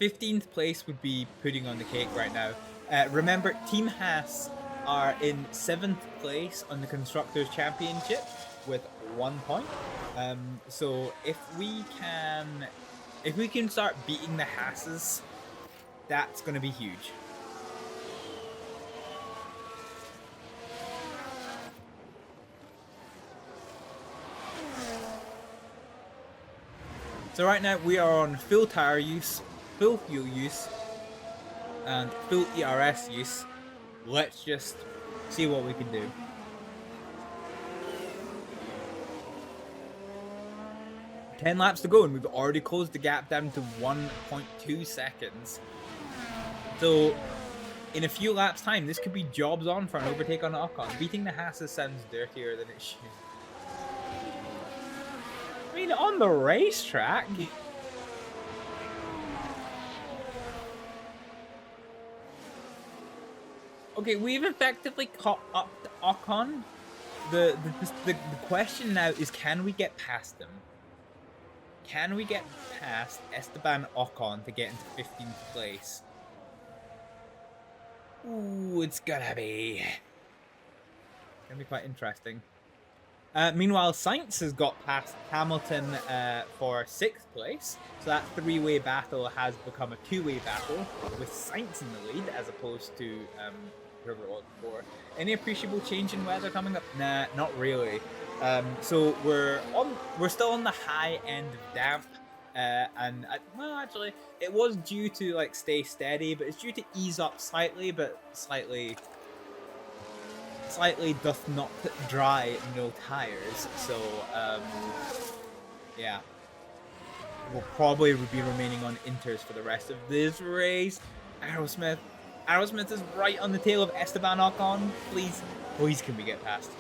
15th place would be putting on the cake right now. Remember, Team Haas are in 7th place on the Constructors' Championship with 1 point. So if we can start beating the Haases, that's going to be huge. So right now we are on full tire use, full fuel use, and full ERS use. Let's just see what we can do. Ten laps to go and we've already closed the gap down to 1.2 seconds. So in a few laps time, this could be jobs on for an overtake on Ocon. Beating the Haas sounds dirtier than it should. I mean, on the racetrack. Okay, we've effectively caught up to Ocon. The question now is, can we get past him? Can we get past Esteban Ocon to get into 15th place? Ooh, it's gonna be quite interesting. Meanwhile, Sainz has got past Hamilton for 6th place, so that three-way battle has become a two-way battle with Sainz in the lead as opposed to whoever it was before. Any appreciable change in weather coming up? Nah, not really. So we're still on the high end of damp, and well, actually, it was due to like stay steady, but it's due to ease up slightly, but slightly doth not dry no tires. So yeah, we'll probably be remaining on inters for the rest of this race. Aerosmith is right on the tail of Esteban Ocon. Please can we get past?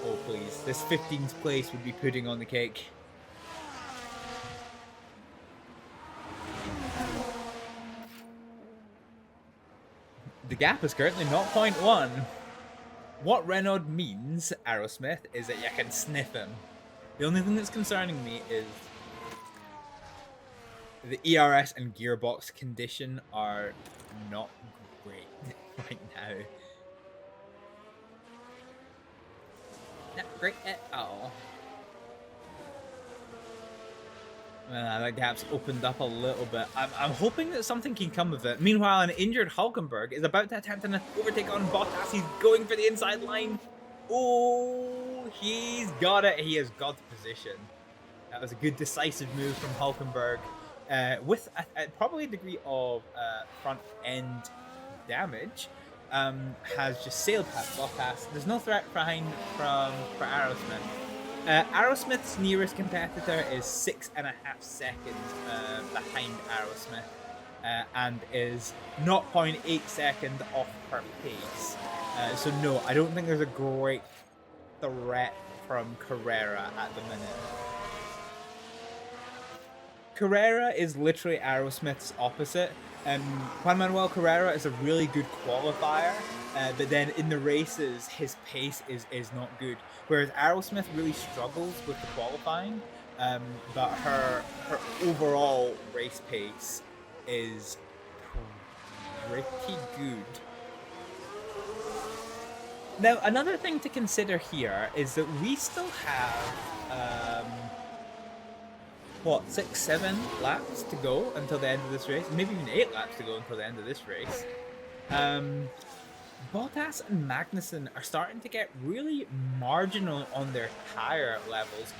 Oh please, this 15th place would be putting on the cake. The gap is currently 0.1. What Renault means, Aerosmith, is that you can sniff him. The only thing that's concerning me is the ERS and gearbox condition are not great right now. Not great at all. That gap's opened up a little bit. I'm hoping that something can come of it. Meanwhile, an injured Hulkenberg is about to attempt an overtake on Bottas. He's going for the inside line. Oh, he's got it. He has got the position. That was a good decisive move from Hulkenberg. With probably a degree of front end damage. Has just sailed past Bottas. There's no threat for Aerosmith. Aerosmith's nearest competitor is 6.5 seconds behind Aerosmith, and is 0.8 seconds off her pace. So no, I don't think there's a great threat from Carrera at the minute. Carrera is literally Aerosmith's opposite. Juan Manuel Carrera is a really good qualifier, but then in the races, his pace is not good. Whereas Aerosmith really struggles with the qualifying, but her overall race pace is pretty good. Now, another thing to consider here is that we still have, what, 6-7 laps to go until the end of this race? Maybe even 8 laps to go until the end of this race. Bottas and Magnussen are starting to get really marginal on their tyre levels.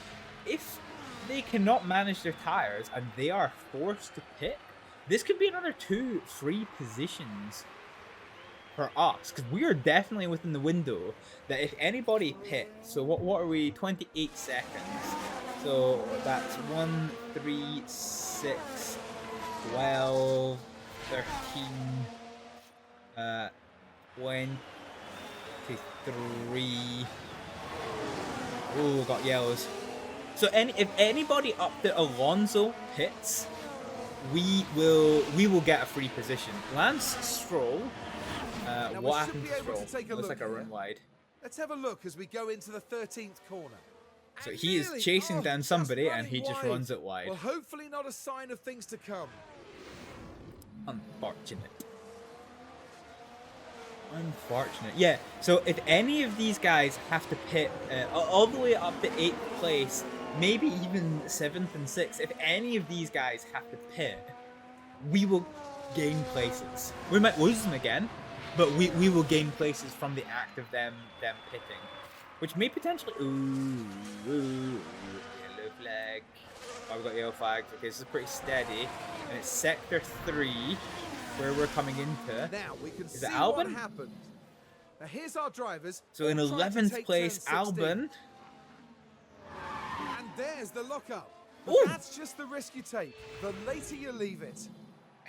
If they cannot manage their tyres and they are forced to pit, this could be another 2 free positions for us, because we are definitely within the window that if anybody pits, so what are we, 28 seconds, so that's 1, 3, 6, 12, 13, 23, oh, got yellows. So if anybody up to Alonso pits, we will get a free position. Lance Stroll, what happened to Stroll? Looks like a run wide. Let's have a look as we go into the 13th corner. So he is chasing down somebody and he just runs it wide. Well, hopefully not a sign of things to come. Unfortunate. Yeah, so if any of these guys have to pit all the way up to 8th place, maybe even 7th and 6th, if any of these guys have to pit, we will gain places. We might lose them again, but we will gain places from the act of them pitting. Which may potentially... Ooh, yellow flag. Oh, we've got yellow flags. Okay, this is pretty steady. And it's Sector 3, where we're coming into. Now we can see Albon? what happened. Now here's our drivers. So in 11th place, Albon. And there's the lockup. But Ooh. that's just the risk you take. The later you leave it.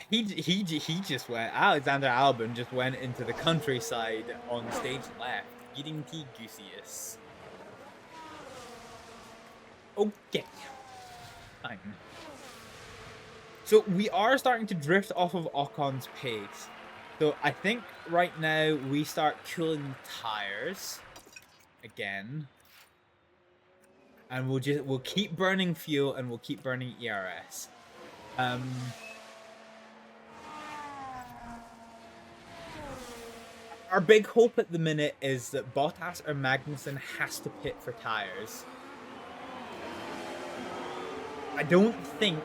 He just went... Alexander Albon just went into the countryside on stage left. Getting Gusius. Okay. Fine. So we are starting to drift off of Ocon's pace. So I think right now we start cooling tires again. And we'll keep burning fuel and we'll keep burning ERS. Our big hope at the minute is that Bottas or Magnussen has to pit for tires. I don't think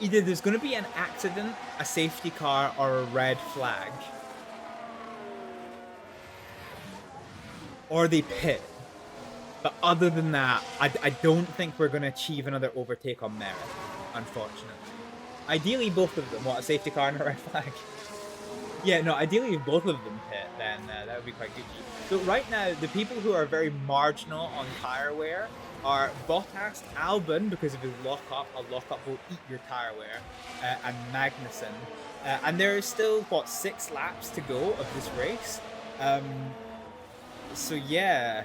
either there's going to be an accident, a safety car, or a red flag. Or they pit. But other than that, I don't think we're going to achieve another overtake on merit, unfortunately. Ideally, both of them. What, a safety car and a red flag? Yeah, no, ideally if both of them hit, then that would be quite good. So right now, the people who are very marginal on tyre wear are Bottas, Albon, because of his lockup. A lockup will eat your tyre wear, and Magnussen. And there is still, what, 6 laps to go of this race. So yeah,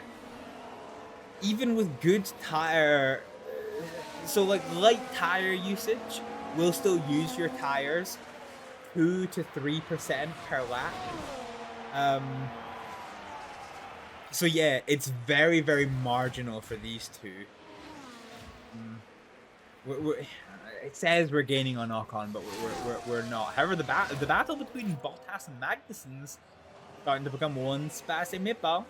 even with good tyre... so like light tyre usage, will still use your tyres 2 to 3% per lap. So yeah, it's very, very marginal for these two. It says we're gaining on Ocon, but we're not. However, the battle between Bottas and Magnussen's starting to become one spastic meatball.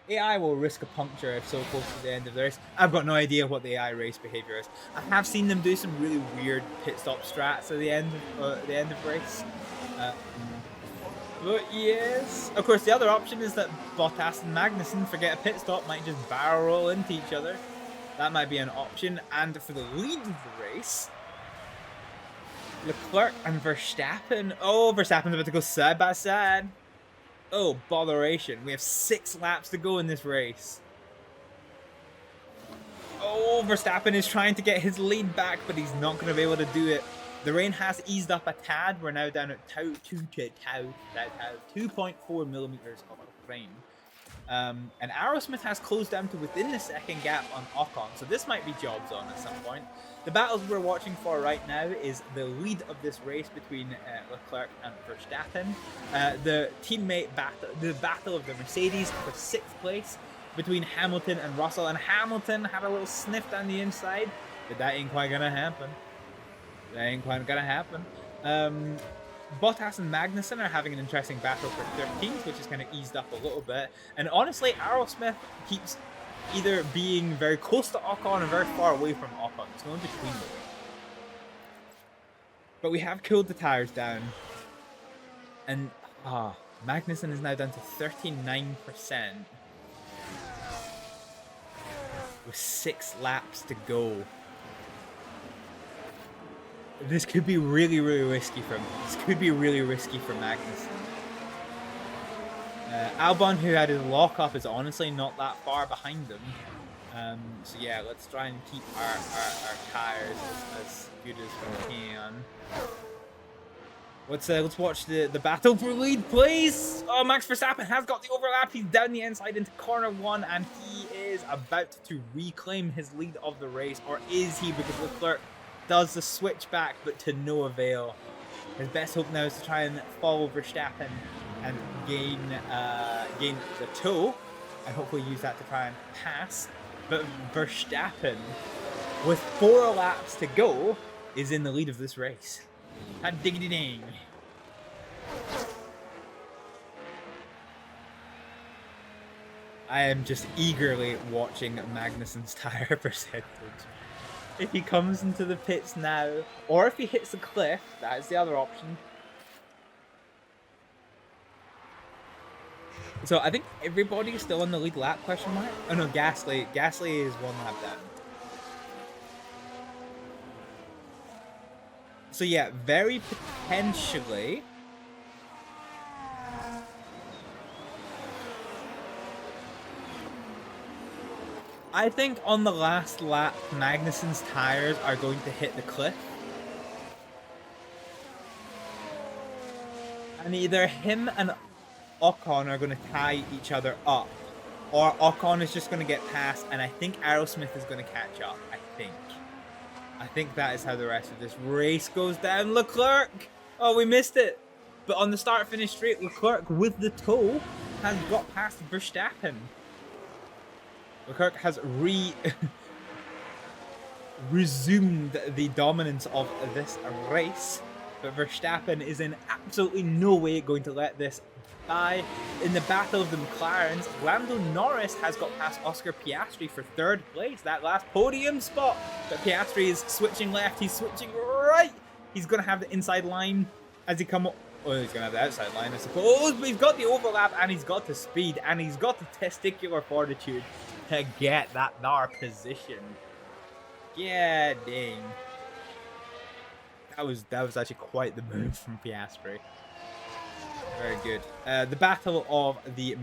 AI will risk a puncture if so close to the end of the race. I've got no idea what the AI race behavior is. I have seen them do some really weird pit stop strats at the end of race. But yes, of course, the other option is that Bottas and Magnussen forget a pit stop, might just barrel roll into each other. That might be an option. And for the lead of the race, Leclerc and Verstappen. Oh, Verstappen's about to go side by side. Oh, botheration. We have 6 laps to go in this race. Oh, Verstappen is trying to get his lead back, but he's not going to be able to do it. The rain has eased up a tad. We're now down at 2.4 millimeters of rain. And Aerosmith has closed down to within the second gap on Ocon, so this might be jobs on at some point. The battles we're watching for right now is the lead of this race between Leclerc and Verstappen. The teammate battle, the battle of the Mercedes for 6th place between Hamilton and Russell. And Hamilton had a little sniff down the inside, but that ain't quite gonna happen. That ain't quite gonna happen. Bottas and Magnussen are having an interesting battle for 13th, which is kind of eased up a little bit. And honestly, Aerosmith keeps either being very close to Ocon or very far away from Ocon. It's going between them. But we have cooled the tires down. And Magnussen is now down to 39%. With 6 laps to go. This could be really, really risky for him. This could be really risky for Magnussen. Albon, who had his lock-up, is honestly not that far behind him. So yeah, let's try and keep our tires as good as we can. Let's watch the battle for lead, please. Oh, Max Verstappen has got the overlap. He's down the inside into corner 1, and he is about to reclaim his lead of the race. Or is he? Because Leclerc does the switch back, but to no avail. His best hope now is to try and follow Verstappen and gain the toe, and hopefully use that to try and pass. But Verstappen, with 4 laps to go, is in the lead of this race. Hot diggity ding. I am just eagerly watching Magnussen's tire percentage. If he comes into the pits now, or if he hits the cliff, that is the other option. So I think everybody is still on the lead lap, question mark? Oh no, Gasly is 1 lap down. So yeah, very potentially. I think on the last lap, Magnussen's tires are going to hit the cliff. And either him and Ocon are going to tie each other up, or Ocon is just going to get past, and I think Aerosmith is going to catch up, I think that is how the rest of this race goes down. Leclerc! Oh, we missed it! But on the start-finish straight, Leclerc with the toe has got past Verstappen. Leclerc has resumed the dominance of this race, but Verstappen is in absolutely no way going to let this by. In the battle of the McLarens, Lando Norris has got past Oscar Piastri for 3rd place, that last podium spot. But Piastri is switching left, he's switching right. He's going to have the inside line as he come up. Oh, he's going to have the outside line, I suppose. But he's got the overlap, and he's got the speed, and he's got the testicular fortitude to get that NAR position. Yeah, dang. That was actually quite the move from Piastri. Very good. The battle of the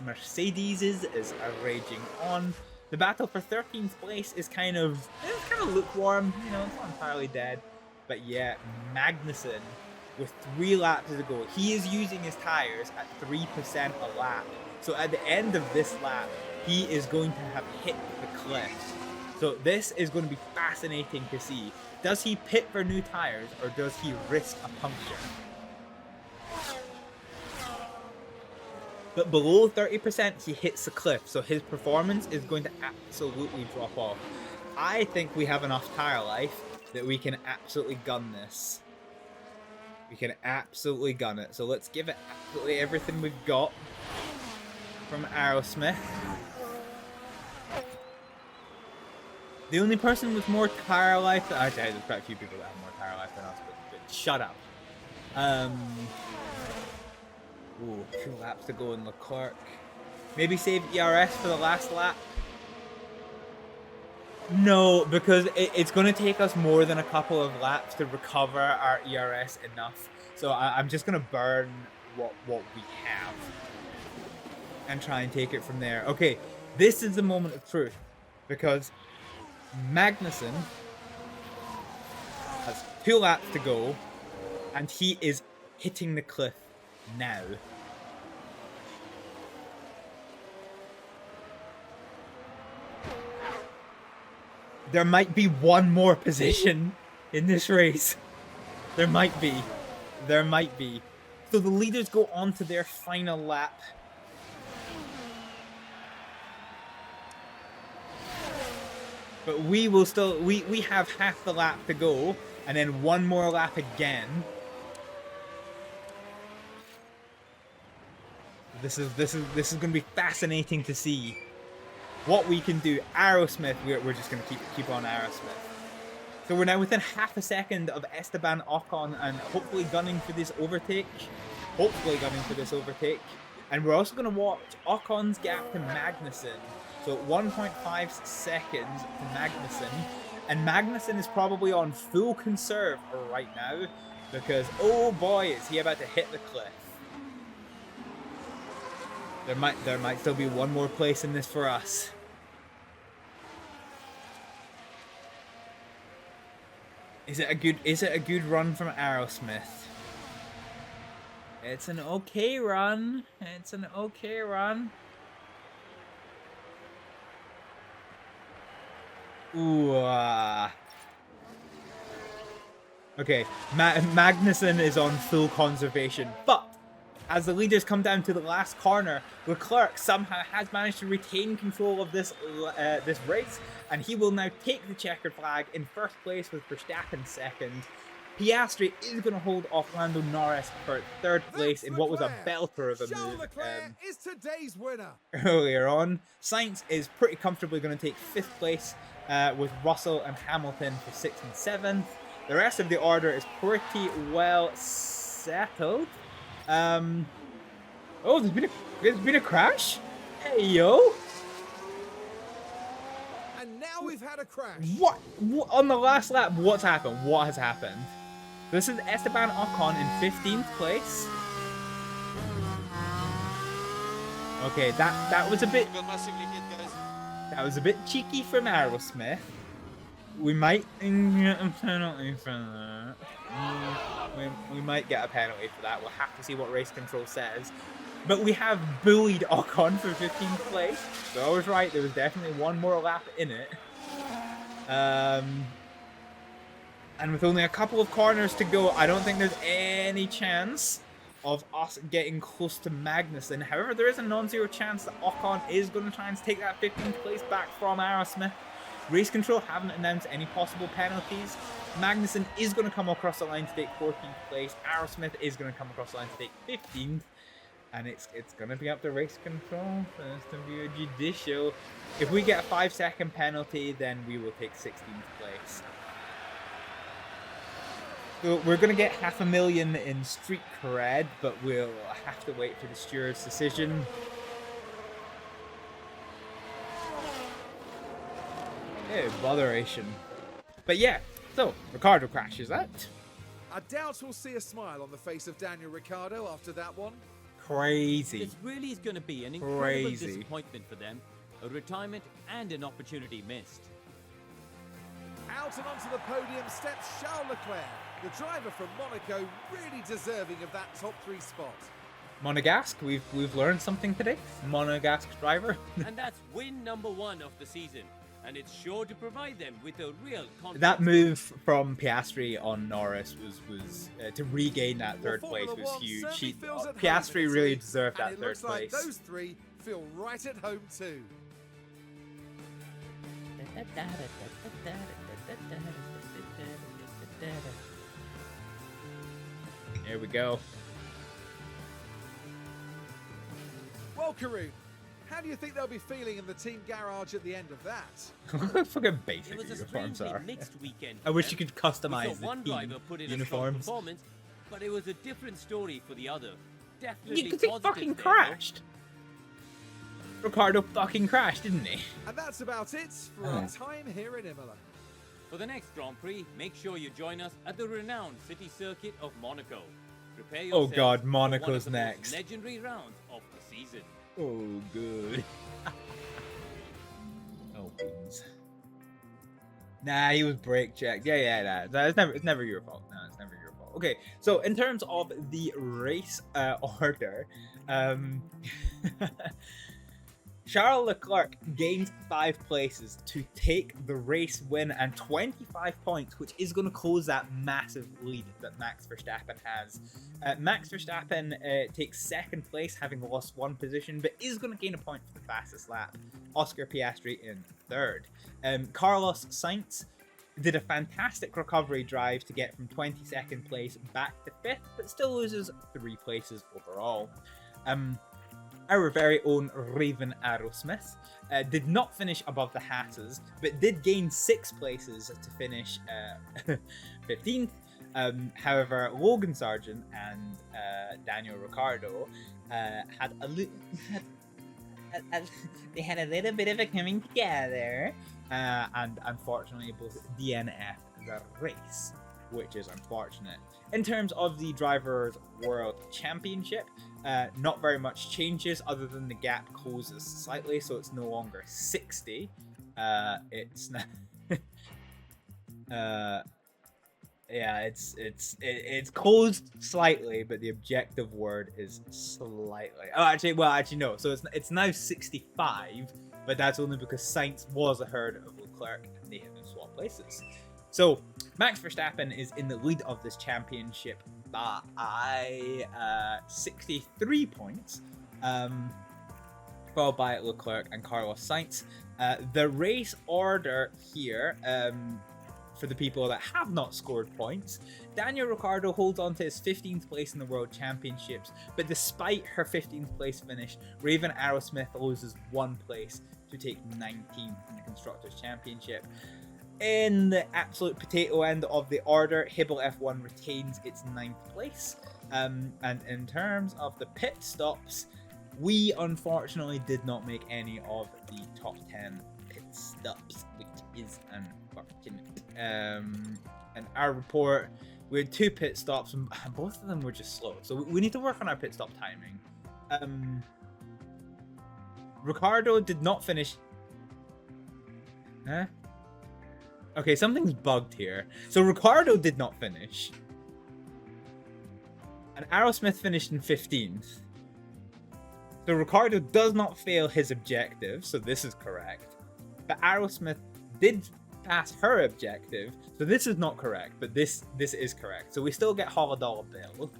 Mercedes is raging on. The battle for 13th place is kind of lukewarm. You know, it's not entirely dead. But yeah, Magnussen with 3 laps to go. He is using his tires at 3% a lap. So at the end of this lap, he is going to have hit the cliff. So this is going to be fascinating to see. Does he pit for new tires, or does he risk a puncture? But below 30%, he hits the cliff, so his performance is going to absolutely drop off. I think we have enough tire life that we can absolutely gun this. We can absolutely gun it. So let's give it absolutely everything we've got from Aerosmith. The only person with more tire life... Actually, there's quite a few people that have more tire life than us, but shut up. Ooh, 2 laps to go in Leclerc. Maybe save ERS for the last lap? No, because it's going to take us more than a couple of laps to recover our ERS enough. So I'm just going to burn what we have and try and take it from there. Okay, this is the moment of truth, because Magnussen has 2 laps to go, and he is hitting the cliff now. There might be one more position in this race. There might be. There might be. So the leaders go on to their final lap. But we will still, we have half the lap to go, and then one more lap again. This is going to be fascinating to see what we can do. Aerosmith, we're just going to keep on Aerosmith. So we're now within half a second of Esteban Ocon and hopefully gunning for this overtake. And we're also going to watch Ocon's gap to Magnussen. So 1.5 seconds to Magnussen. And Magnussen is probably on full conserve right now because, oh boy, is he about to hit the cliff. There might still be one more place in this for us. Is it a good run from Aerosmith? It's an okay run. Ooh. Okay, Magnussen is on full conservation, but as the leaders come down to the last corner, Leclerc somehow has managed to retain control of this race, and he will now take the checkered flag in first place with Verstappen second. Piastri is going to hold off Lando Norris for third place in what was a belter of a move is today's winner. Earlier on. Sainz is pretty comfortably going to take fifth place with Russell and Hamilton for 6th and 7th. The rest of the order is pretty well settled. Oh, there's been a crash? Hey, yo. And now we've had a crash. What? On the last lap, what's happened? What has happened? This is Esteban Ocon in 15th place. Okay, that was a bit... That was a bit cheeky from Aerosmith. We might get a penalty for that. We might get a penalty for that. We'll have to see what race control says. But we have bullied Ocon for 15th place. So I was right, there was definitely one more lap in it. And with only a couple of corners to go, I don't think there's any chance of us getting close to Magnussen. However, there is a non-zero chance that Ocon is going to try and take that 15th place back from Aerosmith. Race Control haven't announced any possible penalties. Magnussen is going to come across the line to take 14th place. Aerosmith is going to come across the line to take 15th. And it's going to be up to Race Control for this to be a judicial. If we get a 5-second penalty, then we will take 16th place. So we're going to get 500,000 in street cred, but we'll have to wait for the steward's decision. Yeah, botheration. But yeah, so Ricciardo crashes that. I doubt we'll see a smile on the face of Daniel Ricciardo after that one. Crazy. This really is going to be an incredible disappointment for them. A retirement and an opportunity missed. Out and onto the podium steps Charles Leclerc, the driver from Monaco, really deserving of that top 3 spot. Monegasque, we've learned something today. Monegasque driver. And that's win number 1 of the season. And it's sure to provide them with a real confidence. That move from Piastri on Norris was to regain that third place was huge. Piastri really deserved that third place. Like those 3 feel right at home too. Here we go. Well, Karun, how do you think they'll be feeling in the team garage at the end of that? Look fucking basic It was a uniforms strangely are. mixed weekend. I wish you could customize one the driver team put in a strong uniforms. performance, but it was a different story for the other. Definitely Because he positive fucking there, crashed. Ricardo fucking crashed, didn't he? And that's about it for our time here in Imola. For the next Grand Prix, make sure you join us at the renowned city circuit of Monaco. Prepare Oh yourselves god, for Monaco's one of the next. most legendary rounds of the season. Oh good. Oh beans. Nah, he was brake checked. Yeah, nah. It's never your fault. No, it's never your fault. Okay, so in terms of the race order, Charles Leclerc gains 5 places to take the race win and 25 points, which is going to close that massive lead that Max Verstappen has. Max Verstappen takes 2nd place, having lost 1 position, but is going to gain a point for the fastest lap. Oscar Piastri in 3rd. Carlos Sainz did a fantastic recovery drive to get from 22nd place back to 5th, but still loses 3 places overall. Our very own Raven Aerosmith did not finish above the Hatters, but did gain 6 places to finish 15th. However, Logan Sargent and Daniel Ricciardo had a little bit of a coming together, and unfortunately both DNF the race, which is unfortunate. In terms of the Drivers' World Championship, not very much changes other than the gap closes slightly, so it's no longer 60. It's now yeah, it's closed slightly, but the objective word is slightly. Oh, actually no. So it's now 65, but that's only because Sainz was ahead of Leclerc and they have been swapped places. So Max Verstappen is in the lead of this championship by 63 points, followed by Leclerc and Carlos Sainz. The race order here, for the people that have not scored points, Daniel Ricciardo holds on to his 15th place in the World Championships, but despite her 15th place finish, Raven Aerosmith loses 1 place to take 19th in the Constructors' Championship. In the absolute potato end of the order, Hibble F1 retains its 9th place. And in terms of the pit stops, we unfortunately did not make any of the top 10 pit stops, which is unfortunate. And our report, we had 2 pit stops, and both of them were just slow. So we need to work on our pit stop timing. Ricciardo did not finish. Huh? Okay, something's bugged here. So Ricciardo did not finish. And Aerosmith finished in 15th. So Ricciardo does not fail his objective, so this is correct. But Aerosmith did pass her objective, so this is not correct, but this is correct. So we still get $100 bill.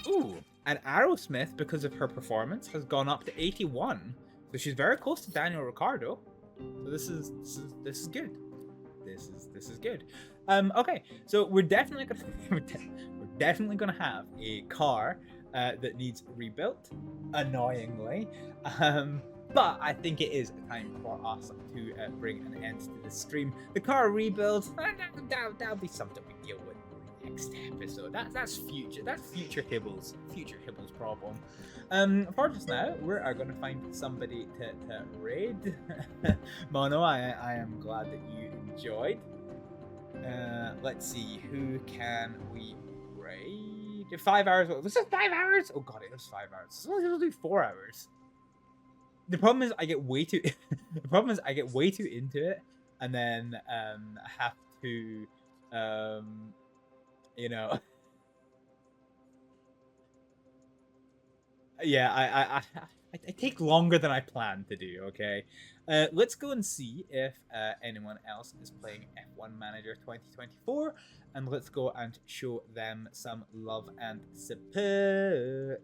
Ooh, and Aerosmith, because of her performance, has gone up to 81. So she's very close to Daniel Ricciardo. So this is good. This is good. Okay, so we're definitely gonna have a car that needs rebuilt, annoyingly. But I think it is time for us to bring an end to the stream. The car rebuild, that'll be something we deal with next episode. That's future Hibble's problem. For just now, we are going to find somebody to raid. Mono, I am glad that you enjoyed. Let's see, who can we raid? 5 hours. Was it 5 hours? Oh god, it was 5 hours. It's only do 4 hours. The problem is I get way too. The problem is I get way too into it, and then have to, you know. Yeah, I take longer than I planned to do, okay? Let's go and see if anyone else is playing F1 Manager 2024, and let's go and show them some love and support.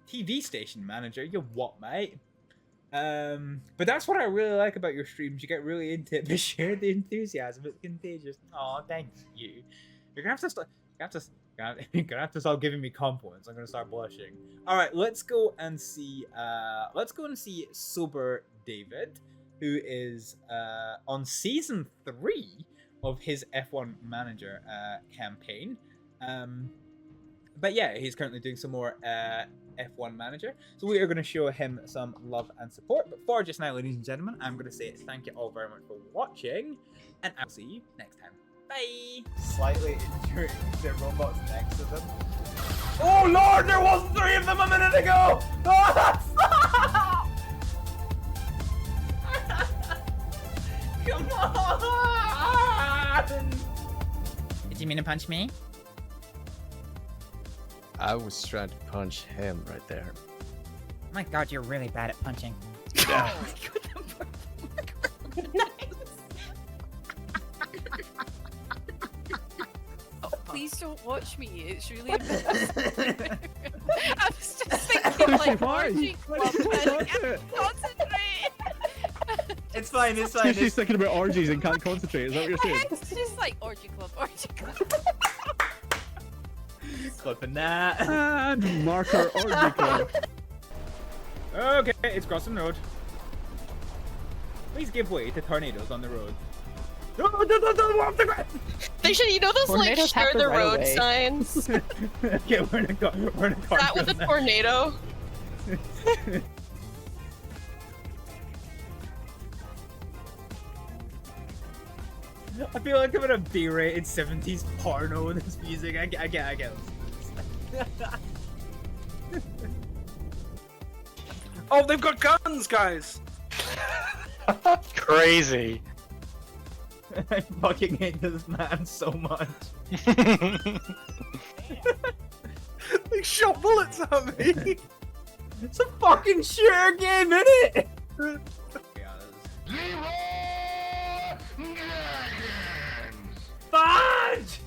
TV station manager, you what, mate? But that's what I really like about your streams. You get really into it, but share the enthusiasm. It's contagious. Oh, thank you. You're gonna have to start. You're gonna have to start giving me compliments. I'm gonna start blushing. All right, let's go and see. Sober David, who is on season 3 of his F1 Manager campaign. But yeah, he's currently doing some more F1 Manager. So we are going to show him some love and support. But for just now, ladies and gentlemen, I'm going to say thank you all very much for watching, and I'll see you next time. Bye! Slightly injuring the robots next to them. Oh lord, there was 3 of them a minute ago! Oh, come on! It's you mean to punch me? I was trying to punch him right there. My god, you're really bad at punching. Yeah. Oh, please don't watch me. It's really embarrassing. I was just thinking like orgy club and concentrate. It's fine, it's fine. She's thinking about orgies and can't concentrate. Is that what you're saying? It's just like orgy club, orgy club. Clipping that. And marker orgy club. Okay, it's crossing the road. Please give way to tornadoes on the road. No, off the ground! They should, you know those like Tornadoes have share the the right of road way. signs? Okay, we're in a car. That with a tornado? I feel like I'm in a B-rated 70s porno with this music. I get it. Oh, they've got guns, guys! Crazy. I fucking hate this man so much. They shot bullets at me! It's a fucking shooter game, innit? Fudge!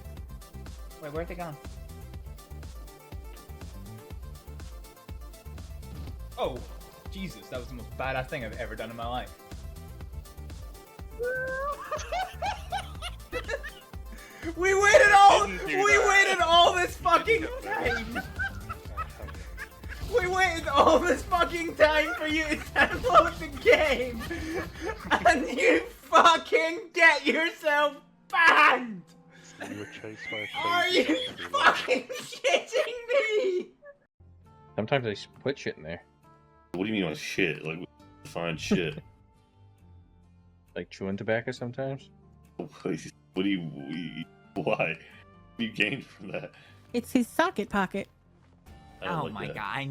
Wait, where'd they gone? Oh, Jesus, that was the most badass thing I've ever done in my life. We waited all this fucking time! We waited all this fucking time for you to download the game! And you fucking get yourself banned! Are you fucking shitting me? Sometimes they put shit in there. What do you mean on shit? Like, find shit. Like chewing tobacco sometimes? What do you... Why? What do you gain from that? It's his socket pocket. I don't Oh like my that. god, I